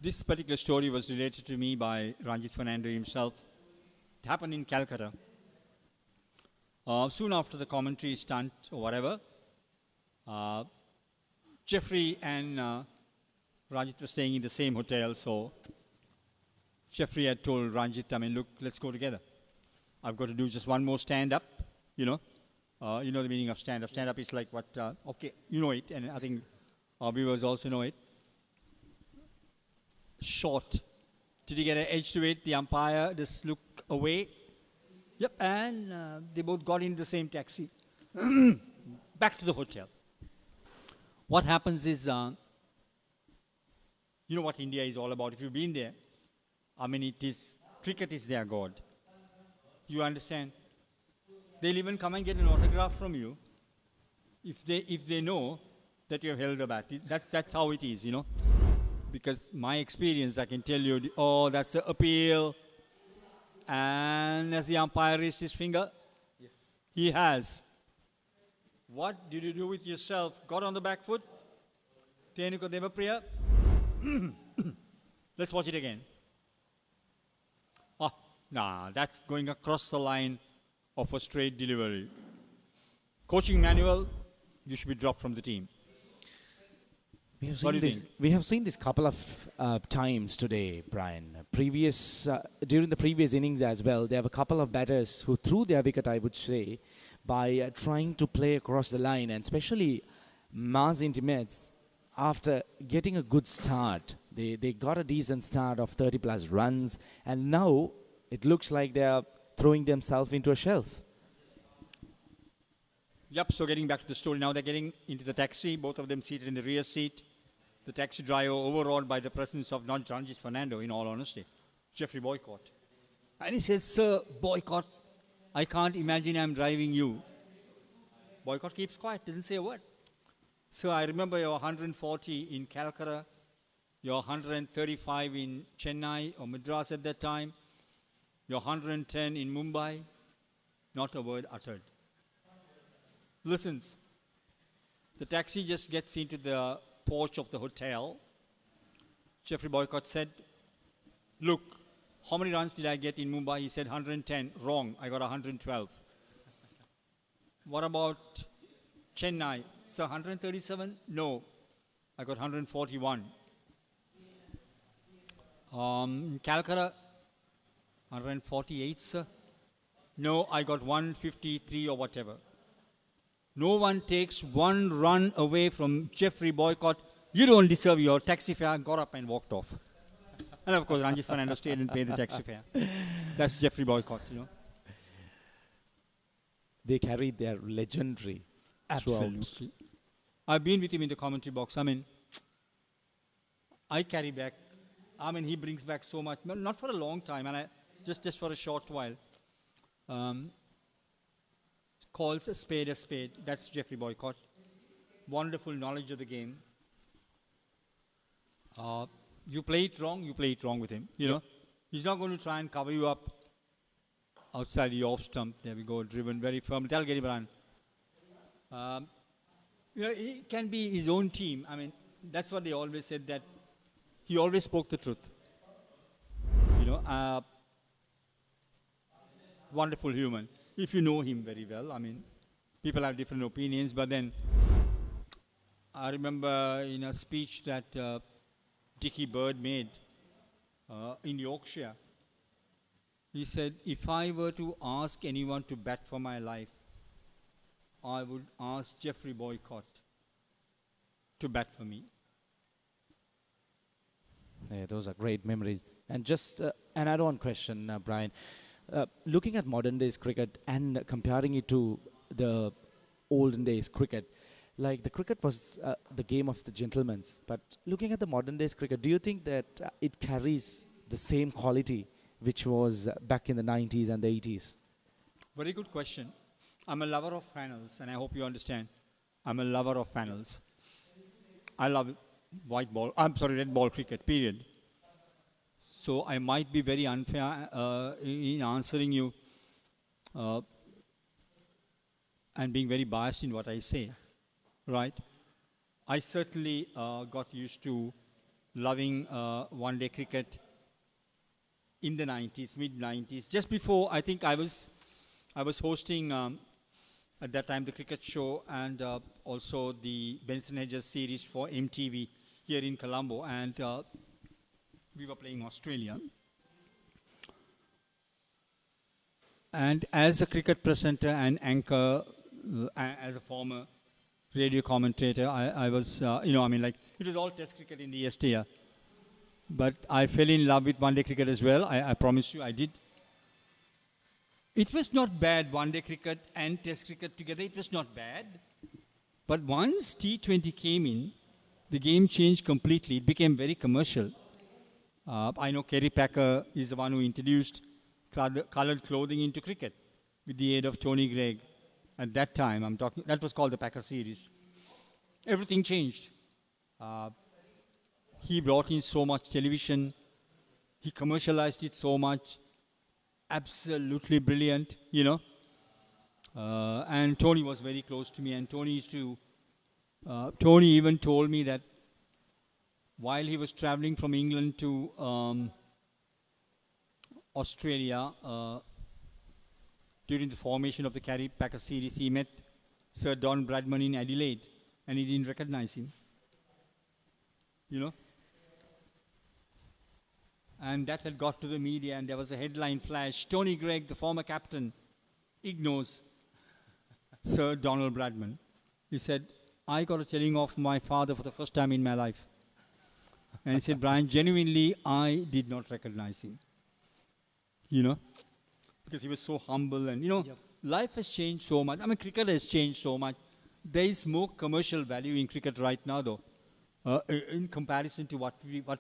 This particular story was related to me by Ranjit Fernando himself. It happened in Calcutta. Soon after the commentary stunt or whatever, Geoffrey and Ranjit were staying in the same hotel, so Geoffrey had told Ranjit, look, let's go together. I've got to do just one more stand-up, you know the meaning of stand-up. Stand-up is like what, okay, you know it, and I think our viewers also know it. Short. Did he get an edge to it? The umpire just looked away. Yep, and they both got into the same taxi. Back to the hotel. What happens is, you know what India is all about. If you've been there, cricket is their god. You understand? They'll even come and get an autograph from you if they know that you have held a bat. That's how it is, Because my experience, I can tell you, that's an appeal. And as the umpire raised his finger, yes, he has. What did you do with yourself? Got on the back foot? Tenuka Devapriya? Let's watch it again. That's going across the line of a straight delivery. Coaching manual, you should be dropped from the team. We have seen this couple of times today, Brian. During the previous innings as well, there were a couple of batters who threw their wicket, I would say, by trying to play across the line. And especially Mars intimates after getting a good start, they got a decent start of 30 plus runs, and now it looks like they are throwing themselves into a shelf. Yep, so getting back to the story, now they're getting into the taxi, both of them seated in the rear seat. The taxi driver overawed by the presence of not Ranjit Fernando, in all honesty, Jeffrey Boycott. And he says, "Sir, Boycott, I can't imagine I'm driving you." Boycott keeps quiet, doesn't say a word. "So I remember your 140 in Calcutta, your 135 in Chennai or Madras at that time, your 110 in Mumbai." Not a word uttered. Listens. The taxi just gets into the porch of the hotel. Jeffrey Boycott said, "Look, how many runs did I get in Mumbai?" He said, 110. "Wrong, I got 112. "What about Chennai?" "Sir, 137? "No, I got 141. "Calcutta?" 148, sir. "No, I got 153 or whatever." No one takes one run away from Jeffrey Boycott. "You don't deserve your taxi fare." Got up and walked off. And of course, Ranjit Fernando stayed and paid the taxi fare. That's Jeffrey Boycott, you know. They carried their legendary throughout. Absolutely. I've been with him in the commentary box. I mean, I carry back. I mean, he brings back so much. Not for a long time, and just for a short while. Calls a spade a spade. That's Jeffrey Boycott. Wonderful knowledge of the game. You play it wrong with him. You know, he's not going to try and cover you up outside the off stump. There we go, driven very firmly. That'll get him run. You know, it can be his own team. I mean, that's what they always said, that he always spoke the truth. You know, wonderful human. If you know him very well, I mean, people have different opinions, but then I remember in a speech that Dickie Bird made in Yorkshire, he said, "If I were to ask anyone to bat for my life, I would ask Jeffrey Boycott to bat for me." Yeah, those are great memories. And just an add-on question, Brian. Looking at modern days cricket and comparing it to the olden days cricket, like the cricket was the game of the gentlemen, but looking at the modern days cricket, do you think that it carries the same quality which was back in the 90s and the 80s? Very good question. I'm a lover of finals, and I hope you understand. I'm a lover of finals. I love red ball cricket, period. So I might be very unfair in answering you and being very biased in what I say, right? I certainly got used to loving one-day cricket in the 90s, mid-90s. Just before, I think I was hosting at that time the cricket show and also the Benson Hedges series for MTV here in Colombo, and we were playing Australia. And as a cricket presenter and anchor, as a former radio commentator, I was, it was all test cricket in the yesteryear. But I fell in love with one-day cricket as well. I promise you I did. It was not bad, one-day cricket and test cricket together. It was not bad. But once T20 came in, the game changed completely. It became very commercial. I know Kerry Packer is the one who introduced colored clothing into cricket with the aid of Tony Greig. At that time, that was called the Packer series. Everything changed. He brought in so much television. He commercialized it so much. Absolutely brilliant, you know. And Tony was very close to me, and Tony even told me that while he was traveling from England to Australia during the formation of the Kerry Packer series, he met Sir Don Bradman in Adelaide, and he didn't recognize him. You know? And that had got to the media, and there was a headline flash: Tony Greig, the former captain, ignores Sir Donald Bradman. He said, I got a telling off my father for the first time in my life. And he said, Brian, genuinely, I did not recognize him. You know, because he was so humble and, you know, life has changed so much. I mean, cricket has changed so much. There is more commercial value in cricket right now, though, in comparison to what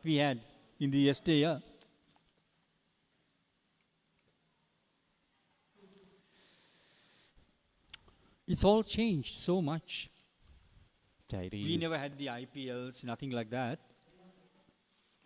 we had in the yesteryear. It's all changed so much. We never had the IPLs, nothing like that.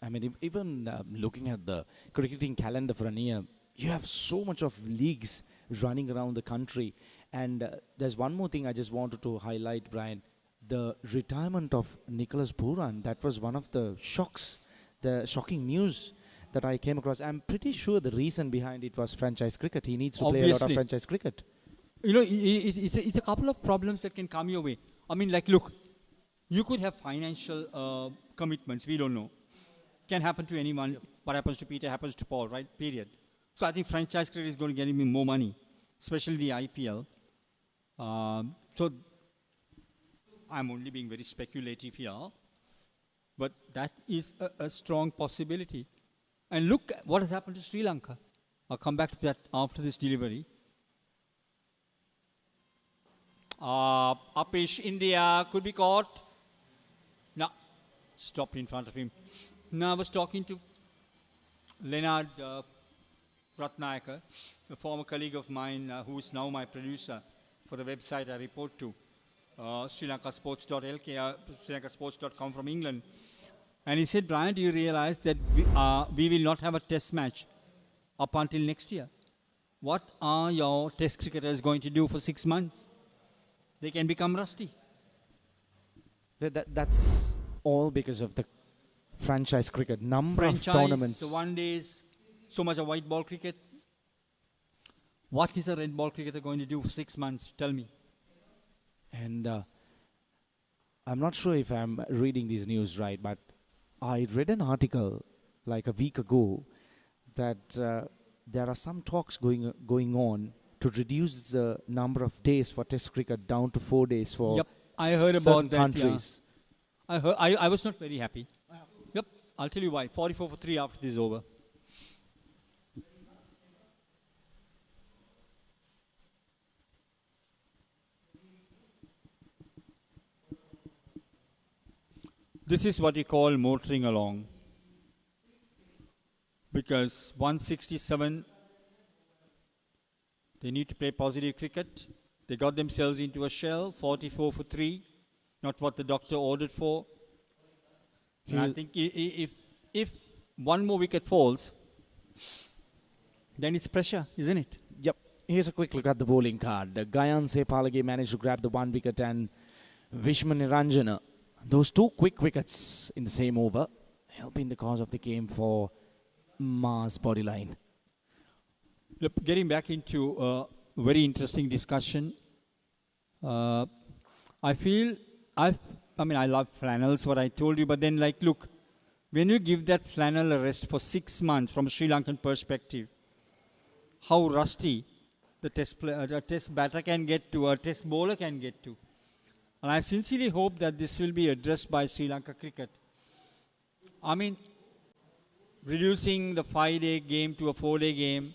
I mean, even looking at the cricketing calendar for an year, you have so much of leagues running around the country. And there's one more thing I just wanted to highlight, Brian. The retirement of Nicholas Pooran, that was one of the shocks, the shocking news that I came across. I'm pretty sure the reason behind it was franchise cricket. He needs to play a lot of franchise cricket. You know, it's a couple of problems that can come your way. I mean, like, look, you could have financial commitments. We don't know. Can happen to anyone. Yep. What happens to Peter happens to Paul, right? Period. So I think franchise cricket is going to get him more money, especially the IPL. So I'm only being very speculative here, but that is a strong possibility. And look what has happened to Sri Lanka. I'll come back to that after this delivery. Upish, India, could be caught. No, stopped in front of him. Now I was talking to Leonard Ratnayaka, a former colleague of mine who is now my producer for the website I report to, Sri Lanka Sports.lk, Sri Lanka Sports.com from England. And he said, Brian, do you realize that we will not have a test match up until next year? What are your test cricketers going to do for 6 months? They can become rusty. That's all because of the franchise cricket, number of tournaments. The one days, so much of white ball cricket. What is a red ball cricketer going to do for 6 months? Tell me. And I'm not sure if I'm reading these news right, but I read an article like a week ago that there are some talks going on to reduce the number of days for test cricket down to 4 days for I heard about that, countries. Yeah. I was not very happy. Yep, I'll tell you why. 44 for 3 after this is over. This is what you call motoring along. Because 167, they need to play positive cricket. They got themselves into a shell, 44 for 3, not what the doctor ordered for. And I think if one more wicket falls, then it's pressure, isn't it? Yep. Here's a quick look at the bowling card. Gayan Sepalage managed to grab the 1 wicket and Vishman Niranjana. Those 2 quick wickets in the same over, helping the cause of the game for Mars Bodyline. Yep, getting back into a very interesting discussion. I love flannels, what I told you, but then like, look, when you give that flannel a rest for 6 months from a Sri Lankan perspective, how rusty the test batter can get to, a test bowler can get to. And I sincerely hope that this will be addressed by Sri Lanka cricket. I mean, reducing the 5-day game to a 4-day game.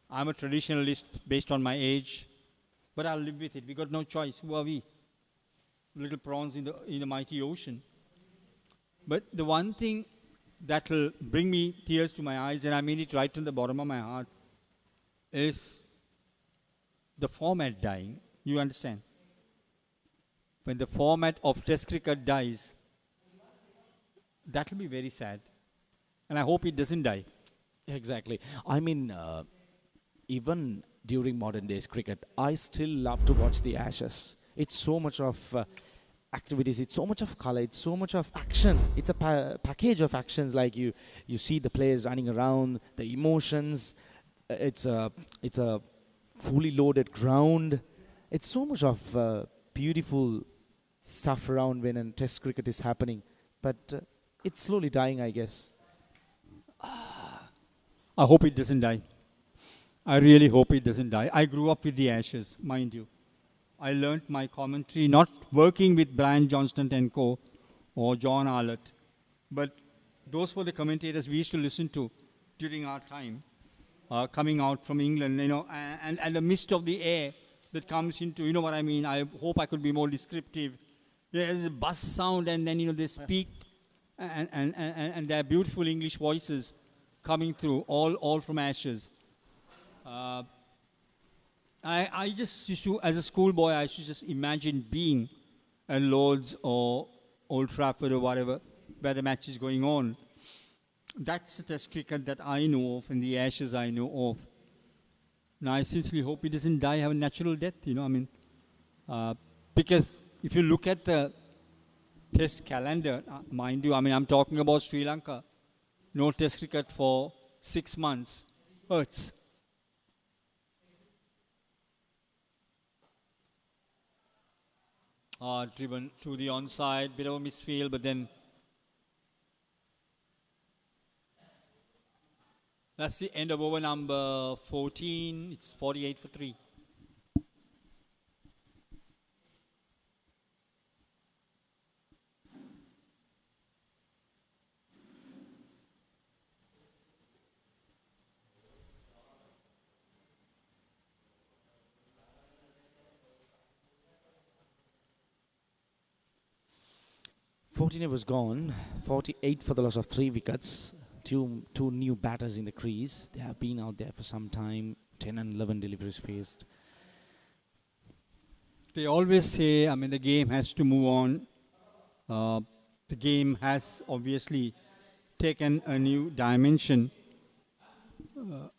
I'm a traditionalist based on my age, but I'll live with it. We got no choice. Who are we? Little prawns in the mighty ocean. But the one thing that will bring me tears to my eyes, and I mean it right from the bottom of my heart, is the format dying. You understand? When the format of Test cricket dies, that will be very sad. And I hope it doesn't die. Exactly. I mean, even during modern days cricket, I still love to watch the Ashes. It's so much of activities, it's so much of color, it's so much of action. It's a package of actions, like you see the players running around, the emotions. It's a fully loaded ground. It's so much of beautiful stuff around when a test cricket is happening. But it's slowly dying, I guess. I hope it doesn't die. I really hope it doesn't die. I grew up with the Ashes, mind you. I learnt my commentary not working with Brian Johnston and Co. or John Arlott, but those were the commentators we used to listen to during our time, coming out from England, and the mist of the air that comes into, you know what I mean? I hope I could be more descriptive. There's a buzz sound, and then, they speak, and their beautiful English voices coming through, all from Ashes. I just used to, as a schoolboy, I used to just imagine being at Lord's or Old Trafford or whatever, where the match is going on. That's the Test cricket that I know of, and the Ashes I know of. Now, I sincerely hope he doesn't die, have a natural death, because if you look at the Test calendar, mind you, I'm talking about Sri Lanka. No Test cricket for 6 months. Hurts. Driven to the onside, bit of a misfield, but then that's the end of over number 14. It's 48 for 3. Fortini was gone. 48 for the loss of 3 wickets. Two new batters in the crease. They have been out there for some time. 10 and 11 deliveries faced. They always say, the game has to move on. The game has obviously taken a new dimension.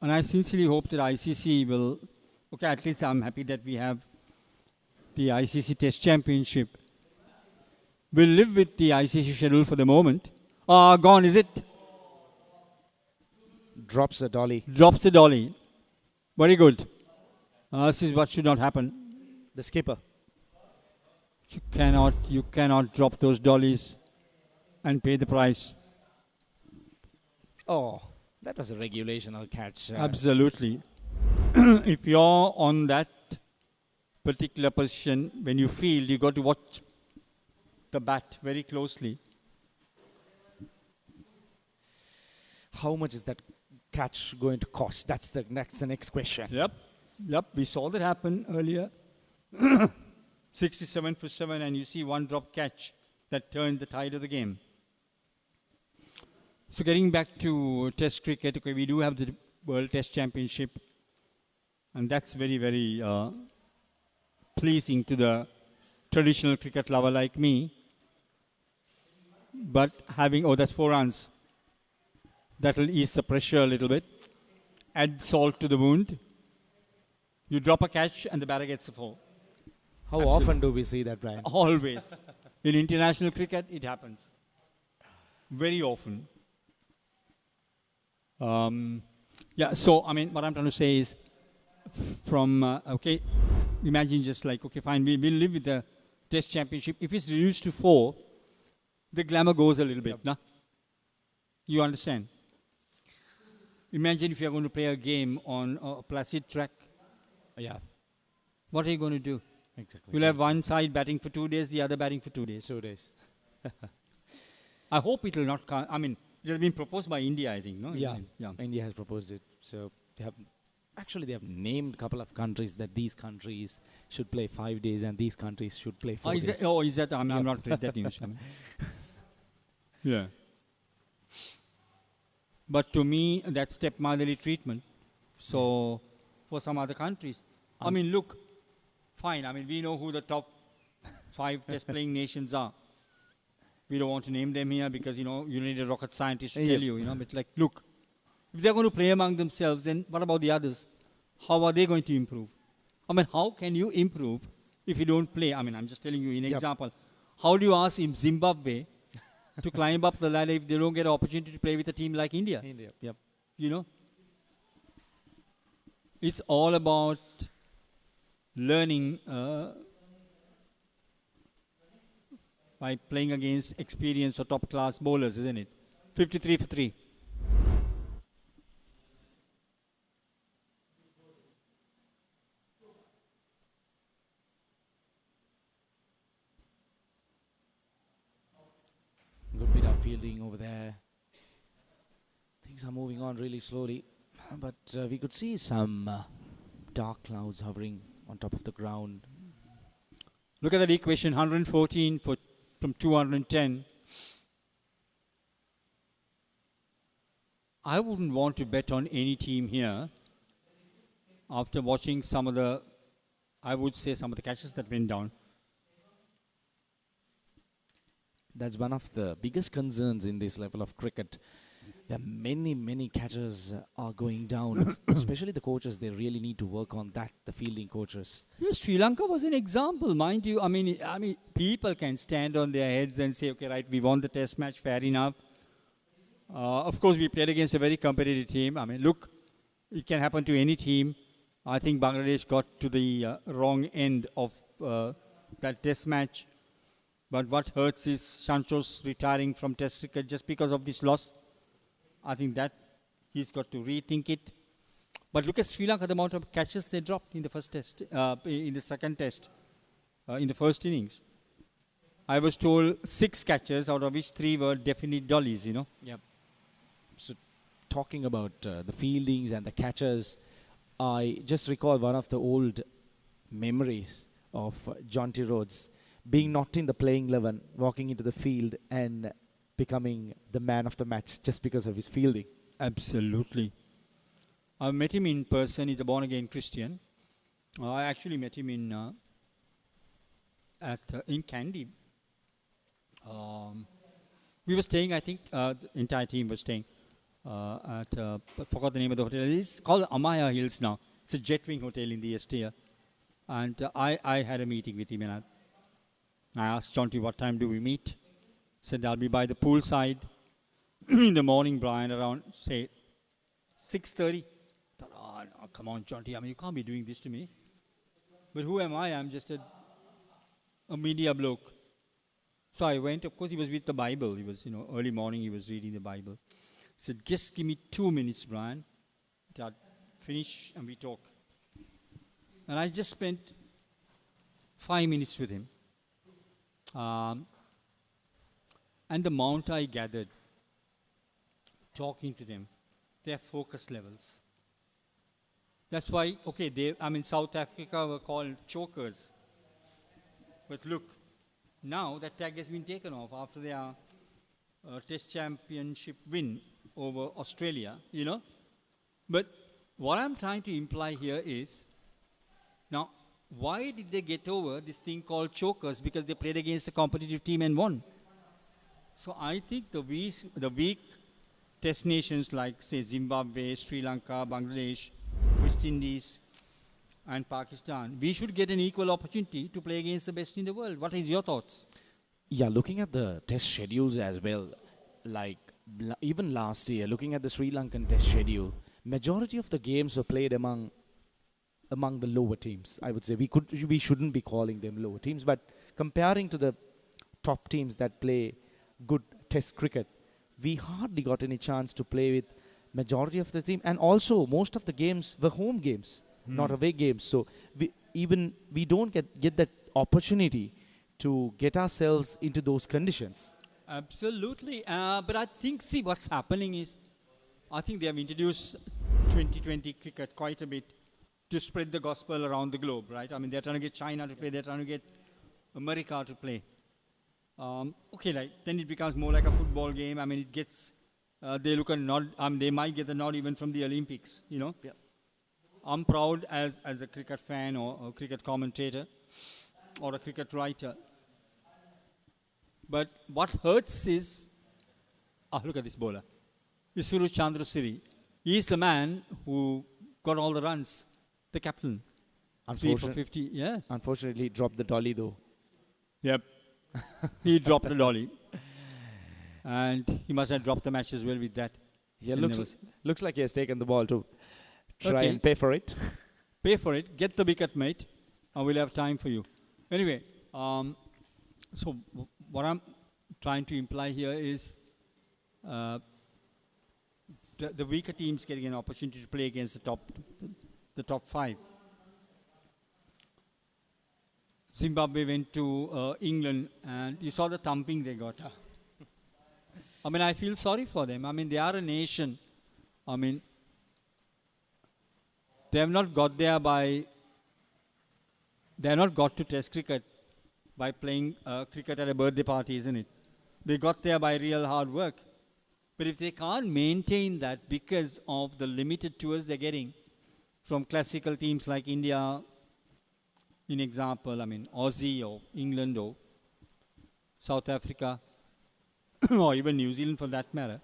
And I sincerely hope that ICC will... Okay, at least I'm happy that we have the ICC Test Championship. We'll live with the ICC schedule for the moment. Gone, is it? Drops the dolly. Drops the dolly. Very good. This is what should not happen. The skipper. You cannot drop those dollies and pay the price. Oh, that was a regulational catch. Absolutely. If you're on that particular position, when you field, you got to watch the bat very closely. How much is that catch going to cost? That's the next question. Yep. We saw that happen earlier. 67 for 7, and you see one drop catch that turned the tide of the game. So getting back to Test cricket, okay, we do have the World Test Championship, and that's very, very pleasing to the traditional cricket lover like me. But that's 4 runs. That will ease the pressure a little bit. Add salt to the wound. You drop a catch and the batter gets a 4. How often do we see that, Brian? Always. In international cricket, it happens. Very often. So, what I'm trying to say is, imagine just like, okay, fine, we'll live with the Test Championship. If it's reduced to 4, the glamour goes a little bit, nah? You understand? Imagine if you're going to play a game on a placid track. Yeah. What are you going to do? Exactly. You'll have one side batting for 2 days, the other batting for 2 days. 2 days. I hope it will not come. It has been proposed by India, I think, no? Yeah. India has proposed it. So they have named a couple of countries that these countries should play 5 days and these countries should play 4 days. Is that? I'm not read that news. Yeah. But to me, that's stepmotherly treatment. So, for some other countries, look, fine. We know who the top 5 test playing nations are. We don't want to name them here because, you need a rocket scientist to tell you, But like, look, if they're going to play among themselves, then what about the others? How are they going to improve? How can you improve if you don't play? I'm just telling you an example. How do you ask in Zimbabwe to climb up the ladder if they don't get an opportunity to play with a team like India? Yep. It's all about learning by playing against experienced or top-class bowlers, isn't it? 53 for 3. over there. Things are moving on really slowly, but we could see some dark clouds hovering on top of the ground. Look at that equation, 114 from 210. I wouldn't want to bet on any team here after watching some of the, I would say, some of the catches that went down. That's one of the biggest concerns in this level of cricket. There are many catches are going down, especially the coaches. They really need to work on that, the fielding coaches. Yes, Sri Lanka was an example, mind you. I mean, people can stand on their heads and say, okay, right, we won the test match, fair enough. Of course, we played against a very competitive team. I mean, look, it can happen to any team. I think Bangladesh got to the wrong end of that test match. But what hurts is Sancho's retiring from test cricket just because of this loss. I think that he's got to rethink it. But look at Sri Lanka, the amount of catches they dropped in the first test, in the second test, in the first innings. I was told 6 catches, out of which 3 were definite dollies, you know. Yep. So talking about the fieldings and the catches, I just recall one of the old memories of Jonty Rhodes being not in the playing 11, walking into the field and becoming the man of the match just because of his fielding. Absolutely. I met him in person. He's a born-again Christian. I actually met him in Kandy. We were staying, I think, the entire team was staying at, I forgot the name of the hotel. It's called Amaya Hills now. It's a jet-wing hotel in the Estia. And I had a meeting with him, and I asked Jonty, what time do we meet? Said, I'll be by the poolside in the morning, Brian, around, say, 6:30. Thought, oh, no, come on, Jonty. I mean, you can't be doing this to me. But who am I? I'm just a media bloke. So I went. Of course, he was with the Bible. He was, early morning, he was reading the Bible. He said, just give me 2 minutes, Brian. I'll finish and we talk. And I just spent 5 minutes with him. And the amount I gathered, talking to them, their focus levels. That's why, okay, South Africa were called chokers. But look, now that tag has been taken off after their test championship win over Australia, But what I'm trying to imply here is, now, why did they get over this thing called chokers? Because they played against a competitive team and won. So I think the weak test nations like, say, Zimbabwe, Sri Lanka, Bangladesh, West Indies, and Pakistan, we should get an equal opportunity to play against the best in the world. What is your thoughts? Yeah, looking at the test schedules as well, like even last year, looking at the Sri Lankan test schedule, majority of the games were played among the lower teams. I would say we shouldn't be calling them lower teams, but comparing to the top teams that play good test cricket, we hardly got any chance to play with majority of the team, and also most of the games were home games, not away games. So we don't get that opportunity to get ourselves into those conditions. Absolutely. But I think, see, what's happening is, I think they have introduced 2020 cricket quite a bit to spread the gospel around the globe, right? I mean, they're trying to get China to play, they're trying to get America to play. Then it becomes more like a football game. I mean, it gets, they look at nod, they might get the nod even from the Olympics, Yeah. I'm proud as a cricket fan or a cricket commentator or a cricket writer. But what hurts is, look at this bowler. Isuru Chandrasiri. He's the man who got all the runs, the captain. 3 for 50, yeah. Unfortunately, he dropped the dolly though. Yep. He dropped the dolly. And he must have dropped the match as well with that. Yeah, looks like he has taken the ball to try and pay for it. Pay for it. Get the wicket, mate. We'll have time for you. Anyway, so what I'm trying to imply here is the weaker teams getting an opportunity to play against the top 5. Zimbabwe went to England, and you saw the thumping they got. I mean, I feel sorry for them. I mean, they are a nation. I mean, they have not got there by, they have not got to test cricket by playing cricket at a birthday party, isn't it? They got there by real hard work. But if they can't maintain that because of the limited tours they're getting from classical teams like India, in example, I mean, Aussie or England or South Africa, or even New Zealand for that matter,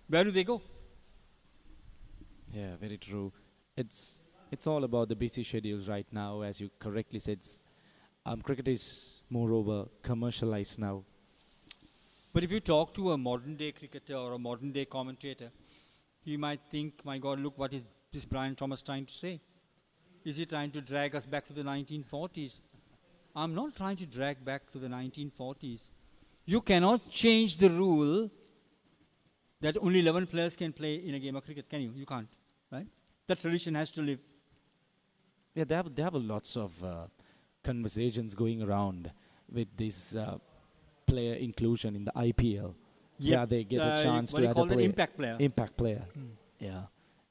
where do they go? Yeah, very true. It's all about the busy schedules right now, as you correctly said. Cricket is moreover commercialized now. But if you talk to a modern day cricketer or a modern day commentator, he might think, my God, look, what is this Brian Thomas trying to say? Is he trying to drag us back to the 1940s? I'm not trying to drag back to the 1940s. You cannot change the rule that only 11 players can play in a game of cricket, can you? You can't, right? That tradition has to live. Yeah, they have lots of conversations going around with this player inclusion in the IPL. Yeah, they get a chance what to do you add call a that? player. Impact player. Impact player. Yeah.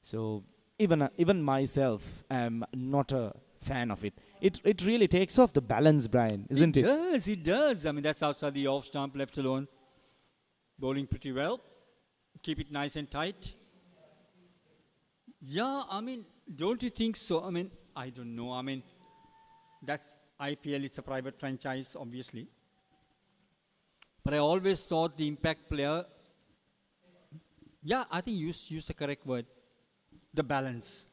So even myself, I'm not a fan of it. It really takes off the balance, Brian, isn't it? It does. I mean, that's outside the off stump, left alone. Bowling pretty well. Keep it nice and tight. Yeah, I mean, don't you think so? I mean, I don't know. I mean, that's IPL. It's a private franchise, obviously. But I always thought the impact player, yeah, I think you used the correct word, the balance.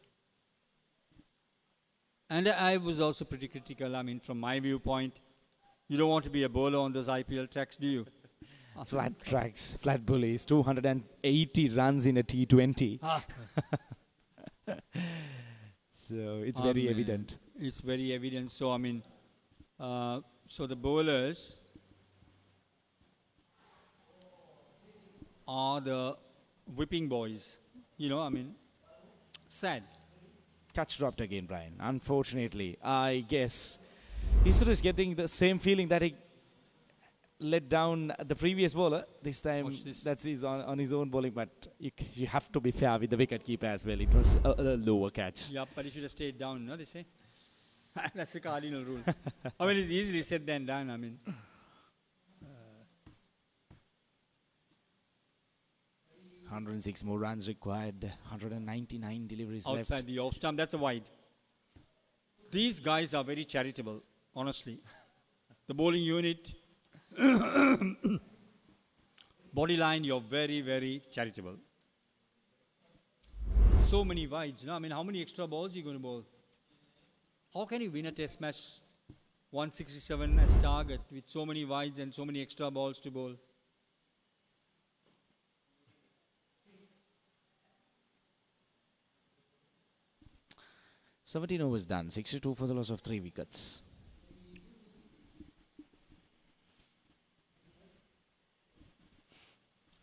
And I was also pretty critical. I mean, from my viewpoint, you don't want to be a bowler on those IPL tracks, do you? Flat tracks, flat bullies, 280 runs in a T20. So it's very evident. It's very evident. So, I mean, so the bowlers are the whipping boys. You know, I mean, sad. Catch dropped again, Brian. Unfortunately, I guess Isuru is getting the same feeling that he let down the previous bowler. This time, that's his on his own bowling, but you have to be fair with the wicket keeper as well. It was a lower catch. Yeah, but he should have stayed down, no, they say. That's the cardinal rule. I mean, it's easily said than done. I mean, 106 more runs required, 199 deliveries outside left. the off stump, that's a wide. These guys are very charitable, honestly. The bowling unit, Bodyline, you're very, very charitable. So many wides, no? I mean, how many extra balls are you going to bowl? How can you win a test match 167 as target with so many wides and so many extra balls to bowl? Seventeen overs done, 62 for the loss of 3 wickets.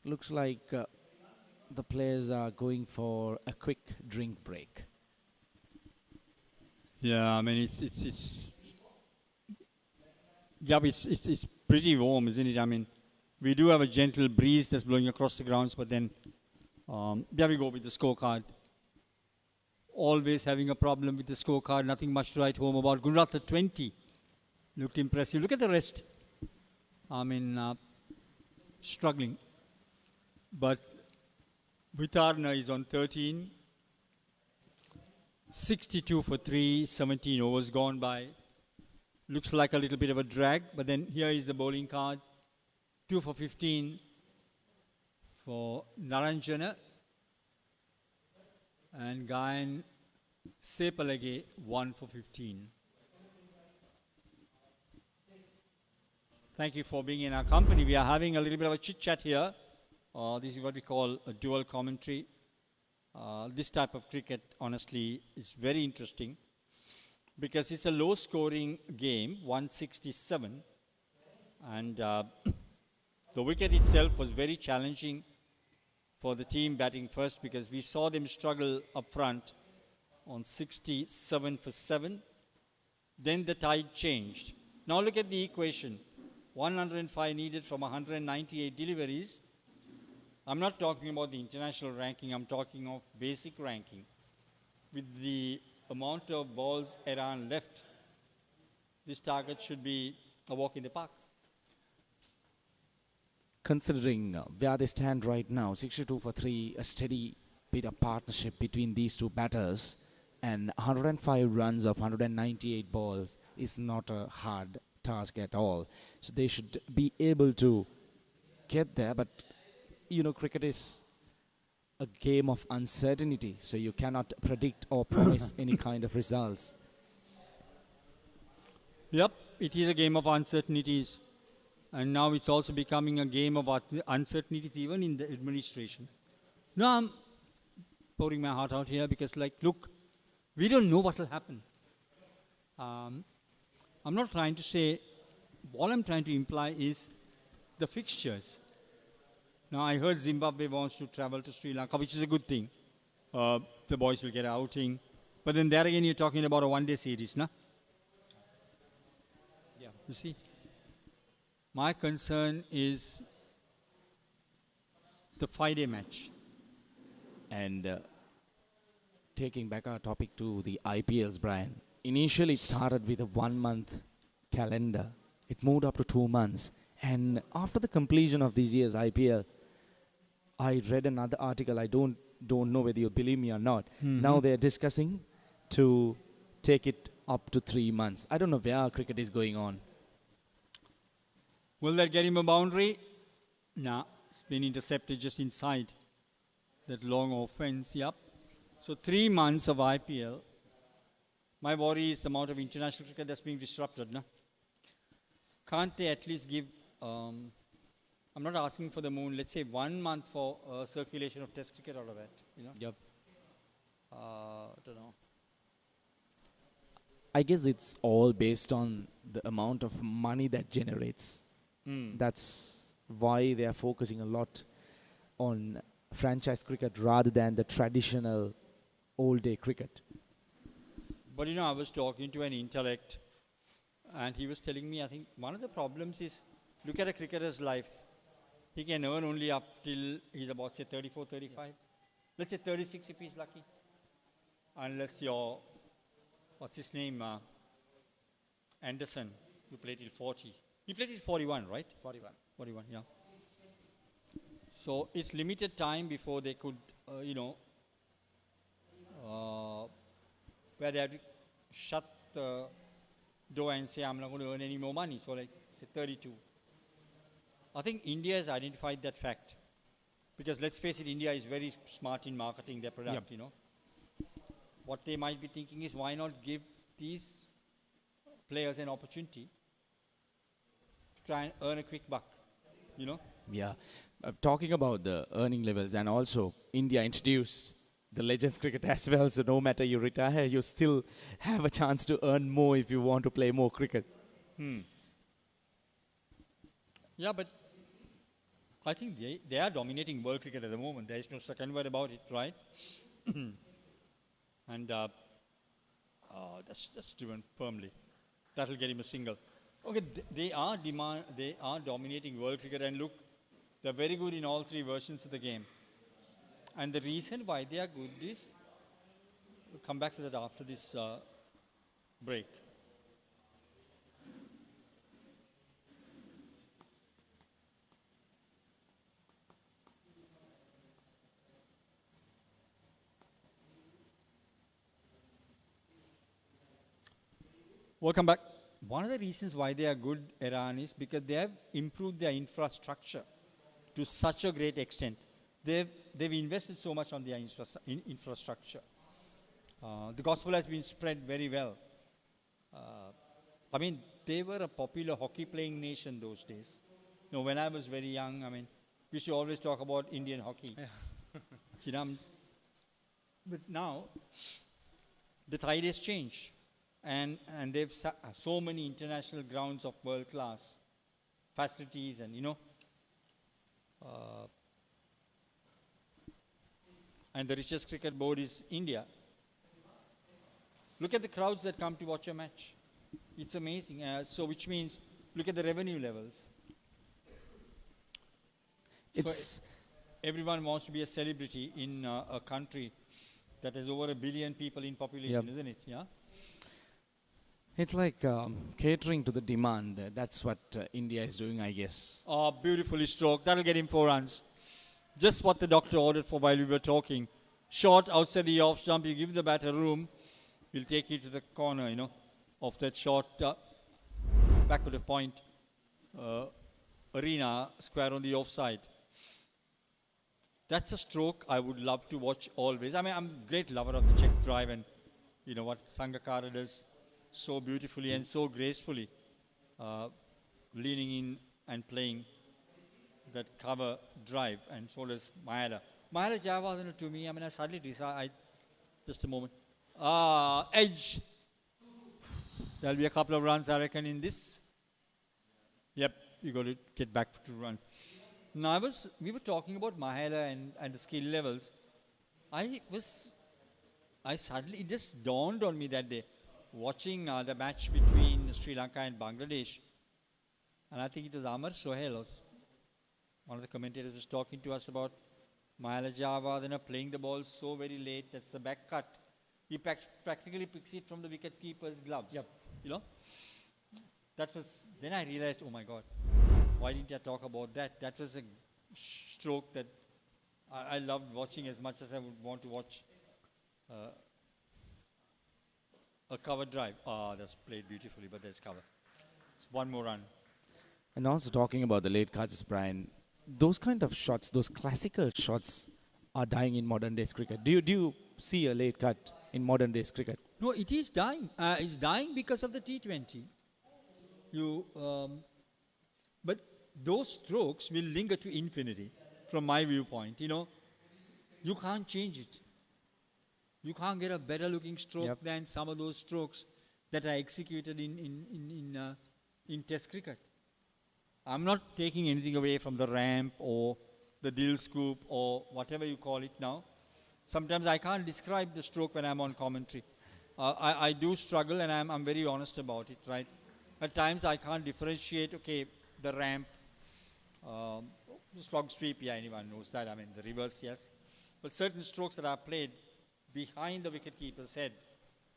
Looks like the players are going for a quick drink break. Yeah, I mean, it's pretty warm, isn't it? I mean, we do have a gentle breeze that's blowing across the grounds, but then there we go with the scorecard. Always having a problem with the scorecard, nothing much to write home about. Gujarat 20 looked impressive. Look at the rest. I mean, struggling. But Vitarna is on 13. 62 for 3, 17 overs gone by. Looks like a little bit of a drag, but then here is the bowling card. 2 for 15 for Naranjana. And Gayan Sepalage 1 for 15. Thank you for being in our company. We are having a little bit of a chit chat here. This is what we call a dual commentary. This type of cricket, honestly, is very interesting because it's a low scoring game, 167. And the wicket itself was very challenging for the team batting first because we saw them struggle up front on 67 for 7. Then the tide changed. Now look at the equation. 105 needed from 198 deliveries. I'm not talking about the international ranking, I'm talking of basic ranking. With the amount of balls Iran left, this target should be a walk in the park. Considering where they stand right now, 62 for 3, a steady bit of partnership between these two batters, and 105 runs of 198 balls is not a hard task at all. So they should be able to get there, but you know, cricket is a game of uncertainty, so you cannot predict or promise any kind of results. Yep, it is a game of uncertainties. And now it's also becoming a game of uncertainties even in the administration. Now I'm pouring my heart out here because, like, look, we don't know what will happen. I'm not trying to say, all I'm trying to imply is the fixtures. Now I heard Zimbabwe wants to travel to Sri Lanka, which is a good thing. The boys will get an outing. But then there again, you're talking about a one-day series, nah? Yeah. You see? My concern is the 5-day match. And taking back our topic to the IPLs, Brian, initially it started with a 1-month calendar. It moved up to 2 months. And after the completion of this year's IPL, I read another article. I don't know whether you believe me or not. Now they're discussing to take it up to 3 months. I don't know where cricket is going on. Will that get him a boundary? Nah, it's been intercepted just inside that long offense. Yep. So 3 months of IPL. My worry is the amount of international cricket that's being disrupted. Nah? Can't they at least give, I'm not asking for the moon, let's say 1 month for circulation of test cricket out of that, you know? Yep. I don't know. I guess it's all based on the amount of money that generates. That's why they are focusing a lot on franchise cricket rather than the traditional all-day cricket. But you know, I was talking to an intellect and he was telling me, I think one of the problems is, look at a cricketer's life. He can earn only up till he's about, say, 34, 35. Let's say 36 if he's lucky. Unless you're, what's his name, Anderson, who played till 40. He played till 41, right? 41. 41, yeah. So it's limited time before they could, you know, where they have to shut the door and say, I'm not going to earn any more money. So like, say 32. I think India has identified that fact. Because let's face it, India is very smart in marketing their product, you know. What they might be thinking is, why not give these players an opportunity to try and earn a quick buck, you know? Yeah. Talking about the earning levels, and also India introduced the Legends cricket as well, so no matter you retire, you still have a chance to earn more if you want to play more cricket. Yeah, but I think they are dominating world cricket at the moment. There is no second word about it, right? And that's driven firmly. That will get him a single. Okay, they are dominating world cricket, and look, they're very good in all three versions of the game. And the reason why they are good is, we'll come back to that after this break. Welcome back. One of the reasons why they are good, Iran, is because they have improved their infrastructure to such a great extent. They've invested so much on their infrastructure. The gospel has been spread very well. I mean, they were a popular hockey playing nation those days. You know, when I was very young, I mean, we used to always talk about Indian hockey. Yeah. You know, but now, the tide has changed. And they've so many international grounds of world-class facilities, and, you know, and the richest cricket board is India. Look at the crowds that come to watch a match. It's amazing. So which means, Look at the revenue levels. It's Everyone wants to be a celebrity in a country that has over 1 billion people in population, Yep. isn't it? Yeah. it's like catering to the demand. That's what India is doing, I guess. Oh, beautifully stroked. That'll get him 4 runs. Just what the doctor ordered for while we were talking. Short outside the off jump. You give the batter room. He'll take you to the corner, of that short backward of point arena square on the offside. That's a stroke I would love to watch always. I mean, I'm a great lover of the check drive, and what Sangakkara does so beautifully and so gracefully, leaning in and playing that cover drive, and so does Mayala. Mayala Javadana to me, I mean, I suddenly decide, just a moment. Edge. There'll be a couple of runs, I reckon, in this. Yep, you got to get back to 2 runs. Now, we were talking about Mahela and the skill levels. It just dawned on me that day, watching the match between Sri Lanka and Bangladesh. And I think it was Amar Sohail, one of the commentators, was talking to us about Mahela Javadana playing the ball so very late. That's the back cut. He practically picks it from the wicket keeper's gloves. Yep. That was, then I realized, oh my God, why didn't I talk about that? That was a stroke that I loved watching as much as I would want to watch a cover drive. That's played beautifully, but there's cover. It's 1 more run. And also talking about the late cuts, Brian, those kind of shots, those classical shots are dying in modern days cricket. Do you see a late cut in modern days cricket? No, it is dying. It's dying because of the T20. But those strokes will linger to infinity, from my viewpoint. You can't change it. You can't get a better looking stroke than some of those strokes that are executed in Test cricket. I'm not taking anything away from the ramp or the dill scoop or whatever you call it now. Sometimes I can't describe the stroke when I'm on commentary. I do struggle, and I'm very honest about it, right? At times I can't differentiate, the ramp, the slog sweep, anyone knows that. I mean, the reverse, yes. But certain strokes that are played behind the wicketkeeper's head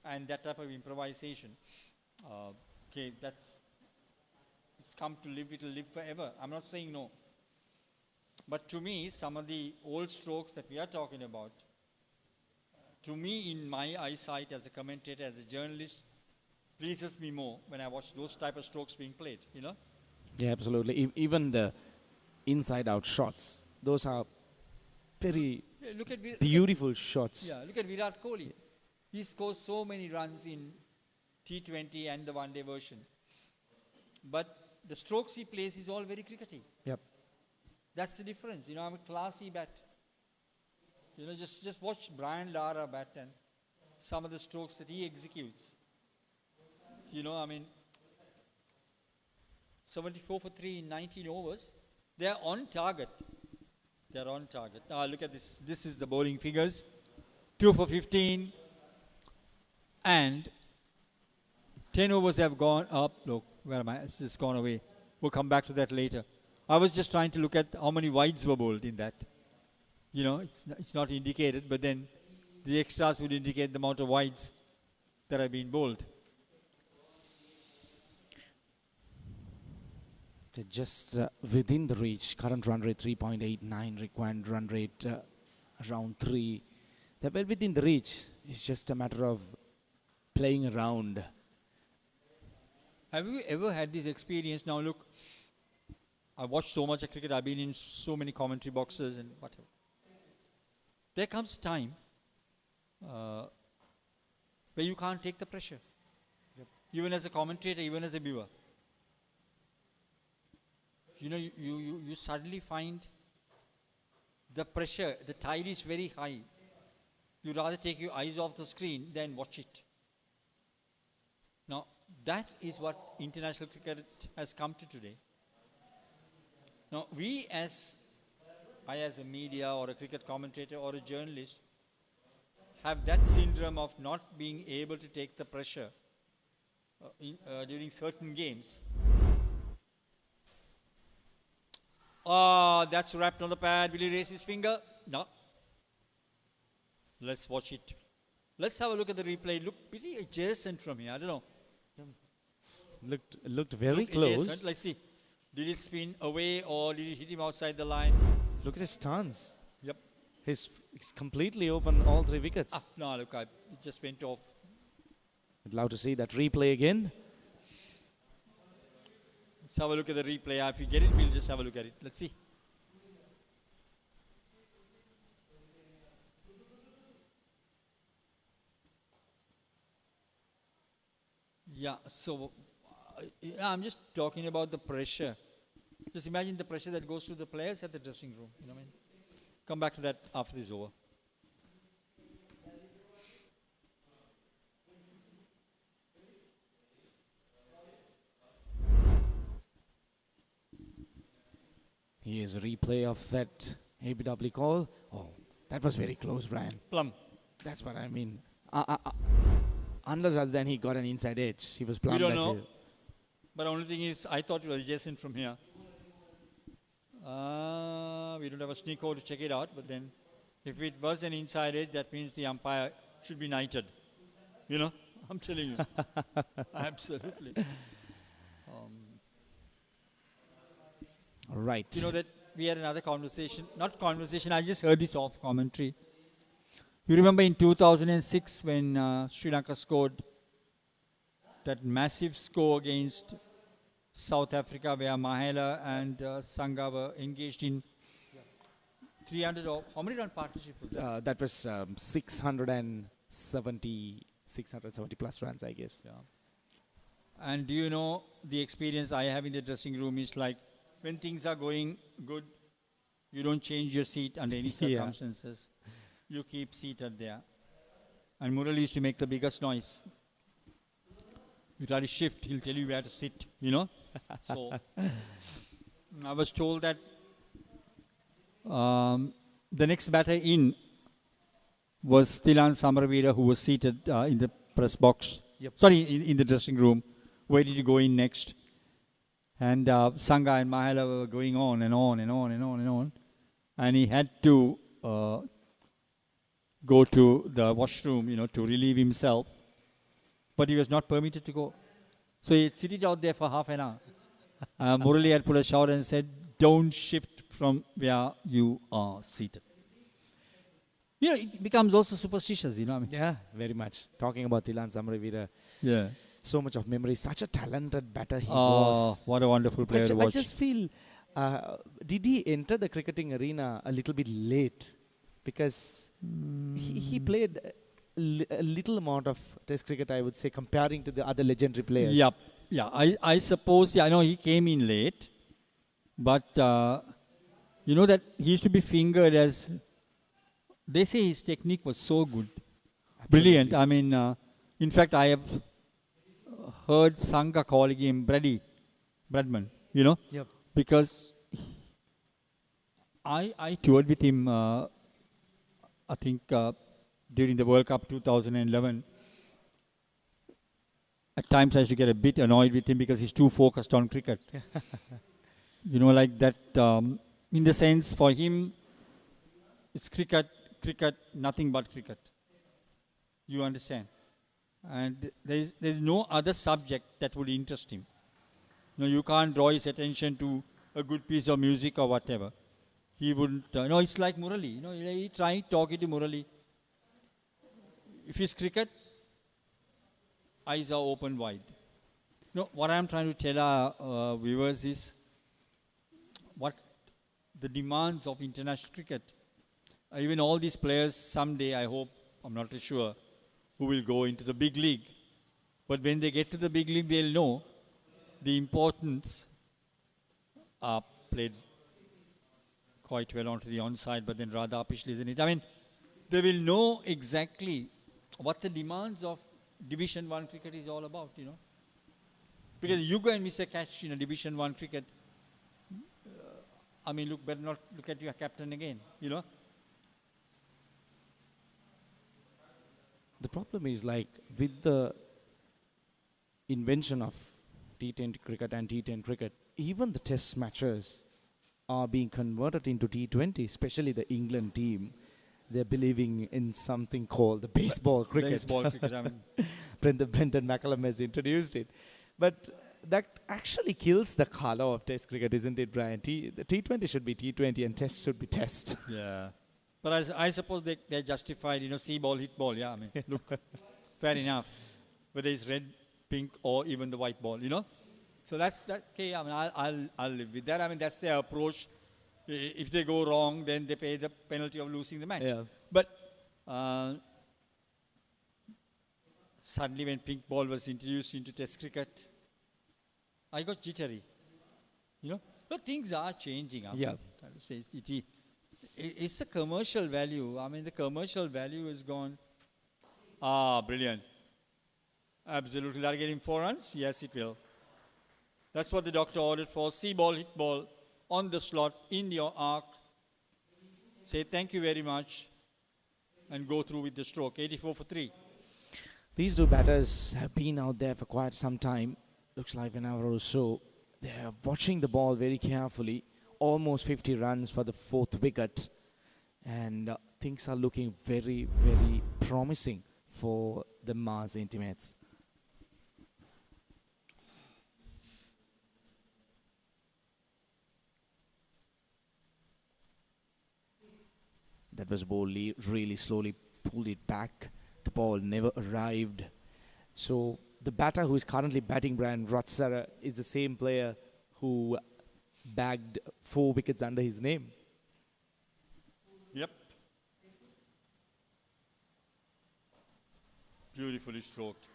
and that type of improvisation, it's come to live, it will live forever. I'm not saying no. But to me, some of the old strokes that we are talking about, to me, in my eyesight as a commentator, as a journalist, pleases me more when I watch those type of strokes being played, Yeah, absolutely. Even the inside-out shots, those are very beautiful shots. Yeah, look at Virat Kohli. He scores so many runs in T20 and the one-day version. But the strokes he plays is all very crickety. Yep. That's the difference. I'm a classy bat. Just watch Brian Lara bat and some of the strokes that he executes. 74 for 3 in 19 overs. They're on target. Now look at this. This is the bowling figures. 2 for 15. And 10 overs have gone up. Look, where am I? It's just gone away. We'll come back to that later. I was just trying to look at how many wides were bowled in that. It's not indicated, but then the extras would indicate the amount of wides that have been bowled. They're just within the reach. Current run rate 3.89, required run rate around 3. They're well within the reach. It's just a matter of playing around. Have you ever had this experience? Now look, I watched so much of cricket. I've been in so many commentary boxes and whatever. There comes a time where you can't take the pressure. Yep. Even as a commentator, even as a viewer. You suddenly find the pressure, the tide is very high. You'd rather take your eyes off the screen than watch it. Now, that is what international cricket has come to today. Now, I as a media or a cricket commentator or a journalist, have that syndrome of not being able to take the pressure during certain games. Oh, that's wrapped on the pad. Will he raise his finger? No. Let's watch it. Let's have a look at the replay. Look pretty adjacent from here. I don't know. Looked very Look close. adjacent. Let's see. Did it spin away or did it hit him outside the line? Look at his stance. Yep. He's completely open all 3 wickets. No, look, it just went off. I'd love to see that replay again. Let's have a look at the replay. If we get it, we'll just have a look at it. Let's see. Yeah, so I'm just talking about the pressure. Just imagine the pressure that goes through the players at the dressing room. You know what I mean? Come back to that after this is over. Here's a replay of that ABW call. Oh, that was very close, Brian. Plum. That's what I mean. Unless other than he got an inside edge. He was plumb. We don't that know. field. But the only thing is, I thought it was adjacent from here. We don't have a sneak code to check it out. But then, if it was an inside edge, that means the umpire should be knighted. You know, I'm telling you. Absolutely. Right. You know that we had another conversation. Not conversation, I just heard this off commentary. You remember in 2006 when Sri Lanka scored that massive score against South Africa where Mahela and Sangha were engaged in 300 or how many run partnership was that? That was 670 plus runs, I guess. Yeah. And do you know the experience I have in the dressing room is like when things are going good, you don't change your seat under any circumstances. You keep seated there. And Murali used to make the biggest noise. You try to shift, he'll tell you where to sit, you know. So, I was told that the next batter in was Tilan Samaravira, who was seated in the press box. Yep. Sorry, in the dressing room. Where did you go in next? And Sangha and Mahela were going on and on and on and on and on. And he had to go to the washroom, you know, to relieve himself. But he was not permitted to go. So he sitted out there for half an hour. Murali had put a shout and said, don't shift from where you are seated. You know, it becomes also superstitious, you know what I mean? Yeah, very much. Talking about Tilan Samaravira. Yeah. So much of memory. Such a talented batter he Oh, was. what a wonderful player to I watch. just feel, did he enter the cricketing arena a little bit late? Because he played a little amount of test cricket, I would say, comparing to the other legendary players. Yep. Yeah, I suppose, I know he came in late. But, you know that he used to be fingered as, they say his technique was so good. Absolutely. Brilliant. I mean, in fact, I have heard Sangha calling him Bradman, you know. Yep. Because I toured with him, I think, during the World Cup 2011. At times I used to get a bit annoyed with him because he's too focused on cricket. You know, like that, in the sense for him, it's cricket, nothing but cricket. You understand? And there's no other subject that would interest him. No, you can't draw his attention to a good piece of music or whatever. He wouldn't. No, it's like Murali. You know, he tried talking to Murali. If it's cricket, eyes are open wide. No, what I'm trying to tell our viewers is what the demands of international cricket. Even all these players someday, I hope, I'm not too sure, who will go into the big league. But when they get to the big league, they'll know the importance are played quite well onto the onside, but then rather uppish, isn't it? I mean, they will know exactly what the demands of Division 1 cricket is all about, you know. Because you go and miss a catch in a Division 1 cricket, I mean, better not look at your captain again, you know. The problem is, like, with the invention of T20 cricket and T10 cricket, even the test matches are being converted into T20, especially the England team. They're believing in something called the baseball cricket. Baseball cricket, I mean. Brendan McCullum has introduced it. But that actually kills the color of Test cricket, isn't it, Brian? The T20 should be T20 and Test should be Test. Yeah. But I suppose they're justified, see ball, hit ball. Yeah, I mean, look, fair enough. Whether it's red, pink, or even the white ball, So that's that. Okay, I mean, I'll live with that. I mean, that's their approach. If they go wrong, then they pay the penalty of losing the match. Yeah. But suddenly, when pink ball was introduced into Test cricket, I got jittery. But things are changing. Yeah. It's the commercial value. I mean, the commercial value is gone. Brilliant. Absolutely. That'll get him 4 runs? Yes, it will. That's what the doctor ordered for. See ball, hit ball, on the slot, in your arc. Say thank you very much and go through with the stroke. 84 for 3. These two batters have been out there for quite some time. Looks like an hour or so. They're watching the ball very carefully. Almost 50 runs for the 4th wicket. And things are looking very, very promising for the Mars Intimates. That was ball really slowly pulled it back. The ball never arrived. So the batter who is currently batting, Brian Rotsara, is the same player who bagged 4 wickets under his name. Yep. Beautifully stroked.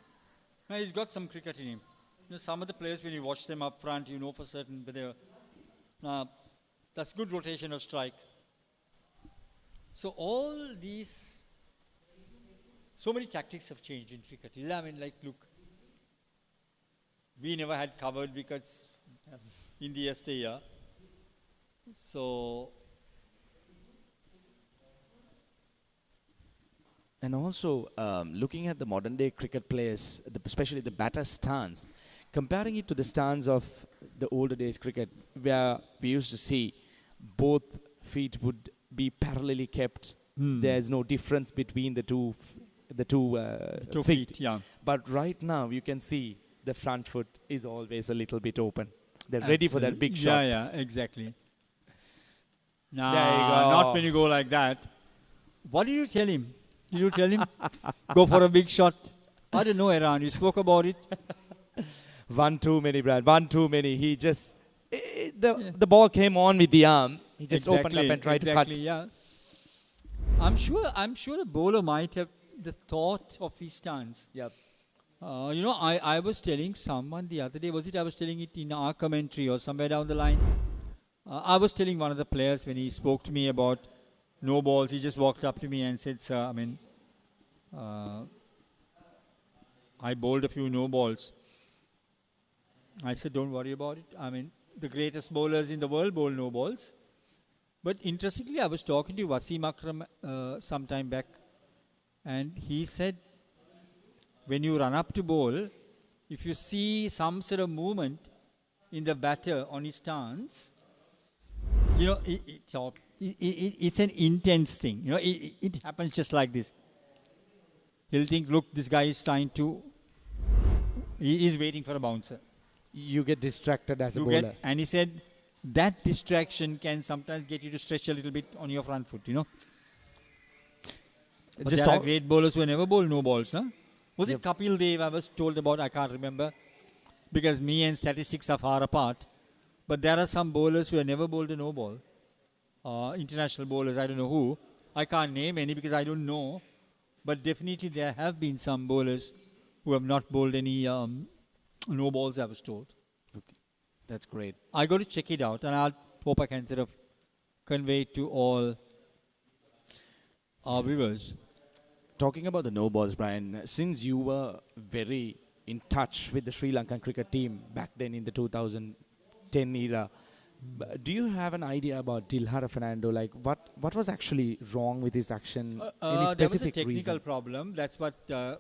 Now he's got some cricket in him. Some of the players, when you watch them up front, for certain, but that's good rotation of strike. So all these, so many tactics have changed in cricket. I mean, look, we never had covered wickets in the yesteryear. So, and also looking at the modern day cricket players, especially the batter stance, comparing it to the stance of the older days cricket, where we used to see both feet would be parallelly kept. There's no difference between the two feet. Yeah. But right now you can see the front foot is always a little bit open. They're ready for that big shot. Yeah, exactly. There you go. Not when you go like that. What did you tell him? Did you tell him go for a big shot? I don't know, Iran. You spoke about it. One too many, Brad. One too many. He just the ball came on with the arm. He just opened up and tried to cut. Yeah. I'm sure the bowler might have the thought of his stance. Yep. I was telling someone the other day, I was telling it in our commentary or somewhere down the line. I was telling one of the players when he spoke to me about no balls, he just walked up to me and said, sir, I mean, I bowled a few no balls. I said, don't worry about it. I mean, the greatest bowlers in the world bowl no balls. But interestingly, I was talking to Wasim Akram some time back, and he said, when you run up to bowl, if you see some sort of movement in the batter on his stance, it's an intense thing. It happens just like this. He'll think, look, this guy is he is waiting for a bouncer. You get distracted as a bowler. And he said, that distraction can sometimes get you to stretch a little bit on your front foot, But there are great bowlers who never bowl no balls, no? Was it Kapil Dev I was told about? I can't remember. Because me and statistics are far apart. But there are some bowlers who have never bowled a no ball. International bowlers, I don't know who. I can't name any because I don't know. But definitely there have been some bowlers who have not bowled any no balls, I was told. Okay. That's great. I got to check it out, and I hope I can sort of convey it to all our viewers. Talking about the no balls, Brian, since you were very in touch with the Sri Lankan cricket team back then in the 2010 era, do you have an idea about Dilhara Fernando? Like, what was actually wrong with his action? Any specific there was a technical reason? problem. That's what Champika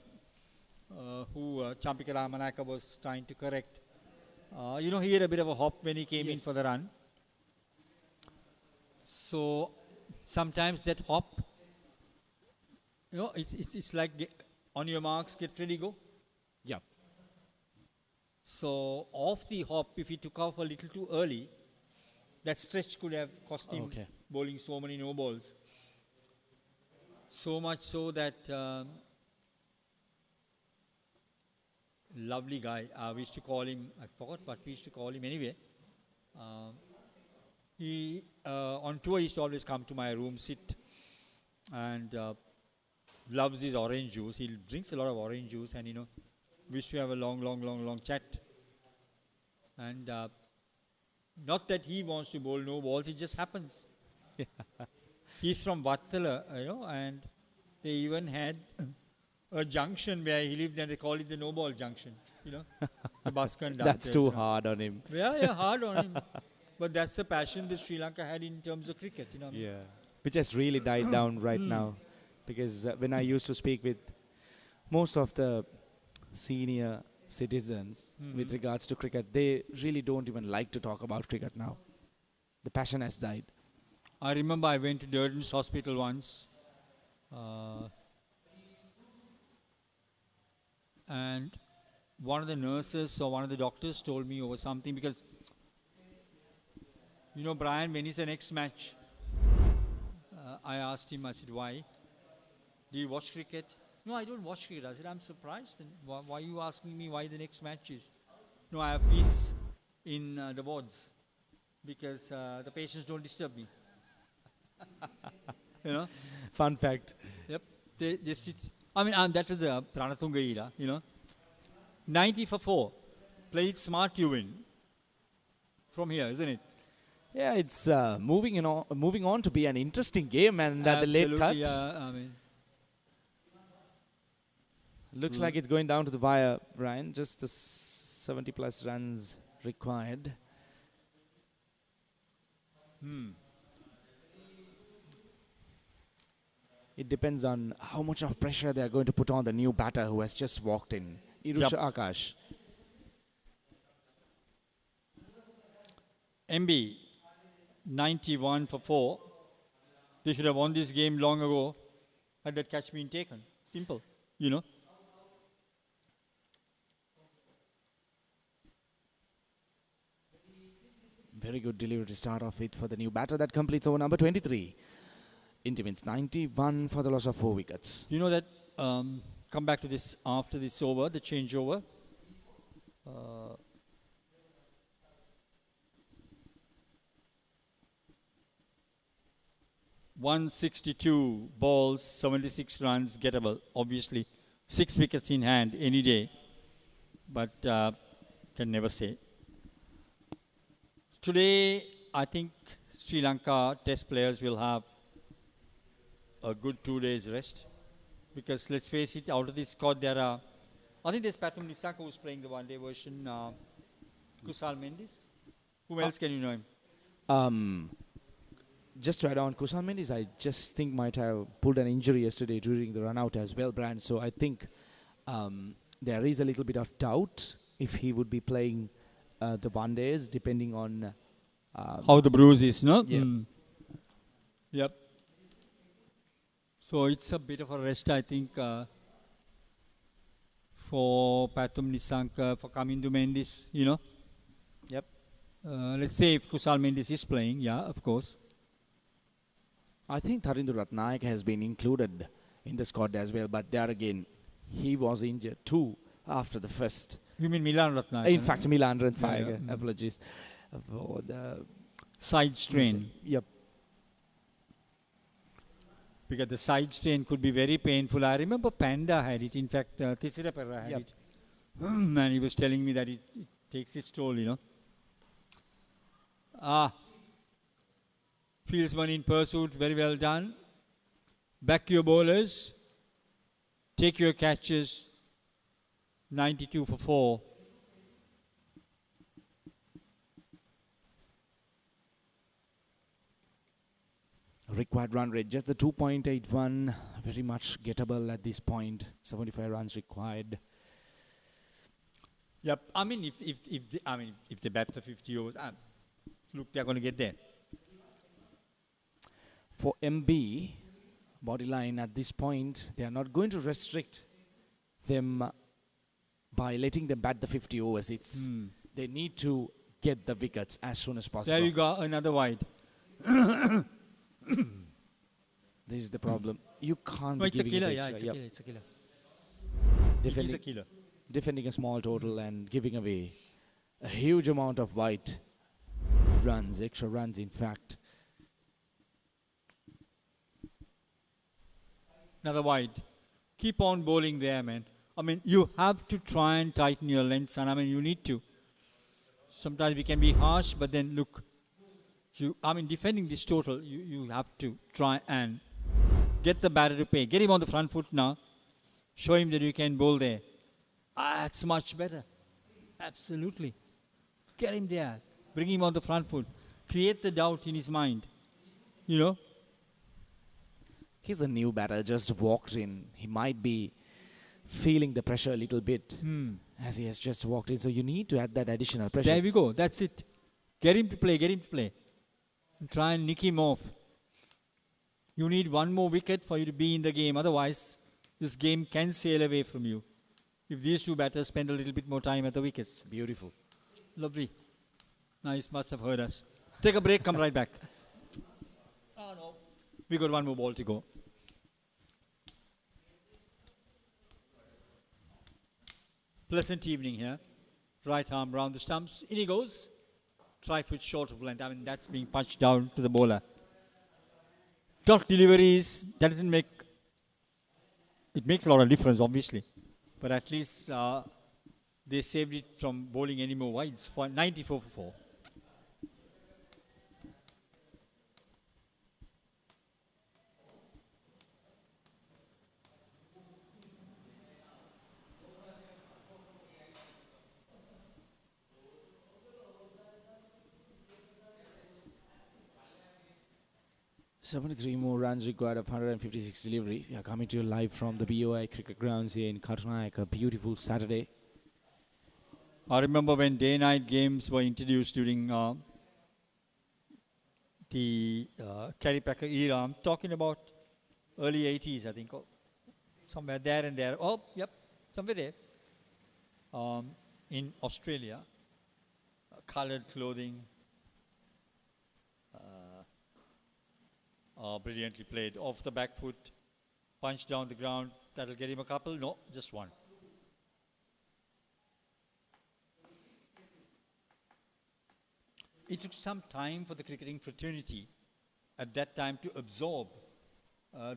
Ramanaka was trying to correct. He had a bit of a hop when he came in for the run. So sometimes that hop, you know, it's like on your marks, get ready, go. Yeah. So off the hop, if he took off a little too early, that stretch could have cost him bowling so many no balls. So much so that lovely guy, we used to call him, I forgot what we used to call him anyway. He on tour he used to always come to my room, sit, and loves his orange juice. He drinks a lot of orange juice, and you know, we used to have a long chat. And not that he wants to bowl no balls, it just happens. He's from Vattala, you know, and they even had a junction where he lived, and they call it the no ball junction. You know, the bus conductor. That's too hard on him. Yeah, hard on him. But that's the passion that Sri Lanka had in terms of cricket. You know. Yeah, which has really died down right now, because when I used to speak with most of the senior citizens with regards to cricket, they really don't even like to talk about cricket now. The passion has died. I remember I went to Durden's hospital once, and one of the nurses or one of the doctors told me over something, because, you know, Brian, when is the next match? I asked him, I said, why? Do you watch cricket? No, I don't watch cricket. I said, I'm surprised. And why are you asking me why the next match is? No, I have peace in the wards because the patients don't disturb me. You know? Fun fact. Yep. They sit. I mean, that was the Pranathunga era, you know. 90 for 4. Play it smart, you win. From here, isn't it? Yeah, it's moving on to be an interesting game, and the late cut. Yeah, I mean. Looks like it's going down to the wire, Brian. Just the 70 plus runs required. It depends on how much of pressure they are going to put on the new batter who has just walked in, Irusha Akash. MB, 91 for 4. They should have won this game long ago had that catch been taken. Simple, you know. Very good delivery to start off with for the new batter. That completes over number 23. India wins 91 for the loss of 4 wickets. You know that, come back to this after this over, the changeover. 162 balls, 76 runs, gettable, obviously. 6 wickets in hand any day, but can never say. Today, I think Sri Lanka test players will have a good 2 days rest, because let's face it, out of this squad there are, I think there's Pathum Nisaka who's playing the one-day version, Kusal Mendis. Who else can you know him? Just to add on, Kusal Mendis, I just think might have pulled an injury yesterday during the run-out as well, Brian. So I think there is a little bit of doubt if he would be playing the one-days, depending on how the bruise is, no? Yeah. Yep. So it's a bit of a rest, I think, for Pathum Nissanka, for Kamindu Mendis, you know. Yep. Let's say if Kusal Mendis is playing, yeah, of course. I think Tharindu Ratnayake has been included in the squad as well, but there again, he was injured too after the first. You mean Milan Ratnayake? In fact, Milan Ratnayake, apologies for the side strain. Yep. Because the side strain could be very painful. I remember Panda had it. In fact, Tisira Perra had it. And he was telling me that it takes its toll, you know. Fieldsman in pursuit, very well done. Back your bowlers. Take your catches. 92 for 4. Required run rate, just the 2.81, very much gettable at this point. 75 runs required. Yep. I mean, if they bat the 50 overs, look, they're going to get there. For MB, Bodyline at this point, they are not going to restrict them by letting them bat the 50 overs. They need to get the wickets as soon as possible. There you go, another wide. This is the problem. You can't be It's a giving killer, it yeah, extra. it's a killer. It is a killer. Defending a small total and giving away a huge amount of white runs, extra runs in fact. Another wide. Keep on bowling there, man. I mean, you have to try and tighten your lengths, and I mean, you need to. Sometimes we can be harsh, but then look, defending this total, you have to try and get the batter to pay. Get him on the front foot now. Show him that you can bowl there. That's much better. Absolutely. Get him there. Bring him on the front foot. Create the doubt in his mind. You know? He's a new batter, just walked in. He might be feeling the pressure a little bit as he has just walked in. So you need to add that additional pressure. There we go. That's it. Get him to play. Get him to play. And try and nick him off. You need one more wicket for you to be in the game. Otherwise, this game can sail away from you. If these two batters spend a little bit more time at the wickets. Beautiful. Lovely. Nice. Must have heard us. Take a break. Come right back. Oh, no. We got one more ball to go. Pleasant evening here. Right arm round the stumps. In he goes. Try-foot short of length. I mean, that's being punched down to the bowler. Dot deliveries. That doesn't make... It makes a lot of difference, obviously. But at least they saved it from bowling any more wides. For 94 for 4. Three more runs required of 156 delivery. We are coming to you live from the BOI cricket grounds here in Karnataka. A beautiful Saturday. I remember when day-night games were introduced during the Kerry Packer era. I'm talking about early 80s, I think. Oh, somewhere there and there. Oh, yep, somewhere there. In Australia, colored clothing. Brilliantly played. Off the back foot, punch down the ground. That'll get him a couple. No, just one. It took some time for the cricketing fraternity at that time to absorb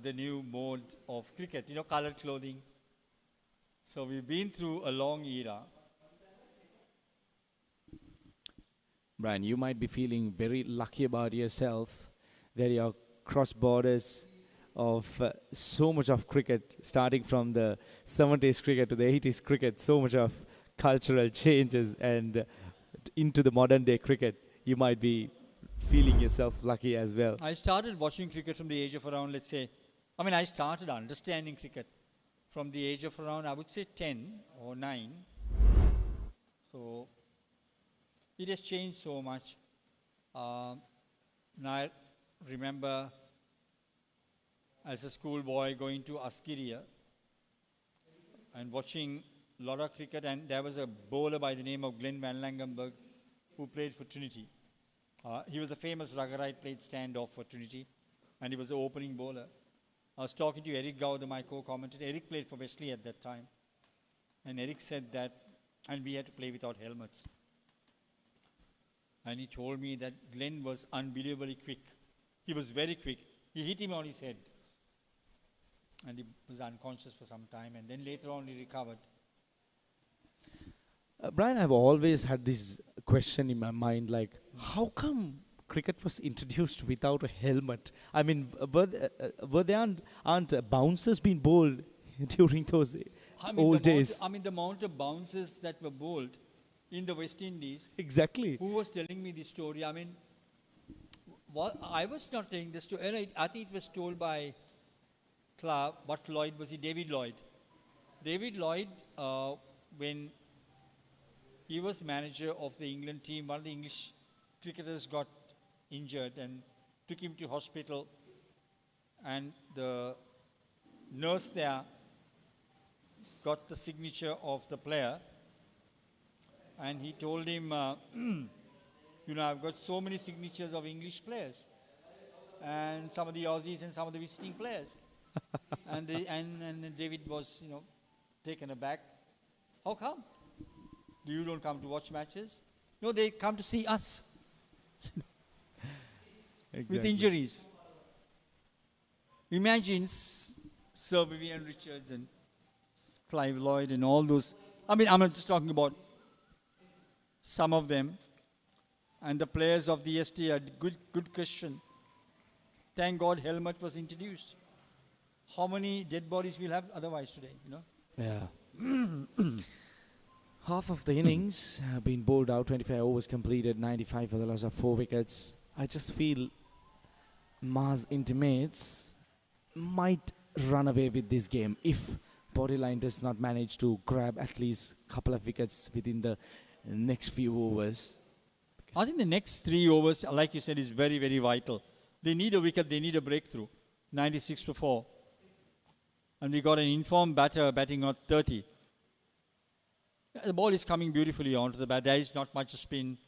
the new mode of cricket. You know, colored clothing. So we've been through a long era. Brian, you might be feeling very lucky about yourself that you're cross borders of so much of cricket, starting from the 70s cricket to the 80s cricket, so much of cultural changes and into the modern day cricket. You might be feeling yourself lucky as well. I started watching cricket from the age of around, let's say, I started understanding cricket from the age of around, I would say 10 or 9. So it has changed so much. Now I remember as a schoolboy going to Askiria and watching a lot of cricket, and there was a bowler by the name of Glenn Van Langenberg who played for Trinity. He was a famous ruggerite, played stand-off for Trinity, and he was the opening bowler. I was talking to Eric Gowda, my co-commentator. Eric played for Wesley at that time, and Eric said that, and we had to play without helmets. And he told me that Glenn was unbelievably quick. He was very quick. He hit him on his head. And he was unconscious for some time. And then later on he recovered. Brian, I've always had this question in my mind, like, how come cricket was introduced without a helmet? I mean, aren't bouncers being bowled during those old days? The amount of bounces that were bowled in the West Indies. Exactly. Who was telling me this story? I was not telling this story. I think it was told by Lloyd, was he? David Lloyd. David Lloyd, when he was manager of the England team, one of the English cricketers got injured and took him to hospital. and the nurse there got the signature of the player, and he told him, you know, I've got so many signatures of English players, and some of the Aussies and some of the visiting players. and David was, you know, taken aback. How come? You don't come to watch matches? No, they come to see us with injuries. Imagine Sir Vivian Richards and Clive Lloyd and all those. I mean, I'm not just talking about some of them. And the players of the ST are good question. Thank God helmet was introduced. How many dead bodies we'll have otherwise today, you know? Yeah. Half of the innings have been bowled out, 25 overs completed, 95 for the loss of 4 wickets. I just feel Mars intimates might run away with this game if Bodyline does not manage to grab at least a couple of wickets within the next few overs. I think the next 3 overs, like you said, is very, very vital. They need a wicket, they need a breakthrough. 96 for 4. And we got an informed batter batting at 30. The ball is coming beautifully onto the bat. There is not much spin.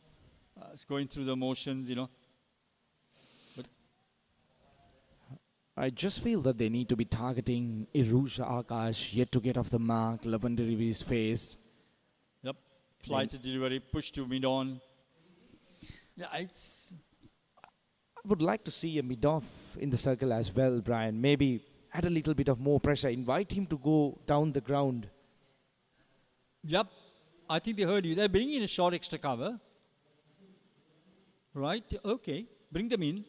It's going through the motions, you know. But I just feel that they need to be targeting Irusha Akash, yet to get off the mark. Lavender is faced. Yep. Flight to delivery, push to mid-on. Yeah, it's... I would like to see a mid-off in the circle as well, Brian. Maybe add a little bit of more pressure. Invite him to go down the ground. Yep. I think they heard you. They're bringing in a short extra cover. Right? Okay. Bring them in.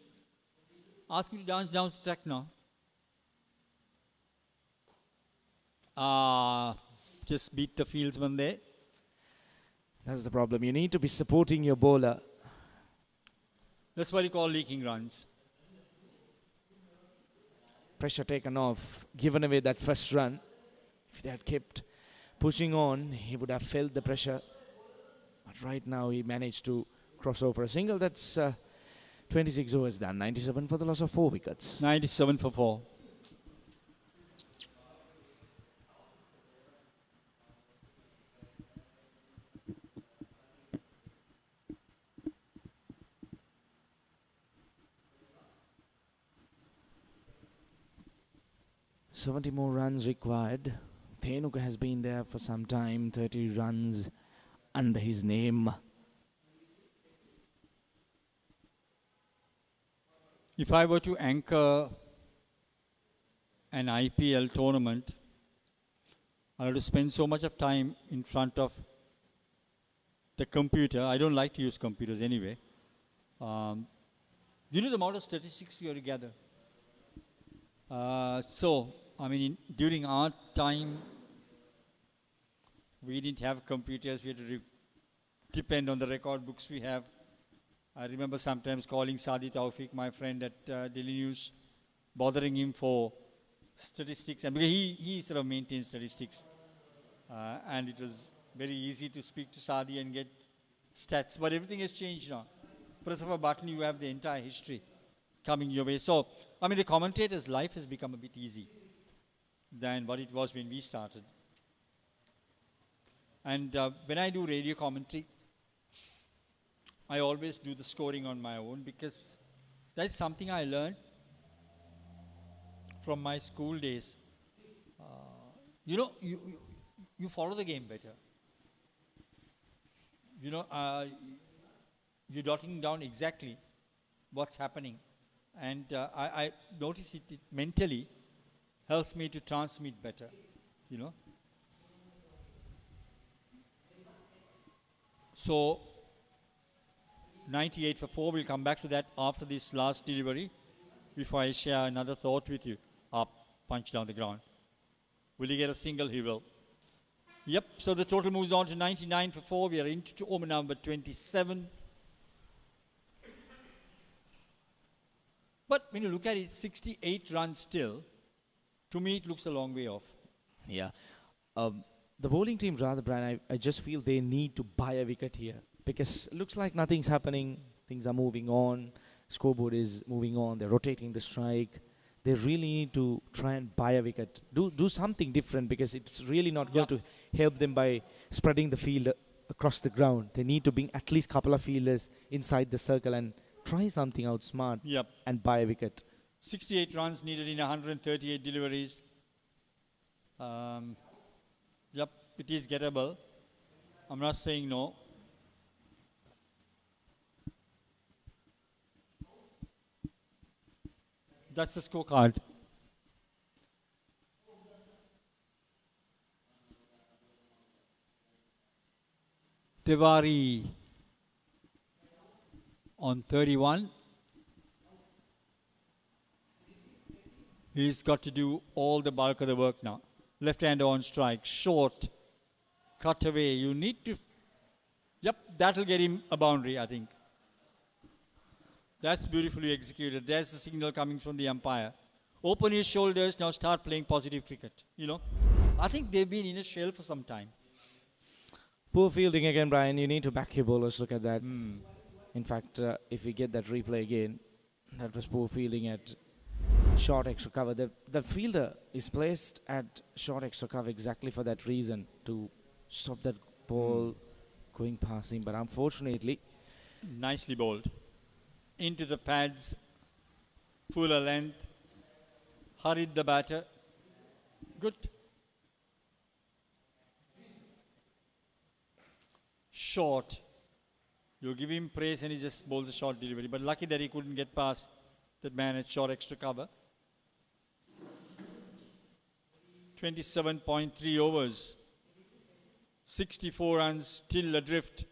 Ask him to dance down the track now. Just beat the fieldsman there. That's the problem. You need to be supporting your bowler. That's what you call leaking runs. Pressure taken off. Given away that first run. If they had kept pushing on, he would have felt the pressure. But right now he managed to cross over a single. That's 26 overs done. 97 for the loss of 4 wickets. 97 for 4. $70 more runs required. Thenuka has been there for some time. 30 runs under his name. If I were to anchor an IPL tournament, I have to spend so much of time in front of the computer. I don't like to use computers anyway. You know the amount of statistics you have to gather. I mean, during our time, we didn't have computers. We had to depend on the record books we have. I remember sometimes calling Sadi Taufik, my friend at Daily News, bothering him for statistics. And because he sort of maintains statistics. And it was very easy to speak to Sadi and get stats. But everything has changed now. Press of a button, you have the entire history coming your way. So, I mean, the commentator's life has become a bit easy than what it was when we started. And when I do radio commentary, I always do the scoring on my own because that's something I learned from my school days. You know, you follow the game better. You know, you're jotting down exactly what's happening. And I notice it mentally helps me to transmit better, you know. So, 98 for 4, we'll come back to that after this last delivery. Before I share another thought with you. Up, punch down the ground. Will he get a single? He will. Yep, so the total moves on to 99 for 4. We are into over number 27. But when you look at it, 68 runs still. To me, it looks a long way off. Yeah. The bowling team, rather, Brian, I just feel they need to buy a wicket here. Because it looks like nothing's happening. Things are moving on. Scoreboard is moving on. They're rotating the strike. they really need to try and buy a wicket. Do something different, because it's really not going to help them by spreading the field across the ground. They need to bring at least a couple of fielders inside the circle and try something out smart and buy a wicket. 68 runs needed in 138 deliveries. It is gettable. I'm not saying no. That's the scorecard. Tiwari on 31. He's got to do all the bulk of the work now. Left-hander on strike, short, cut away. You need to, that'll get him a boundary, I think. That's beautifully executed. There's the signal coming from the umpire. Open his shoulders, now start playing positive cricket. You know, I think they've been in a shell for some time. Poor fielding again, Brian. You need to back your bowlers. Look at that. In fact, if we get that replay again, that was poor fielding at short extra cover. The fielder is placed at short extra cover exactly for that reason, to stop that ball going past him. But unfortunately, nicely bowled. Into the pads, fuller length, hurried the batter. Good. Short. You give him praise and he just bowls a short delivery. But lucky that he couldn't get past that man at short extra cover. 27.3 overs. 64 runs, still adrift.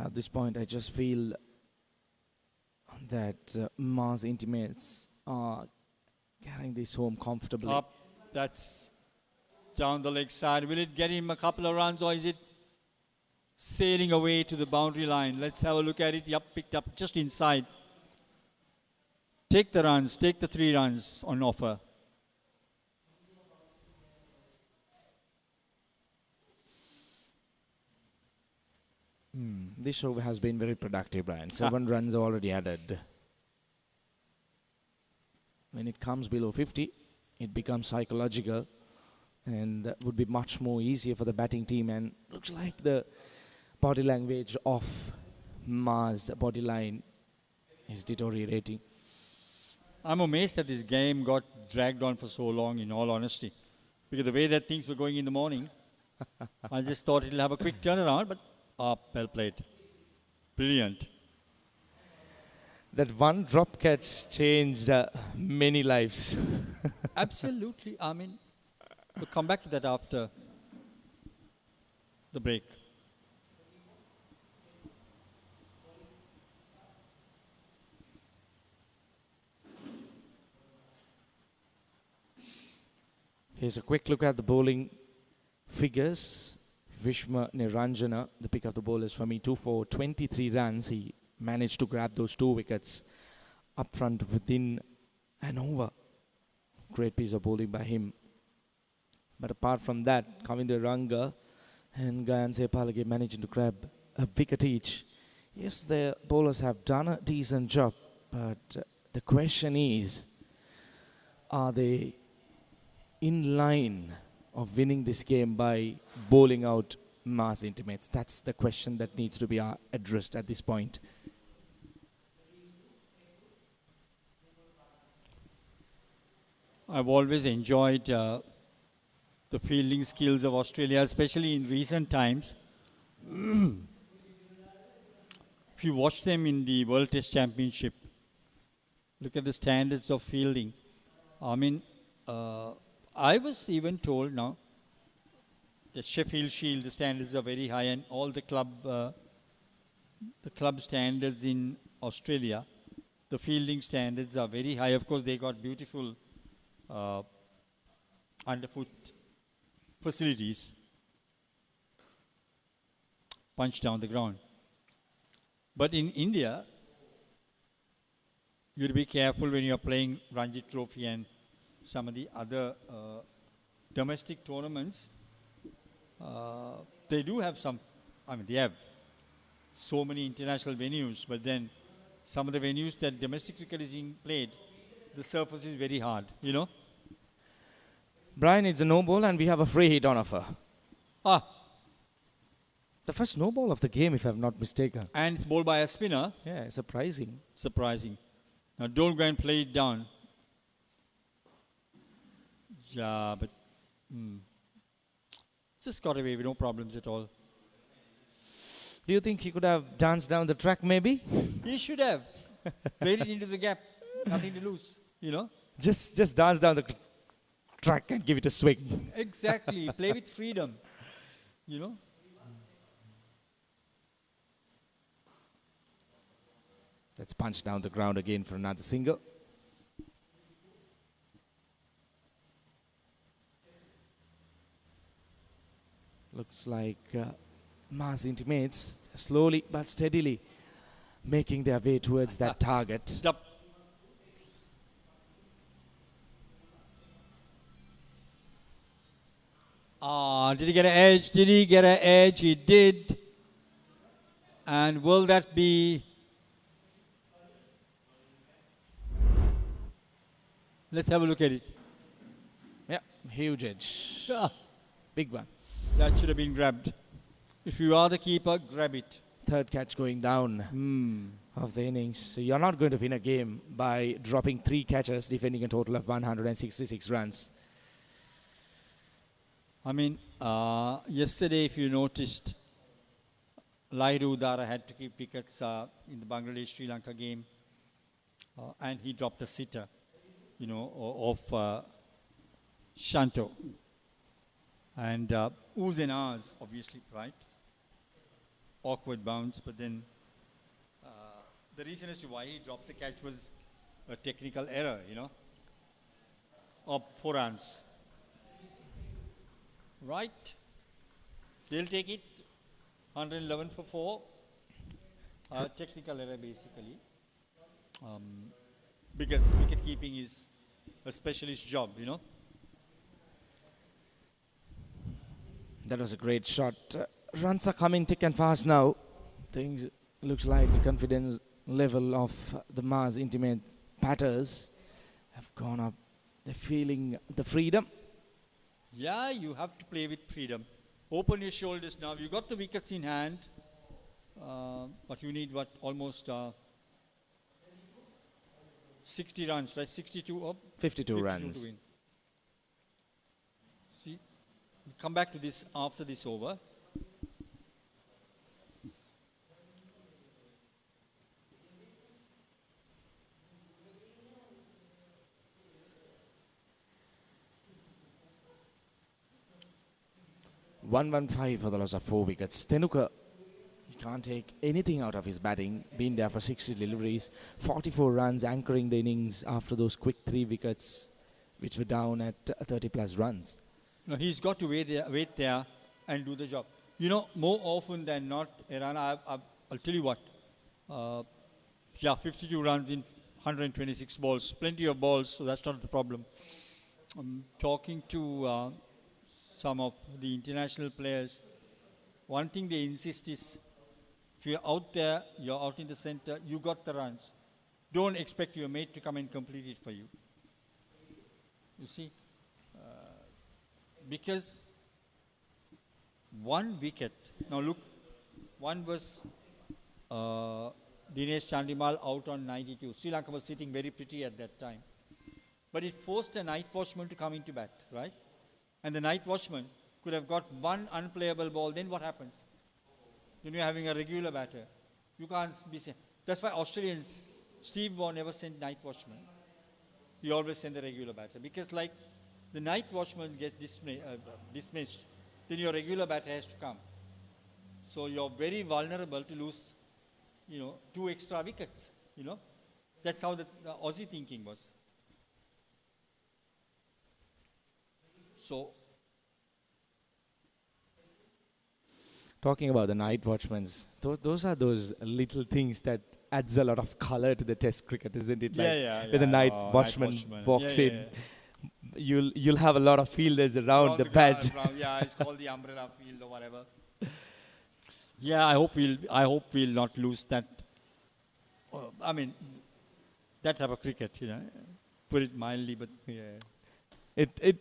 At this point, I just feel that Mars Intimates are carrying this home comfortably. Up, that's down the leg side. Will it get him a couple of runs, or is it sailing away to the boundary line? Let's have a look at it. Picked up just inside. Take the runs, take the 3 runs on offer. This over has been very productive, Brian. 7 runs already added. When it comes below 50, it becomes psychological, and that would be much more easier for the batting team. And looks like the body language of Mars Bodyline is deteriorating. I'm amazed that this game got dragged on for so long, in all honesty. Because the way that things were going in the morning, I just thought it'll have a quick turnaround, but well played. Brilliant. That one drop catch changed many lives. Absolutely. I mean, we'll come back to that after the break. Here's a quick look at the bowling figures. Vishma Niranjana, the pick of the bowlers for me, 2 for 23 runs. He managed to grab those 2 wickets up front within an over. Great piece of bowling by him. But apart from that, Kavinda Ranga and Gayan Sepalage managing to grab a wicket each. Yes, the bowlers have done a decent job, but the question is, are they in line of winning this game by bowling out Mars Intimates? That's the question that needs to be addressed at this point. I've always enjoyed the fielding skills of Australia, especially in recent times. If you watch them in the World Test Championship, look at the standards of fielding. I mean, I was even told now, the Sheffield Shield, the standards are very high, and all the club standards in Australia, the fielding standards are very high. Of course, they got beautiful underfoot facilities, punch down the ground. But in India, you have to be careful when you are playing Ranji Trophy and some of the other domestic tournaments. they do have some, I mean, they have so many international venues, but then some of the venues that domestic cricket is being played, the surface is very hard, you know. Brian, it's a no ball and we have a free hit on offer. Ah, The first no ball of the game, if I'm not mistaken. and it's bowled by a spinner. Yeah, surprising. Surprising. Now don't go and play it down. Yeah, but just got away with no problems at all. Do you think he could have danced down the track maybe? He should have played it into the gap. Nothing to lose, you know. Just dance down the track and give it a swing. Exactly. Play with freedom, you know. Let's punch down the ground again for another single. Looks like Mars intimates slowly but steadily making their way towards that target. Yup. Did he get an edge? Did he get an edge? He did. And will that be... Let's have a look at it. Yeah, huge edge. Ah, Big one. that should have been grabbed. If you are the keeper, grab it. Third catch going down of the innings. So you're not going to win a game by dropping 3 catches, defending a total of 166 runs. I mean, yesterday, if you noticed, Lairu Dara had to keep wickets in the Bangladesh-Sri Lanka game. And he dropped a sitter, you know, of Shanto. And oohs and ahs, obviously, right? Awkward bounce, but then the reason as to why he dropped the catch was a technical error, you know, of 4 runs. Right? They'll take it. 111 for 4. Technical error, basically. Because wicket keeping is a specialist job, you know. That was a great shot. Runs are coming thick and fast now. Things looks like the confidence level of the Mars intimate batters have gone up. They're feeling the freedom. Yeah, you have to play with freedom. Open your shoulders now. You got the wickets in hand, but you need what, almost 60 runs, right? 62 up. 52 runs. To win. See, we'll come back to this after this over. $115 for the loss of 4 wickets. Tenuka, he can't take anything out of his batting. Been there for 60 deliveries, 44 runs, anchoring the innings after those quick 3 wickets, which were down at 30 plus runs. No, he's got to wait there and do the job. You know, more often than not, Iran, I'll tell you what. Yeah, 52 runs in 126 balls. Plenty of balls, so that's not the problem. I'm talking to some of the international players. One thing they insist is, if you're out there, you're out in the center, you got the runs. Don't expect your mate to come and complete it for you. You see? Because one wicket, now look, one was Dinesh Chandimal out on 92. Sri Lanka was sitting very pretty at that time. But it forced a night watchman to come into bat, right? And the night watchman could have got one unplayable ball, then what happens? Then you're having a regular batter. You can't be sent. That's why Australians, Steve Waugh never sent night watchman. He always sent the regular batter. Because like the night watchman gets dismissed, then your regular batter has to come. So you're very vulnerable to lose, 2 extra wickets, That's how the Aussie thinking was. So, talking about the night watchmans, those are those little things that adds a lot of color to the Test cricket, isn't it? Like when the night watchman walks in, you'll have a lot of fielders around the bat. Yeah, it's called the umbrella field or whatever. Yeah, I hope we'll not lose that. I mean, that type of cricket, you know. Put it mildly, but yeah. It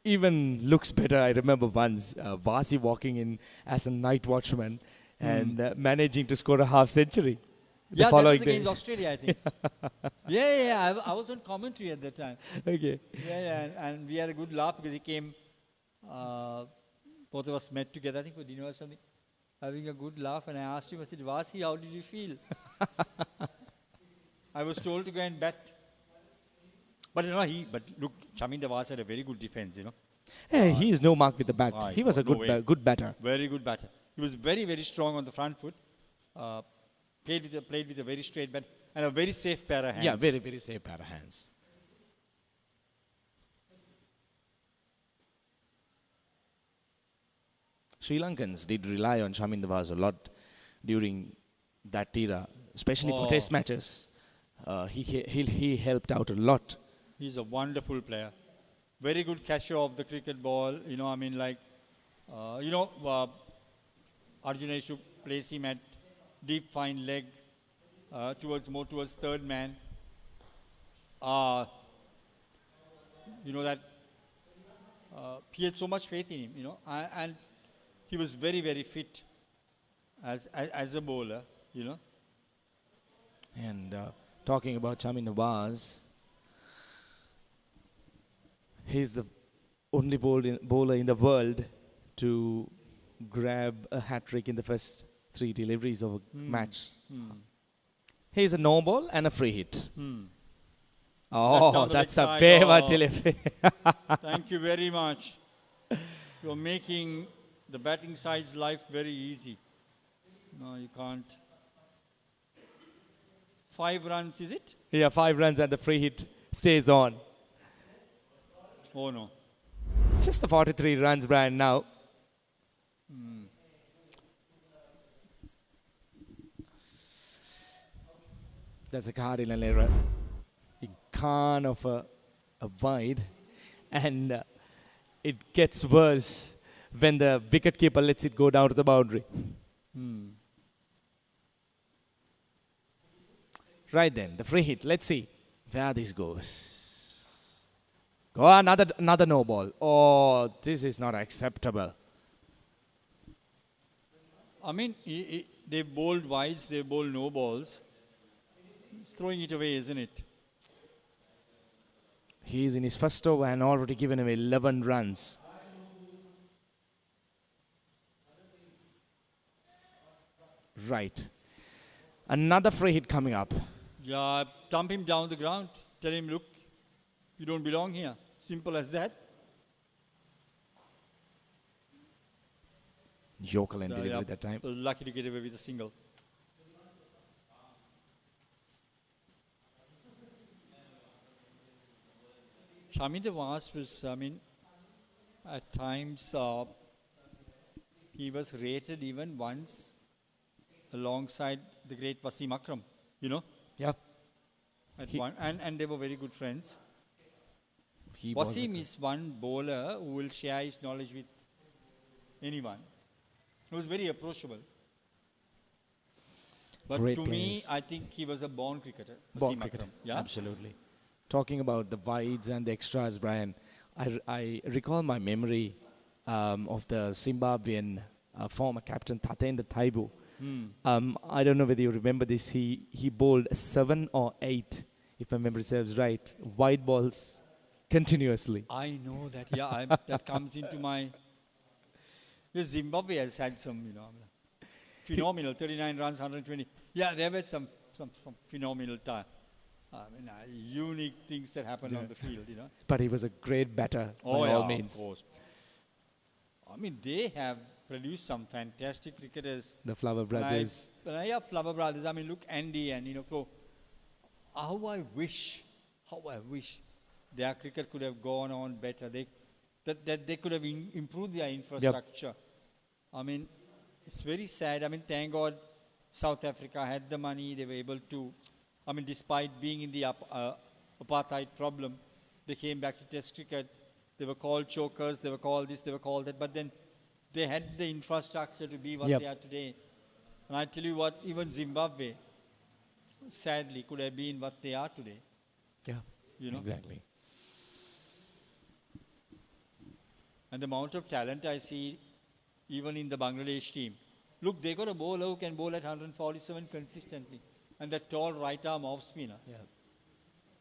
even looks better. I remember once Vasi walking in as a night watchman and managing to score a half century. The Yeah, that following was day. against Australia, I think. Yeah. I was on commentary at that time. Okay. Yeah, and we had a good laugh because he came. Both of us met together, I think, for dinner or something, having a good laugh. And I asked him, I said, Vasi, how did you feel? I was told to go and bat. But look, Chaminda Vas had a very good defense, you know. Hey, he is no mark with the bat. My He was a God, no way. good batter. Very good batter. He was very, very strong on the front foot. Played with a very straight bat and a very safe pair of hands. Yeah, very, very safe pair of hands. Sri Lankans did rely on Chaminda Vas a lot during that era, especially for test matches. He helped out a lot. He's a wonderful player. Very good catcher of the cricket ball. You know, I mean, like, Arjuna used to place him at deep fine leg towards third man. You know that he had so much faith in him, you know, and he was very, very fit as a bowler, you know. And talking about Chaminda Vas, he's the only bowler in the world to grab a hat-trick in the first 3 deliveries of a match. He's a no ball and a free hit. Oh, that's a favorite delivery. Thank you very much. You're making the batting side's life very easy. No, you can't. 5 runs, is it? Yeah, 5 runs and the free hit stays on. Oh, no. Just the 43 runs, Brian, now. That's a cardinal error. He can't offer a wide. And it gets worse when the wicketkeeper lets it go down to the boundary. Right then, the free hit. Let's see where this goes. Go another no ball. Oh, this is not acceptable. I mean, they bowled wides, they bowled no balls. He's throwing it away, isn't it? He is in his first over and already given him 11 runs. Right. Another free hit coming up. Yeah, dump him down the ground. Tell him, look, you don't belong here. Simple as that. Yorkerland delivery that time. Lucky to get away with a single. Chaminda Vas was, I mean, at times he was rated even once alongside the great Wasim Akram, you know? Yeah. And they were very good friends. Wasim is one bowler who will share his knowledge with anyone. He was very approachable. But Great to players. me, I think he was a born cricketer. Born Wasim cricketer. Akram. Yeah? Absolutely. Talking about the wides and the extras, Brian, I recall my memory of the Zimbabwean former captain Tatenda Taibu. I don't know whether you remember this. He bowled 7 or 8, if my memory serves right, wide balls continuously. I know that. Yeah, that comes into my. Yes, Zimbabwe has had some, you know, phenomenal 39 runs, 120. Yeah, there were some phenomenal unique things that happened on the field, you know. But he was a great batter by all means. Of course. I mean, they have produced some fantastic cricketers. The Flower Brothers. Flower Brothers. I mean, look, Andy and, you know, how I wish their cricket could have gone on better. That they could have improved their infrastructure. Yep. I mean, it's very sad. I mean, thank God South Africa had the money. They were able to, I mean, despite being in the apartheid problem, they came back to test cricket. They were called chokers. They were called this, they were called that. But then they had the infrastructure to be what they are today. And I tell you what, even Zimbabwe, sadly, could have been what they are today. Yeah, You know? exactly. And the amount of talent I see even in the Bangladesh team. Look, they got a bowler who can bowl at 147 consistently. And that tall right arm off spinner. Yeah.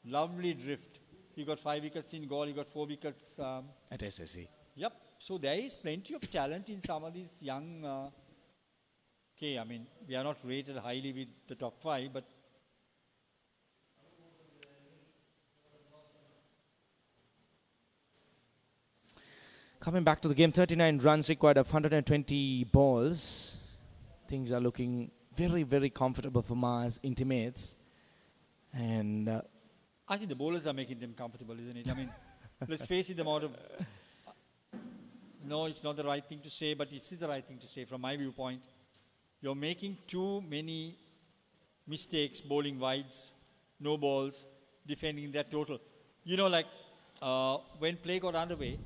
Lovely drift. He got 5 wickets in goal, he got 4 wickets. At SSC. Yep. So there is plenty of talent in some of these young... okay, I mean, we are not rated highly with the top 5, but... Coming back to the game, 39 runs required of 120 balls. Things are looking very, very comfortable for Ma's intimates. And I think the bowlers are making them comfortable, isn't it? I mean, let's face it, the amount of... no, it's not the right thing to say, but it is the right thing to say from my viewpoint. You're making too many mistakes, bowling wides, no balls, defending that total. You know, like when play got underway,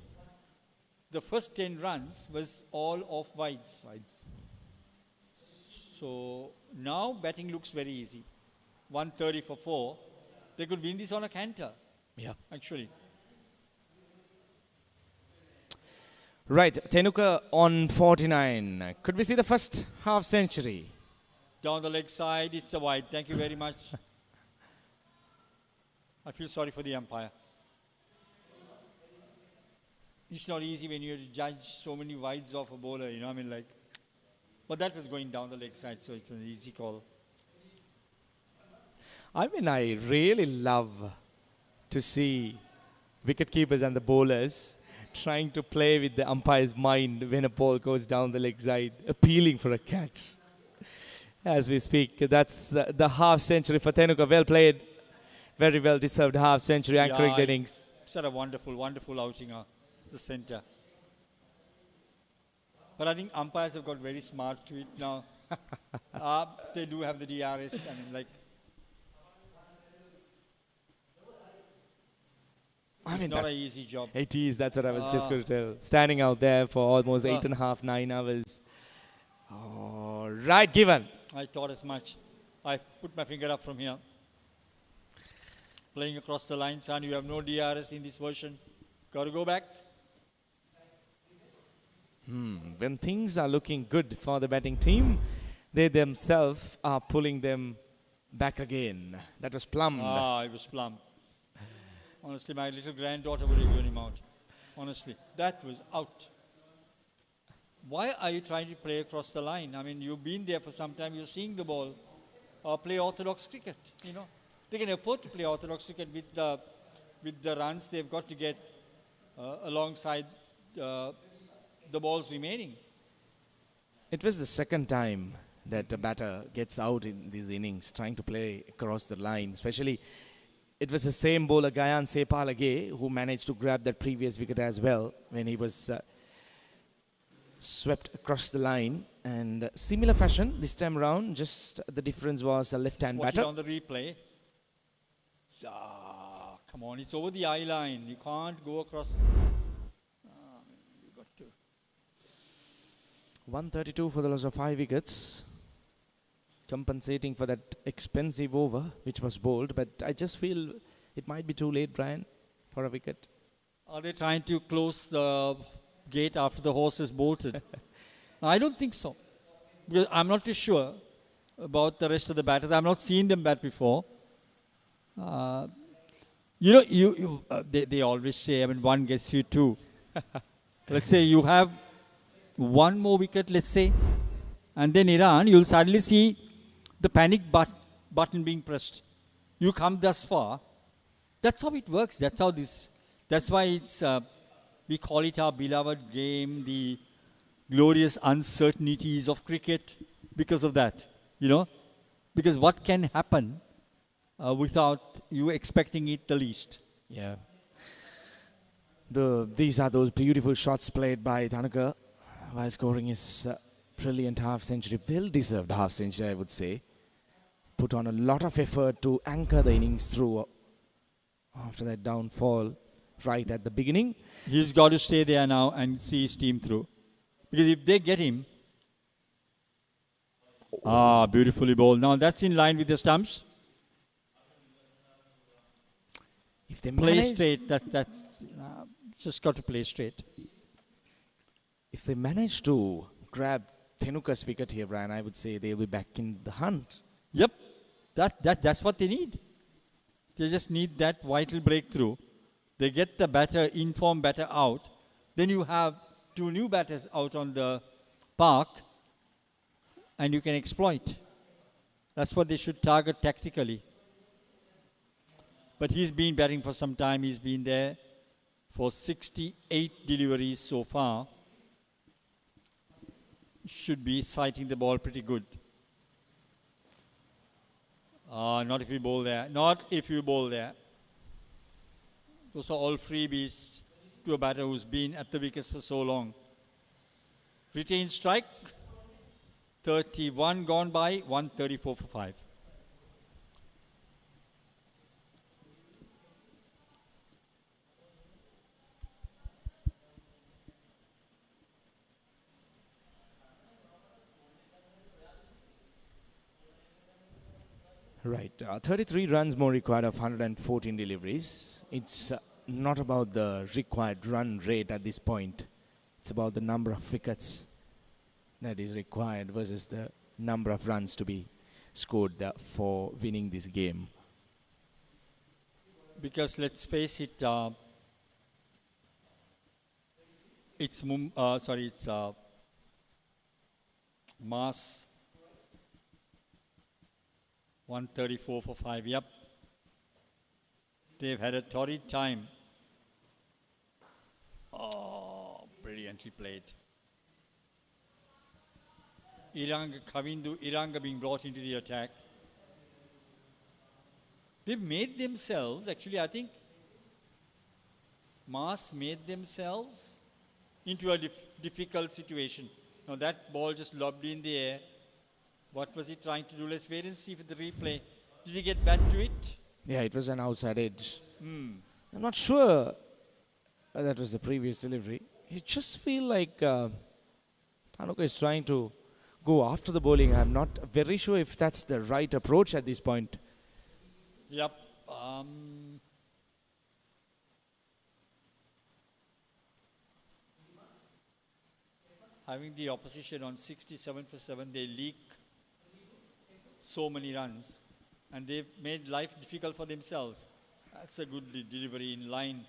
the first 10 runs was all off wides. So now batting looks very easy. 130 for 4. They could win this on a canter. yeah. Actually. Right, Tenuka on 49. Could we see the first half century? Down the leg side, it's a wide. Thank you very much. I feel sorry for the umpire. It's not easy when you have to judge so many wides off a bowler, you know, I mean, like. But that was going down the leg side, so it was an easy call. I mean, I really love to see wicket keepers and the bowlers trying to play with the umpire's mind when a ball goes down the leg side, appealing for a catch. As we speak, that's the half century for Tenuka. Well played, very well deserved half century anchoring the innings. It's had a wonderful, wonderful outing, the centre. But I think umpires have got very smart to it now. They do have the DRS. I mean, like. It's not an easy job. It is, that's what I was just going to tell. Standing out there for almost 8.5, 9 hours. Oh, right given. I thought as much. I put my finger up from here. Playing across the line, son, you have no DRS in this version. Got to go back. When things are looking good for the batting team, they themselves are pulling them back again. That was plumbed. It was plumbed. Honestly, my little granddaughter would have given him out. Honestly, that was out. Why are you trying to play across the line? I mean, you've been there for some time. You're seeing the ball. Play orthodox cricket, you know. They can afford to play orthodox cricket with the runs they've got to get alongside the balls remaining. It was the second time that a batter gets out in these innings trying to play across the line, especially it was the same bowler, BODYLINE, who managed to grab that previous wicket as well when he was swept across the line. And similar fashion this time around, just the difference was a left-hand batter. On the replay. Come on, it's over the eye line. You can't go across. You got to. 132 for the loss of 5 wickets. Compensating for that expensive over which was bowled, but I just feel it might be too late, Brian, for a wicket. Are they trying to close the gate after the horse is bolted? I don't think so, because I'm not too sure about the rest of the batters. I've not seen them bat before. You know, they always say, I mean, one gets you two. Let's say you have one more wicket, let's say, and then Iran, you'll suddenly see the panic button being pressed. You come thus far. That's how it works. That's how this. That's why it's. We call it our beloved game, the glorious uncertainties of cricket, because of that. You know, because what can happen without you expecting it the least. Yeah. These are those beautiful shots played by Tenuka while scoring his brilliant half century, well-deserved half century, I would say. Put on a lot of effort to anchor the innings through after that downfall right at the beginning. He's got to stay there now and see his team through. Because if they get him, Ah, beautifully bowled. Now that's in line with the stumps. If they Play manage, straight. That's just got to play straight. if they manage to grab Tenuka's wicket here, Brian, I would say they'll be back in the hunt. Yep. That's what they need. They just need that vital breakthrough. They get the batter, informed batter out. Then you have two new batters out on the park, and you can exploit. That's what they should target tactically. But he's been batting for some time. He's been there for 68 deliveries so far. Should be sighting the ball pretty good. Not if you bowl there. Not if you bowl there. Those are all freebies to a batter who's been at the wickets for so long. Retained strike. 31 gone by, 134 for 5. Right, 33 runs more required of 114 deliveries. It's not about the required run rate at this point. It's about the number of wickets that is required versus the number of runs to be scored for winning this game. Because let's face it, it's Mass 134 for 5. Yep. They've had a torrid time. Oh, brilliantly played. Iranga being brought into the attack. They've made themselves, actually I think Mass made themselves into a difficult situation. Now that ball just lobbed in the air. What was he trying to do? Let's wait and see with the replay. Did he get back to it? Yeah, it was an outside edge. I'm not sure that was the previous delivery. You just feel like Tanuka is trying to go after the bowling. I'm not very sure if that's the right approach at this point. Yep. Having the opposition on 67 for 7, they leak so many runs. And they've made life difficult for themselves. That's a good delivery in line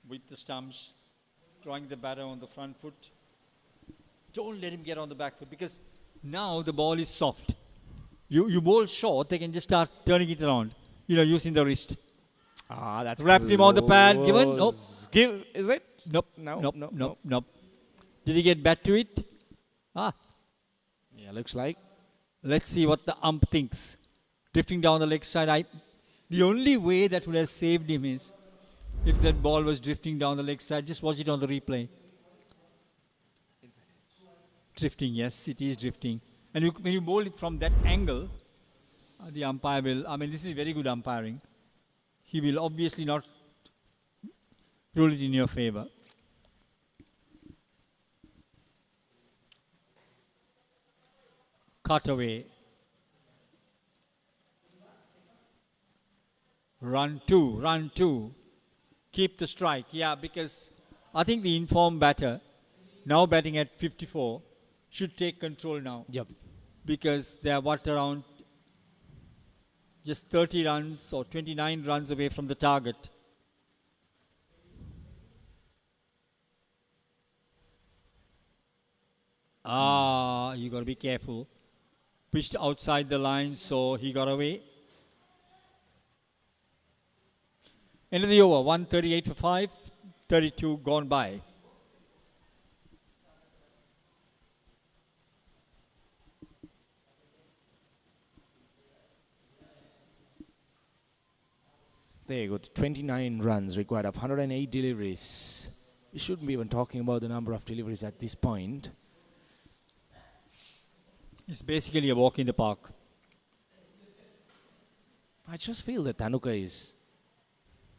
with the stumps. Drawing the batter on the front foot. Don't let him get on the back foot because now the ball is soft. You bowl short, they can just start turning it around. Using the wrist. That's wrapped him on the pad. Given? Nope. Is it? Nope. Nope. Did he get back to it? Yeah, looks like. Let's see what the ump thinks. Drifting down the leg side. The only way that would have saved him is if that ball was drifting down the leg side. Just watch it on the replay. Drifting, yes, it is drifting. And when you bowl it from that angle, the umpire will, this is very good umpiring. He will obviously not rule it in your favor. Cut away. Run two. Keep the strike. Yeah, because I think the informed batter, now batting at 54, should take control now. Yep. Because they are around just 30 runs or 29 runs away from the target. You got to be careful. Pitched outside the line, so he got away. End of the over, 138 for 5, 32 gone by. There you go, 29 runs required of 108 deliveries. We shouldn't be even talking about the number of deliveries at this point. It's basically a walk in the park. I just feel that Tanuka is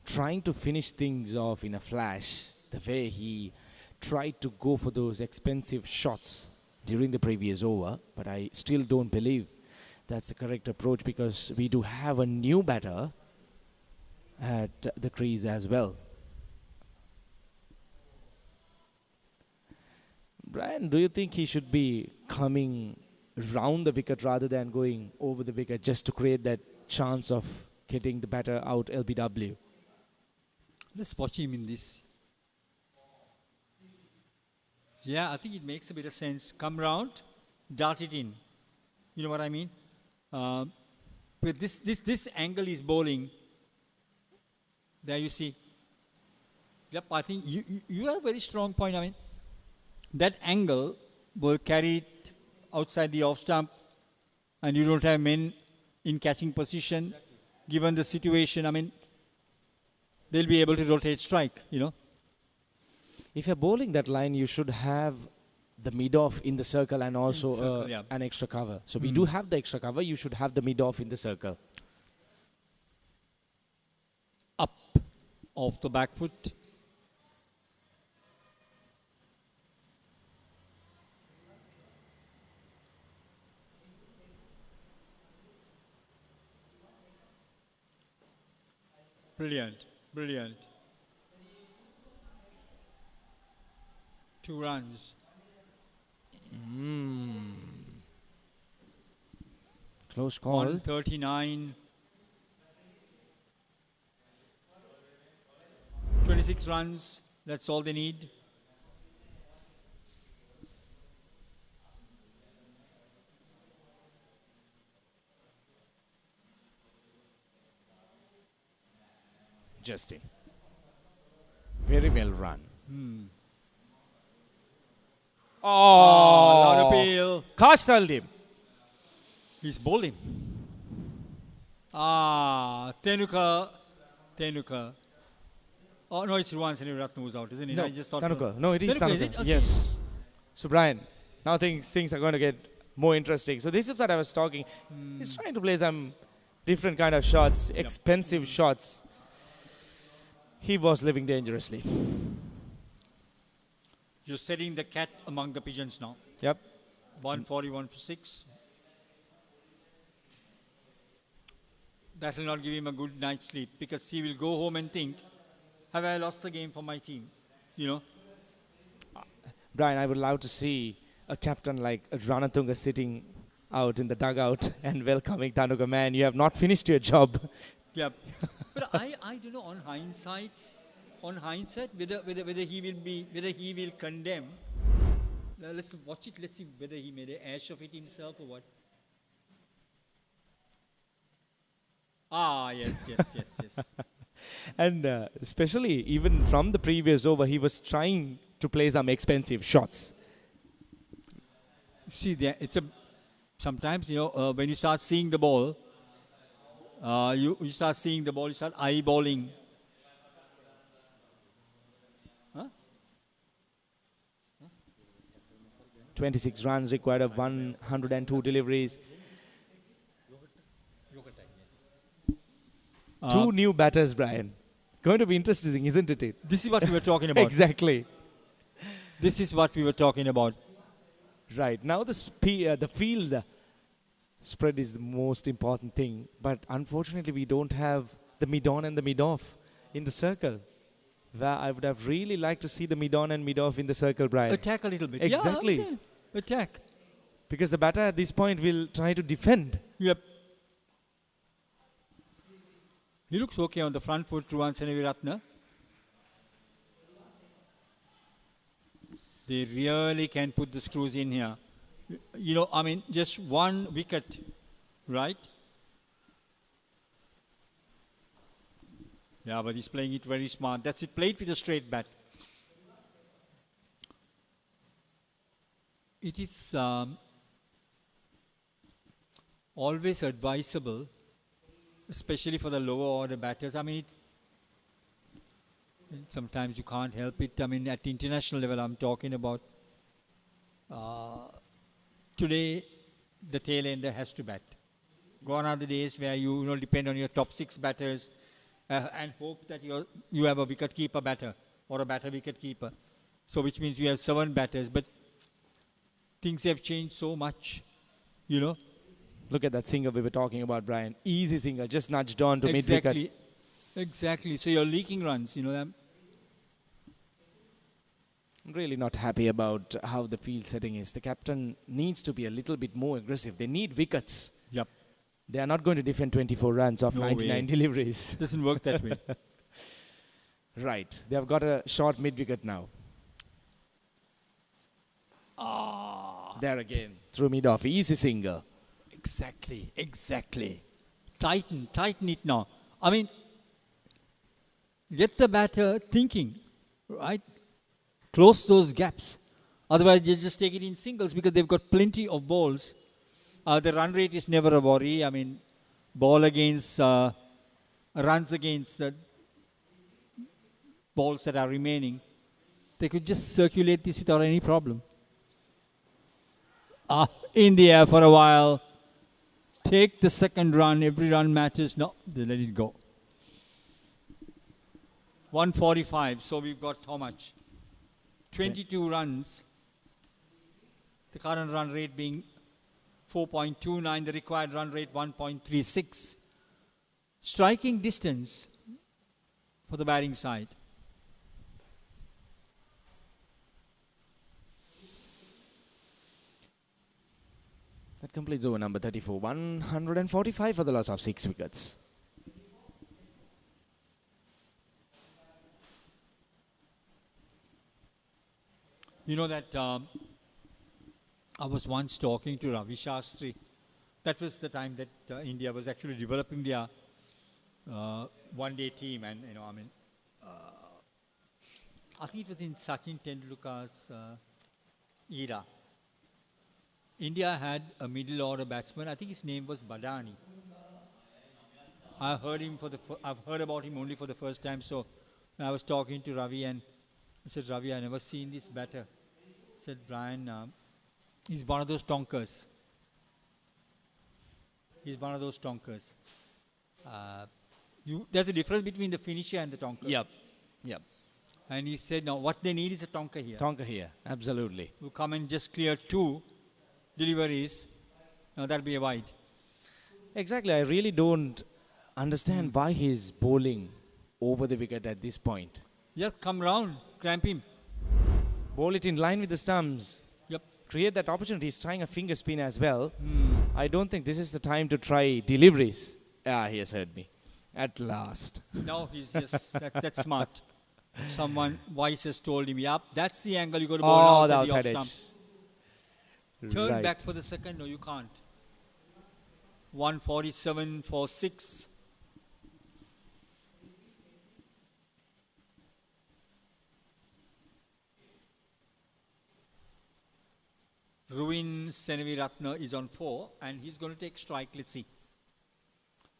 trying to finish things off in a flash. The way he tried to go for those expensive shots during the previous over, but I still don't believe that's the correct approach because we do have a new batter at the crease as well. Brian, do you think he should be coming round the wicket rather than going over the wicket just to create that chance of getting the batter out LBW? Let's watch him in this. Yeah, I think it makes a bit of sense. Come round, dart it in. You know what I mean? But this angle is bowling. There you see. Yep, I think you have a very strong point. I mean, that angle will carry it outside the off stump, and you don't have men in catching position. Given the situation, I mean, they'll be able to rotate strike, you know. If you're bowling that line, you should have the mid-off in the circle and also circle, yeah. an extra cover. So we do have the extra cover. You should have the mid-off in the circle. Up off the back foot. Brilliant, brilliant. 2 runs. Close call. 139. 26 runs. That's all they need. Justin. Very well run. Not appeal. Castled him. He's bowling. Tenuka. Oh, no, it's Ruan Seneviratne who's out, isn't it? No, I just thought. Tanuka. No, it is Tenuka, Tanuka. is it? Okay. Yes. So, Brian, now things are going to get more interesting. So, this is what I was talking. He's trying to play some different kind of shots, expensive shots. He was living dangerously. You're setting the cat among the pigeons now. Yep. 141 for 6. That will not give him a good night's sleep because he will go home and think, have I lost the game for my team? You know? Brian, I would love to see a captain like Ranatunga sitting out in the dugout and welcoming Tanuka. Man, you have not finished your job. Yeah. But I don't know on hindsight, whether he will condemn. Let's watch it. Let's see whether he made an ash of it himself or what. Yes. And especially even from the previous over, he was trying to play some expensive shots. See, sometimes, you know, when you start seeing the ball, you start seeing the ball, you start eyeballing. 26 runs required of 102 deliveries. 2 new batters, Brian. Going to be interesting, isn't it? This is what we were talking about. Exactly. This is what we were talking about. Right. Now the field spread is the most important thing. But unfortunately, we don't have the mid-on and the mid-off in the circle. Where I would have really liked to see the mid-on and mid-off in the circle, Brian. Attack a little bit. Exactly. Yeah, okay. Attack. Because the batter at this point will try to defend. Yep. He looks okay on the front foot, Ruan Seneviratne. They really can put the screws in here. You know, I mean, just 1 wicket, right? Yeah, but he's playing it very smart. That's it, played with a straight bat. It is always advisable, especially for the lower order batters. I mean, sometimes you can't help it. I mean, at the international level, I'm talking about. Today, the tail ender has to bat. Gone are the days where you depend on your top 6 batters and hope that you have a wicket-keeper batter or a batter wicket-keeper. So, which means you have 7 batters. But things have changed so much, you know. Look at that single we were talking about, Brian. Easy single, just nudged on to mid-wicket. Exactly. So you're leaking runs, you know. I'm really not happy about how the field setting is. The captain needs to be a little bit more aggressive. They need wickets. Yep. They are not going to defend 24 runs off No 99 way. deliveries. Doesn't work that way. Right. They have got a short mid-wicket now. There again. Through mid-off. Easy single. Exactly. Tighten it now. I mean, get the batter thinking, right? Close those gaps. Otherwise, they just take it in singles because they've got plenty of balls. The run rate is never a worry. I mean, ball against runs against the balls that are remaining. They could just circulate this without any problem. In the air for a while. Take the second run. Every run matters. No, they let it go. 145. So we've got how much? 22 runs. The current run rate being 4.29. The required run rate 1.36. Striking distance for the batting side. That completes over number 34. 145 for the loss of 6 wickets. You know that I was once talking to Ravi Shastri. That was the time that India was actually developing their one-day team. And, you know, I mean, I think it was in Sachin Tendulkar's era. India had a middle order batsman. I think his name was Badani. I've heard about him only for the first time. So I was talking to Ravi and I said, Ravi, I never seen this batter. I said, Brian, he's one of those tonkers. He's one of those tonkers. There's a difference between the finisher and the tonker. Yep. And he said, no, what they need is a tonker here. Tonker here, absolutely. Who come and just clear 2 deliveries. Now that'll be a wide. Exactly. I really don't understand why he's bowling over the wicket at this point. Yeah, come round, cramp him. Bowl it in line with the stumps. Yep. Create that opportunity. He's trying a finger spin as well. I don't think this is the time to try deliveries. He has heard me. At last. No, he's just, that's smart. Someone wise has told him, yep, that's the angle you got to bowl outside the off stump. Turn back for the second. No, you can't. 147 for 6. Ruin Senevi Ratna is on 4 and he's going to take strike. Let's see.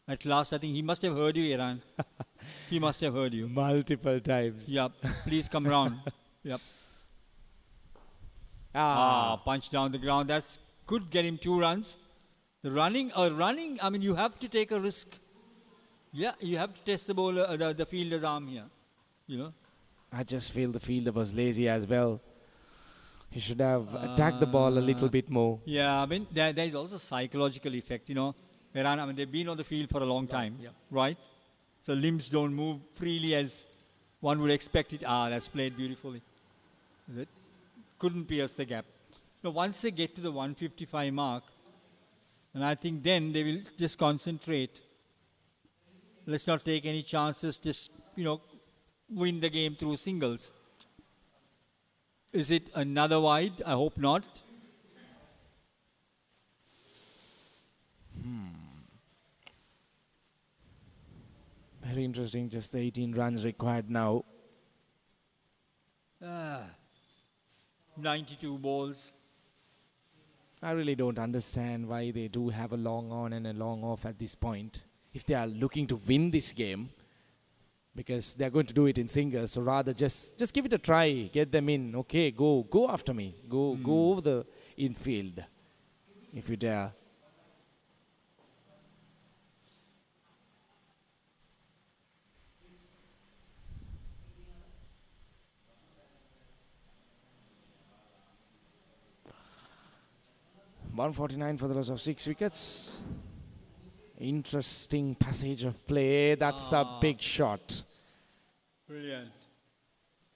At last, I think he must have heard you, Iran. He must have heard you. Multiple times. Yep. Please come round. Yep. Punch down the ground. That's could get him 2 runs. The running, I mean, you have to take a risk. Yeah, you have to test the bowler, the fielder's arm here. You know. I just feel the fielder was lazy as well. He should have attacked the ball a little bit more. Yeah, I mean, there is also psychological effect, you know. Iran, I mean, they've been on the field for a long time, right? So limbs don't move freely as one would expect it. That's played beautifully. Is it? Couldn't pierce the gap. Now, once they get to the 155 mark, and I think then they will just concentrate. Let's not take any chances, just, you know, win the game through singles. Is it another wide? I hope not. Very interesting, just the 18 runs required now. 92 balls. I really don't understand why they do have a long on and a long off at this point. If they are looking to win this game, because they're going to do it in singles, so rather just give it a try, get them in. Okay, go after me. Go over the infield, if you dare. 149 for the loss of 6 wickets. Interesting passage of play. That's a big shot. Brilliant.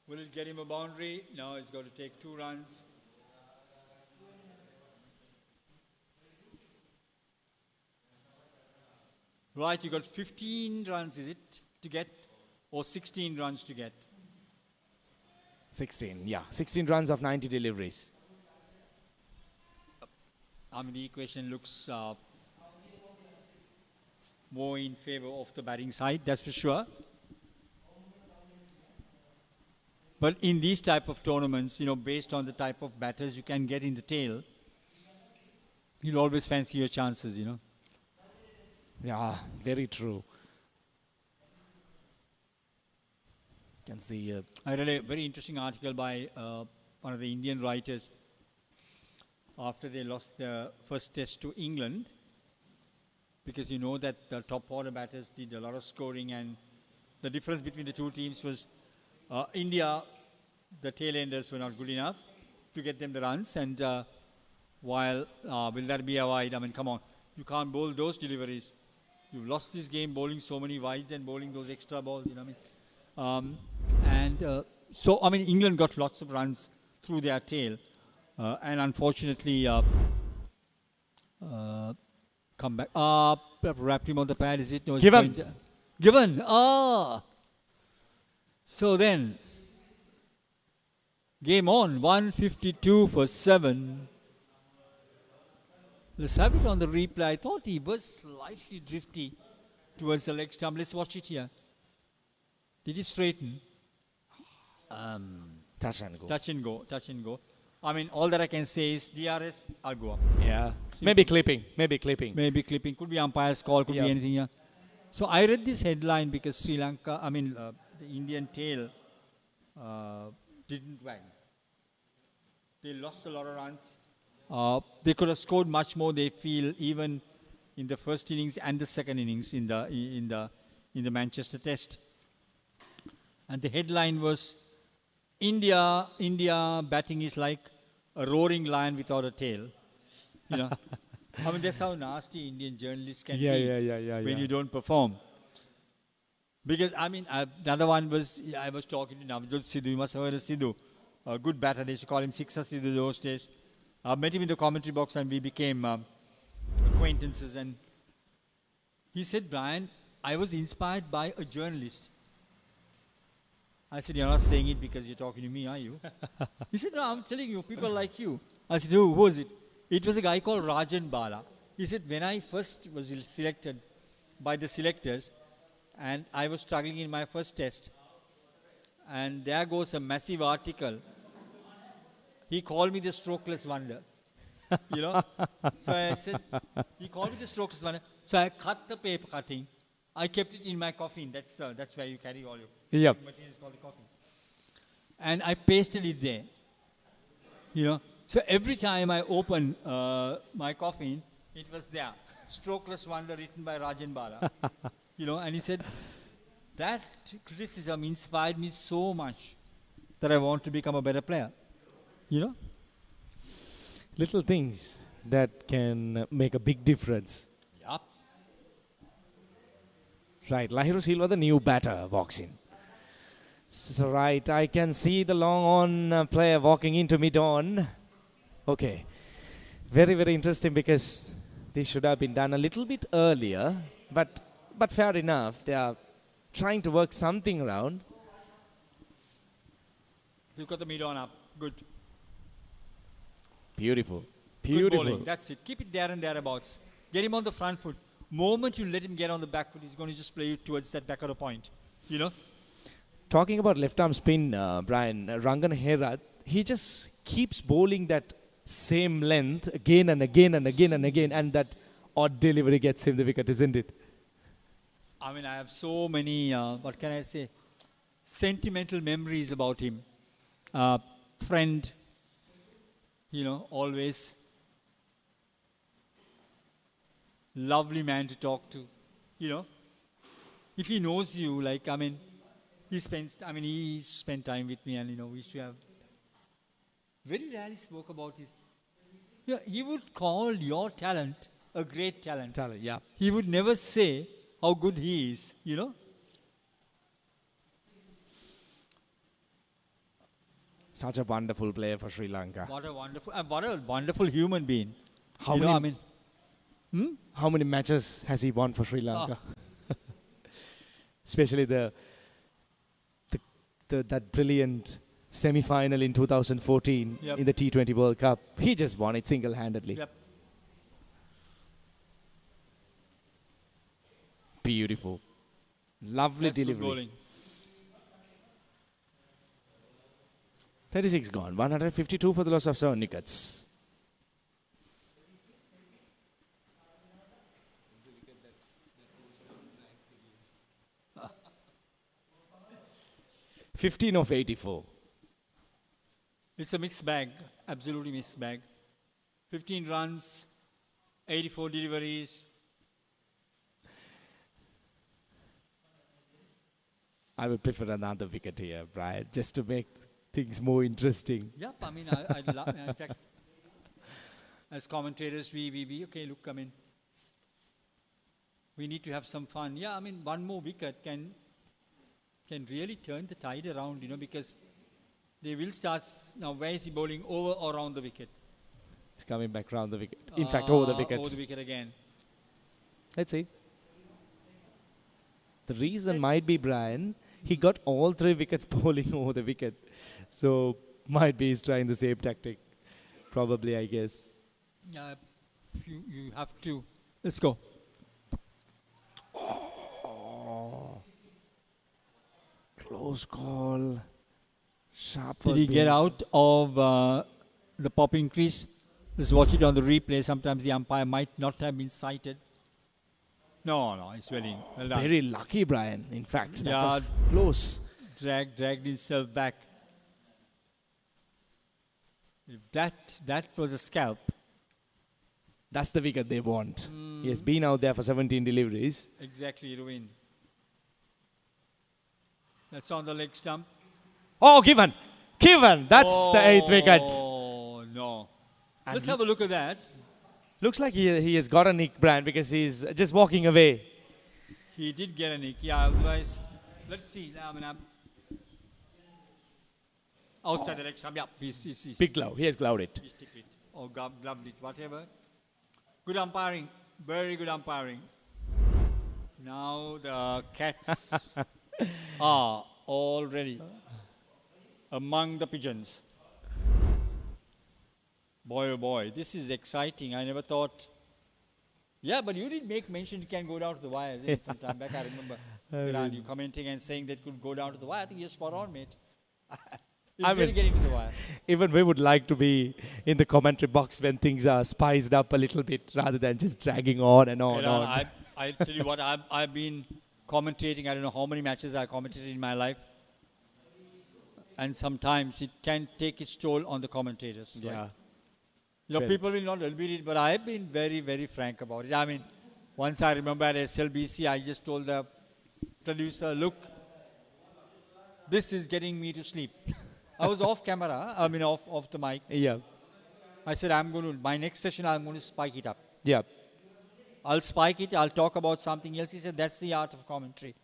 Will it get him a boundary? No, he's got to take 2 runs. Right, you got 15 runs, is it, to get? Or 16 runs to get? 16, yeah. 16 runs of 90 deliveries. I mean, the equation looks more in favor of the batting side, that's for sure. But in these type of tournaments, you know, based on the type of batters you can get in the tail, you'll always fancy your chances, you know. Yeah, very true. You can see. I read a very interesting article by one of the Indian writers after they lost the first test to England, because you know that the top order batters did a lot of scoring, and the difference between the two teams was India, the tail-enders were not good enough to get them the runs, and while will that be a wide? I mean, come on, you can't bowl those deliveries. You've lost this game bowling so many wides and bowling those extra balls, you know what I mean? So, I mean, England got lots of runs through their tail. And unfortunately, come back. Wrapped him on the pad, is it? No, Given. Given. So then, game on. 152 for 7. Let's have it on the replay. I thought he was slightly drifty towards the leg stump. Let's watch it here. Did he straighten? Touch and go. Touch and go. Touch and go. I mean, all that I can say is DRS, I'll go up. Yeah. Maybe clipping. Maybe clipping. Maybe clipping. Could be umpire's call. Could be anything. Yeah. So I read this headline because Sri Lanka, the Indian tail didn't wag. They lost a lot of runs. They could have scored much more, they feel, even in the first innings and the second innings in the Manchester Test. And the headline was, India batting is like a roaring lion without a tail. You know, I mean, that's how nasty Indian journalists can be when you don't perform. Because I mean, another one was, I was talking to Navjot Sidhu. You must have heard of Sidhu, a good batter. They used to call him Sixer Sidhu those days. I met him in the commentary box and we became acquaintances. And he said, Brian, I was inspired by a journalist. I said, you're not saying it because you're talking to me, are you? He said, no, I'm telling you, people like you. I said, who was it? It was a guy called Rajan Bala. He said, when I first was selected by the selectors and I was struggling in my first test, and there goes a massive article. He called me the strokeless wonder, you know. So I said, he called me the strokeless wonder. So I cut the paper cutting. I kept it in my coffin. That's where you carry all your materials called the coffin. And I pasted it there, you know. So every time I open my coffin, it was there. Strokeless wonder written by Rajan Bala, you know. And he said, that criticism inspired me so much that I want to become a better player. You know? Little things that can make a big difference. Yup. Right, Lahiru Silva, the new batter, walks in. So right, I can see the long on player walking into mid-on. Okay. Very, very interesting because this should have been done a little bit earlier. But fair enough, they are trying to work something around. You've got the mid-on up. Good. Beautiful. Good Beautiful. bowling. That's it. Keep it there and thereabouts. Get him on the front foot. Moment you let him get on the back foot, he's going to just play you towards that back of the point. You know? Talking about left arm spin, Brian, Rangan Herath, he just keeps bowling that same length again and again and again and again, and that odd delivery gets him the wicket, isn't it? I mean, I have so many, what can I say, sentimental memories about him. Friend, you know, always. Lovely man to talk to, you know. If he knows you, like, I mean, he spent time with me, and, you know, we used to have, very rarely spoke about his Yeah, he would call your talent a great talent. Talent, yeah. He would never say how good he is, you know. Such a wonderful player for Sri Lanka. What a wonderful human being. How You know, many, I mean, how many matches has he won for Sri Lanka? Especially that brilliant semi-final in 2014 Yep. in the T20 World Cup. He just won it single-handedly. Yep. Beautiful. Lovely That's good delivery. bowling. 36 gone. 152 for the loss of 7 wickets. (15 of 84). It's a mixed bag, absolutely mixed bag. 15 runs, 84 deliveries. I would prefer another wicket here, Brian, just to make things more interesting. Yep, I mean, in fact, as commentators, we okay, look, I mean, we need to have some fun. Yeah, I mean, one more wicket can really turn the tide around, you know, because they will start, now where is he bowling, over or around the wicket? He's coming back round the wicket. In fact, over the wicket. Over the wicket again. Let's see. The reason might be, Brian, he got all 3 wickets bowling over the wicket. So, might be he's trying the same tactic. Probably, I guess. Yeah, you have to. Let's go. Oh. Close call. Sharp. Did he get out of the popping crease? Let's watch it on the replay. Sometimes the umpire might not have been sighted. No, it's well in. Well done. Very lucky, Brian. In fact, that Yeah. was close. Dragged himself back. If that was a scalp. That's the wicket they want. He has been out there for 17 deliveries. Exactly, ruin. That's on the leg stump. Oh, given. That's the 8th wicket. Oh, no. And Let's have a look at that. Looks like he has got a nick, Brian, because he's just walking away. He did get a nick. Yeah, otherwise, let's see. I mean, outside the leg stump. Yeah, he's Big glove. He has gloved it. He stick it. Or gloved it, whatever. Good umpiring. Very good umpiring. Now the cats are already among the pigeons. Boy, oh boy, this is exciting. I never thought. Yeah, but you did make mention it can go down to the wire, isn't it? Some time back, I remember Viran, you commenting and saying that could go down to the wire. I think you're spot on, mate. It's really getting to the wire. Even we would like to be in the commentary box when things are spiced up a little bit rather than just dragging on and on. I tell you what, I've been commentating. I don't know how many matches I commentated in my life. And sometimes it can take its toll on the commentators. Yeah. Right? You know, people will not admit it, but I've been very, very frank about it. I mean, once I remember at SLBC, I just told the producer, look, this is getting me to sleep. I was off camera, I mean off the mic. Yeah. I said, my next session, I'm going to spike it up. Yeah. I'll spike it, I'll talk about something else. He said, that's the art of commentary.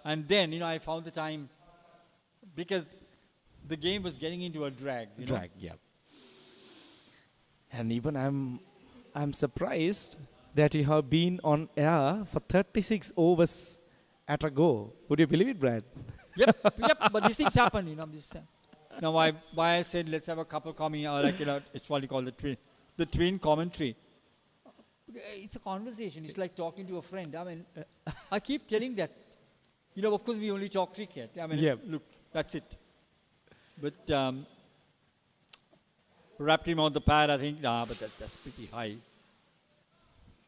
And then, you know, I found the time, because the game was getting into a drag. Yeah. And even I'm surprised that you have been on air for 36 overs at a go. Would you believe it, Brad? Yep, but these things happen, you know. Now, why I said let's have a couple coming, like, you know, it's what you call the twin commentary. It's a conversation. It's like talking to a friend. I mean, I keep telling that. You know, of course, we only talk cricket. I mean, look, that's it. But wrapped him on the pad, I think. But that's pretty high.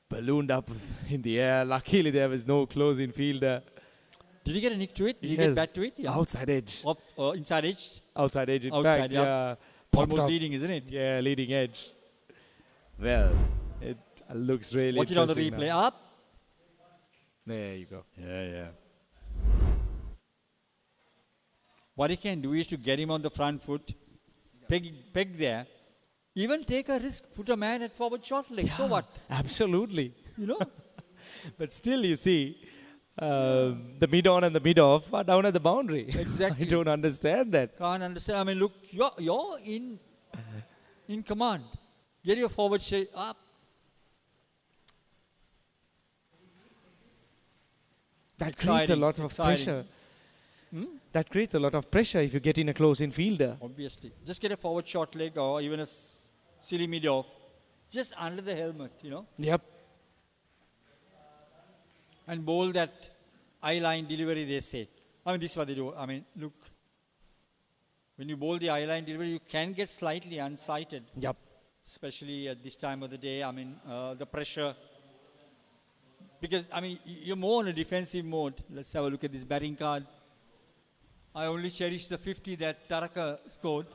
Ballooned up in the air. Luckily, there was no close-in fielder. Did he get a nick to it? Did he get back to it? Yeah. Outside edge. Inside edge? Outside edge, in outside, fact. Yeah. Almost leading, isn't it? Yeah, leading edge. Well, it looks really Watch it on the replay. Now. Up. There you go. Yeah. What he can do is to get him on the front foot, peg there, Even take a risk, put a man at forward short leg. So what? Absolutely. You know? But still, you see, the mid-on and the mid-off are down at the boundary. Exactly. I don't understand that. Can't understand. I mean, look, you're in command. Get your forward shape up. That creates a Exciting, lot of exciting. pressure. That creates a lot of pressure if you get in a close infielder. Obviously. Just get a forward short leg or even a silly mid-off. Just under the helmet, you know. Yep. And bowl that eye-line delivery, they say. I mean, this is what they do. I mean, look. When you bowl the eye-line delivery, you can get slightly unsighted. Yep. Especially at this time of the day. I mean, the pressure. Because, I mean, you're more on a defensive mode. Let's have a look at this batting card. I only cherish the 50 that Taraka scored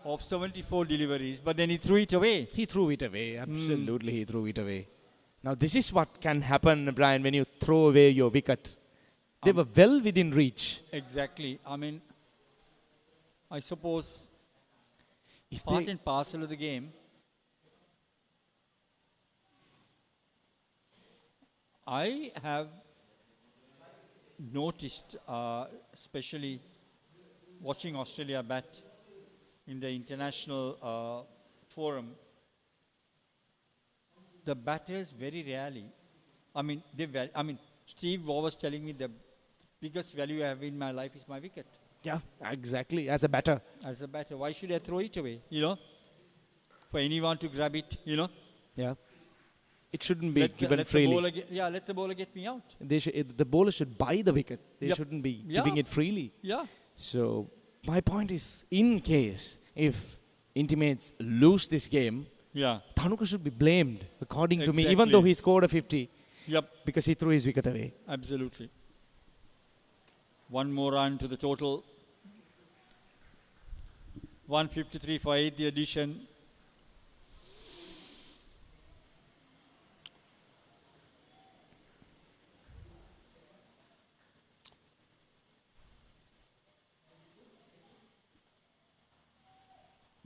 of 74 deliveries, but then he threw it away. He threw it away. Absolutely, he threw it away. Now, this is what can happen, Brian, when you throw away your wicket. They were well within reach. Exactly. I mean, I suppose If part they, and parcel of the game. I have noticed, especially watching Australia bat in the international forum, the batters very rarely. I mean, Steve Waugh was telling me the biggest value I have in my life is my wicket. yeah, exactly, as a batter. As a batter, why should I throw it away? You know, for anyone to grab it, you know. Yeah. It shouldn't be given let freely. The bowler let the bowler get me out. The bowler should buy the wicket. They Yep. shouldn't be Yeah. giving it freely. Yeah. So my point is, in case if Intimates lose this game, Yeah. Dhanuka should be blamed, according to me, even Exactly. though he scored a 50, Yep. because he threw his wicket away. Absolutely. One more run to the total. 153 for 8, the addition.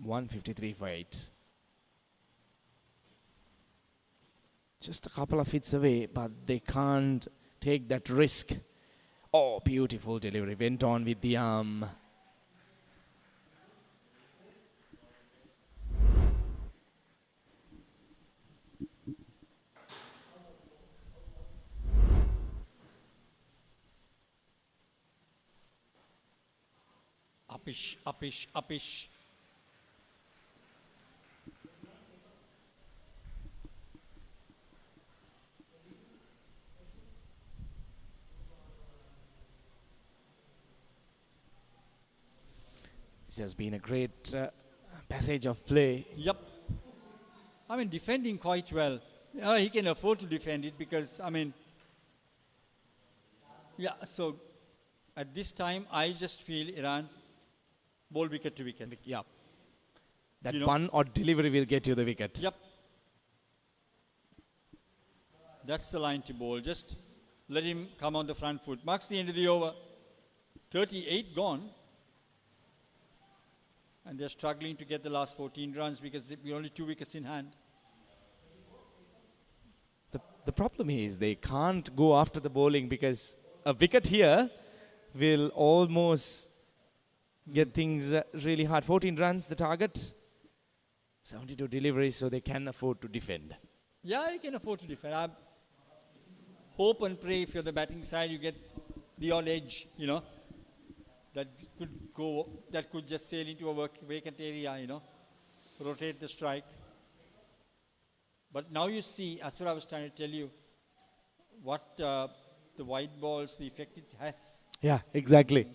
$153 for 8. Just a couple of hits away, but they can't take that risk. Oh, beautiful delivery. Went on with the arm. Upish, upish, upish. This has been a great passage of play. Yep. I mean, defending quite well. He can afford to defend it because, I mean, yeah, so at this time, I just feel Iran bowl wicket to wicket. Yeah. That You know. one odd delivery will get you the wicket. Yep. That's the line to bowl. Just let him come on the front foot. Marks the end of the over. 38 gone. And they're struggling to get the last 14 runs because we're only 2 wickets in hand. The problem is they can't go after the bowling because a wicket here will almost get things really hard. 14 runs, the target. 72 deliveries, so they can afford to defend. Yeah, you can afford to defend. I hope and pray if you're the batting side, you get the odd edge, you know. That could just sail into a vacant area, you know. Rotate the strike. But now you see, that's what I was trying to tell you, what the white balls, the effect it has. Yeah, exactly.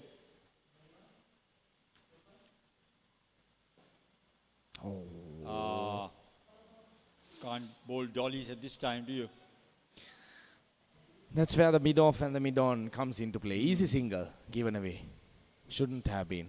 Can't bowl dollies at this time, do you? That's where the mid-off and the mid-on comes into play. Easy single given away. Shouldn't have been.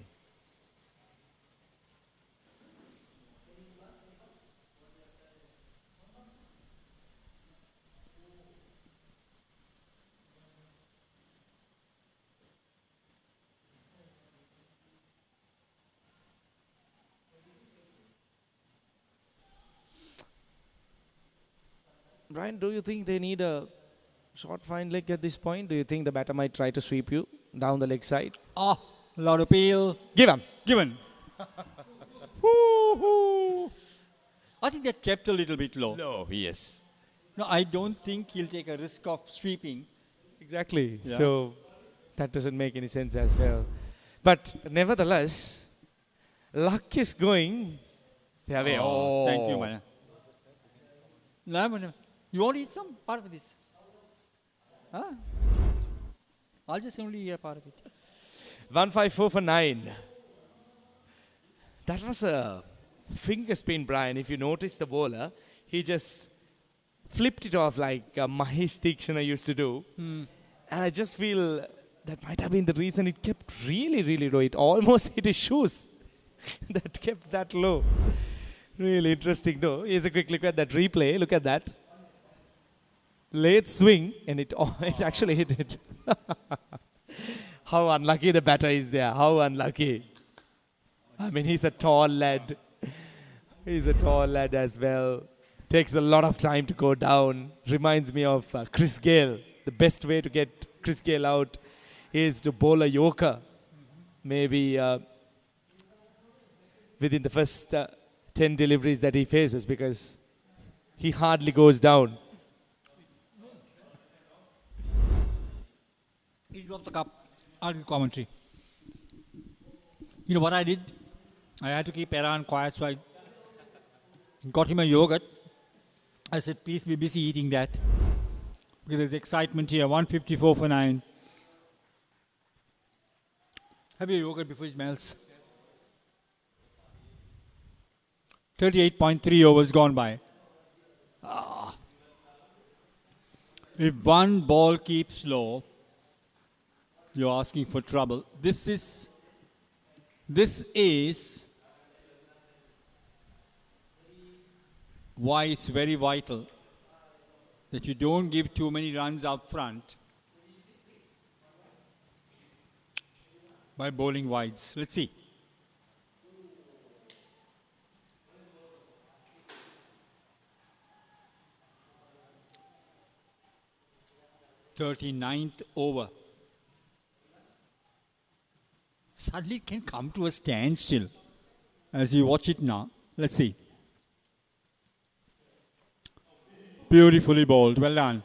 Brian, do you think they need a short fine leg at this point? Do you think the batter might try to sweep you down the leg side? Ah, loud appeal. Given. Woo-hoo. I think that kept a little bit low. No, yes. No, I don't think he'll take a risk of sweeping. Exactly. Yeah. So that doesn't make any sense as well. But nevertheless, luck is going their way. Oh, Thank you, man. No. You want to eat some part of this? Huh? I'll just only eat a part of it. 154 for 9. That was a finger spin, Brian. If you notice the bowler, he just flipped it off like Mahesh Deekshana used to do. And I just feel that might have been the reason it kept really, really low. It almost hit his shoes. That kept that low. Really interesting though. Here's a quick look at that replay. Look at that. Late swing and it actually hit it. How unlucky the batter is there. How unlucky. I mean, he's a tall lad. He's a tall lad as well. Takes a lot of time to go down. Reminds me of Chris Gale. The best way to get Chris Gale out is to bowl a yorker. Maybe within the first 10 deliveries that he faces, because he hardly goes down. He dropped the cup. Article commentary. You know what I did? I had to keep Eran quiet, so I got him a yogurt. I said, please be busy eating that. Because there's excitement here. 154 for 9. Have your yogurt before it melts. 38.3 overs gone by. If one ball keeps low, you're asking for trouble. This is why it's very vital that you don't give too many runs up front by bowling wides. Let's see. "39th over. Suddenly it can come to a standstill as you watch it now. Let's see. Beautifully bowled. Well done.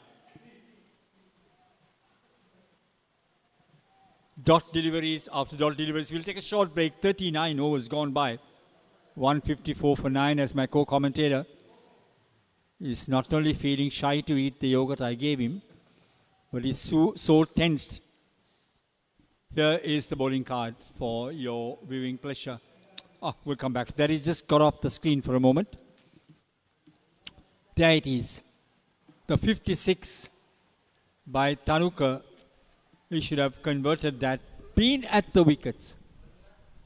Dot deliveries after dot deliveries. We'll take a short break. 39 overs gone by. 154 for 9 as my co-commentator is not only feeling shy to eat the yogurt I gave him, but he's so tensed. Here is the bowling card for your viewing pleasure. We'll come back. That is just got off the screen for a moment. There it is. The 56 by Tanuka. He should have converted that. Been at the wickets.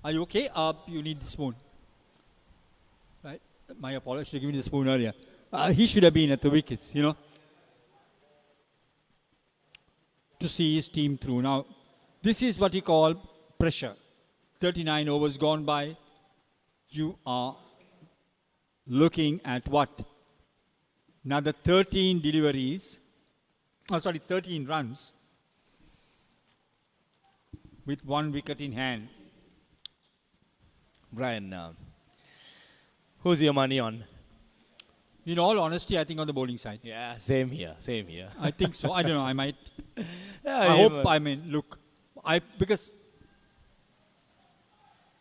Are you okay? You need the spoon. Right? My apologies. I should have given you the spoon earlier. He should have been at the wickets, you know, to see his team through. Now, this is what you call pressure. 39 overs gone by. You are looking at what? Another 13 deliveries. 13 runs with 1 wicket in hand. Brian, who's your money on? In all honesty, I think on the bowling side. Yeah, same here. I think so. I don't know. I might. Yeah, I hope. I mean, look. Because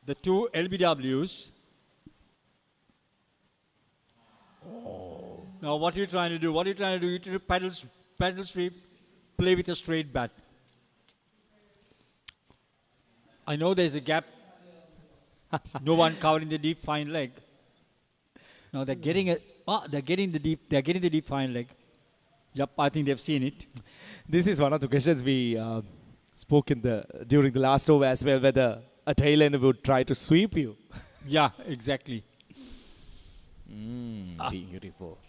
the two LBWs. Now, what are you trying to do? You're trying to do paddle sweep, play with a straight bat. I know there's a gap. No one covering the deep fine leg. Now they're getting the deep fine leg. Yep, I think they've seen it. This is one of the questions we spoke during the last over as well, whether a tail-ender would try to sweep you. Yeah, exactly. Beautiful.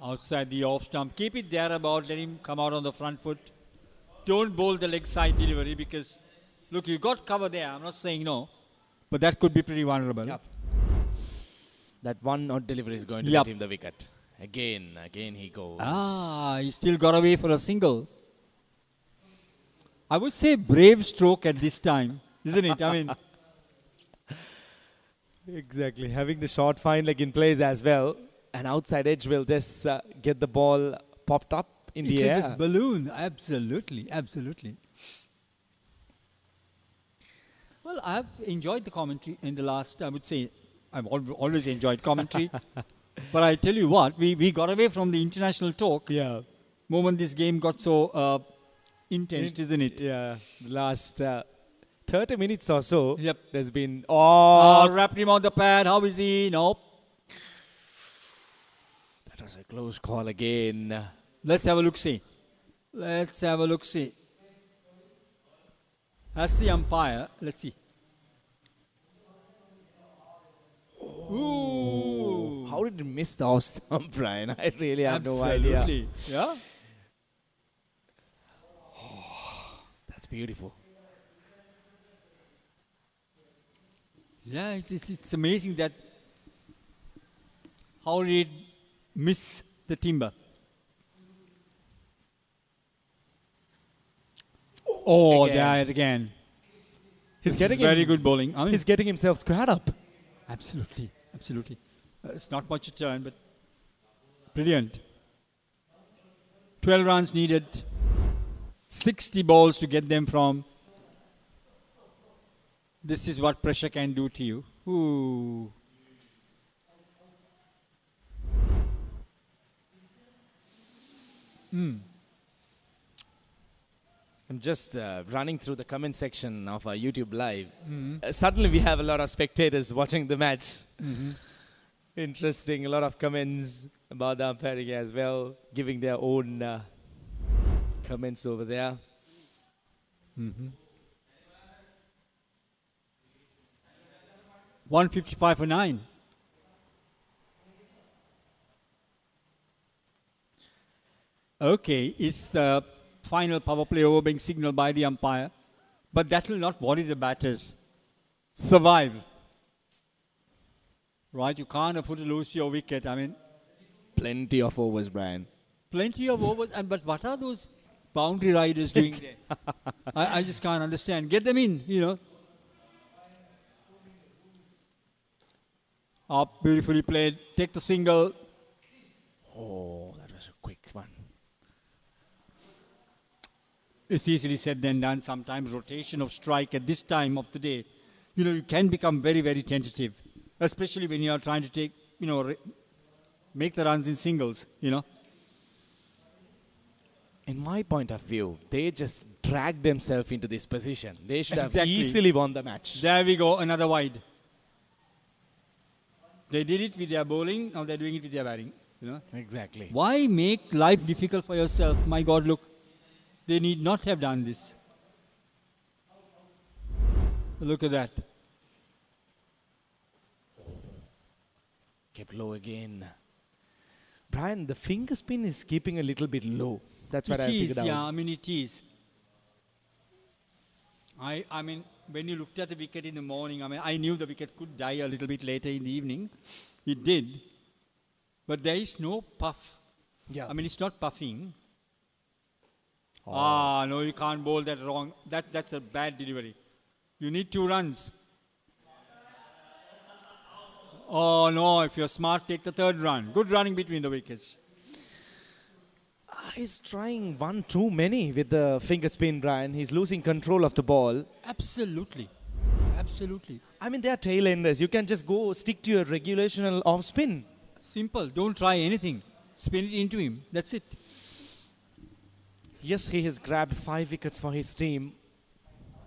Outside the off stump. Keep it there about, let him come out on the front foot. Don't bowl the leg side delivery because, look, you got cover there. I'm not saying no, but that could be pretty vulnerable. Yep. That one odd delivery is going to get him the wicket. Again he goes. He still got away for a single. I would say brave stroke at this time, isn't it? I mean, Exactly. Having the short fine leg in place as well. An outside edge will just get the ball popped up in the it air. is balloon. Absolutely, absolutely. Well, I've enjoyed the commentary in the last, I would say, I've always enjoyed commentary. But I tell you what, we got away from the international talk. Yeah. Moment this game got so intense, isn't it? Yeah. The last 30 minutes or so, Yep. there's been... Wrapped him on the pad. How is he? Nope. That was a close call again. Let's have a look-see. Let's have a look-see. As the umpire, let's see. Ooh. How did he miss the off stump, Brian? I really have no idea. Absolutely. Yeah. That's beautiful. Yeah, it's amazing that how did miss the timber. Oh, Again. there again. He's This getting is very him- good bowling. I mean, He's getting himself squared up. absolutely, absolutely. It's not much a turn, but brilliant. 12 runs needed. 60 balls to get them from. This is what pressure can do to you. Ooh. I'm just running through the comment section of our YouTube live. Suddenly we have a lot of spectators watching the match. Interesting, a lot of comments about the umpiring as well, giving their own comments over there. 155 for 9. Okay, it's the final power play over being signaled by the umpire, but that will not worry the batters. Survive. Right, you can't afford to lose your wicket. I mean, Plenty of overs, Brian. plenty of overs, but what are those boundary riders doing there? I just can't understand. Get them in, you know. Up, beautifully played. Take the single. Oh, that was a quick one. It's easily said than done. Sometimes rotation of strike at this time of the day, you know, you can become very, very tentative, especially when you are trying to take, you know, make the runs in singles, you know. In my point of view, they just dragged themselves into this position. They should have Exactly. easily won the match. There we go, another wide. They did it with their bowling, now they're doing it with their batting, you know. Exactly. Why make life difficult for yourself? My God, look, they need not have done this. Look at that. Kept low again. Brian, the finger spin is keeping a little bit low. That's what I It figured is, out. yeah, I mean, it is. I mean, when you looked at the wicket in the morning, I mean, I knew the wicket could die a little bit later in the evening. It did. But there is no puff. Yeah. I mean, it's not puffing. Oh. No, you can't bowl that wrong. That's a bad delivery. You need 2 runs. Oh, no, if you're smart, take the 3rd run. Good running between the wickets. He's trying one too many with the finger spin, Brian. He's losing control of the ball. Absolutely. Absolutely. I mean, they are tail enders. You can just go stick to your regulational off spin. Simple. Don't try anything. Spin it into him. That's it. Yes, he has grabbed 5 wickets for his team,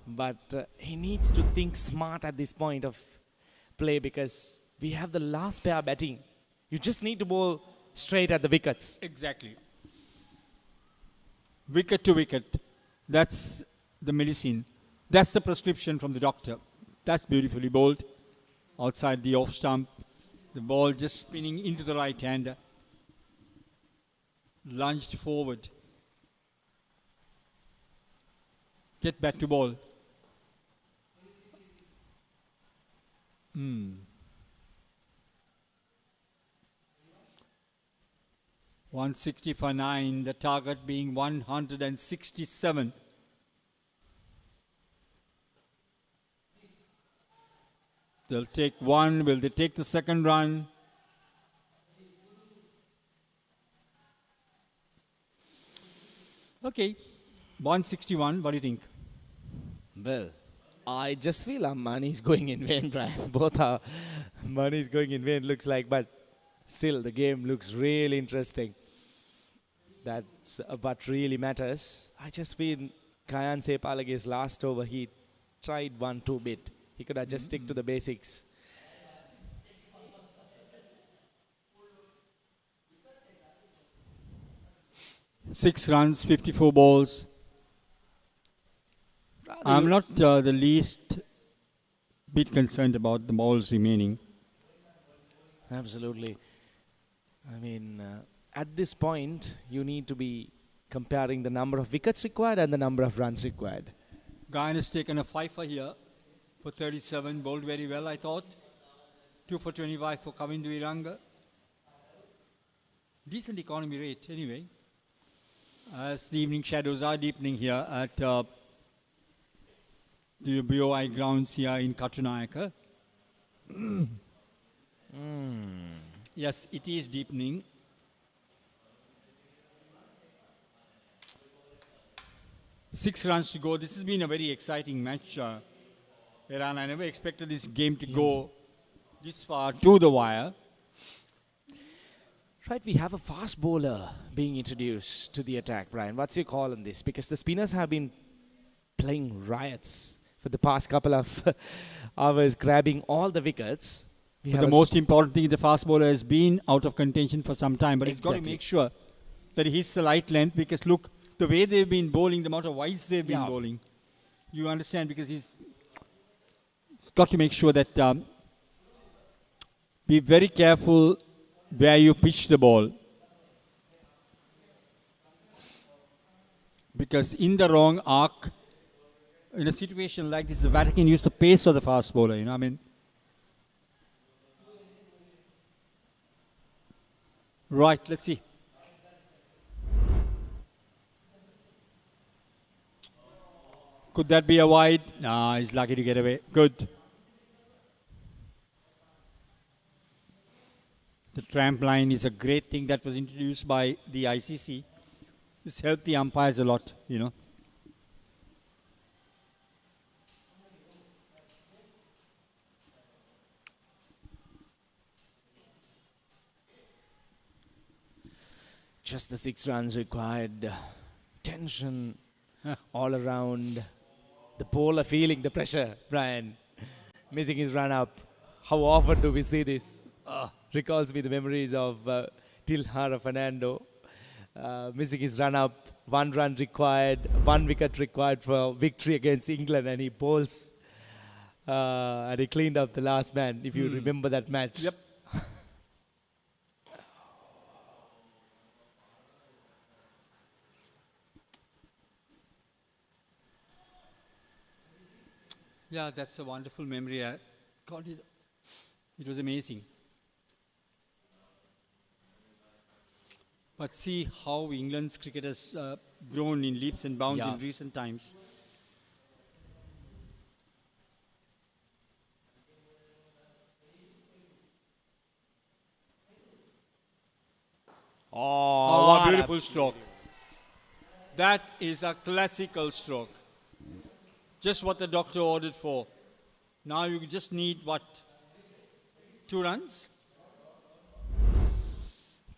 but he needs to think smart at this point of play because we have the last pair batting. You just need to bowl straight at the wickets. Exactly. Wicket to wicket. That's the medicine. That's the prescription from the doctor. That's beautifully bowled. Outside the off stump. The ball just spinning into the right hander. Lunged forward. Get back to ball. 160 for 9, the target being 167. They'll take one. Will they take the second run? Okay, 161. What do you think? Well, I just feel our money's going in vain, Brian. Both our money's going in vain, looks like, but still the game looks really interesting. That's what really matters. I just feel Kayan Sepalage's last over, he tried 1-2 bit. He could have just stick to the basics. Six runs, 54 balls. I'm not the least bit concerned about the balls remaining. Absolutely. I mean, at this point, you need to be comparing the number of wickets required and the number of runs required. Gayan has taken a 5 here for 37, bowled very well, I thought. 2 for 25 for Kavindu Iranga. Decent economy rate, anyway. As the evening shadows are deepening here at the BOI grounds here in Katunayaka. Yes, it is deepening. Six runs to go. This has been a very exciting match, Iran. I never expected this game to go this far to the wire. Right, we have a fast bowler being introduced to the attack, Brian. What's your call on this? Because the spinners have been playing riots for the past couple of hours, grabbing all the wickets. The most important thing, the fast bowler has been out of contention for some time, but he's got to make sure that he hits the right length, because look, the way they've been bowling, the amount of wides they've been bowling, you understand, because he's got to make sure that be very careful where you pitch the ball, because in the wrong arc, in a situation like this, the Vatican use the pace of the fast bowler, you know, I mean. Right, let's see. Could that be a wide? Nah, he's lucky to get away. Good. The tramp line is a great thing that was introduced by the ICC. This helped the umpires a lot, you know. Just the 6 runs required. Tension all around. The bowler feeling the pressure, Brian. Missing his run up. How often do we see this? Recalls me the memories of Tilhara Fernando. Missing his run up. 1 run required. 1 wicket required for victory against England. And he bowls. And he cleaned up the last man, if you remember that match. Yep. Yeah, that's a wonderful memory. God, it was amazing. But see how England's cricket has grown in leaps and bounds in recent times. Oh, what a beautiful stroke. That is a classical stroke. Just what the doctor ordered for. Now you just need, what, 2 runs?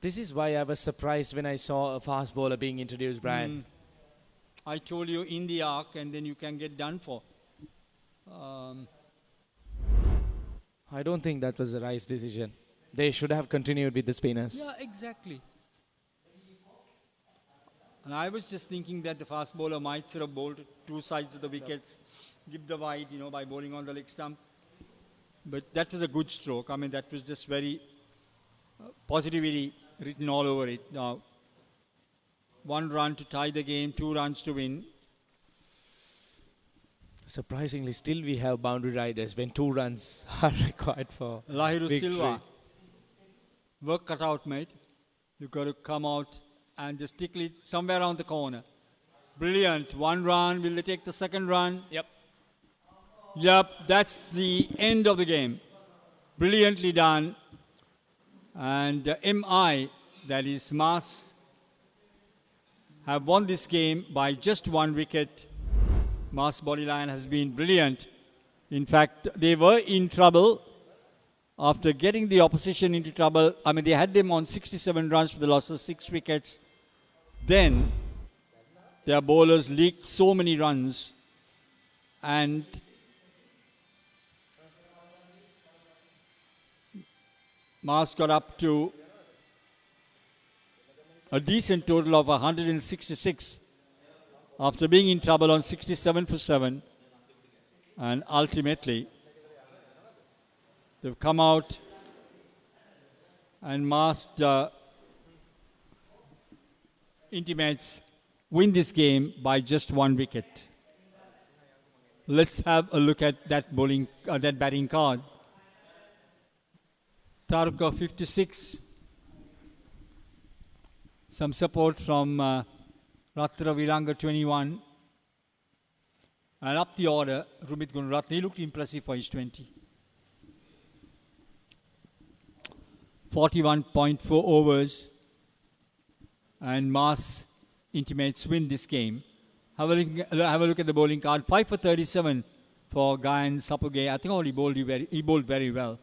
This is why I was surprised when I saw a fast bowler being introduced, Brian. I told you in the arc, and then you can get done for. I don't think that was the right decision. They should have continued with the spinners. Yeah, exactly. And I was just thinking that the fast bowler might sort of bowl to 2 sides of the wickets, give the wide, you know, by bowling on the leg stump. But that was a good stroke. I mean, that was just very positivity written all over it. Now, 1 run to tie the game, 2 runs to win. Surprisingly, still we have boundary riders when 2 runs are required for Lahiru victory. Silva. Work cut out, mate. You've got to come out and just tickle it somewhere around the corner. Brilliant. 1 run. Will they take the second run? Yep. Yep, that's the end of the game. Brilliantly done. And MI, that is Mars, have won this game by just 1 wicket. Mars Bodyline has been brilliant. In fact, they were in trouble after getting the opposition into trouble. I mean, they had them on 67 runs for the loss of 6 wickets. Then their bowlers leaked so many runs, and Mars got up to a decent total of 166 after being in trouble on 67 for 7. And ultimately, they've come out and Mars intimates win this game by just 1 wicket. Let's have a look at that that batting card. Taruka 56. Some support from Ratra Viranga 21. And up the order, Rumit Gunaratne. He looked impressive for his 20. 41.4 overs. And Mars intimates win this game. Have a look at the bowling card. 5 for 37 for Gayan Sapuge. I think he bowled very well.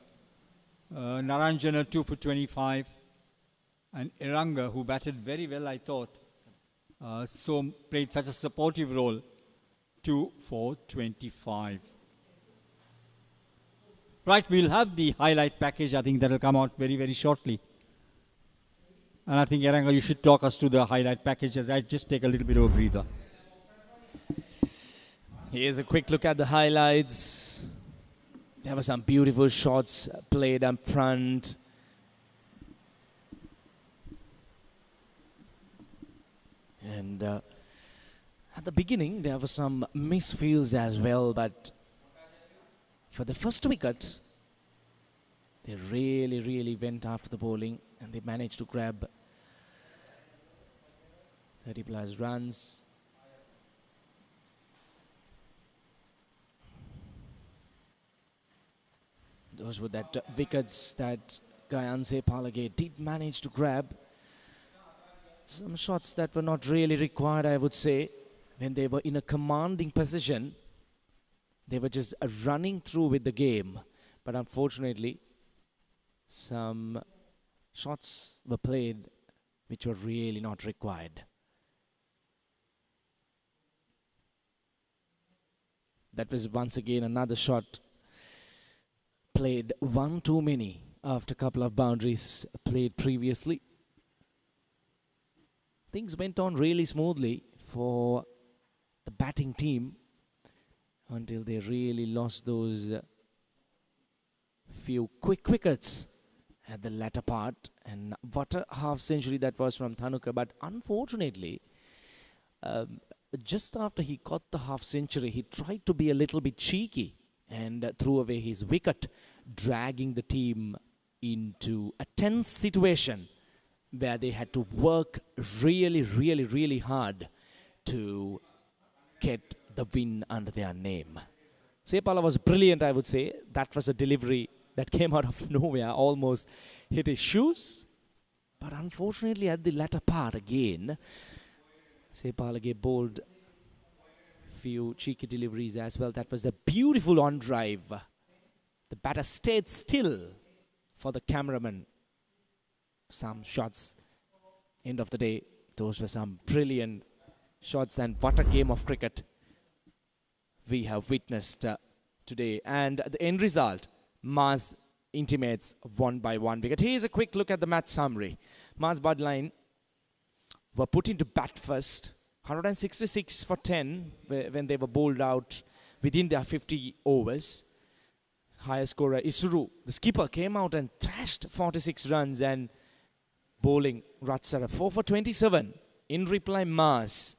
Naranjana 2 for 25. And Iranga, who batted very well, I thought, played such a supportive role, 2 for 25. Right, we'll have the highlight package. I think that will come out very, very shortly. And I think, Iranga, you should talk us through the highlight package as I just take a little bit of a breather. Here's a quick look at the highlights. There were some beautiful shots played up front. And at the beginning, there were some misfields as well, but for the first wicket, they really went after the bowling and they managed to grab 30 plus runs. Those were the wickets that Gayan Palage did manage to grab. Some shots that were not really required, I would say. When they were in a commanding position, they were just running through with the game. But unfortunately, some shots were played which were really not required. That was once again another shot played one too many after a couple of boundaries played previously. Things went on really smoothly for the batting team until they really lost those few quick wickets at the latter part. And what a half century that was from Dhanuka. But unfortunately, just after he got the half century, he tried to be a little bit cheeky and threw away his wicket, dragging the team into a tense situation where they had to work really hard to get the win under their name. Sepala was brilliant, I would say. That was a delivery that came out of nowhere, almost hit his shoes. But unfortunately, at the latter part again, Sepala bowled few cheeky deliveries as well. That was a beautiful on drive. The batter stayed still for the cameraman. Some shots, end of the day, those were some brilliant shots, and what a game of cricket we have witnessed today. And the end result, Mars intimates won by 1 wicket. Here's a quick look at the match summary. Mars Bodyline were put into bat first, 166 for 10 when they were bowled out within their 50 overs. Higher scorer Isuru, the skipper, came out and thrashed 46 runs, and bowling Ratsara 4 for 27. In reply, Mars,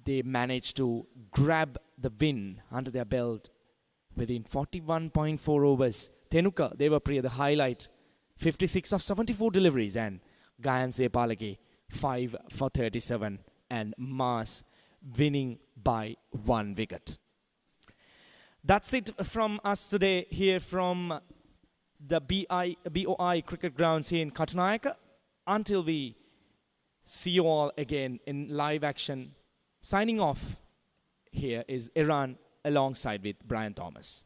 they managed to grab the win under their belt within 41.4 overs. Tenuka, they were the highlight, 56 of 74 deliveries, and Gayan 5 for 37 and Mas winning by 1 wicket. That's it from us today here from the BOI cricket grounds here in Katunayaka. Until we see you all again in live action, signing off here is Iran alongside with Brian Thomas.